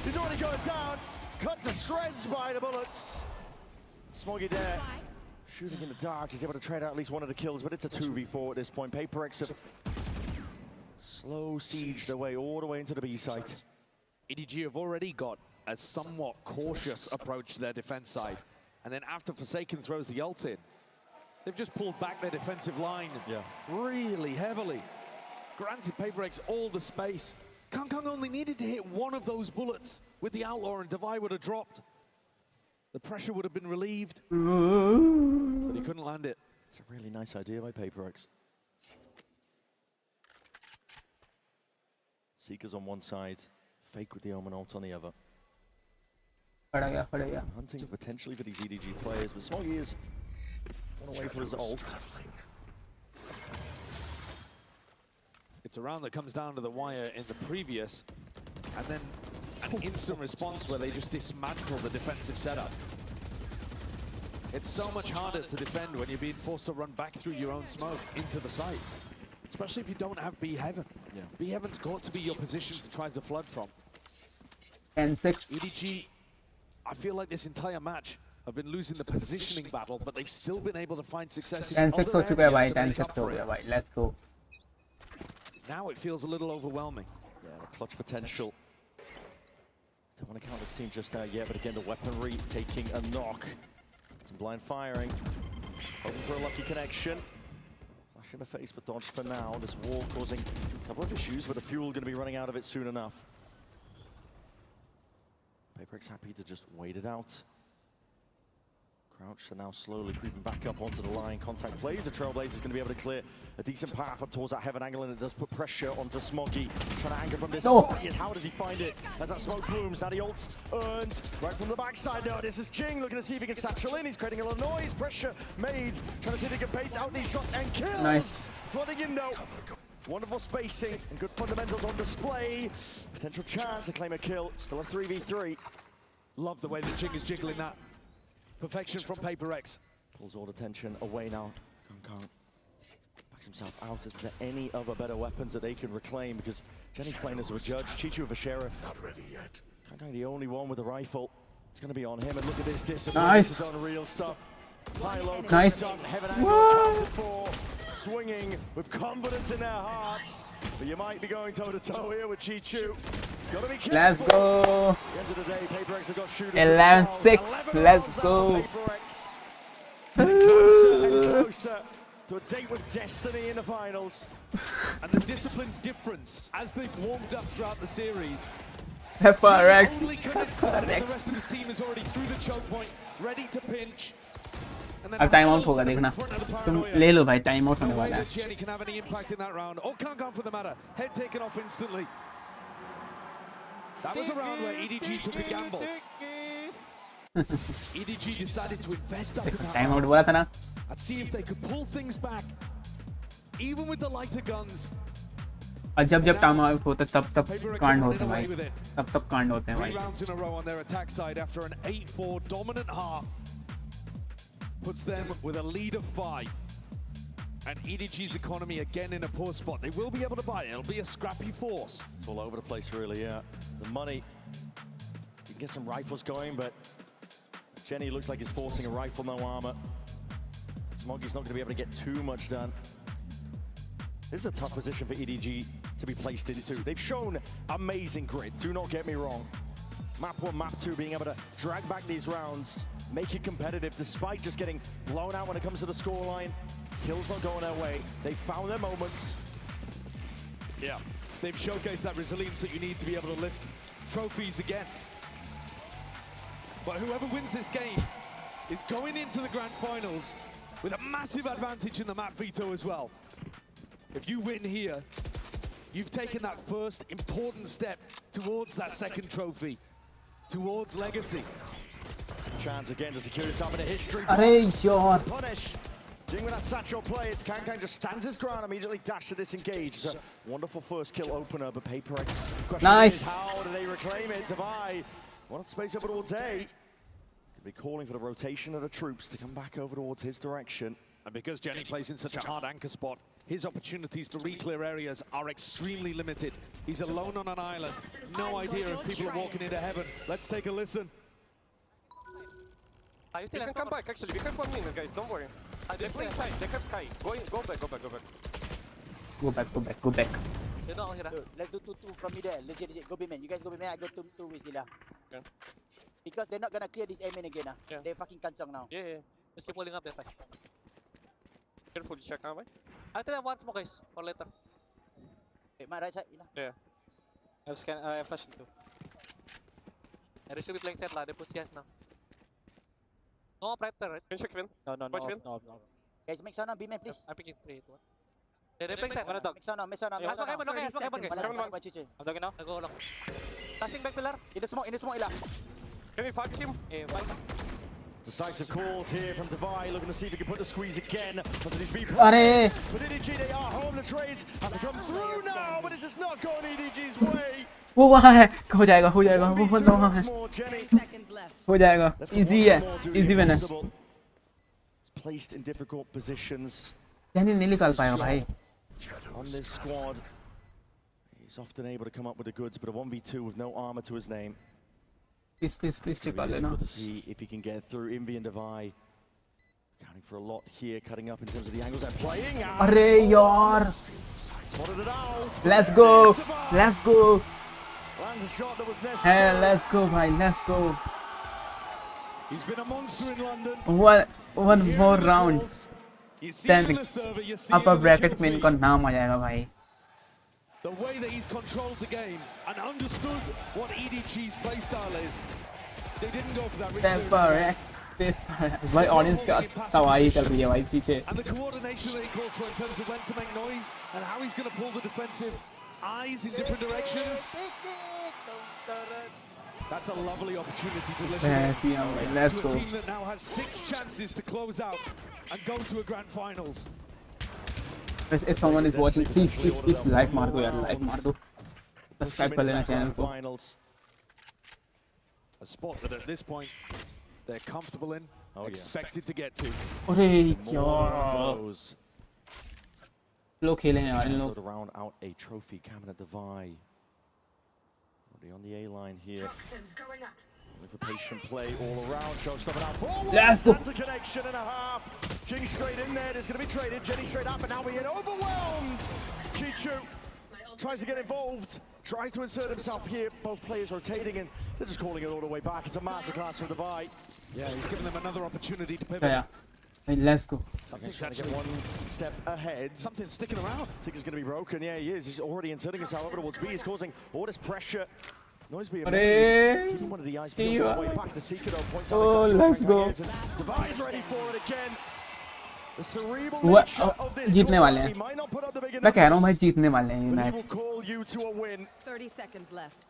He's already going down. Cut to shreds by the bullets. Smoggy there. Shooting in the dark, he's able to trade out at least one of the kills, but it's a 2v4 at this point. PRX have slow sieged away all the way into the B site. EDG have already got a somewhat cautious approach to their defense side. And then after Forsaken throws the ult in, they've just pulled back their defensive line really heavily. Granted PRX all the space. Kang only needed to hit one of those bullets with the Outlaw and Divide would have dropped. The pressure would have been relieved, but he couldn't land it. It's a really nice idea by PRX. Seekers on one side, Fake with the Omen ult on the other. Hunting potentially for these EDG players, but Smoggy is one away for his ult. It's a round that comes down to the wire in the previous, and then an instant response where they just dismantle the defensive setup. It's so much harder to defend when you're being forced to run back through your own smoke into the site, especially if you don't have B Heaven. Yeah. B Heaven's got to be your position to try to flood from. 10-6. EDG, I feel like this entire match have been losing the positioning battle, but they've still been able to find success in 10-6 हो चुका है भाई. 10-6 हो गया भाई. Let's go. Now it feels a little overwhelming. Yeah, the clutch potential. Don't want to count this team just out yet, but again, the weaponry taking a knock. Some blind firing. Hoping for a lucky connection. Flash in the face, but dodge for now. This wall causing a couple of issues, but the fuel going to be running out of it soon enough. PRX happy to just wait it out. Crouch are now slowly creeping back up onto the line. Contact plays. The Trailblazer is going to be able to clear a decent path up towards that Heaven angle, and it does put pressure onto Smoggy. Trying to anchor from this spot, yet how does he find it? As that smoke blooms, now the ult's earned right from the backside. Now this is Jing looking to see if he can satchel in. He's creating a lot of noise. Pressure made. Trying to see if he can bait out these shots and kills. Nice. Flooding in though. Wonderful spacing and good fundamentals on display. Potential chance to claim a kill. Still a 3v3. Love the way that Jing is jiggling that. Perfection from PRX. Pulls all the tension away now. Kang backs himself out. Is there any other better weapons that they can reclaim? Because Jenny's playing as a judge, Chichu with a sheriff. Not ready yet. Kang the only one with a rifle. It's going to be on him. And look at this discipline. Nice. This is unreal stuff. Nice. Heaven angle accounted for. Swinging with confidence in their hearts. But you might be going toe-to-toe here with Chichu. Gotta be careful. Let's go. At the end of the day, PRX have got shooters 11-6. Let's go. Closer to a date with destiny in the finals. And the discipline difference as they've warmed up throughout the series. PRX. The rest of his team is already through the choke point, ready to pinch. अब time out होगा देखना तुम ले लो भाई time out होने वाला है Jenny can have any impact in that round or can't go for the matter. Head taken off instantly. That was a round where EDG took a gamble. EDG decided to invest up in that time out हुआ था ना and see if they could pull things back even with the lighter guns. और जब time out होता तब कांड होते हैं भाई तब कांड होते हैं 3 rounds in a row on their attack side after an 8-4 dominant half. Puts them with a lead of 5. And EDG's economy again in a poor spot. They will be able to buy it. It'll be a scrappy force. It's all over the place, really, yeah. The money. You can get some rifles going, but Jenny looks like he's forcing a rifle, no armor. Smoggy's not going to be able to get too much done. This is a tough position for EDG to be placed into. They've shown amazing grit, do not get me wrong. Map 1, Map 2 being able to drag back these rounds, make it competitive despite just getting blown out when it comes to the scoreline. Kills not going their way. They found their moments. Yeah, they've showcased that resilience that you need to be able to lift trophies again. But whoever wins this game is going into the grand finals with a massive advantage in the map veto as well. If you win here, you've taken that first important step towards that second trophy, towards legacy. Chance again to secure yourself in a history. Punish. Doing with that satchel play, it's Kankan just stands his ground, immediately dash to disengage. It's a wonderful first kill opener, but PRX. Nice. How do they reclaim it? Divide. Want to space over towards A. Could be calling for the rotation of the troops to come back over towards his direction. And because Jenny plays in such a hard anchor spot, his opportunities to re-clear areas are extremely limited. He's alone on an island. No idea if people are walking into heaven. Let's take a listen. You can come back, actually. We have 1 minute, guys. Don't worry. They're playing side. They have Sky. Go back. Go back. They're not here. Let's do 2 from me there. Legit. Go B man. You guys go B man. I go 2 with Zilla. Okay. Because they're not gonna clear this A main again. Yeah. They're fucking kancang now. Yeah. Just keep holding up that side. Careful, check out. I tell you once more, guys, for later. Okay, my right side. Yeah. I have flashing too. They should be playing set lah. They put CS now. No operator, right? Can you check Vin? No. Guys, make sound on B man, please. I'm picking 3, 2, 1. They're playing set. Make sound on. Heaven, guys. I'm dogging now. I go long. Flashing back pillar. In the smoke, Ila. Can we fight him? Decisive calls here from Divide, looking to see if he can put the squeeze again onto these B Are But EDG, they are home. The trades have to come through now, but it's just not going EDG's way. वो वहाँ है हो जाएगा वो वहाँ है हो जाएगा easy है easy win है Placed in difficult positions. यानी नहीं निकाल पाएगा भाई On this squad, he's often able to come up with the goods, but a 1v2 with no armor to his name. Please निकाल लेना To see if he can get through. Envy and Divide counting for a lot here, cutting up in terms of the angles they're playing. अरे यार Spotted it out. Let's go Lands a shot that was necessary. hey let's go भाई let's go He's been a monster in London. one more round then upper bracket में इनका नाम आ जाएगा भाई The way that he's controlled the game and understood what EDG's playstyle is. They didn't go for that PRX भाई audience का तवाई चल रही है भाई पीछे and the coordination that he calls for in terms of when to make noise and how he's going to pull the defensive eyes in different directions. That's a lovely opportunity to listen let's to go a team that now has 6 chances to close out and go to a grand finals. if someone is watching please like मार दो यार like मार दो subscribe कर लेना channel को A spot that at this point they're comfortable in, expected to get to. अरे यार लोग खेले हैं यार इन लोग to round out a trophy cabinet Divide. Already on the A line here. For patient play all around. Showstopper now forward. Let's go. That's a connection and a half. Jing straight in there. It's going to be traded. Jenny straight up, and now we get overwhelmed. Chichu tries to get involved. Tries to insert himself here. Both players rotating, and they're just calling it all the way back. It's a masterclass from the Dubai. Yeah, he's given them another opportunity to pivot. Yeah. Let's go. Something's trying to get one step ahead. Something's sticking around. I think he's going to be broken. Yeah, he is. He's already inserting himself over towards B. He's causing all this pressure. Noise being made. Keeping one of the eyes peeled all the way back to Seeker, though. Points out Oh, exactly where let's Frank go. is, and Dubai's ready for it again. The cerebral वो nature of this जीतने वाले squad. हैं He might not put up the big मैं कह रहा हूँ भाई numbers, जीतने वाले हैं ये but he match will call you to a win. 30 seconds left.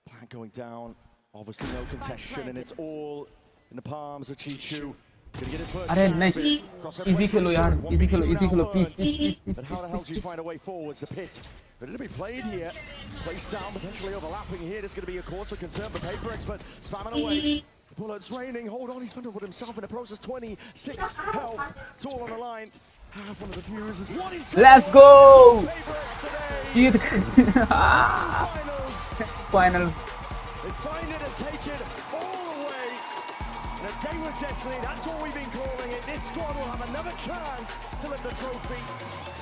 Plant going down. Obviously no contestation, and it's all in the palms of Chichu. Gonna get his first अरे shot. नहीं Crossover easy waits Khelo for यार Chichu. Easy 1v2 Khelo now please earned. Please please But how the hell do you find a way forwards? The pit. But it'll be played here. Placed down, potentially overlapping here. There's going to be a cause for concern for Paper X, but spamming away. Bullets raining. Hold on, he's found with himself in the process. 26 health. It's all on the line. Half one of the fuses. What is Let's go! Jeet Finals. Final They find it and take it all the way. And a day with destiny, that's what we've been calling it. This squad will have another chance to lift the trophy.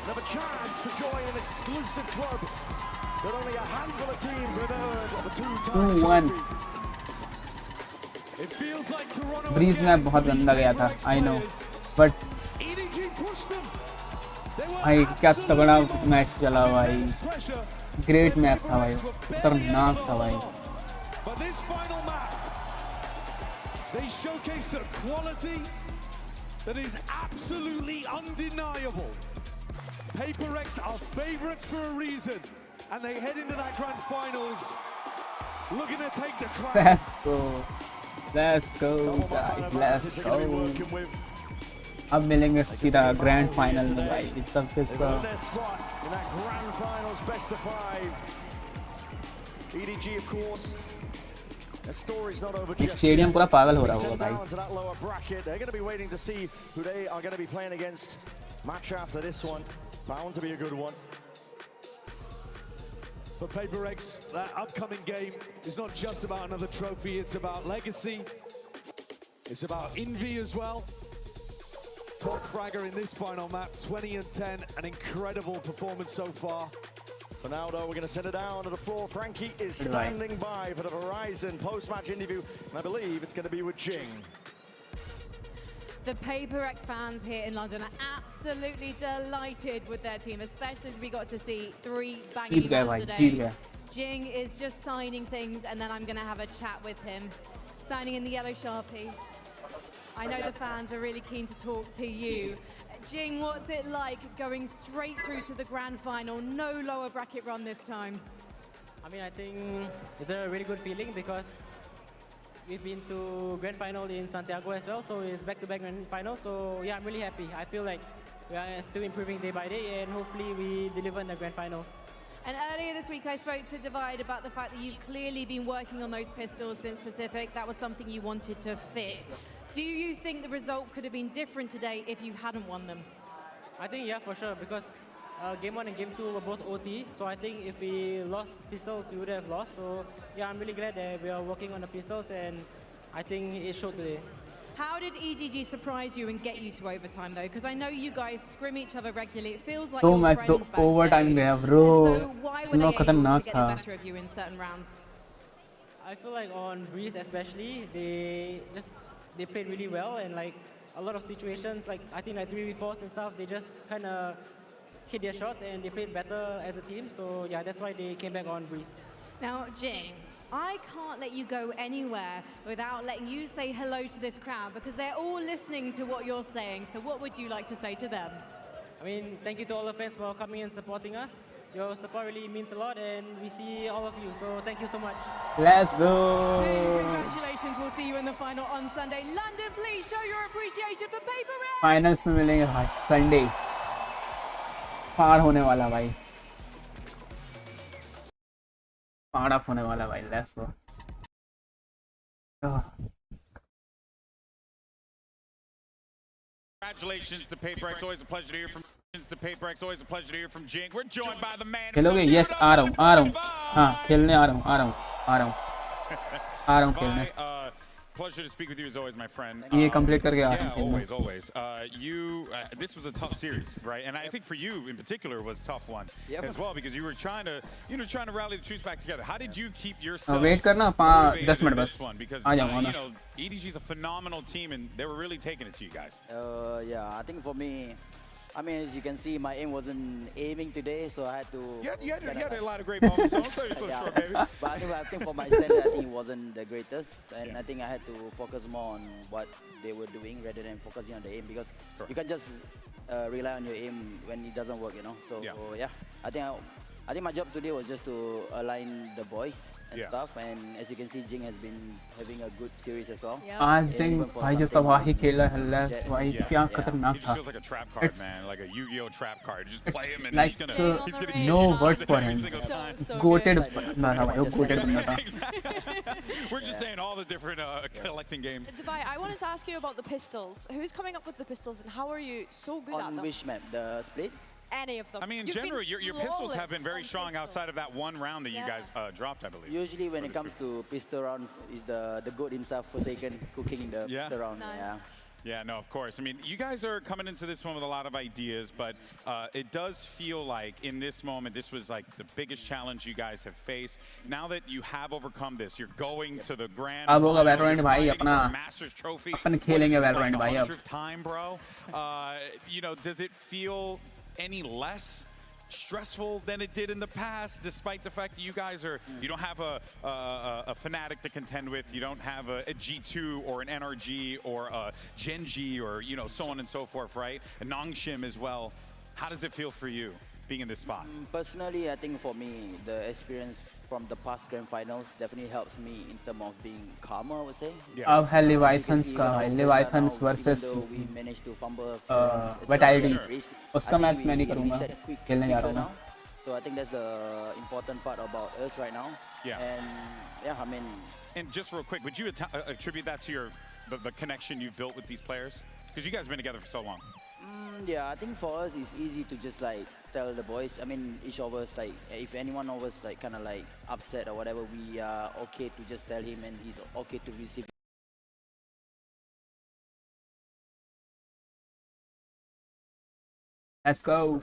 Another chance to join an exclusive club that only a handful of teams have earned of a two-time 2-1 trophy. It feels like Toronto breeze में बहुत गंदा गया था I know but EDG pushed them. भाई क्या तगड़ा match चला भाई ग्रेट मैच था भाई खतरनाक था भाई But this final map, they showcased a quality that is absolutely undeniable. Paper X are favorites for a reason, and they head into that grand finals looking to take the crown. let's go guys let's go अब मिलेंगे सीधा grand final में भाई it's सब They've earned their spot in that grand finals best of 5. EDG, of course. The story's not over just stadium yet. पूरा पागल हो रहा They होगा send भाई down to that lower bracket. They're going to be waiting to see who they are going to be playing against. Match after this one, bound to be a good one. For Paper X, that upcoming game is not just about another trophy, it's about legacy. It's about envy as well. Top fragger in this final map, 20 and 10, an incredible performance so far. For now, though, we're going to send it down to the floor. Frankie is standing by for the Verizon post-match interview, and I believe it's going to be with Jing. The Paper X fans here in London are absolutely delighted with their team, especially as we got to see 3 banging goals today. Jing is just signing things, and then I'm going to have a chat with him. Signing in the yellow Sharpie. I know the fans are really keen to talk to you. Jing, what's it like going straight through to the grand final? No lower bracket run this time. I mean, I think it's a really good feeling because we've been to grand final in Santiago as well, so it's back-to-back grand final. So yeah, I'm really happy. I feel like we are still improving day by day, and hopefully we deliver in the grand finals. And earlier this week, I spoke to Divide about the fact that you've clearly been working on those pistols since Pacific. That was something you wanted to fix. Do you think the result could have been different today if you hadn't won them? I think, yeah, for sure, because Game 1 and Game 2 were both OT, so I think if we lost pistols, we would have lost. So yeah, I'm really glad that we are working on the pistols, and I think it showed today. How did EDG surprise you and get you to overtime, though? Because I know you guys scrim each other regularly. It feels like so you're much friends backstage. overtime they have bro So why were they able to get the better of you in certain rounds? I feel like on Breeze especially, they played really well, and like a lot of situations, like I think like 3v4s and stuff, they just kind of hit their shots and they played better as a team. So yeah, that's why they came back on Breeze. Now, Jing, I can't let you go anywhere without letting you say hello to this crowd because they're all listening to what you're saying. So what would you like to say to them? I mean, thank you to all the fans for coming and supporting us. Your support really means a lot, and we see all of you. So thank you so much. Let's go. Jing, congratulations. We'll see you in the final on Sunday. London, please show your appreciation for Paper X. Finals में मिलेंगे भाई Sunday. पार होने वाला भाई. पार up होने वाला भाई. Let's go. Congratulations to Paper X. Always a pleasure to hear from The PRX, always a pleasure to hear from Jing. We're joined by the man. खेलोगे? Yes, आ रहा हूँ हाँ खेलने आ रहा हूँ खेलने. Pleasure to speak with you as always, my friend. ये complete करके आ रहा Yeah, हूँ always. This was a tough series, right? And I think for you in particular was a tough one as well because you were trying to rally the troops back together. How did you keep yourself wait करना 10 minute बस आ जाऊँगा ना. EDG is a phenomenal team and they were really taking it to you guys. Yeah, I think for me, I mean, as you can see, my aim wasn't aiming today, so I had to. You had a lot of great moments. Don't say you're so short, baby. But I think for my standard, I think it wasn't the greatest, and I think I had to focus more on what they were doing rather than focusing on the aim because you can't just rely on your aim when it doesn't work, you know. So yeah, I think my job today was just to align the boys and stuff, and as you can see, Jing has been having a good series as well. आज जिंग भाई जो तबाही खेला है भाई क्या खतरनाक था. Feels like a trap card, man, like a Yu-Gi-Oh trap card. Just play him and like he's gonna no words for him. Goated बंदा था भाई, वो goated बंदा था. We're just saying all the different collecting games. Divai, I wanted to ask you about the pistols. Who's coming up with the pistols and how are you so good at them? On which map? The split? Any of them. I mean, in general, your pistols have been very strong outside of that one round that you guys dropped, I believe. Usually when it comes to pistol round, is the goat himself, Forsaken, cooking the pistol round. Nice. Yeah, no, of course. I mean, you guys are coming into this one with a lot of ideas, but it does feel like in this moment, this was like the biggest challenge you guys have faced. Now that you have overcome this, you're going to the grand अब होगा Valorant भाई अपना Masters Trophy. अपन खेलेंगे Valorant भाई अब. Time, bro. You know, does it feel any less stressful than it did in the past, despite the fact that you guys are, you don't have a Fnatic to contend with, you don't have a G2 or an NRG or a Genji or, you know, so on and so forth, right? A Nongshim as well. How does it feel for you being in this spot? Personally, I think for me, the experience from the past grand finals definitely helps me in terms of being calmer, I would say. अब है Leviathans का भाई, Leviathans versus Vitalities. उसका match मैं नहीं करूँगा, खेलने जा रहा हूँ. So I think that's the important part about us right now. And yeah, I mean. And just real quick, would you attribute that to the connection you've built with these players? Because you guys have been together for so long. Yeah, I think for us it's easy to just like tell the boys. I mean, each of us, like if anyone of us like kind of like upset or whatever, we are okay to just tell him and he's okay to receive. Let's go.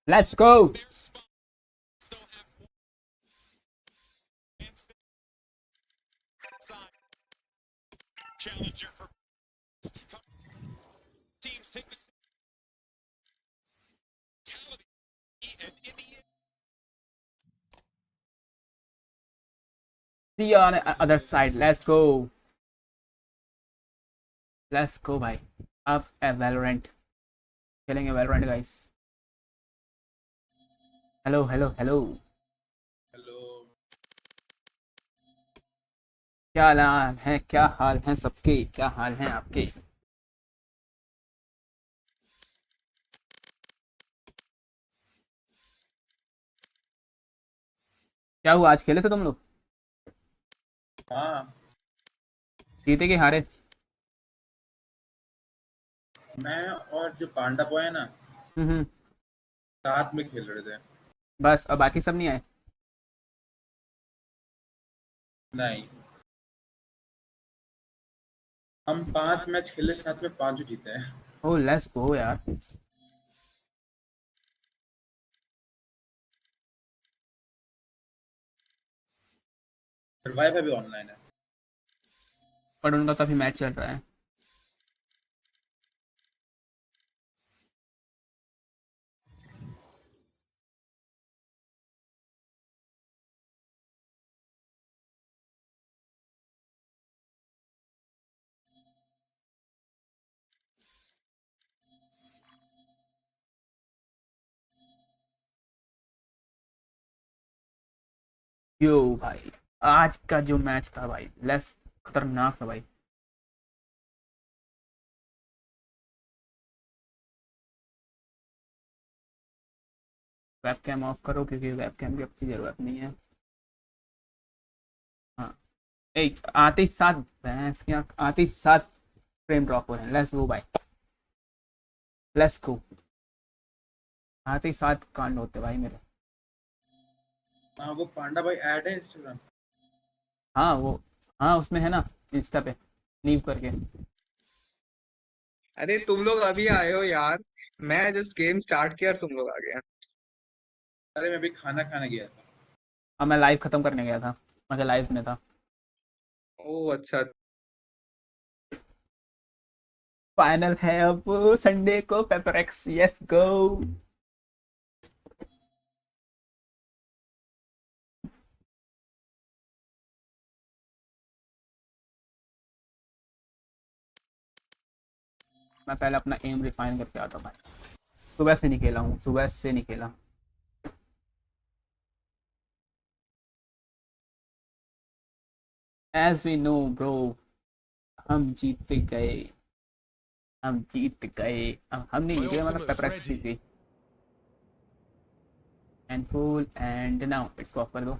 Let's go. Challenger for teams take the See you on the other side. Let's go. Let's go, bhai. Up a Valorant. Killing a Valorant, guys. Hello, hello, hello. Hello. क्या हाल है? क्या हाल है सबके? क्या हाल है आपके? क्या हुआ? आज खेले थे तुम लोग? हाँ. जीते कि हारे? मैं और जो पांडा बॉय है ना, साथ में खेल रहे थे. बस, अब बाकी सब नहीं आए? नहीं. हम 5 मैच खेले, साथ में 5 जीते हैं. ओह, लेट्स गो यार. सर्वाइव अभी ऑनलाइन है. पर उनका काफी मैच चल रहा है. यो भाई आज का जो मैच था भाई लेस खतरनाक था भाई। वेबकैम ऑफ करो क्योंकि वेबकैम की अच्छी जरूरत नहीं है। हाँ एक आते ही साथ भैंस की आंख आते ही साथ फ्रेम ड्रॉप हो रहे हैं। लेट्स गो भाई लेट्स गो। आते ही साथ कांड होते भाई मेरे। हाँ वो पांडा भाई ऐड है इंस्टाग्राम। हाँ वो हाँ उसमें है ना इंस्टा पे नीव करके। अरे तुम लोग अभी आए हो यार, मैं जस्ट गेम स्टार्ट किया और तुम लोग आ गए। अरे मैं भी खाना खाने गया था। अब मैं लाइव खत्म करने गया था मैं लाइव में था। ओह अच्छा। फाइनल है अब संडे को पेपरएक्स यस गो। मैं पहले अपना एम रिफाइन करके आता हूँ भाई। सुबह से नहीं खेला हूँ सुबह से नहीं खेला। एज वी नो ब्रो हम जीत गए हम जीत गए। हम नहीं जीते मतलब पेपरएक्स जीत गई। And full and now it's of कर दो।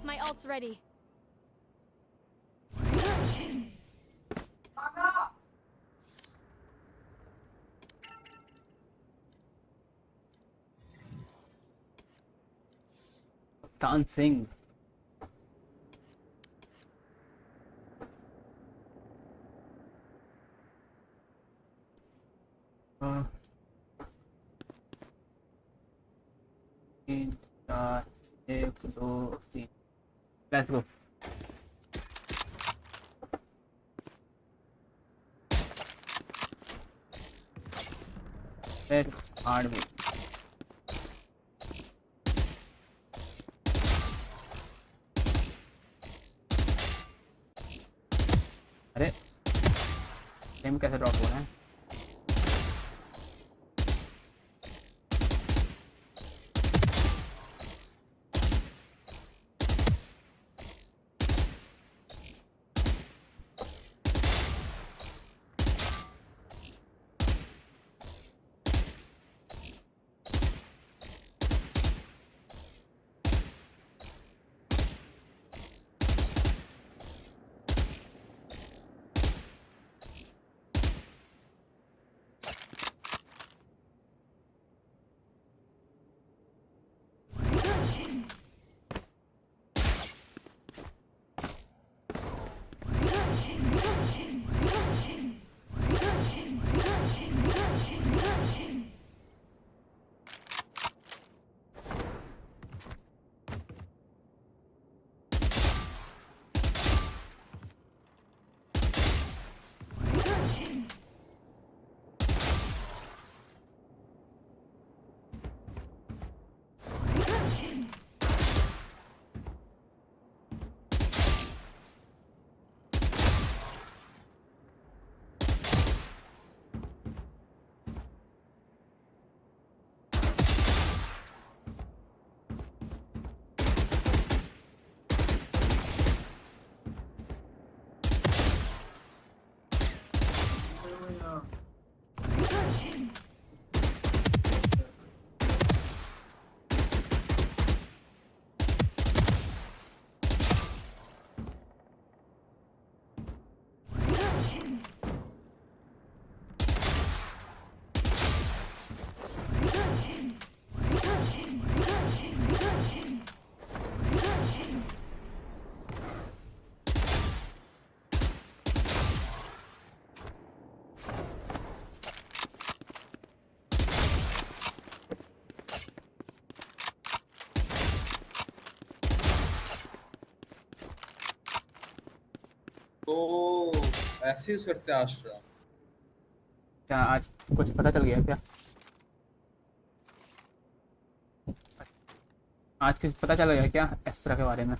My ult's ready. Dancing. तीन चार एक दो तीन लेट्स गो। फिर हार्ड में अरे गेम कैसे ड्रॉप हो रहा है। तो ऐसे ही करते हैं आश्रम। क्या आज कुछ पता चल गया क्या। आज कुछ पता चल गया क्या एस्ट्रा के बारे में।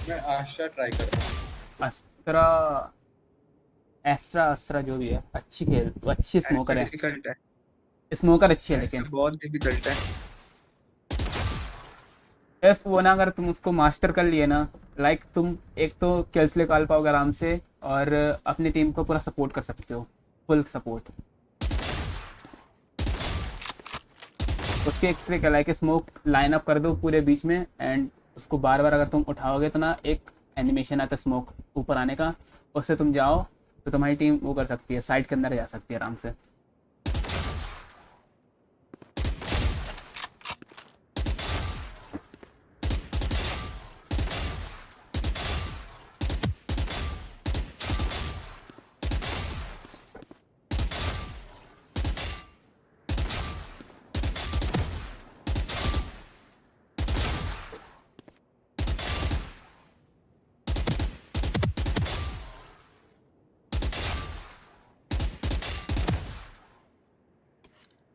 मैं आशा ट्राई करता हूँ। अस्त्रा जो भी है अच्छी खेल, वो अच्छी स्मोकर है। डिफिकल्ट है, स्मोकर अच्छी है लेकिन बहुत डिफिकल्ट है। इफ वो ना अगर तुम उसको मास्टर कर लिए ना, लाइक तुम एक तो किल्स निकाल पाओगे आराम से और अपनी टीम को पूरा सपोर्ट कर सकते हो, फुल सपोर्ट। उसके एक ट्रिक है, लाइक स्मोक लाइन अप कर दो पूरे बीच में एंड उसको बार बार अगर तुम उठाओगे तो ना एक एनिमेशन आता है स्मोक ऊपर आने का, उससे तुम जाओ तो तुम्हारी टीम वो कर सकती है, साइड के अंदर जा सकती है आराम से।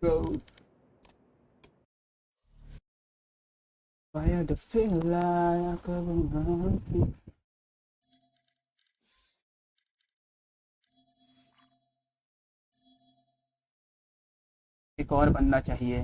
Go. Why does feel like a romantic? एक और बंदा चाहिए।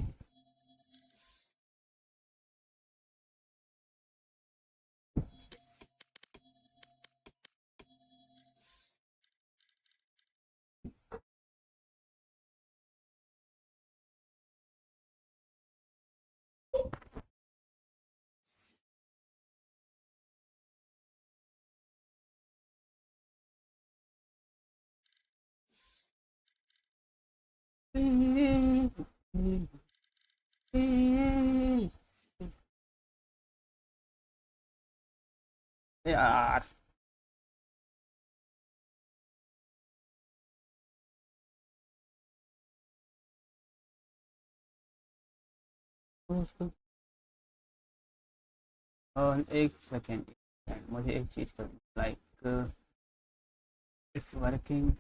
यार और एक सेकेंड, मुझे एक चीज़ करनी, like it's working.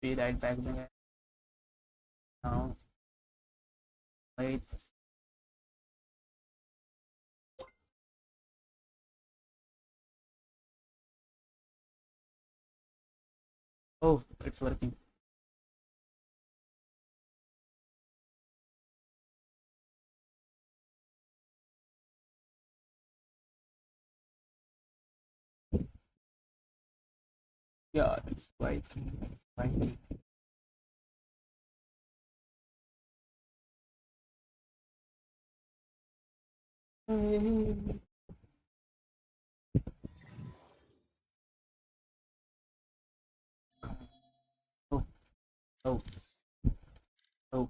Be right back में है now. Wait, oh it's working. Yeah, it's working. It's working. Oh, oh, oh.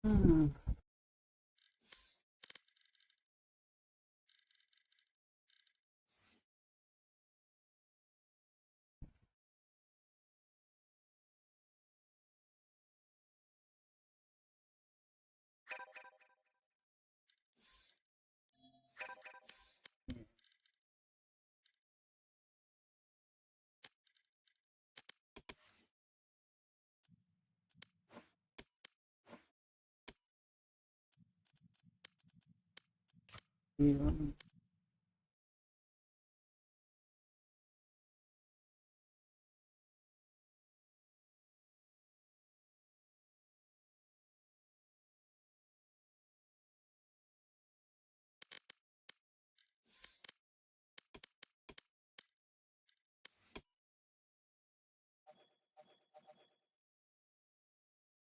Hmm.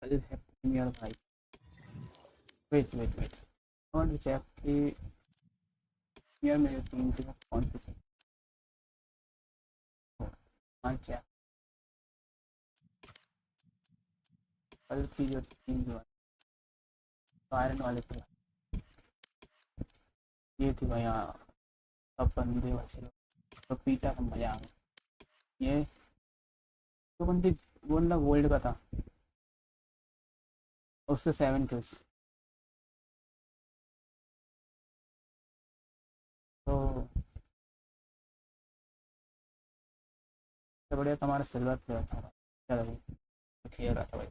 What is happening in your life? Wait. I want to check कि यार मेरे team से कौन सी check कल की जो टीम जो आयरन वाले थे, ये थी भाई। हाँ, सब बंदे वैसे तो पीटा का मजा आ गया। ये तो बंदा गोल्ड का था, उससे 7 किल्स। तो बढ़िया तुम्हारा सिल्वर प्लेयर था चलो भाई खेल रहा था भाई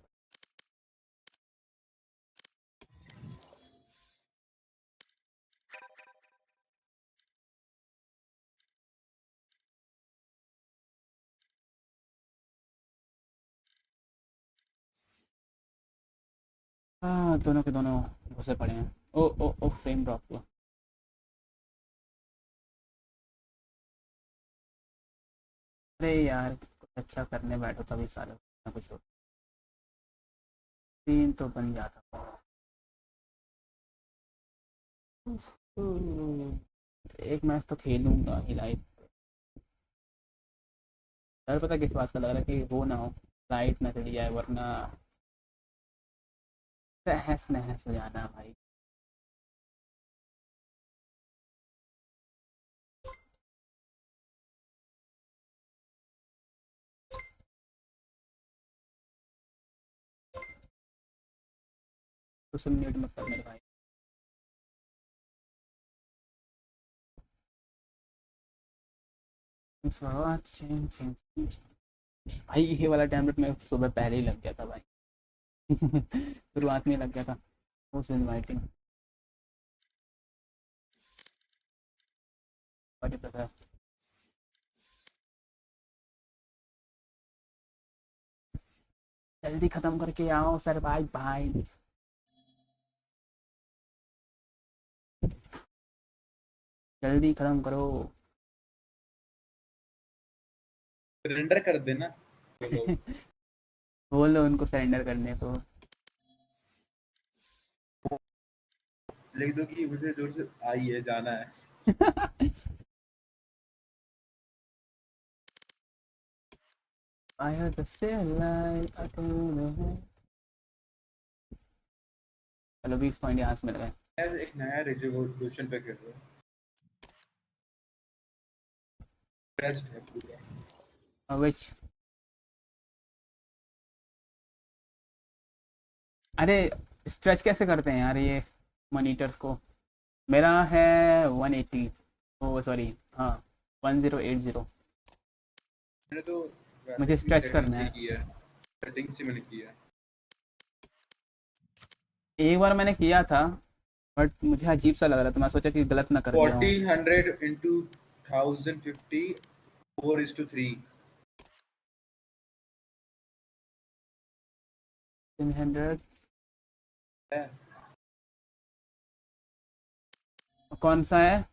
हाँ दोनों के दोनों घुसे पड़े हैं ओ ओ ओ फ्रेम ड्रॉप हुआ अरे यार कुछ अच्छा करने बैठो तभी साले ना कुछ हो तीन तो बन जाता एक मैच तो खेलूंगा ही लाइव डर पता किस बात का लग रहा है कि वो ना हो लाइट ना चली जाए वरना तहस नहस हो जाना भाई तो म्यूट मत कर मेरे भाई भाई ये वाला टैबलेट मैं सुबह पहले ही लग गया था भाई शुरुआत में लग गया था उस इनवाइटिंग पता जल्दी खत्म करके आओ सर भाई जल्दी खत्म करो सरेंडर कर देना बोलो उनको सरेंडर करने को लिख दो कि मुझे जोर से आई है जाना है I heard the still light I don't know चलो 20 पॉइंट यहाँ से मिल गए यार एक नया रेजोल्यूशन पे कर रहा हूँ टेस्ट है पूरा which अरे स्ट्रेच कैसे करते हैं यार ये मॉनिटर्स को मेरा है 180 ओ सॉरी हाँ 1080 मैंने तो मुझे स्ट्रेच करना है सेटिंग से मैंने किया एक बार मैंने किया था बट मुझे अजीब सा लग रहा था मैं सोचा कि गलत ना कर दिया हूं 1400 into 1050 4:3 300 कौन सा है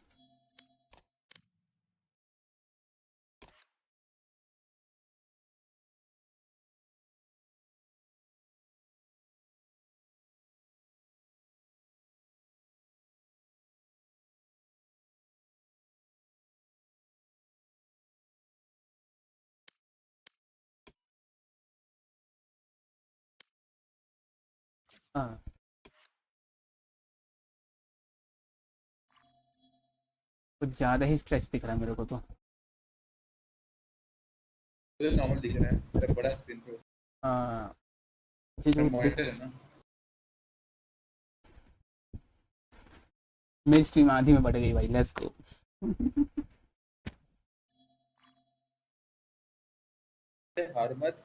हाँ कुछ ज़्यादा ही स्ट्रेच दिख रहा है मेरे को तो नॉर्मल दिख रहा है मेरा बड़ा स्क्रीन पे हाँ मुझे जो मॉनिटर है ना मेरी स्ट्रीम आधी में बढ़ गई भाई लेट्स गो हार मत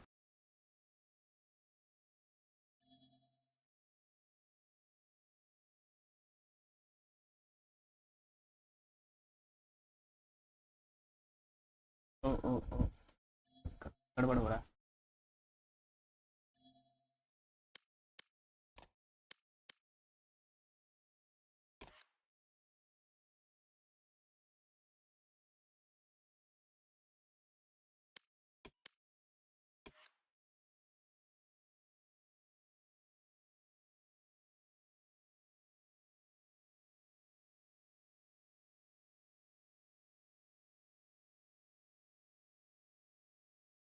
ओ ओ ओ गड़बड़ हो रहा है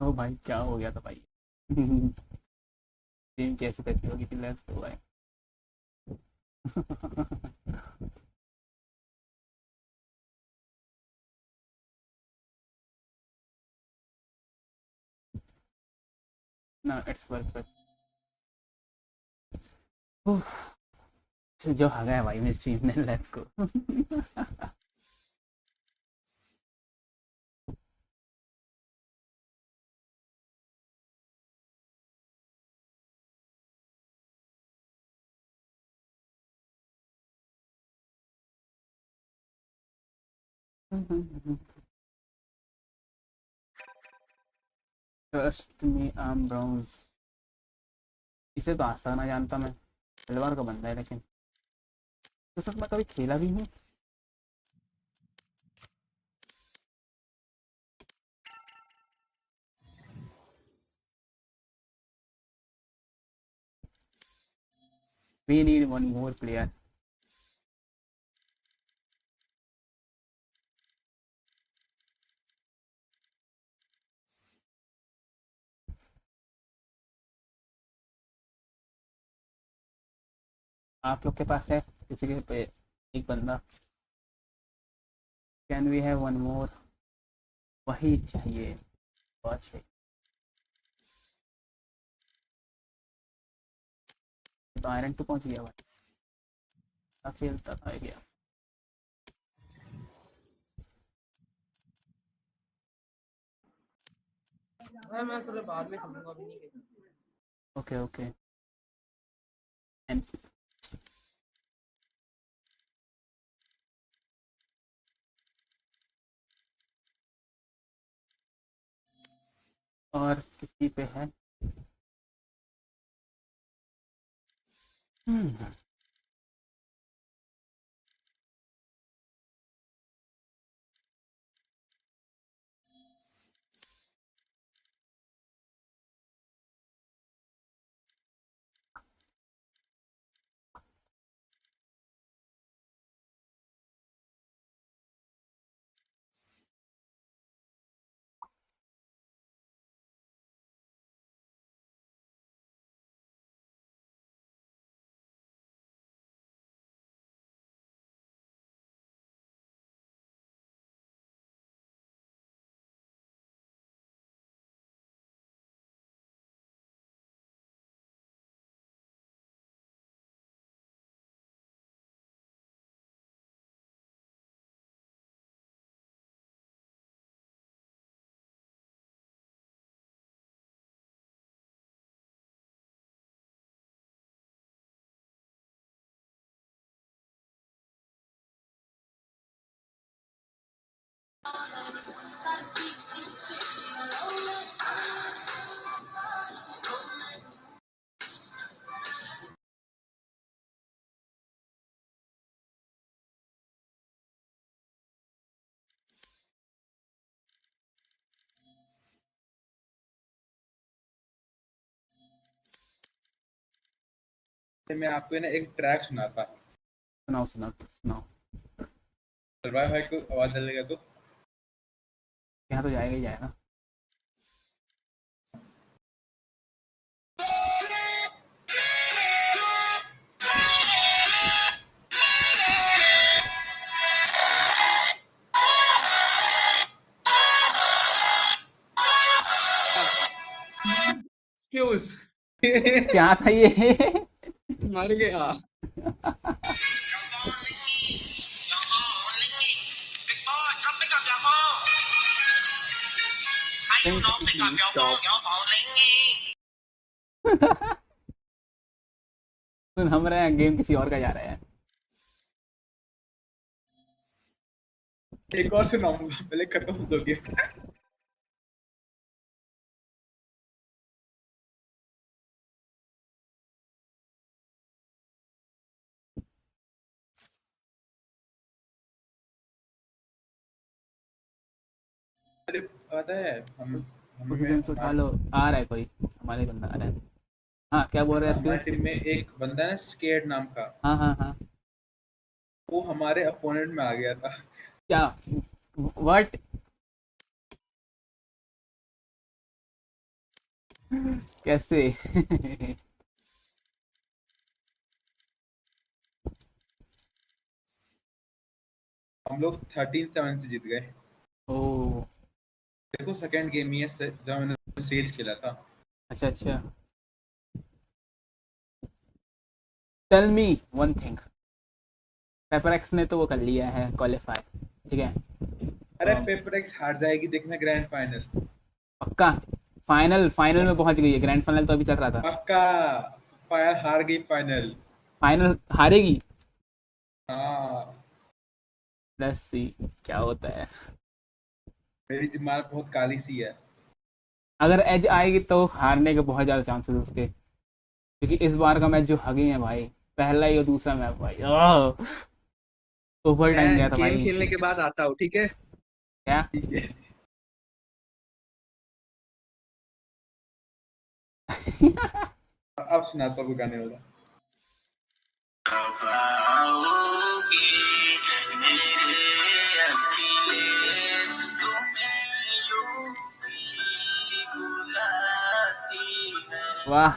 ओ भाई क्या हो गया था भाई टीम कैसी कैसी होगी थी लेट्स गो भाई ना इट्स परफेक्ट जो आ गया भाई मेरी स्ट्रीम ने let's go trust me arm Browns, इसे तो आज तक ना जानता मैं, सिल्वर का बंदा है लेकिन तो सब मैं कभी खेला भी हूँ। We need one more player. आप लोग के पास है किसी के पे एक बंदा? Can we have one more? वही चाहिए, बहुत चाहिए। तो आयरन 2 पहुंच गया भाई, खेलता था गया। मैं थोड़े बाद में खेलूंगा, अभी नहीं खेलूंगा। Okay okay. और किसी पे है? मैं आपको ना एक ट्रैक सुनाता। सुनाओ सुनाओ सुनाओ। सरवाइव भाई को आवाज चलेगा तो यहाँ तो जाएगा ही जाएगा। एक्सक्यूज क्या था ये? मर गया। सुन, हम रहे हैं, गेम किसी और का जा रहा है। एक और सुनाऊंगा, पहले खत्म हो दो गेम। अरे पता है गेम से उठा लो, आ रहा है कोई, हमारे बंदा आ रहा है। हाँ क्या बोल रहे हैं? हमारी टीम में एक बंदा है ना स्केर्ड नाम का। हाँ हाँ हाँ। वो हमारे अपोनेंट में आ गया था। क्या? व्हाट? कैसे? हम लोग 13-7 से जीत गए। ओह देखो सेकंड गेम ही है जब मैंने सेज खेला था। अच्छा अच्छा। टेल मी वन थिंग, पेपरएक्स ने तो वो कर लिया है क्वालिफाई, ठीक है? अरे पेपरएक्स हार जाएगी, देखना ग्रैंड फाइनल। पक्का? फाइनल में पहुंच गई है, ग्रैंड फाइनल तो अभी चल रहा था। पक्का हार गई फाइनल। फाइनल हारेगी? हाँ लेट्स सी क्या होता है। मेरी दिमाग बहुत काली सी है। अगर एज आएगी तो हारने के बहुत ज़्यादा चांसेस उसके, क्योंकि इस बार का मैच जो हगी है भाई, पहला ही और दूसरा मैच भाई ओवर टाइम गया था गेम भाई। खेलने के बाद आता हूँ, ठीक है? क्या अब सुनाता हूँ गाने वाला। वाह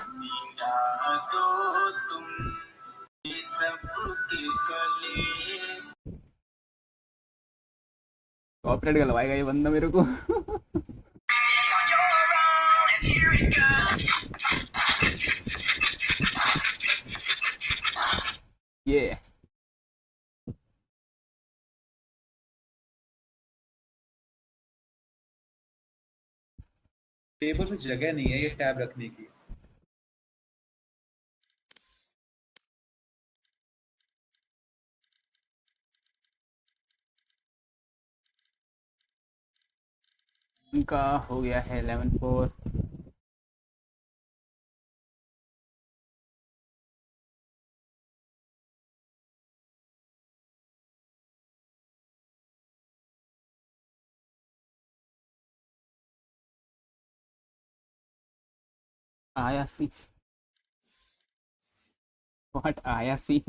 कॉपीराइट गलवाएगा ये बंदा मेरे को। ये टेबल पे जगह नहीं है ये टैब रखने की। उनका हो गया है 11-4। आया सी व्हाट आया सी।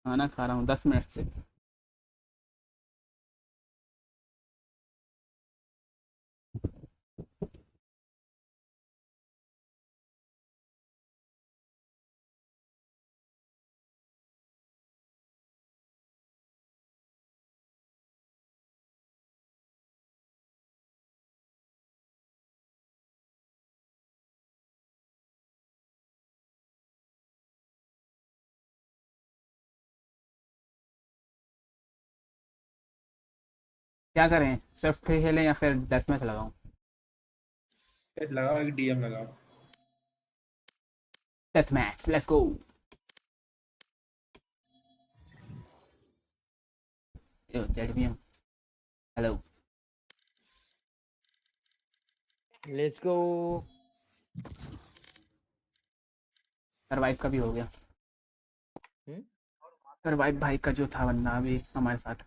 खाना खा रहा हूँ 10 मिनट से। क्या करें, सिर्फ खेलें या फिर डेथ मैच लगाऊं? लगाओ एक डीएम लगाओ। Death match let's go. Yo ZBM hello let's go. Survive का भी हो गया। सरवाइव भाई का जो था बंदा अभी हमारे साथ।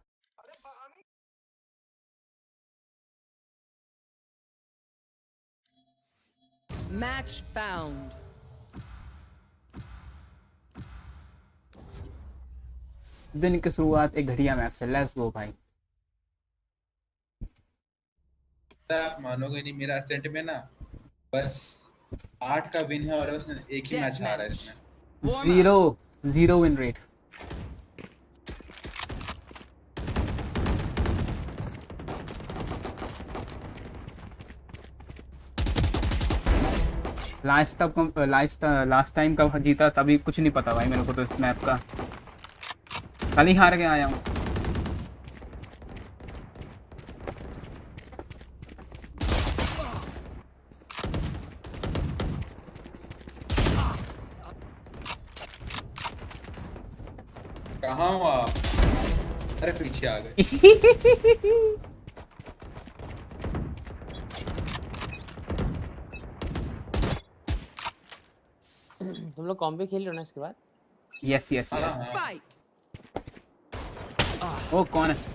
Match found. दिन की शुरुआत एक घटिया मैप से। लेट्स गो भाई। आप मानोगे नहीं, मेरा असेंट में ना बस 8 का विन है और बस एक ही मैच हारा है इसमें। 0 विन रेट। लास्ट टाइम कब जीता तभी कुछ नहीं पता भाई मेरे को तो इस मैप का। कल ही हार के आया हूँ। कहाँ हो आप? अरे पीछे आ गए। तुम लोग कॉम्बो खेल रहे हो ना इसके बाद? यस यस वो कौन है?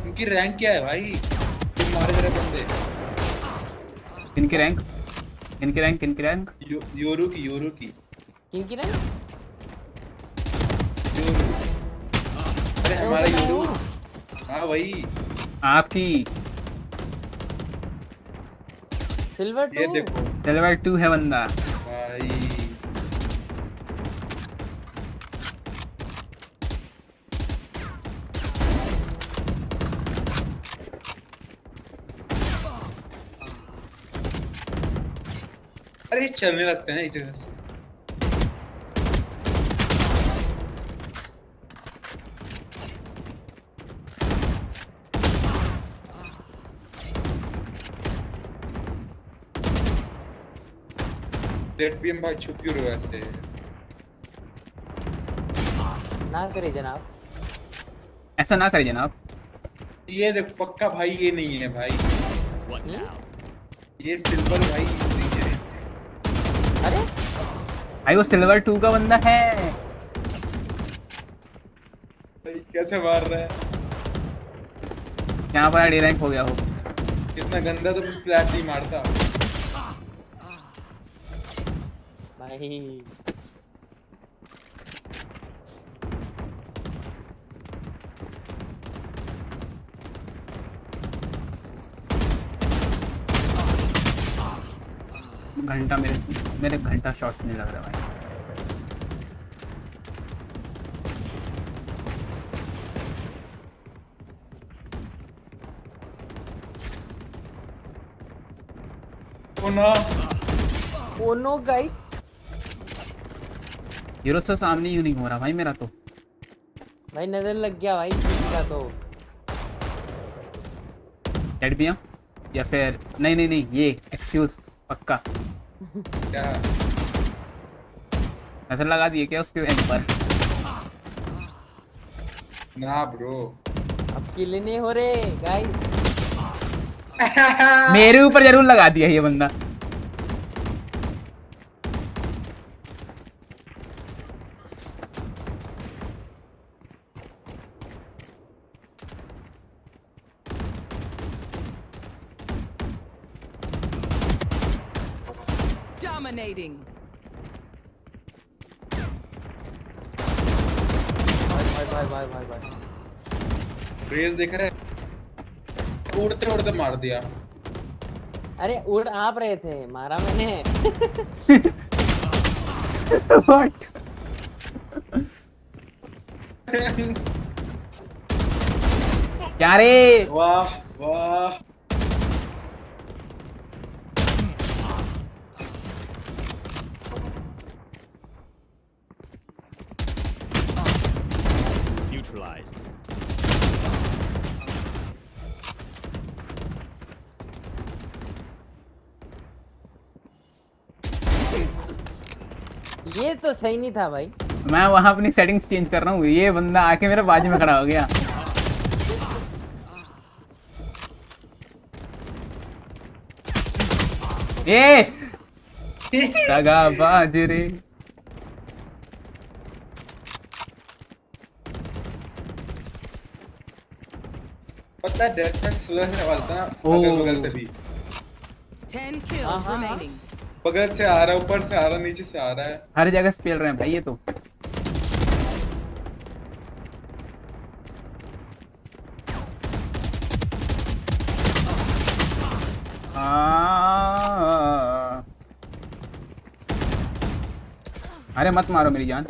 इनकी रैंक क्या है भाई? तुम मारे मेरे बंदे। किनकी रैंक? किनकी रैंक? किनकी रैंक? योरू की। किनकी रैंक? योरू। अरे हमारा योरू। हाँ वही। आपकी सिल्वर 2। ये देखो सिल्वर 2 है बंदा भाई। अरे चलने लगते हैं इस जगह से। ZPM भाई छुप क्यों रहे हो ऐसे? ना करे जनाब। ऐसा ना करिए जनाब। ये देख पक्का भाई ये नहीं है भाई। ये सिल्वर भाई नहीं है। अरे भाई वो सिल्वर 2 का बंदा है। भाई कैसे मार रहा है? यहाँ पर डी रैंक हो गया हो। कितना गंदा तो कुछ फ्लैट नहीं मारता भाई। घंटा मेरे घंटा शॉट नहीं लग रहा भाई। Oh no guys. हीरो से सामने ही नहीं हो रहा भाई मेरा तो। भाई नजर लग गया भाई किसी का तो। ZPM या फिर नहीं ये एक्सक्यूज पक्का। क्या नजर लगा दिए क्या उसके एंड पर? ना ब्रो अब किल नहीं हो रहे गाइस। मेरे ऊपर जरूर लगा दिया ये बंदा। Dominating. भाई। रेस देख रहे हैं? उड़ते उड़ते मार दिया। अरे उड़ आप रहे थे मारा मैंने। What? क्या रे? वाह वाह। Neutralized. ये तो सही नहीं था भाई। मैं वहां अपनी सेटिंग्स चेंज कर रहा हूँ, ये बंदा आके मेरे बाजू में खड़ा हो गया। ए दगा बाजरे। पता है डेथ मैच स्लो से निकलता है बगल से भी। 10 kills remaining. बगल से आ रहा है, ऊपर से आ रहा है, नीचे से आ रहा है। हर जगह से पेल रहे हैं भाई ये तो। अरे मत मारो मेरी जान।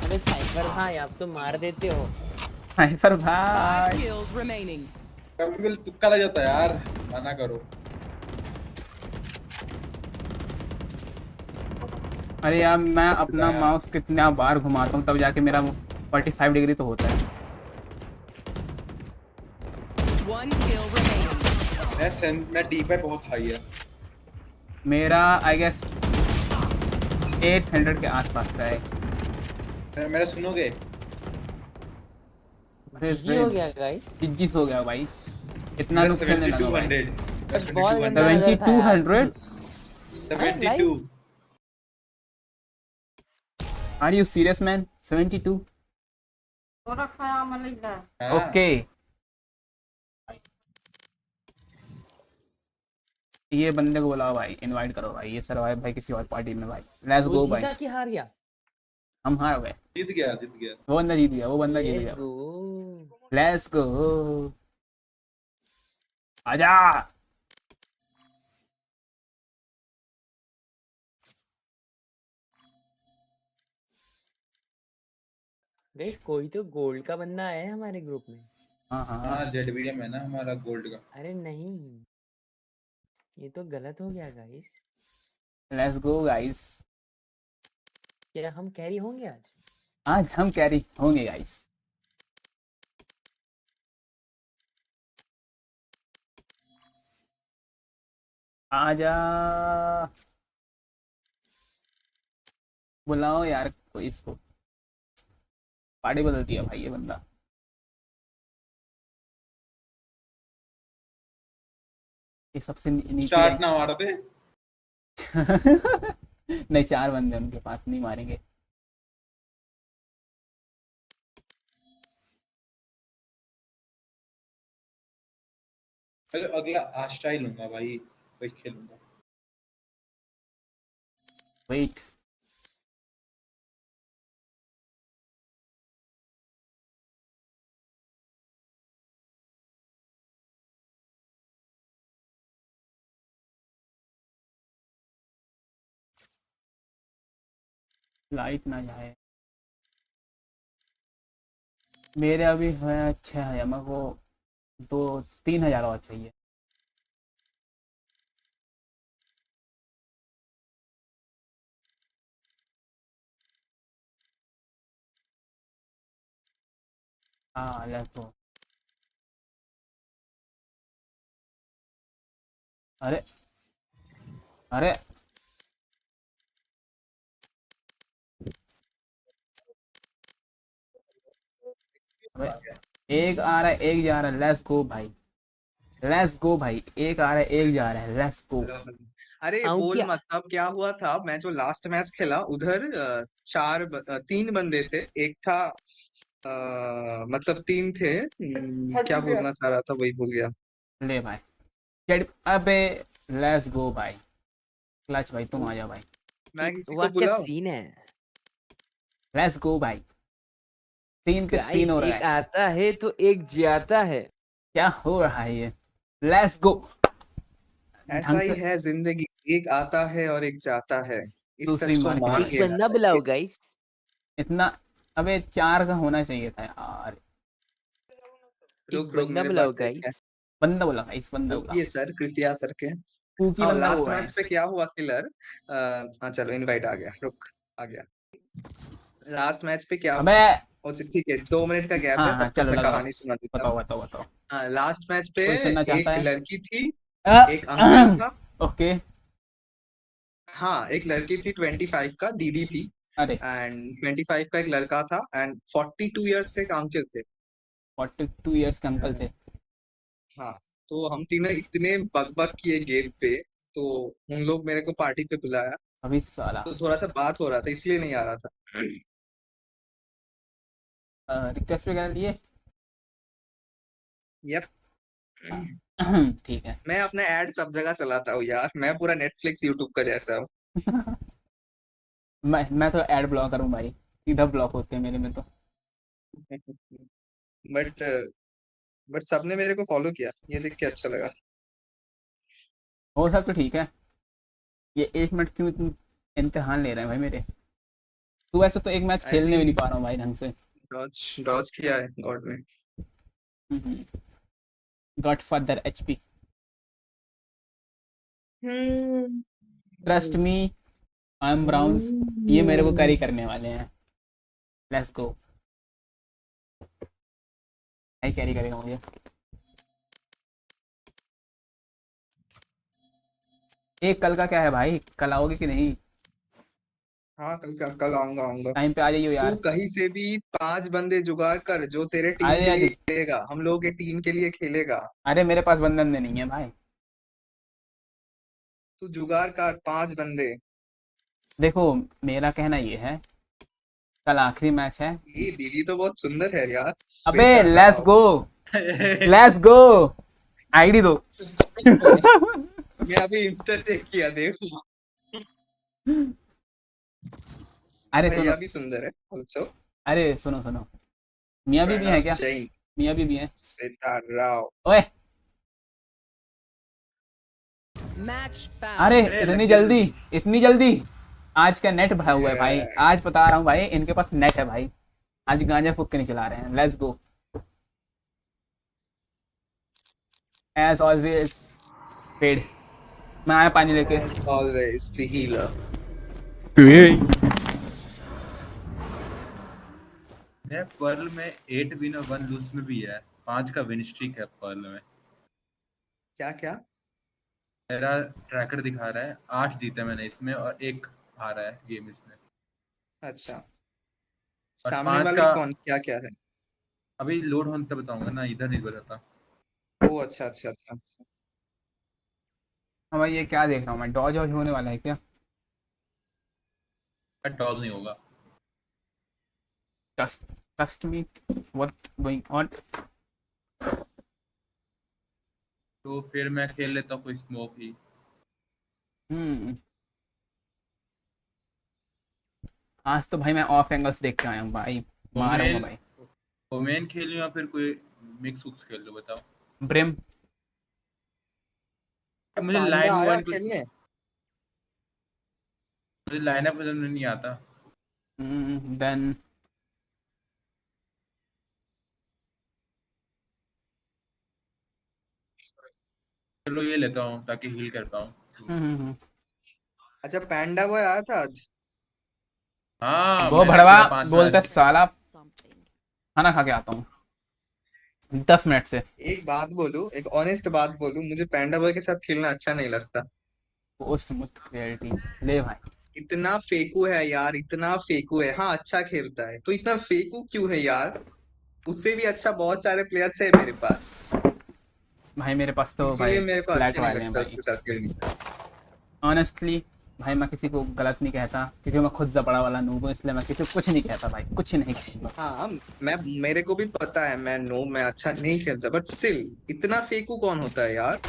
अरे साइफर भाई आप तो मार देते हो। साइफर 5 भाई kills remaining. कभी तुक्का लग जाता है यार, मना करो। अरे यार मैं अपना माउस कितना बार घुमाता हूँ तब जाके मेरा 45 डिग्री तो होता है। 1 kill remaining. मैं डी पे बहुत हाई है। मेरा आई गेस 800 के आसपास का है। मेरा सुनोगे? जी हो गया गाइस। 21 हो गया भाई। इतना नुक खेलने लगा भाई। 7200 72 Are you serious man? 72? Okay ये बंदे को बुलाओ भाई, इनवाइट करो भाई, ये सरवाइव भाई किसी और पार्टी में भाई। लेट्स गो भाई। कि हार गया? हम हार गए। जीत गया। वो बंदा जीत गया, वो बंदा जीत गया। लेट्स गो आजा। गाइस कोई तो गोल्ड का बंदा है हमारे ग्रुप में। हाँ जेडबीएम है ना हमारा गोल्ड का। अरे नहीं ये तो गलत हो गया गाइस। Let's go guys. क्या हम कैरी होंगे आज? आज हम कैरी होंगे गाइस। आजा, बुलाओ यार कोई इसको। पार्टी बदल दिया भाई ये बंदा। ये सबसे नीचे चाट ना मार दे। नहीं, 4 बंदे उनके पास, नहीं मारेंगे। अरे अगला आस्टा ही लूंगा भाई, वही खेलूंगा। वेट, लाइट ना जाए। मेरे अभी है 6000, मेरे को 2-3 हजार और चाहिए। हाँ लेट्स गो। अरे अरे अबे, एक आ रहा है एक जा रहा है। लेट्स गो भाई, लेट्स गो भाई। एक आ रहा है एक जा रहा है, लेट्स गो। अरे बोल मत। अब क्या हुआ था, मैं जो लास्ट मैच खेला उधर 3 बंदे थे। एक था मतलब 3 थे। क्या बोलना चाह रहा था वही भूल गया। ले भाई, अबे लेट्स गो भाई। क्लच भाई, तुम आ जाओ भाई। मैं किसी वाह को क्या बुलाऊं? सीन है। लेट्स गो भाई। 3 पे सीन हो गाइस रहा एक है। आता है तो एक जाता है। क्या हो रहा है ये? Let's go. ऐसा ढंग ही से है जिंदगी, एक आता है और एक जाता है। इस दूसरी सच को मार के मान भाई। एक लेना बंदा बुलाओ चाहिए। गाइस। इतना, अबे 4 का होना चाहिए था यार। एक रुक रुक, बंदा मेरे बुलाओ पास एक है। गाइस। बंदा बोला इस बंदा बोला। रुकिए सर, कृपया करके। कुकी हाँ, बंदा लास्ट बोल रहा मैच है। पे क्या हुआ किलर? हाँ चलो, इनवाइट आ गया, रुक आ गया। लास्ट मैच पे क्या अबे ओ ठीक है, 2 मिनट का गैप है, हाँ हाँ, तब तक चलो मैं लगाओ। कहानी सुना देता हूँ। बताओ बताओ बताओ। हाँ, लास्ट मैच पे कोई सुनना चाहता एक है? लड़की थी, एक अंकल था। ओके। हाँ, एक लड़की थी 25 का, दीदी थी। अरे एंड 25 का एक लड़का था, एंड 42 ईयर्स के एक अंकल थे। 42 ईयर्स के अंकल थे। हाँ, तो हम तीनों इतने बकबक किए गेम पे, तो उन लोग मेरे को पार्टी पे बुलाया। अभी साला तो थोड़ा सा बात हो रहा था, इसलिए नहीं आ रहा था। रिक्वेस्ट वगैरह लिए? यप। ठीक है। मैं अपना ऐड सब जगह चलाता हूँ यार, मैं पूरा नेटफ्लिक्स यूट्यूब का जैसा हूँ। मैं तो एड ब्लॉकर हूँ भाई, सीधा ब्लॉक होते हैं मेरे में तो। बट बट सबने मेरे को फॉलो किया, ये देख के अच्छा लगा। वो सब तो ठीक है। ये 1 मिनट क्यों तुम इम्तिहान ले रहे हैं भाई मेरे? तू वैसे तो एक मैच आई खेलने भी थिंक नहीं पा रहा हूँ भाई ढंग से। डॉज डॉज किया है गॉड में। Godfather HP। Trust me, I am Browns. ये मेरे को कैरी करने वाले हैं। Let's go. भाई कैरी करेगा मुझे। एक कल का क्या है भाई, कल आओगे कि नहीं? हाँ, कल आऊंगा आऊंगा। टाइम पे आ जाइयो तू यार। कहीं से भी 5 बंदे जुगाड़ कर, जो तेरे टीम अरे के आज, लिए खेलेगा, हम लोगों के टीम के लिए खेलेगा। अरे मेरे पास बंधन नहीं है भाई। तू जुगाड़ कर 5 बंदे। देखो मेरा कहना ये है, कल आखिरी मैच है। ये दीदी तो बहुत सुंदर है यार, अबे Shweta let's Rao. Go, let's go. ID दो। मैं अभी इंस्टा चेक किया, देखो। अरे सुनो, भैया भी सुंदर है ऑल्सो। अरे सुनो सुनो, मियाँ भी है प्रणव क्या? जैन, मियाँ भी है। श्वेता राव। ओए Match अरे found. इतनी जल्दी, इतनी जल्दी? आज का नेट भरा हुआ है भाई, आज बता रहा हूँ भाई, इनके पास नेट है भाई। आज गांजा फूक के नहीं चला रहे हैं। Let's go. As always paid. मैं आया पानी लेके। Always the healer. है पर्ल में 8 विन और 1 लूज में भी है, 5 का विन स्ट्रीक है पर्ल में। क्या क्या? मेरा ट्रैकर दिखा रहा है 8 जीता मैंने इसमें और 1 हारा है गेम इसमें। अच्छा, और सामने 5 वाले का कौन क्या क्या है? अभी लोड होने तक बताऊंगा ना, इधर नहीं बताता। ओ अच्छा अच्छा अच्छा अच्छा। हाँ भाई, ये क्या देख रहा हूँ मैं, डॉज वॉज होने वाला है क्या? डॉज नहीं होगा। Trust me, what going on? तो फिर मैं खेल लेता हूँ कोई स्मोक ही। आज तो भाई मैं ऑफ एंगल्स देख के आया हूँ भाई, मारूंगा भाई। ओमेन खेल लूं या फिर कोई मिक्स उक्स खेल लो, बताओ। ब्रिम। मुझे लाइन वो खेलने, मुझे लाइनअप नहीं आता। देन चलो ये लेता हूँ ताकि हील कर पाऊँ। अच्छा, पैंडा बॉय आया था आज। हाँ, वो भड़वा बोलता साला खाना खा के आता हूँ 10 मिनट से। एक बात बोलूं, एक ऑनेस्ट बात बोलूं, मुझे पैंडा बॉय के साथ खेलना अच्छा नहीं लगता। पोस्ट मुझ क्लियरिटी ले भाई। इतना फेकू है यार, इतना फेकू है। हाँ अच्छा खेलता है तो इतना फेकू क्यों है यार? उससे भी अच्छा बहुत सारे प्लेयर्स है मेरे पास। भाई मेरे पास तो इसीलिए भाई मेरे को फ्लैट अच्छा नहीं वाले हैं लगता भाई। उसके साथ खेलने। ऑनेस्टली भाई मैं किसी को गलत नहीं कहता, क्योंकि मैं खुद जबड़ा वाला नूब हूँ, इसलिए मैं किसी को कुछ नहीं कहता भाई, कुछ नहीं कहूँगा। हाँ, मेरे को भी पता है मैं मैं अच्छा नहीं खेलता, बट स्टिल इतना फेकू कौन होता है यार?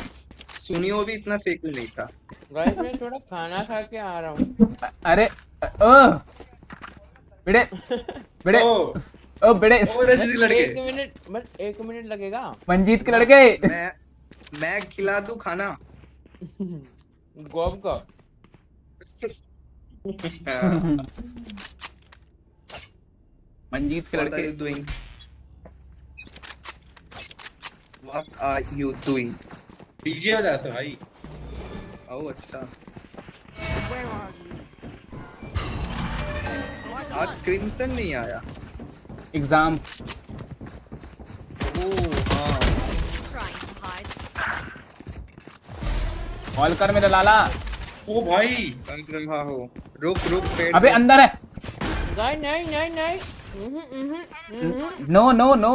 सुनियो भी इतना फेकू नहीं था। गाइस मैं थोड़ा खाना खा के आ रहा हूँ। अरे बेटे बेटे ओ बेटे, 1 मिनट लगेगा। मंजीत के लड़के। मैं खिला दूं खाना। गोब का मंजीत के लड़के। What are you doing? DJ बजा तो भाई। ओह अच्छा। आज क्रिम्सन नहीं आया। एग्जाम। कॉल कर मेरे लाला। ओ भाई कर रहा हो। रुक पेट। अबे अंदर है। नहीं no no no.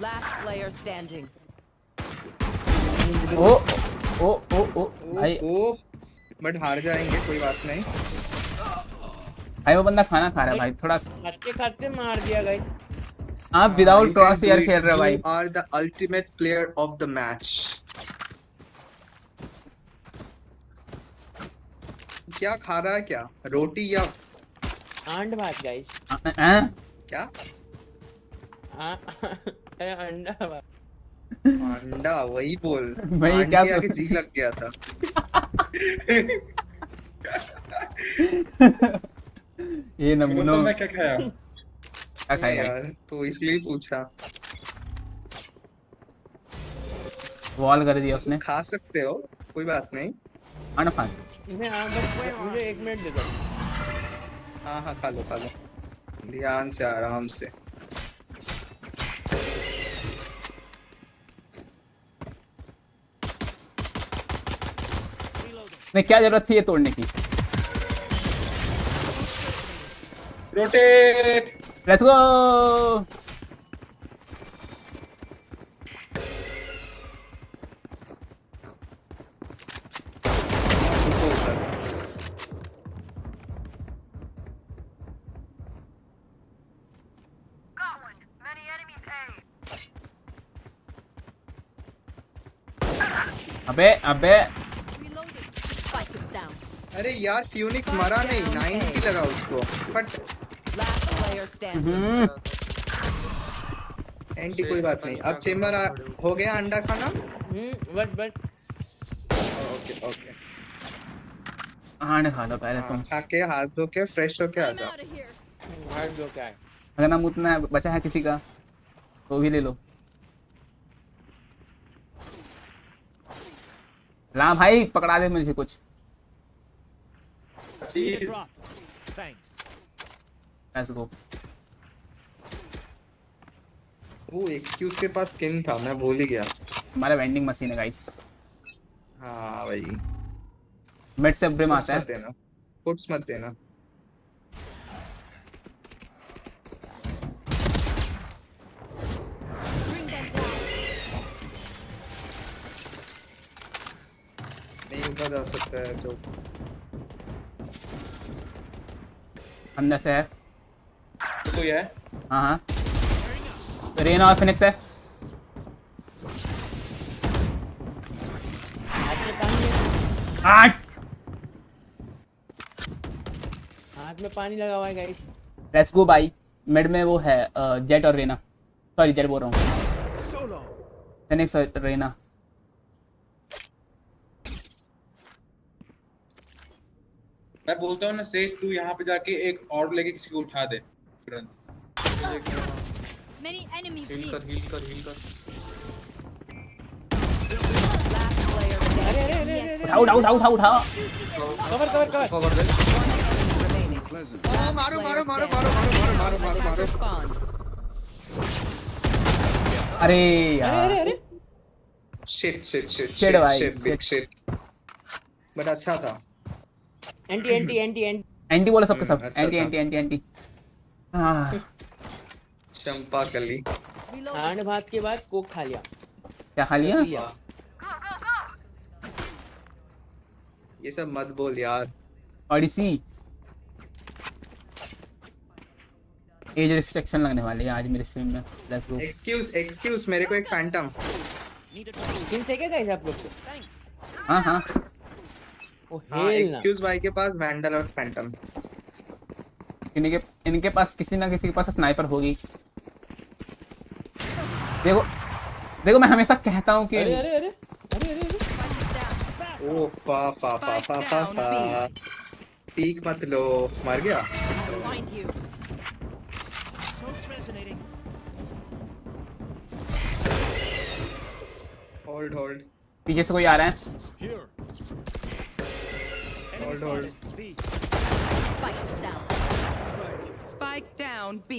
Last player standing. ओ भाई बट हार जाएंगे, कोई बात नहीं। भाई वो बंदा खाना खा रहा है भाई, थोड़ा खाते मार दिया गाइस। आप विदाउट क्रॉस एयर खेल रहे हो भाई। You are the ultimate player of the match. क्या खा रहा है, क्या रोटी या अंडा भात गाइस? क्या अरे अंडा भात। अंडा वही बोल। भाई क्या आगे जी लग गया था। ये नमूनो मैं क्या खाया? क्या खाया यार? तो इसलिए पूछा। वॉल कर दिया उसने। खा सकते हो, कोई बात नहीं। अंडा खा। मुझे 1 मिनट दे दो। हाँ खा लो ध्यान से, आराम से। नहीं, क्या जरूरत थी ये तोड़ने की? रोटेट। Let's go. अबे अरे यार फ्यूनिक्स मरा नहीं, 90 लगा उसको। बट एंटी कोई बात नहीं। अब चेम्बर हो गया अंडा खाना। बट ओके अंडा खा लो पहले तुम। खा के हाथ धो के फ्रेश होके आ जाओ। हाथ धो के आए। अगर ना उतना बचा है किसी का तो भी ले लो। ला भाई पकड़ा दे मुझे कुछ। Let's go. वो एक्सक्यूज के पास स्किन था, मैं भूल ही गया। हमारा वेंडिंग मशीन है गाइस। हाँ भाई। मिड से ब्रिम आता है। मत देना, फुट्स मत देना। नहीं उठा जा सकता है ऐसे। अंदर से है कोई है? हाँ हाँ रेना और फिनिक्स है। हाथ में पानी लगा हुआ है गाइस। लेट्स गो भाई। मिड में वो है जेट और रेना, सॉरी जेट बोल रहा हूँ, फिनिक्स और रेना। मैं बोलता हूँ ना सेज, तू यहाँ पे जाके एक और लेके किसी को उठा दे तुरंत। Many enemies हील कर, हील कर, हील कर। उठाओ। कवर दे। मारो। अरे यार शिट भाई, बिग शिट। बट अच्छा था। एंटी बोला सबके सब। अच्छा एंटी। चंपा कली। खान भात के बाद कोक खा लिया। क्या खा लिया? ये सब मत बोल यार। ओडिसी एज रिस्ट्रिक्शन लगने वाली है आज मेरे स्ट्रीम में। Let's go. एक्सक्यूज मेरे को एक फैंटम। किन से क्या गाइस आप लोग को? हाँ ओ हेल ना। एक्सक्यूज भाई के पास वैंडल और फैंटम। इनके पास किसी ना किसी के पास स्नाइपर होगी। देखो मैं हमेशा कहता हूँ कि अरे ओ फा पीक मत लो, मर गया। होल्ड पीछे से कोई आ रहा है। Hold Spike down B.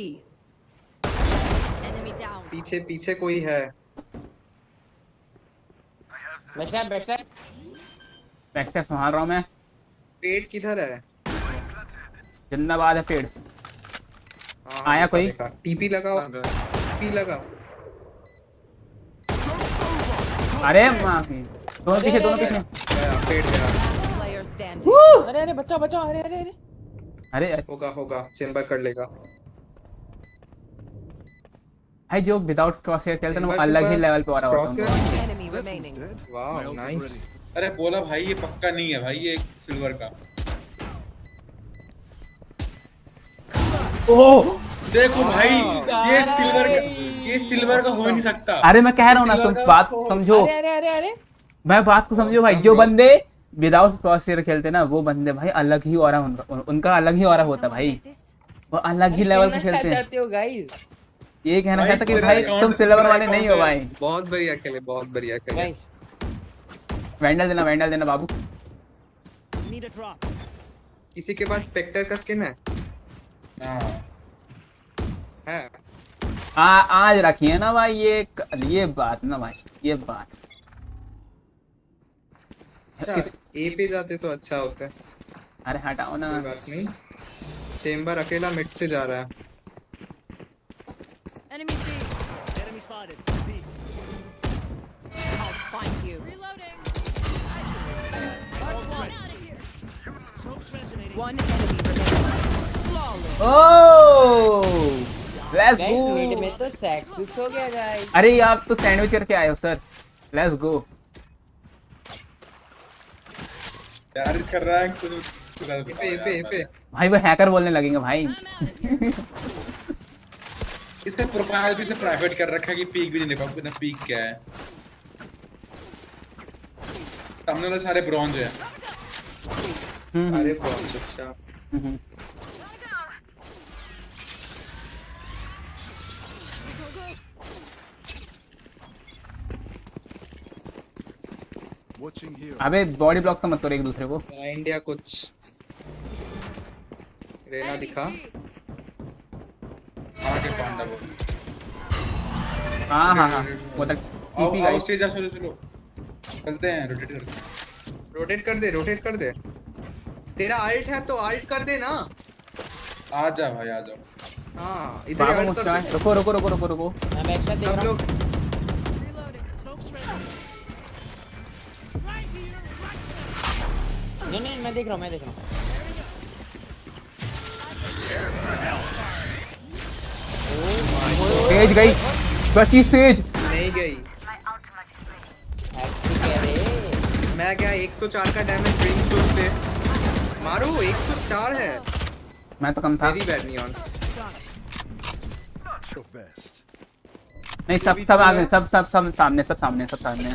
Enemy down. पीछे कोई है। बैक से संभाल रहा हूँ मैं। पेड़ किधर है? जिंदाबाद है पेड़। आया कोई? टीपी लगाओ। अरे माँ की दोनों पीछे पेड़ गया। अरे बचाओ अरे होगा चेंबर कर लेगा भाई। जो विदाउट क्रॉसहेयर खेलते हैं ना वो अलग ही लेवल पे आ रहा होता है। Wow nice. अरे बोला भाई ये पक्का नहीं है भाई, ये सिल्वर का। ओह देखो भाई ये सिल्वर का हो नहीं सकता। अरे मैं कह रहा हूँ ना, तुम बात समझो। अरे मैं बात को समझो भाई। जो बंदे विदाउट क्रॉसहेयर खेलते ना वो बंदे भाई अलग ही ऑरा उनका अलग ही ऑरा होता भाई। वो अलग ही लेवल पे खेलते हैं। चाहते हो गाइस? ये कहना चाहता कि भाई तुम सिल्वर वाले नहीं हो भाई। बहुत बढ़िया खेले। वैंडल देना बाबू। किसी के पास स्पेक्टर का स्किन है? आज रखिए ना भाई ये बात ना भाई, ये बात। अच्छा ए पे जाते तो अच्छा होता है। अरे हटाओ ना। कोई बात नहीं। चेंबर अकेला मिड से जा रहा है। Enemy B. Enemy spotted. B. I'll find you. Reloading. One enemy remaining. Flawless. Oh! Let's go. Mid में तो सक्सेस हो गया गाइस। अरे आप तो सैंडविच करके आए हो सर। Let's go. यार कर रहा है पे भाई वो हैकर बोलने लगेंगे भाई। इसका प्रोफाइल भी से प्राइवेट कर रखा है कि पीक भी नहीं देखा ना। पीक क्या है? सामने वाले सारे ब्रॉन्ज है। सारे ब्रॉन्ज। अच्छा अबे बॉडी ब्लॉक तो मत करो एक दूसरे को। इंडिया कुछ रेना दिखा। आगे पांडा वो। हाँ वो तक टीपी गाइस। चलो चलते हैं, रोटेट कर दे। तेरा अल्ट है तो अल्ट कर दे ना। आ जा भाई आ जाओ। हाँ इधर अल्ट कर दे। रुको। मैं बैक शॉट देख रहा हूं। नहीं मैं देख रहा हूं। सेज गई, बची सेज नहीं गई। मैं क्या 104 का डैमेज ब्रिंगस्टोन पे मारो। 104 है। मैं तो कम था। Very bad neon. नहीं सब आगे, सब सामने।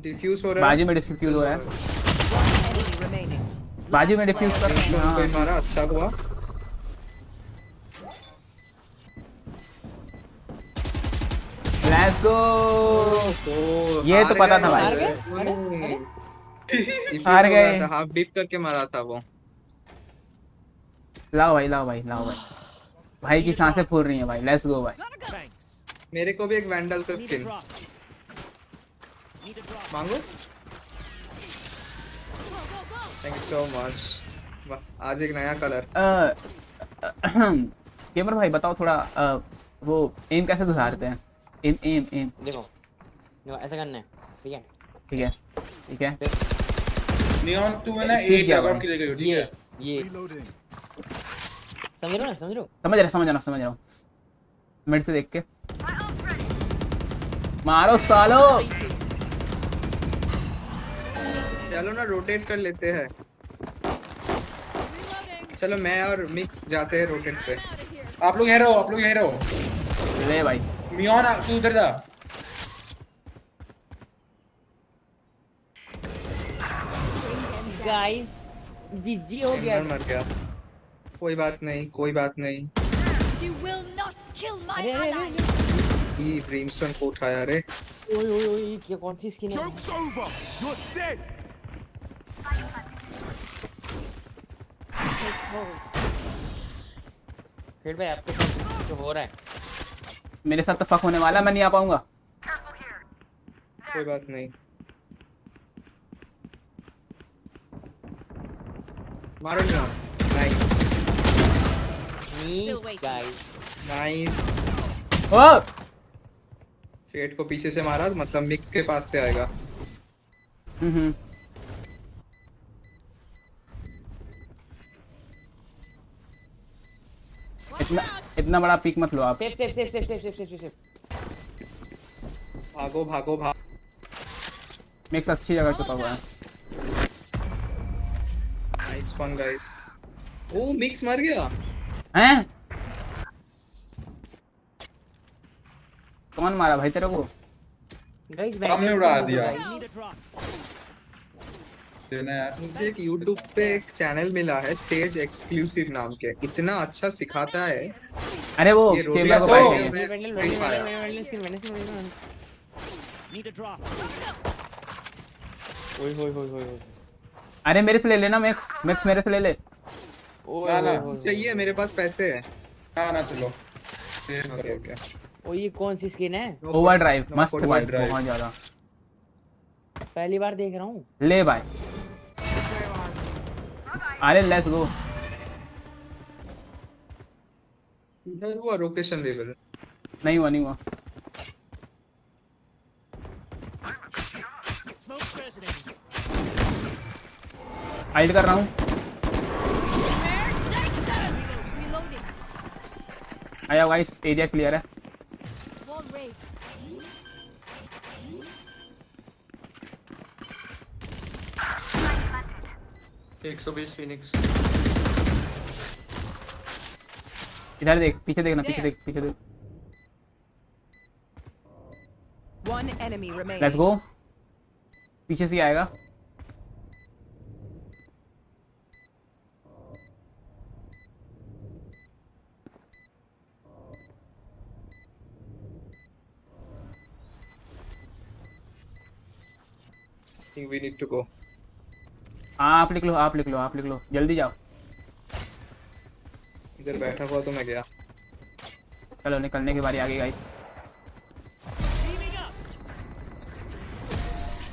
डिफ्यूज हो रहा है। बाजू में डिफ्यूज हो रहा है। बाजू में डिफ्यूज कर। कोई मारा, अच्छा हुआ। Let's go. ये तो पता था भाई। हार गए। हाफ डिफ करके मारा था वो। लाओ भाई। भाई की सांसें फूल रही हैं भाई। लेट्स गो भाई। मेरे को भी एक वैंडल का स्किन मांगो। Thank you so much. आज एक नया कलर। गेमर भाई बताओ थोड़ा वो एम कैसे सुधारते हैं? एम देखो ऐसा करना है। ठीक है। नियॉन तू है ना एक डबल के लेके ठीक है। ये समझ रहे हो? समझ रहा हूँ। मिड से देख के मारो सालो। चलो ना रोटेट कर लेते हैं। चलो मैं और मिक्स जाते हैं रोटेट पे। आप लोग यहीं रहो। ले भाई मियॉन तू उधर जा। गाइस जीजी हो गया। मर गया। कोई बात नहीं। You will not kill my ally. ये ब्रिमस्टोन को उठाया रे। ओए क्या कौन सी स्किन है? Joke's over. You're dead. Take hold. फिर भाई आपके साथ जो हो रहा है मेरे साथ तो फक होने वाला, मैं नहीं आ पाऊंगा। कोई बात नहीं। मारो ना। नाइस। ओ फेट को पीछे से मारा, मतलब मिक्स के पास से आएगा। इतना बड़ा पिक मत लो आप। सेफ। भागो। मिक्स अच्छी जगह छुपा हुआ है। Nice one guys. ओ मिक्स मर गया। हैं? कौन मारा भाई तेरे को? हमने उड़ा दिया। मुझे एक YouTube पे एक चैनल मिला है सेज एक्सक्लूसिव नाम के। इतना अच्छा सिखाता है। अरे वो चेम्बर को बैठ ओए अरे मेरे से ले लेना मिक्स मेरे से ले ले। ना चाहिए, मेरे पास पैसे है। ना चलो। ओके। ओ ये कौन सी स्किन है? ओवरड्राइव मस्त है भाई, बहुत ज्यादा। पहली बार देख रहा हूँ। ले भाई। अरे लेट्स गो। इधर हुआ लोकेशन लेवल। नहीं हुआ। हाइड कर रहा हूँ। आया गाइस, एरिया क्लियर है। 120 फिनिक्स। इधर देख, पीछे देखना, पीछे देख। One enemy remaining. Let's go. पीछे से आएगा। think we need to go. आप लिख लो, आप लिख लो, आप लिख लो, जल्दी जाओ। इधर बैठा हुआ तो मैं गया। चलो निकलने की बारी आ गई गाइस।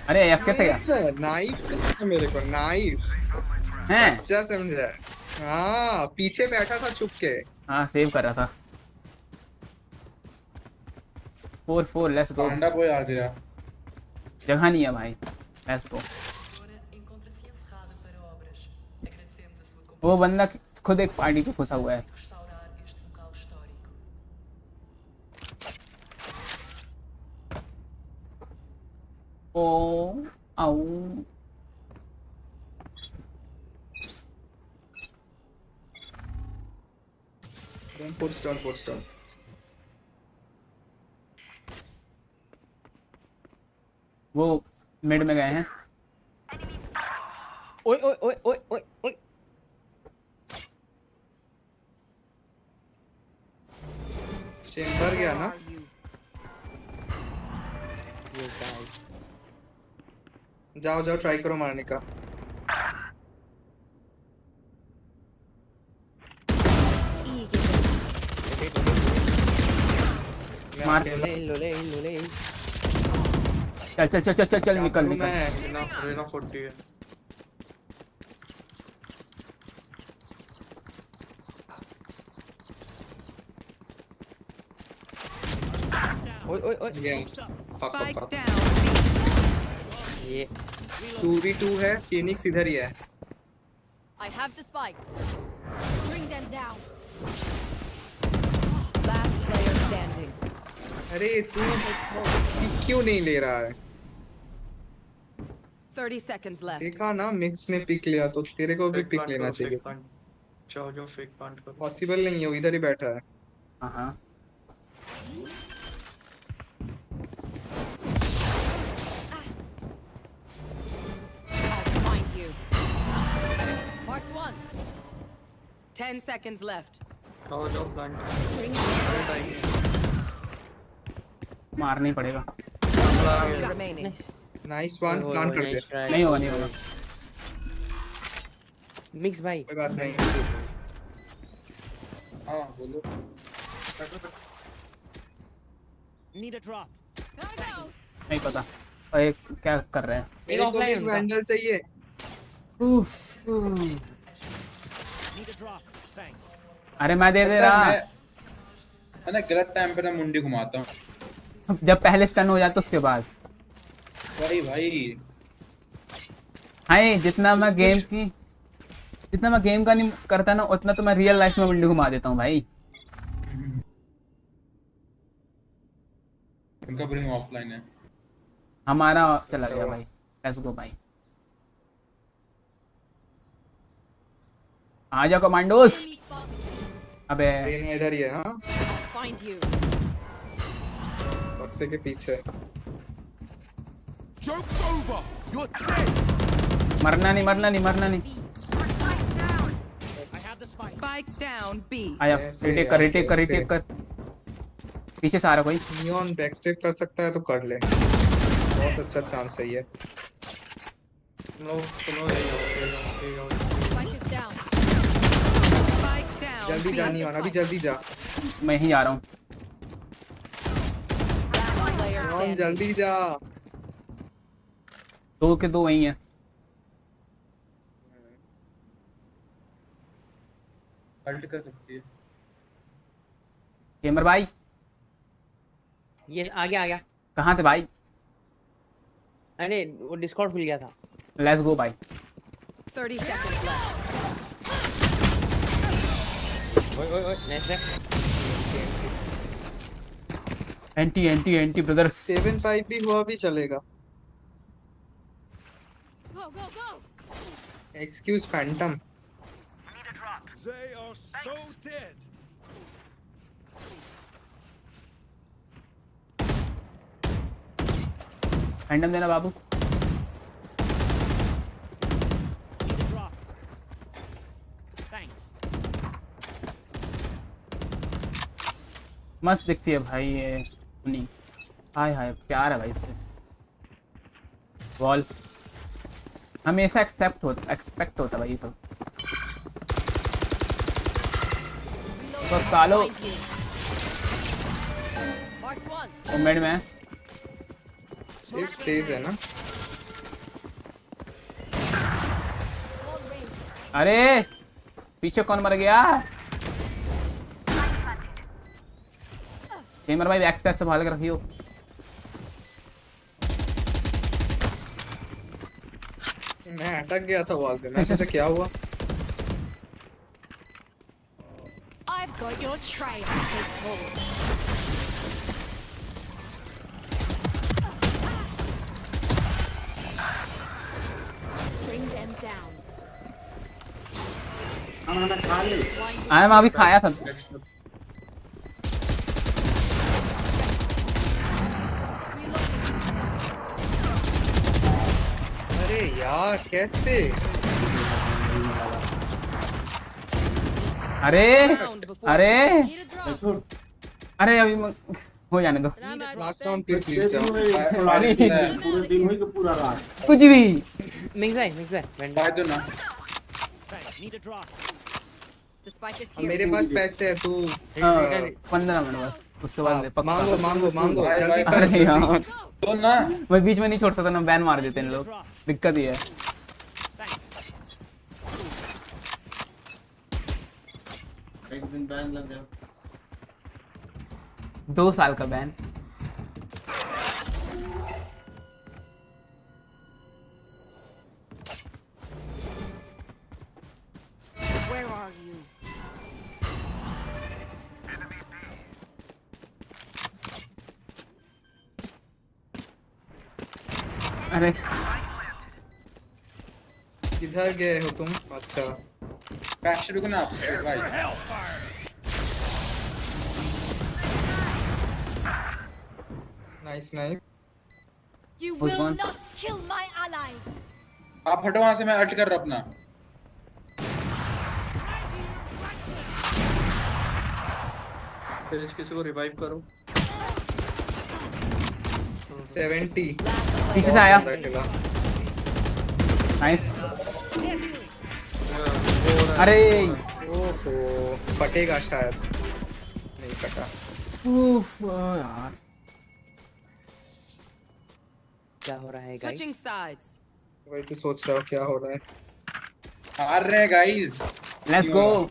अरे एफ के थे क्या? नाइफ मेरे को नाइफ हैं? अच्छा समझा। हाँ पीछे बैठा था छुप के। हाँ सेव कर रहा था। 4-4 लेट्स गो। पांडा कोई आ गया। जगह नहीं है भाई, लेट्स गो। वो बंदा खुद एक पार्टी पे घुसा हुआ है। ओ आओ Don't put stone. वो मिड में गए हैं। ओए ओए ओए ओए ओए ओए चेंबर गया ना। जाओ जाओ ट्राई करो मारने का। मार ले चल चल चल चल चल चल निकल निकल। मैं रेना 40 है। ओए ओए ओए Spike down. ये 2v2 है। फिनिक्स इधर ही है। I have the spike. Bring them down. Last player standing. अरे तू क्यों नहीं ले रहा है? 30 seconds left. देखा ना मिक्स ने पिक लिया तो तेरे को भी पिक लेना चाहिए। जाओ फेक प्लांट करो। पॉसिबल नहीं है, वो इधर ही बैठा है। हाँ Find you. Marked one. 10 seconds left. जाओ प्लांट। मारना ही पड़ेगा। Remaining. नाइस वन प्लांट कर दे। नहीं होगा नहीं होगा। मिक्स भाई कोई बात नहीं। हाँ बोलो। Need a drop. नहीं पता अरे क्या कर रहे हैं। मेरे को भी वैंडल चाहिए। Need a drop. Thanks. अरे मैं दे दे रहा। मैंने गलत टाइम पे ना मुंडी घुमाता हूँ। जब पहले स्टन हो जाए तो उसके बाद। भाई हाय जितना मैं गेम का नहीं करता ना उतना तो मैं रियल लाइफ में मुंडी घुमा देता हूँ भाई। उनका ब्रिंग ऑफलाइन है। हमारा चला गया भाई। लेट्स गो भाई। आ जाओ कमांडोस। अबे इधर ही है। हाँ Find you. बक्से के पीछे। Joke's over. You're dead. मरना नहीं। I have the spike. Spike down B. आया रिटेक कर। पीछे से आ रहा कोई। नियॉन बैकस्टेप कर सकता है तो कर ले। बहुत अच्छा चांस है ये। सुनो Spike is down. Spike down. जल्दी जा नियॉन, अभी जल्दी जा। मैं ही जा रहा हूँ। नियॉन जल्दी जा। 2 के 2 वही हैं। अल्ट कर सकती है। गेमर भाई ये आ गया। कहाँ थे भाई? अरे वो डिस्कॉर्ड खुल गया था। लेट्स गो भाई। 30 seconds left. ओए नाइस एंटी ब्रदर्स। 7-5 भी हुआ भी चलेगा। Go. Excuse Phantom. They are so dead. हैंडम देना बाबू। Need a drop. Thanks. मस्त दिखती है भाई ये। नहीं हाय प्यार है भाई इससे। वॉल हमेशा एक्सपेक्ट होता भाई ये सब। तो सालो मिड में सिर्फ सेज है ना। अरे पीछे कौन मर गया? गेमर भाई बैक स्टेप संभाल के रखियो। मैं अटक गया था वॉल पे, मैं सोचा क्या हुआ। I've got your tray to take hold. Bring them down. मैं अभी खाया था। अरे यार कैसे? अरे अरे अरे अभी हो जाने दो। लास्ट राउंड प्लीज जीत जाओ। पूरा दिन होई के पूरा रात कुछ भी मिक्स है वेंडर दो ना। मेरे पास पैसे है, तू 15 मिनट बस, उसके बाद मांगो मांगो मांगो जल्दी कर। अरे यार तो ना मैं बीच में नहीं छोड़ता था ना, बैन मार देते हैं लोग, दिक्कत ही है। एक दिन बैन लग गया, 2 साल का बैन। Where are you? अरे किधर गए हो तुम? अच्छा बैक शुरू करना भाई। Nice nice. You will not kill my allies. आप हटो वहां से, मैं अल्ट कर रहा अपना। फिर किसी को रिवाइव करो। 70 पीछे से आया। नाइस। अरे ओहो फटेगा शायद, नहीं फटा। उफ यार क्या हो रहा है गाइस? Switching sides. वही तो सोच रहा हूँ क्या हो रहा है। हार रहे हैं गाइस, लेट्स गो।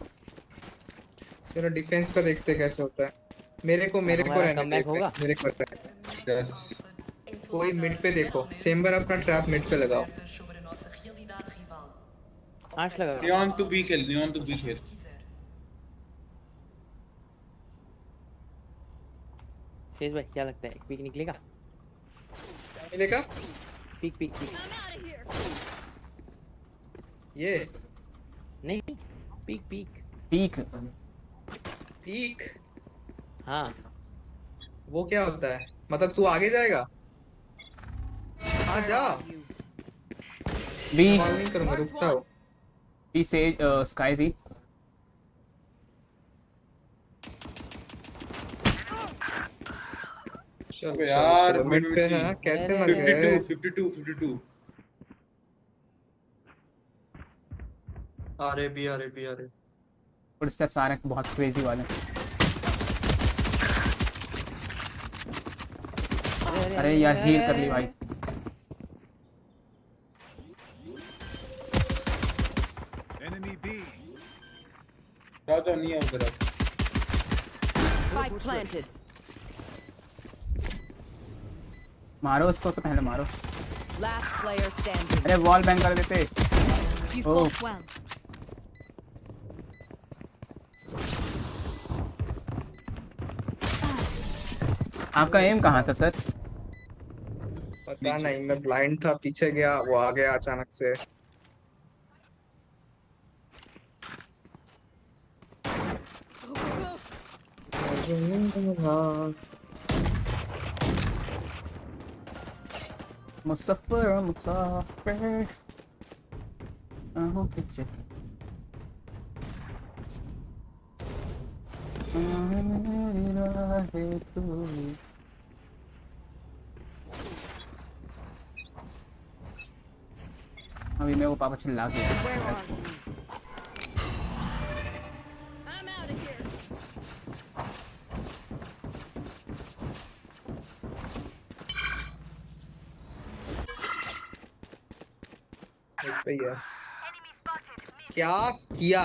चलो डिफेंस का देखते कैसे होता है। मेरे को रहने दे, मेरे को रहने दे। यस कोई मिड पे देखो, चेंबर अपना ट्रैप मिड पे लगाओ। आश लगा नियॉन टू बी खेल, नियॉन टू बी खेल। शेष भाई क्या लगता है पीक निकलेगा? क्या मिलेगा? पीक पीक ये नहीं, पीक पीक पीक पीक। हाँ वो क्या होता है? मतलब तू आगे जाएगा? हाँ जा। बी कॉल नहीं करूंगा, रुकता हो। बी से स्काई थी। चलो यार मिड पे है, कैसे मर गए? 52 अरे बी फुट स्टेप्स आ रहे हैं बहुत क्रेजी वाले। अरे यार हील कर ली भाई। Enemy B. जाओ नहीं है उधर। Spike planted. मारो उसको तो पहले मारो। Last player standing. अरे वॉल बैन कर देते। You fought well. आपका एम कहाँ था सर? पता नहीं, मैं ब्लाइंड था, पीछे गया, वो आ गया अचानक से। मुसफ़िर मुसाफिर पीछे अभी मेरे को पापा चिल्ला के I'm out of here. क्या किया?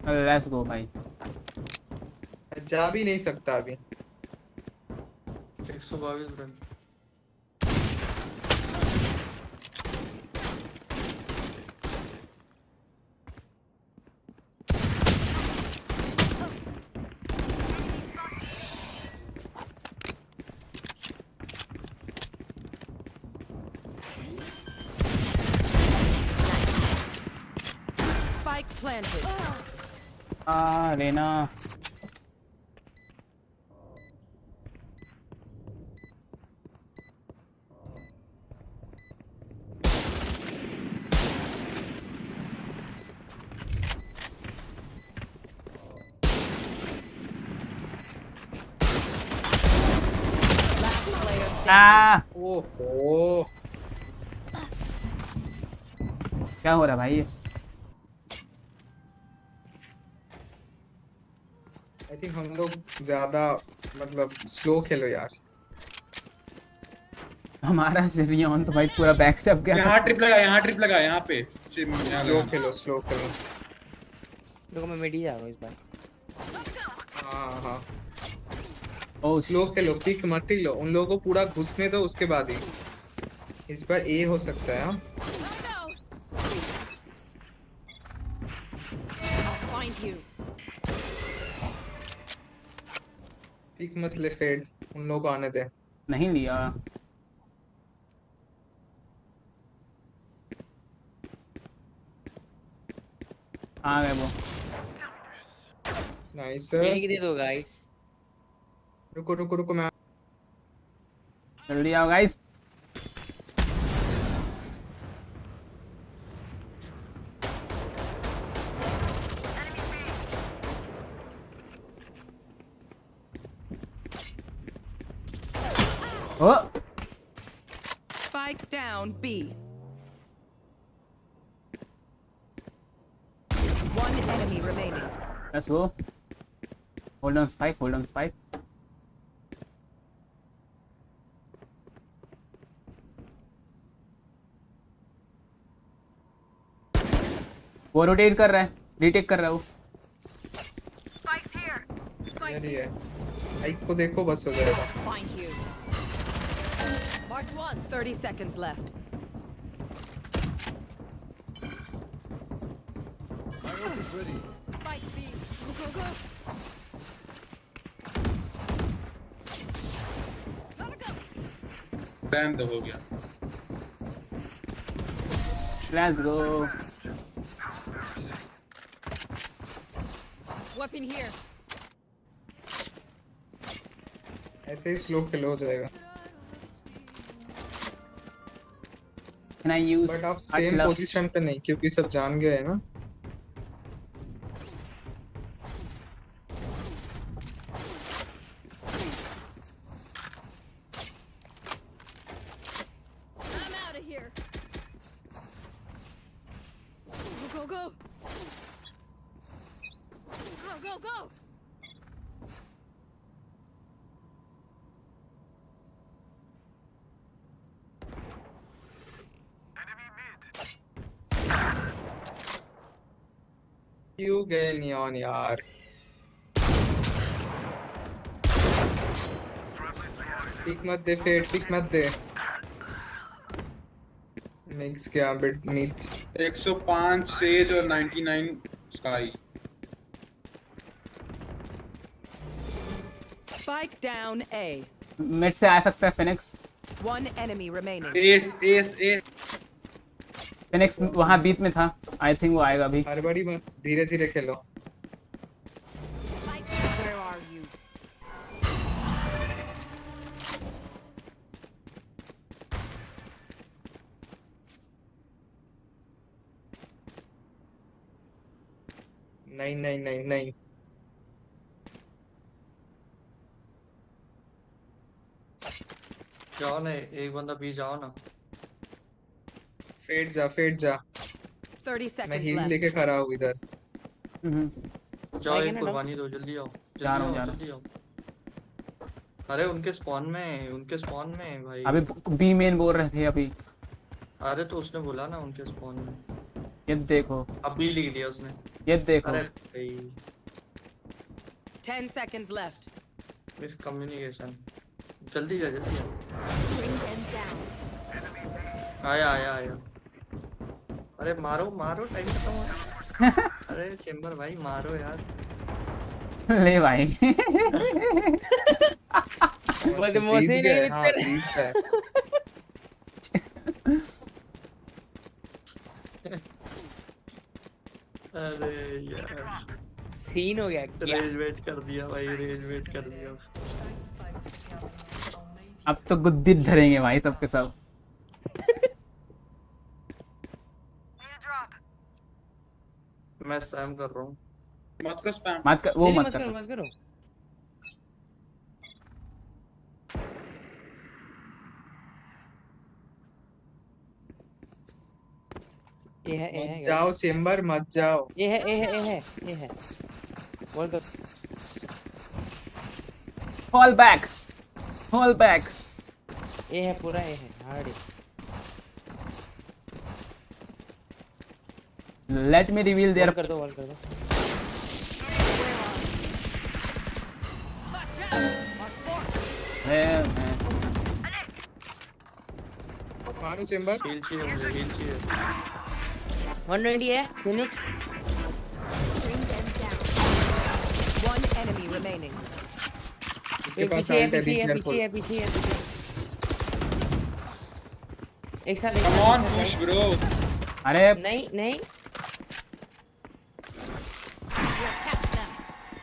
लेट्स गो भाई। जा भी नहीं सकता अभी। 122 रन। Spike planted. रेना ओहो क्या हो रहा है भाई? आई थिंक हम लोग ज्यादा मतलब स्लो खेलो यार। हमारा रियन तो भाई पूरा बैक स्टेप गया। यहाँ ट्रिप लगा यहाँ पे स्लो खेलो। देखो मैं मिड ही जा रहा हूँ इस बार। हाँ स्लो खेलो, पिक मत ही लो, उन लोगों को पूरा घुसने दो उसके बाद ही। इस बार ए हो सकता है। पिक मत ले फेड, उन लोगों को आने दे। नहीं लिया। आ गए वो। नाइस स्नेक दे दो गाइस। रुको मैं जल्दी आओ guys. Oh. Spike down B. One enemy remaining. Let's go. Hold on spike. वो रोटेट कर रहा है, रिटेक कर रहा है वो। ये है। आइक को देखो बस हो जाएगा। Find you. Mark 1. 30 seconds left. My ult is ready. Spike B. Go. Gotta go. Time तो हो गया। Let's go. Weapon here. ऐसे ही स्लो खेलो हो जाएगा। Can I use? बट आप सेम पोजीशन पे नहीं, क्योंकि सब जान गए हैं ना। I'm out of here. Go. Go. क्यों गए नियॉन यार? पिक मत दे फेड, पिक मत दे। मिक्स क्या बिट मीट। 105 सेज और 99 sky. Spike down A. Mid से आ सकता है Phoenix. One enemy remaining. S Phoenix वहाँ बीच में था, आई थिंक वो आएगा अभी। हड़बड़ी मत, धीरे धीरे खेलो। Where are you? नहीं। जाओ ना, एक बंदा बी जाओ ना। फेड जा 30 मैं seconds हील left. लेके खड़ा हूँ इधर। जाओ एक कुर्बानी दो, जल्दी आओ जा रहा हूँ जल्दी आओ। अरे उनके स्पॉन में भाई। अभी बी मेन बोल रहे थे अभी। अरे तो उसने बोला ना उनके स्पॉन में। ये देखो अभी लिख दिया उसने। ये देखो। अरे भाई 10 seconds left. मिसकम्युनिकेशन। जल्दी जा। Bring them down. आया। अरे मारो टाइम खत्म हो रहा। अरे चेंबर भाई मारो यार। ले भाई। जीत गए। हाँ जीत गए। अरे यार सीन हो गया क्या? रेज वेट कर दिया भाई, उसको। अब तो गुद्दी धरेंगे भाई सबके सब। मैं स्पैम कर रहा हूँ। मत कर स्पैम। मत कर वो मत मत कर। करो। ये है मत जाओ चेंबर मत जाओ। ये है बोल दो। Fall back. ये है पूरा, ये है hard. Let me reveal there. कर दो। मारो चेंबर। हील चाहिए मुझे। 120 है फिनिक्स। One enemy remaining. इसके पास आल्ट है, बी केयरफुल। पीछे है। एक साथ कम ऑन पुश ब्रो। अरे नहीं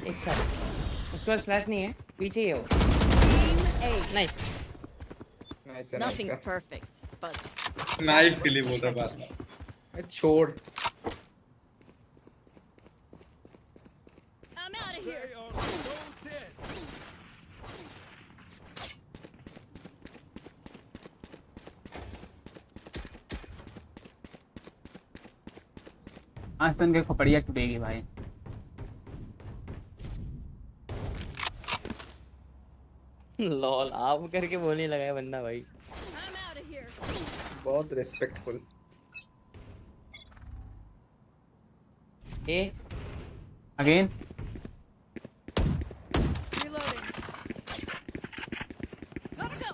एक साथ। उसके पास फ्लैश नहीं है, पीछे ही है वो। Nice. Nothing's perfect, but knife के लिए बोल रहा बात। छोड़। I'm out of here. आज तक के खोपड़िया टूटेगी भाई। लॉल आप करके बोलने लगा है बंदा भाई। I'm out of here. बहुत रिस्पेक्टफुल। ए अगेन Reloading. Gotta go.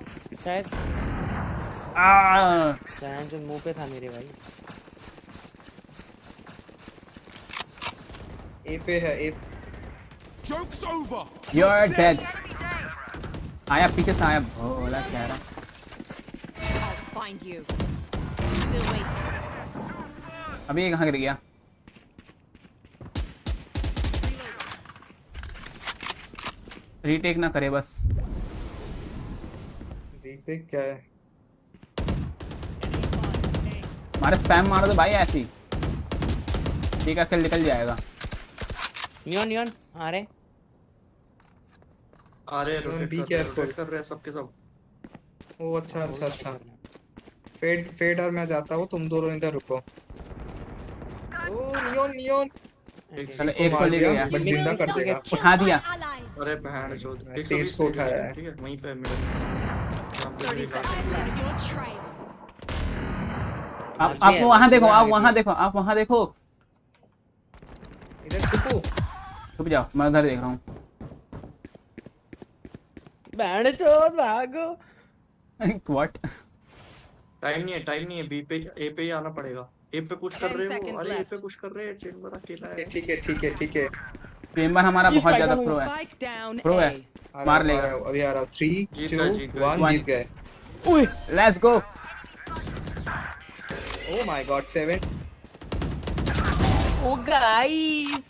शायद जो मुंह पे था मेरे भाई। ए पे है। A Joke's over. You are dead. आया पीछे से आया भोला क्या रहा। I'll find you. Still waiting. अभी ये कहाँ गिर गया? रीटेक ना करे बस। रीटेक क्या है? हमारे स्पैम मारो तो भाई ऐसी। ठीक है किल निकल जाएगा। नियॉन आ रहे रोटेट कर रहे हैं सबके सब। ओ अच्छा। फेड और मैं जाता हूँ, तुम दोनों इधर रुको। ओ नियॉन चलो एक को ले गया। बट जिंदा कर देगा। उठा दिया। अरे बहन चोद। स्टेज को उठाया है। ठीक है वहीं पे middle. 30 seconds left. Your trail. आप वहाँ देखो, आप वहाँ देखो। इधर छुप जाओ, मैं उधर देख रहा हूँ। बैंड चोद भागो। What? टाइम नहीं है। बी पे ए पे ही आना पड़ेगा। ए पे पुश कर रहे हो। अरे ए पे पुश कर रहे हैं। चेंबर अकेला है। ठीक है। चेंबर हमारा बहुत ज्यादा प्रो है। मार लेगा। अभी आ रहा हूँ। 3 2 1 जीत गए। Let's go. Oh my god 7। Oh guys।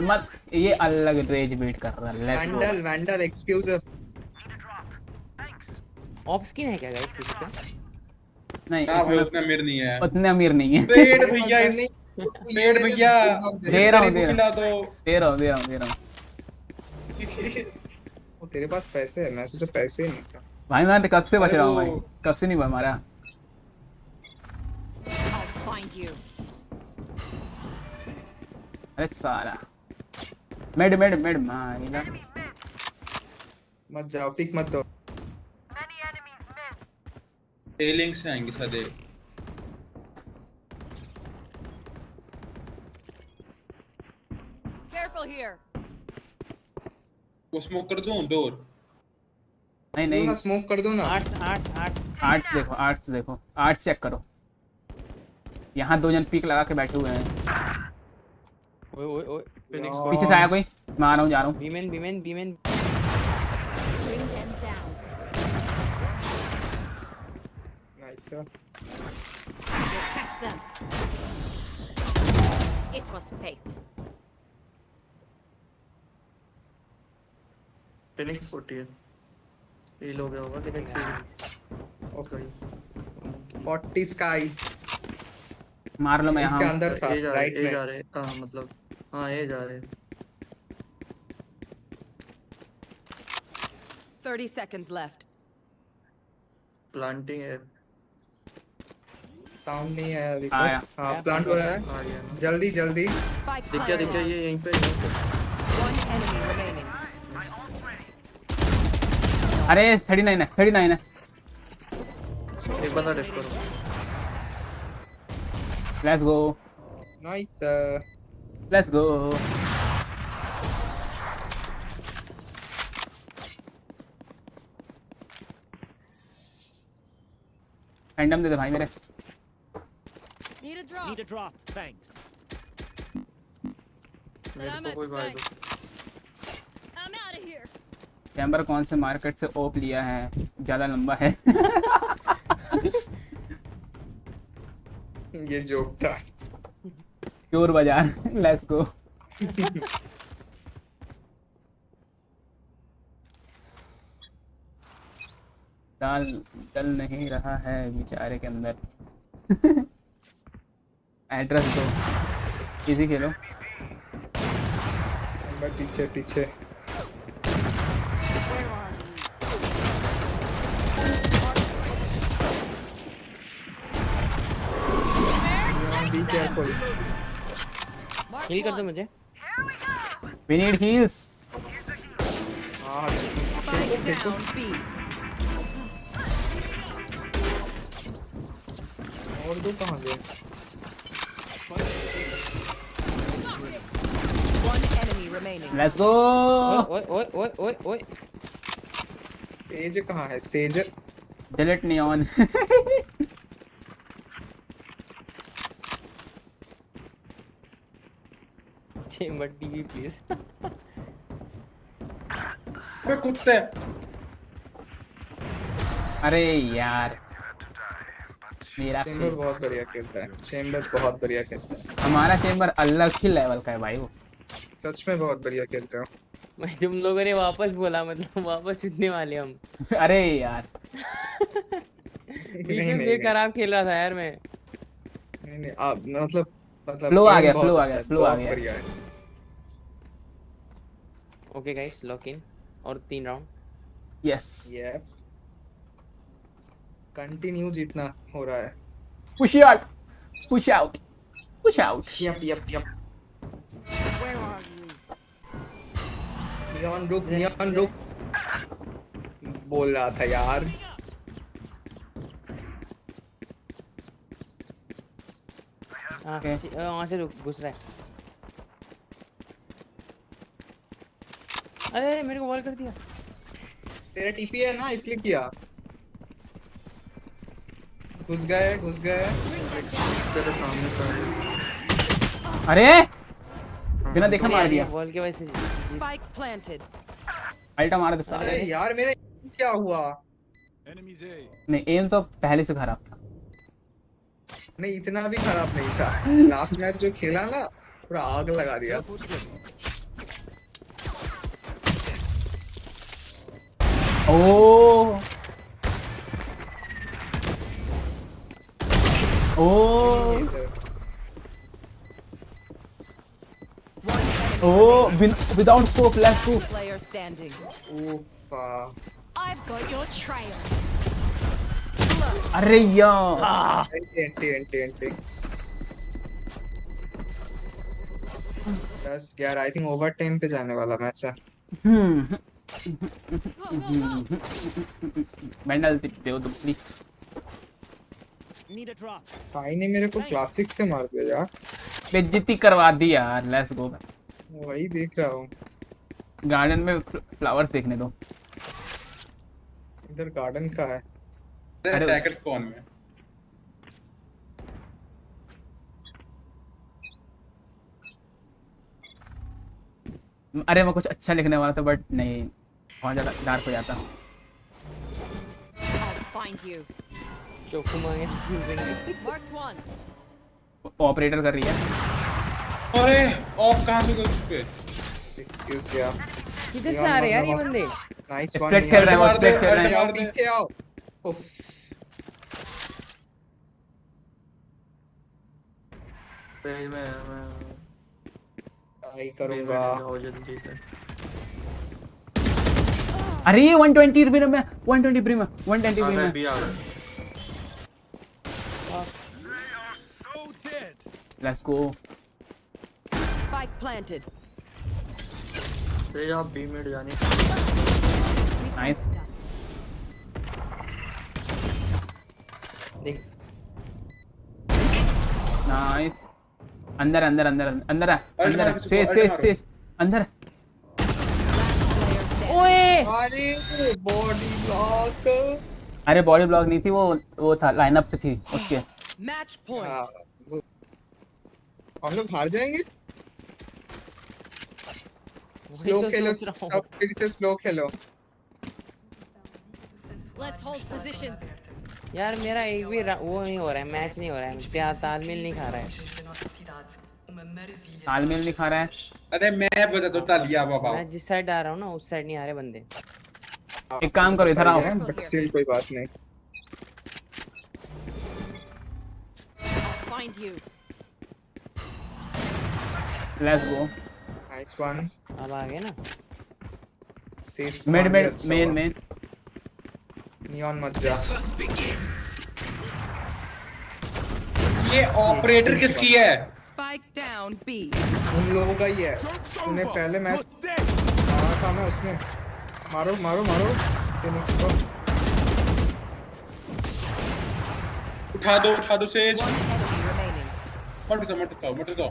मत ये अलग रेज वेट कर रहा है। Let's go. वैंडल एक्सक्यूज़र। ऑफ स्किन है क्या गाइस किसी का? नहीं उतना अमीर नहीं है। पेड़ भैया दे रहा हूँ। वो तेरे पास पैसे है, मैं सोचा पैसे नहीं था। भाई मैं कब से बच रहा हूँ भाई, कब से नहीं मारा। अरे सारा मेड माइला मत जाओ, पिक मत दो। टेलिंग से आएंगे सदे। Careful here. वो स्मोक कर दूं डोर? नहीं ना स्मोक कर दो ना। आर्ट्स देखो आर्ट्स चेक करो। यहाँ 2 जन पीक लगा के बैठे हुए हैं। ओए पीछे से आया कोई, मैं आ रहा हूँ, जा रहा हूँ। बीमेन nice. Catch them. It was fate. Phoenix 40 है। रील हो गया होगा फिनिक्स। ओके 40 स्काई मार लो। मैं यहाँ इसके अंदर था, राइट में। जा रहे हाँ मतलब हाँ ये जा रहे। 30 seconds left. प्लांटिंग है। साउंड नहीं है अभी तक। हाँ आया। प्लांट हो रहा है, जल्दी जल्दी। दिख गया ये यहीं पे। One enemy remaining. अरे 39 है। एक बंदा डेफ करो। Let's go. Nice. Let's go. Random दे दे भाई मेरे। Need a drop. Need a drop. Thanks. मेरे को कोई भाई दो। I'm out of here. Chamber कौन से मार्केट से ओप लिया है, ज्यादा लंबा है। ये जोक था। प्योर बाजार। Let's go. दाल चल नहीं रहा है बेचारे के अंदर। एड्रेस दो, इजी खेलो। पीछे पीछे। Be careful. हील कर दो मुझे। We need heals. और दो कहाँ गए? One enemy remaining. Let's go. ओए। सेज कहाँ है? सेज डिलीट नहीं ऑन। Chamber TV please. वे कुत्ते। अरे यार मेरा चेंबर बहुत बढ़िया खेलता है। चेंबर बहुत बढ़िया खेलता है। हमारा चेंबर अलग ही लेवल का है भाई। वो सच में बहुत बढ़िया खेलता है। भाई तुम लोगों ने वापस बोला, मतलब वापस जीतने वाले हम। अरे यार नहीं खराब खेल रहा था यार मैं। नहीं आप मतलब फ्लो आ गया। बढ़िया है। ओके गाइस लॉक इन और 3 राउंड। यस कंटिन्यू जीतना हो रहा है। Push out. Yup Where are you? Neon रुक बोल रहा था यार। वहाँ से घुस रहा है। अरे मेरे को वॉल कर दिया। तेरा टीपी है ना इसलिए किया। घुस गए तेरे सामने सारे। अरे बिना देखा मार दिया। वॉल के वजह से Spike planted. अल्टा मार दे साले। अरे यार मेरे क्या हुआ? नहीं एम तो पहले से खराब था। नहीं इतना भी खराब नहीं था। लास्ट मैच जो खेला ना पूरा आग लगा दिया। Without scope let's go. Player standing. I've got your trail. अरे यार anti 10-11 I think over time पे जाने वाला मैच है। मेंटल दे दो प्लीज। स्काई ने मेरे को क्लासिक से मार दिया यार। बेइज्जती करवा दी यार। Let's go. वही देख रहा हूँ। गार्डन में फ्लावर्स देखने दो। इधर गार्डन का है। अरे अटैकर स्पॉन में। अरे मैं कुछ अच्छा लिखने वाला था बट नहीं, बहुत ज्यादा डार्क हो जाता। चोकू मांगे। ऑपरेटर कर रही है। अरे ऑफ कहाँ से गए उस पे? एक्सक्यूज क्या? किधर से आ रहे यार ये बंदे? Nice one. स्प्लिट खेल रहे हैं, स्प्लिट खेल रहे हैं। पीछे आओ। उफ। मैं ट्राई करूंगा। अरे 120 रुपये में 120 रुपये में 120 रुपये में। Let's go. Spike planted. आप बी में जाने। नाइस। देख नाइस। अंदर अंदर अंदर अंदर अंदर से अंदर। ओए अरे बॉडी ब्लॉक। अरे बॉडी ब्लॉक नहीं थी, वो था लाइनअप पे थी उसके। Match point. हम लोग हार जाएंगे। स्लो खेलो सब, फिर से slow Khelo. Let's hold positions. यार मेरा एक भी वो नहीं हो रहा है, मैच नहीं हो रहा है, तालमेल नहीं खा रहा है। तालमेल नहीं खा रहा है। अरे मैं बता दो तालिया बाबा। मैं जिस साइड आ रहा हूँ ना उस साइड नहीं आ रहे बंदे। एक काम करो, इधर आओ। बट स्टिल कोई बात नहीं। Find you. Let's go. Nice one. अब आ गए ना। मिड मेन नियॉन मत जा। ये ऑपरेटर किसकी है? Spike down B. उन लोगों का ही है। उन्हें पहले मैच मारा था ना उसने। मारो मारो मारो फिनिक्स को। उठा दो सेज। मत दो।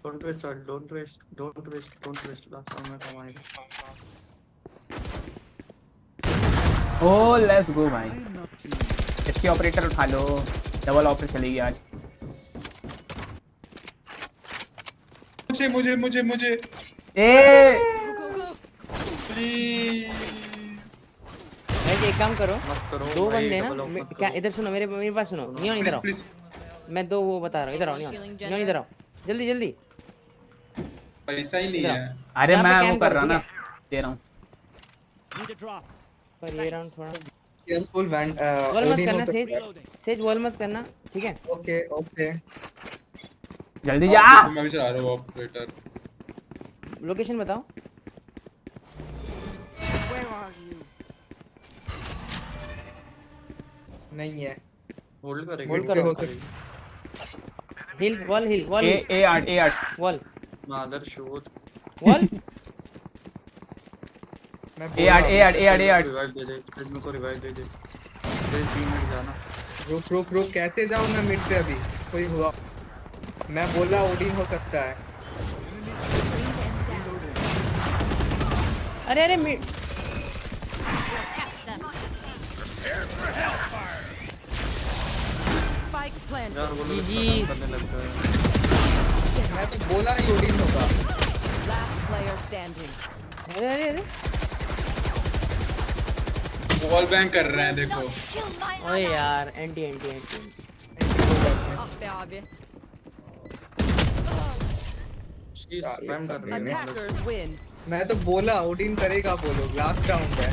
Don't waste last round में कमाएगा। ओ लेट्स गो भाई। इसके ऑपरेटर उठा लो। डबल ऑपरेटर चलेगी आज। मुझे ए प्लीज। एक काम करो, दो भाई, बंदे double off ना मत क्या, करो। इधर सुनो, मेरे पास सुनो। नियॉन इधर आओ। मैं दो वो बता रहा हूँ, इधर आओ नियॉन इधर आओ, जल्दी। पैसा ही नहीं है। अरे यहाँ पे मैं कैम वो कर करो, रहा ना, ठीक दे रहा हूँ। पर ये राउंड थोड़ा केयरफुल वॉल मत करना, सेज वॉल मत करना, ठीक है? ओके जल्दी जा। मैं भी चला रहा हूँ ऑपरेटर। लोकेशन बताओ। Where are you? नहीं है। होल्ड करेंगे। होल्ड करो। हो सकता हिल वॉल A8 वॉल मादर शोध। वॉल मैं A8 रिवाइव दे दे, तेज को रिवाइव दे दे। तेज 3 मिनट जाना। रुक कैसे जाऊँ मैं मिड पे अभी? कोई हुआ? मैं बोला ओडिन हो सकता है। अरे Spike planted. यार वो लोग जी। करने लगता है। मैं तो बोला ही ओडिन होगा। Last player standing. अरे वॉल बैंक कर रहे हैं देखो। ओए यार anti Up there, abi. Spam कर रहे हैं। Attackers win. मैं तो बोला ओडिन करेगा वो लोग। लास्ट राउंड है।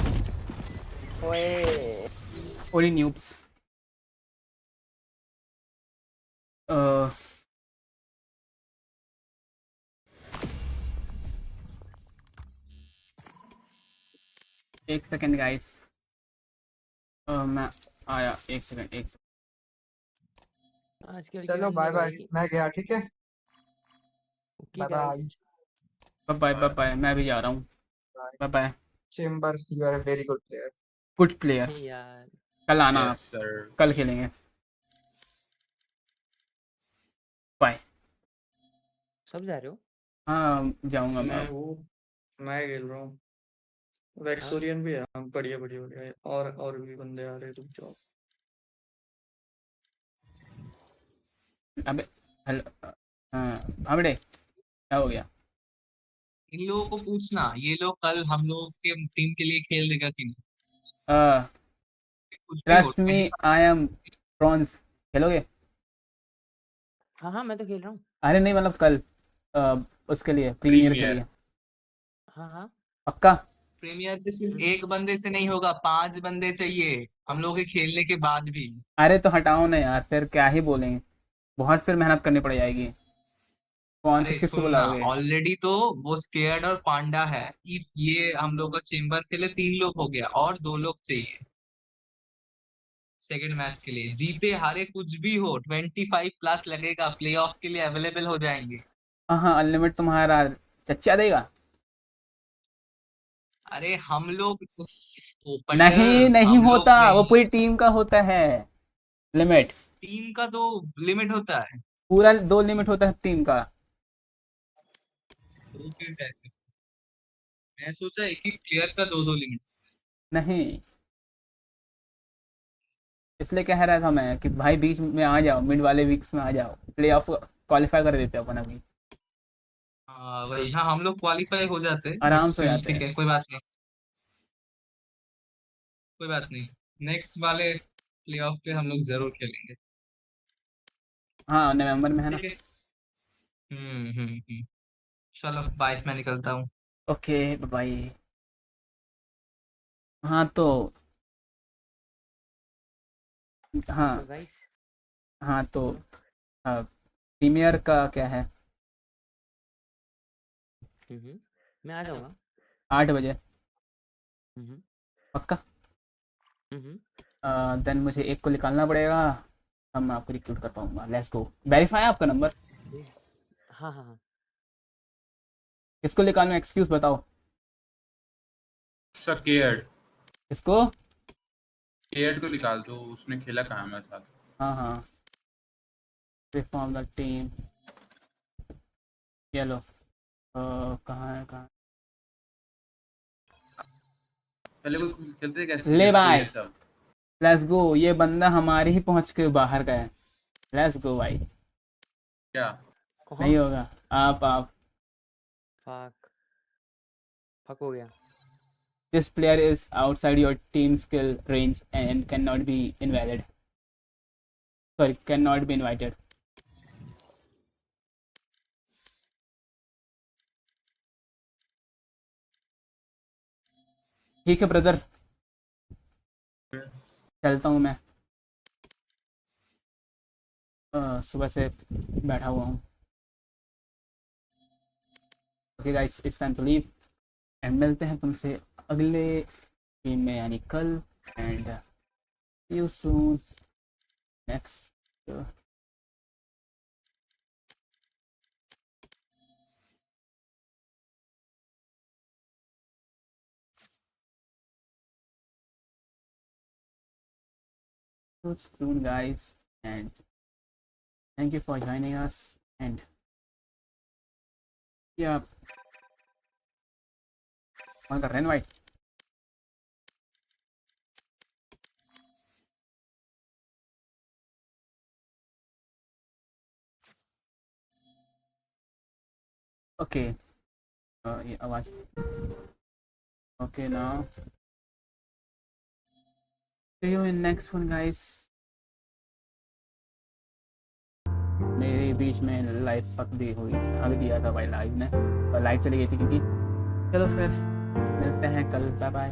ओए ओनली न्यूब्स। एक सेकंड गाइस, मैं आया। एक सेकंड। आज के चलो बाय बाय, मैं गया, ठीक है, बाय बाय बाय, मैं भी जा रहा हूँ। Bye bye. Chamber, you are a very good player. Good player. यार कल आना आप, यस सर, कल खेलेंगे। बाय। सब जा रहे हो? हाँ जाऊंगा मैं मैं। हूँ, मैं खेल रहा हूँ, वैक्सोरियन भी है, हम बढ़िया बढ़िया, और भी बंदे आ रहे हैं, तुम जाओ। अबे हेलो। हाँ अबे क्या हो गया? इन लोगों को पूछना, ये लोग कल हम लोग के टीम के लिए खेल देगा कि नहीं, कुछ भी हो। Trust me I M bronze. खेलोगे? हाँ मैं तो खेल रहा हूँ। अरे नहीं मतलब कल उसके लिए, प्रीमियर के लिए। हाँ पक्का? प्रीमियर पे सिर्फ एक बंदे से नहीं होगा, 5 बंदे चाहिए हम लोग के खेलने के बाद भी। अरे तो हटाओ ना यार, फिर क्या ही बोलेंगे, बहुत फिर मेहनत करनी पड़ जाएगी। कौन अरे किसको सुनना, बुलाओगे? ऑलरेडी तो वो स्केयर्ड और पांडा है, इफ ये हम लोग का चेंबर के लिए 3 लोग हो गया और 2 लोग चाहिए सेकंड मैच के लिए। जीते हारे कुछ भी हो, 25 प्लस लगेगा, प्लेऑफ के लिए अवेलेबल हो जाएंगे। हाँ अनलिमिट तुम्हारा चच्चा देगा? अरे हम लोग नहीं हम लोग होता, वो नहीं, पूरी टीम का होता है लिमिट। टीम का तो लिमिट होता है। पूरा 2 लिमिट होता है टीम का। तो फिर कैसे, मैं सोचा एक ही प्लेयर का 2 लिमिट। नहीं, इसलिए कह रहा था मैं कि भाई बीच में आ जाओ, मिड वाले वीक्स में आ जाओ, प्ले ऑफ क्वालिफाई कर देते अपन अभी। हाँ वही, हाँ हम लोग क्वालिफाई हो जाते हैं, बट आराम से हो स्टिल जाते ठीक हैं। है, कोई बात नहीं, कोई बात नहीं। नेक्स्ट वाले प्लेऑफ पे हम लोग जरूर खेलेंगे। हाँ नवंबर में है ना। ठीक है। चलो बाय, मैं निकलता हूँ। ओके भाई। हाँ तो हाँ तो गाइस हाँ तो प्रीमियर का क्या है? मैं आ जाऊंगा 8 बजे। हम्म पक्का? देन मुझे एक को निकालना पड़ेगा, तब मैं आपको रिक्रूट कर पाऊंगा। Let's go. वेरीफाई आपका नंबर। हाँ किसको निकालना, एक्सक्यूज बताओ। सकेयर्ड, किसको? केयर्ड को निकाल दो, उसने खेला कहाँ मेरे साथ। हाँ रिफॉर्म द टीम। चलो कहाँ है पहले वो खेलते कैसे ले भाई। ये सब। Let's go. ये बंदा हमारे ही पहुंच के बाहर का है। लेट्स गो भाई। क्या नहीं होगा। आप फक हो गया। This player is outside your team skill range and cannot be invalid. Sorry, cannot be invited. ठीक है ब्रदर, चलता हूँ मैं। सुबह से बैठा हुआ हूँ। Okay guys, it's time to leave and मिलते हैं तुमसे अगले गेम में, यानी कल। And see you soon next. soon guys, and thank you for joining us. And yeah, कौन कर रहे हैं इनवाइट? ओके ये आवाज। Okay now see you in next one guys. मेरे बीच में लाइव फक भी हुई, हक दिया था भाई लाइव ने, और लाइव चली गई थी क्योंकि। चलो फिर मिलते हैं कल, बाय बाय।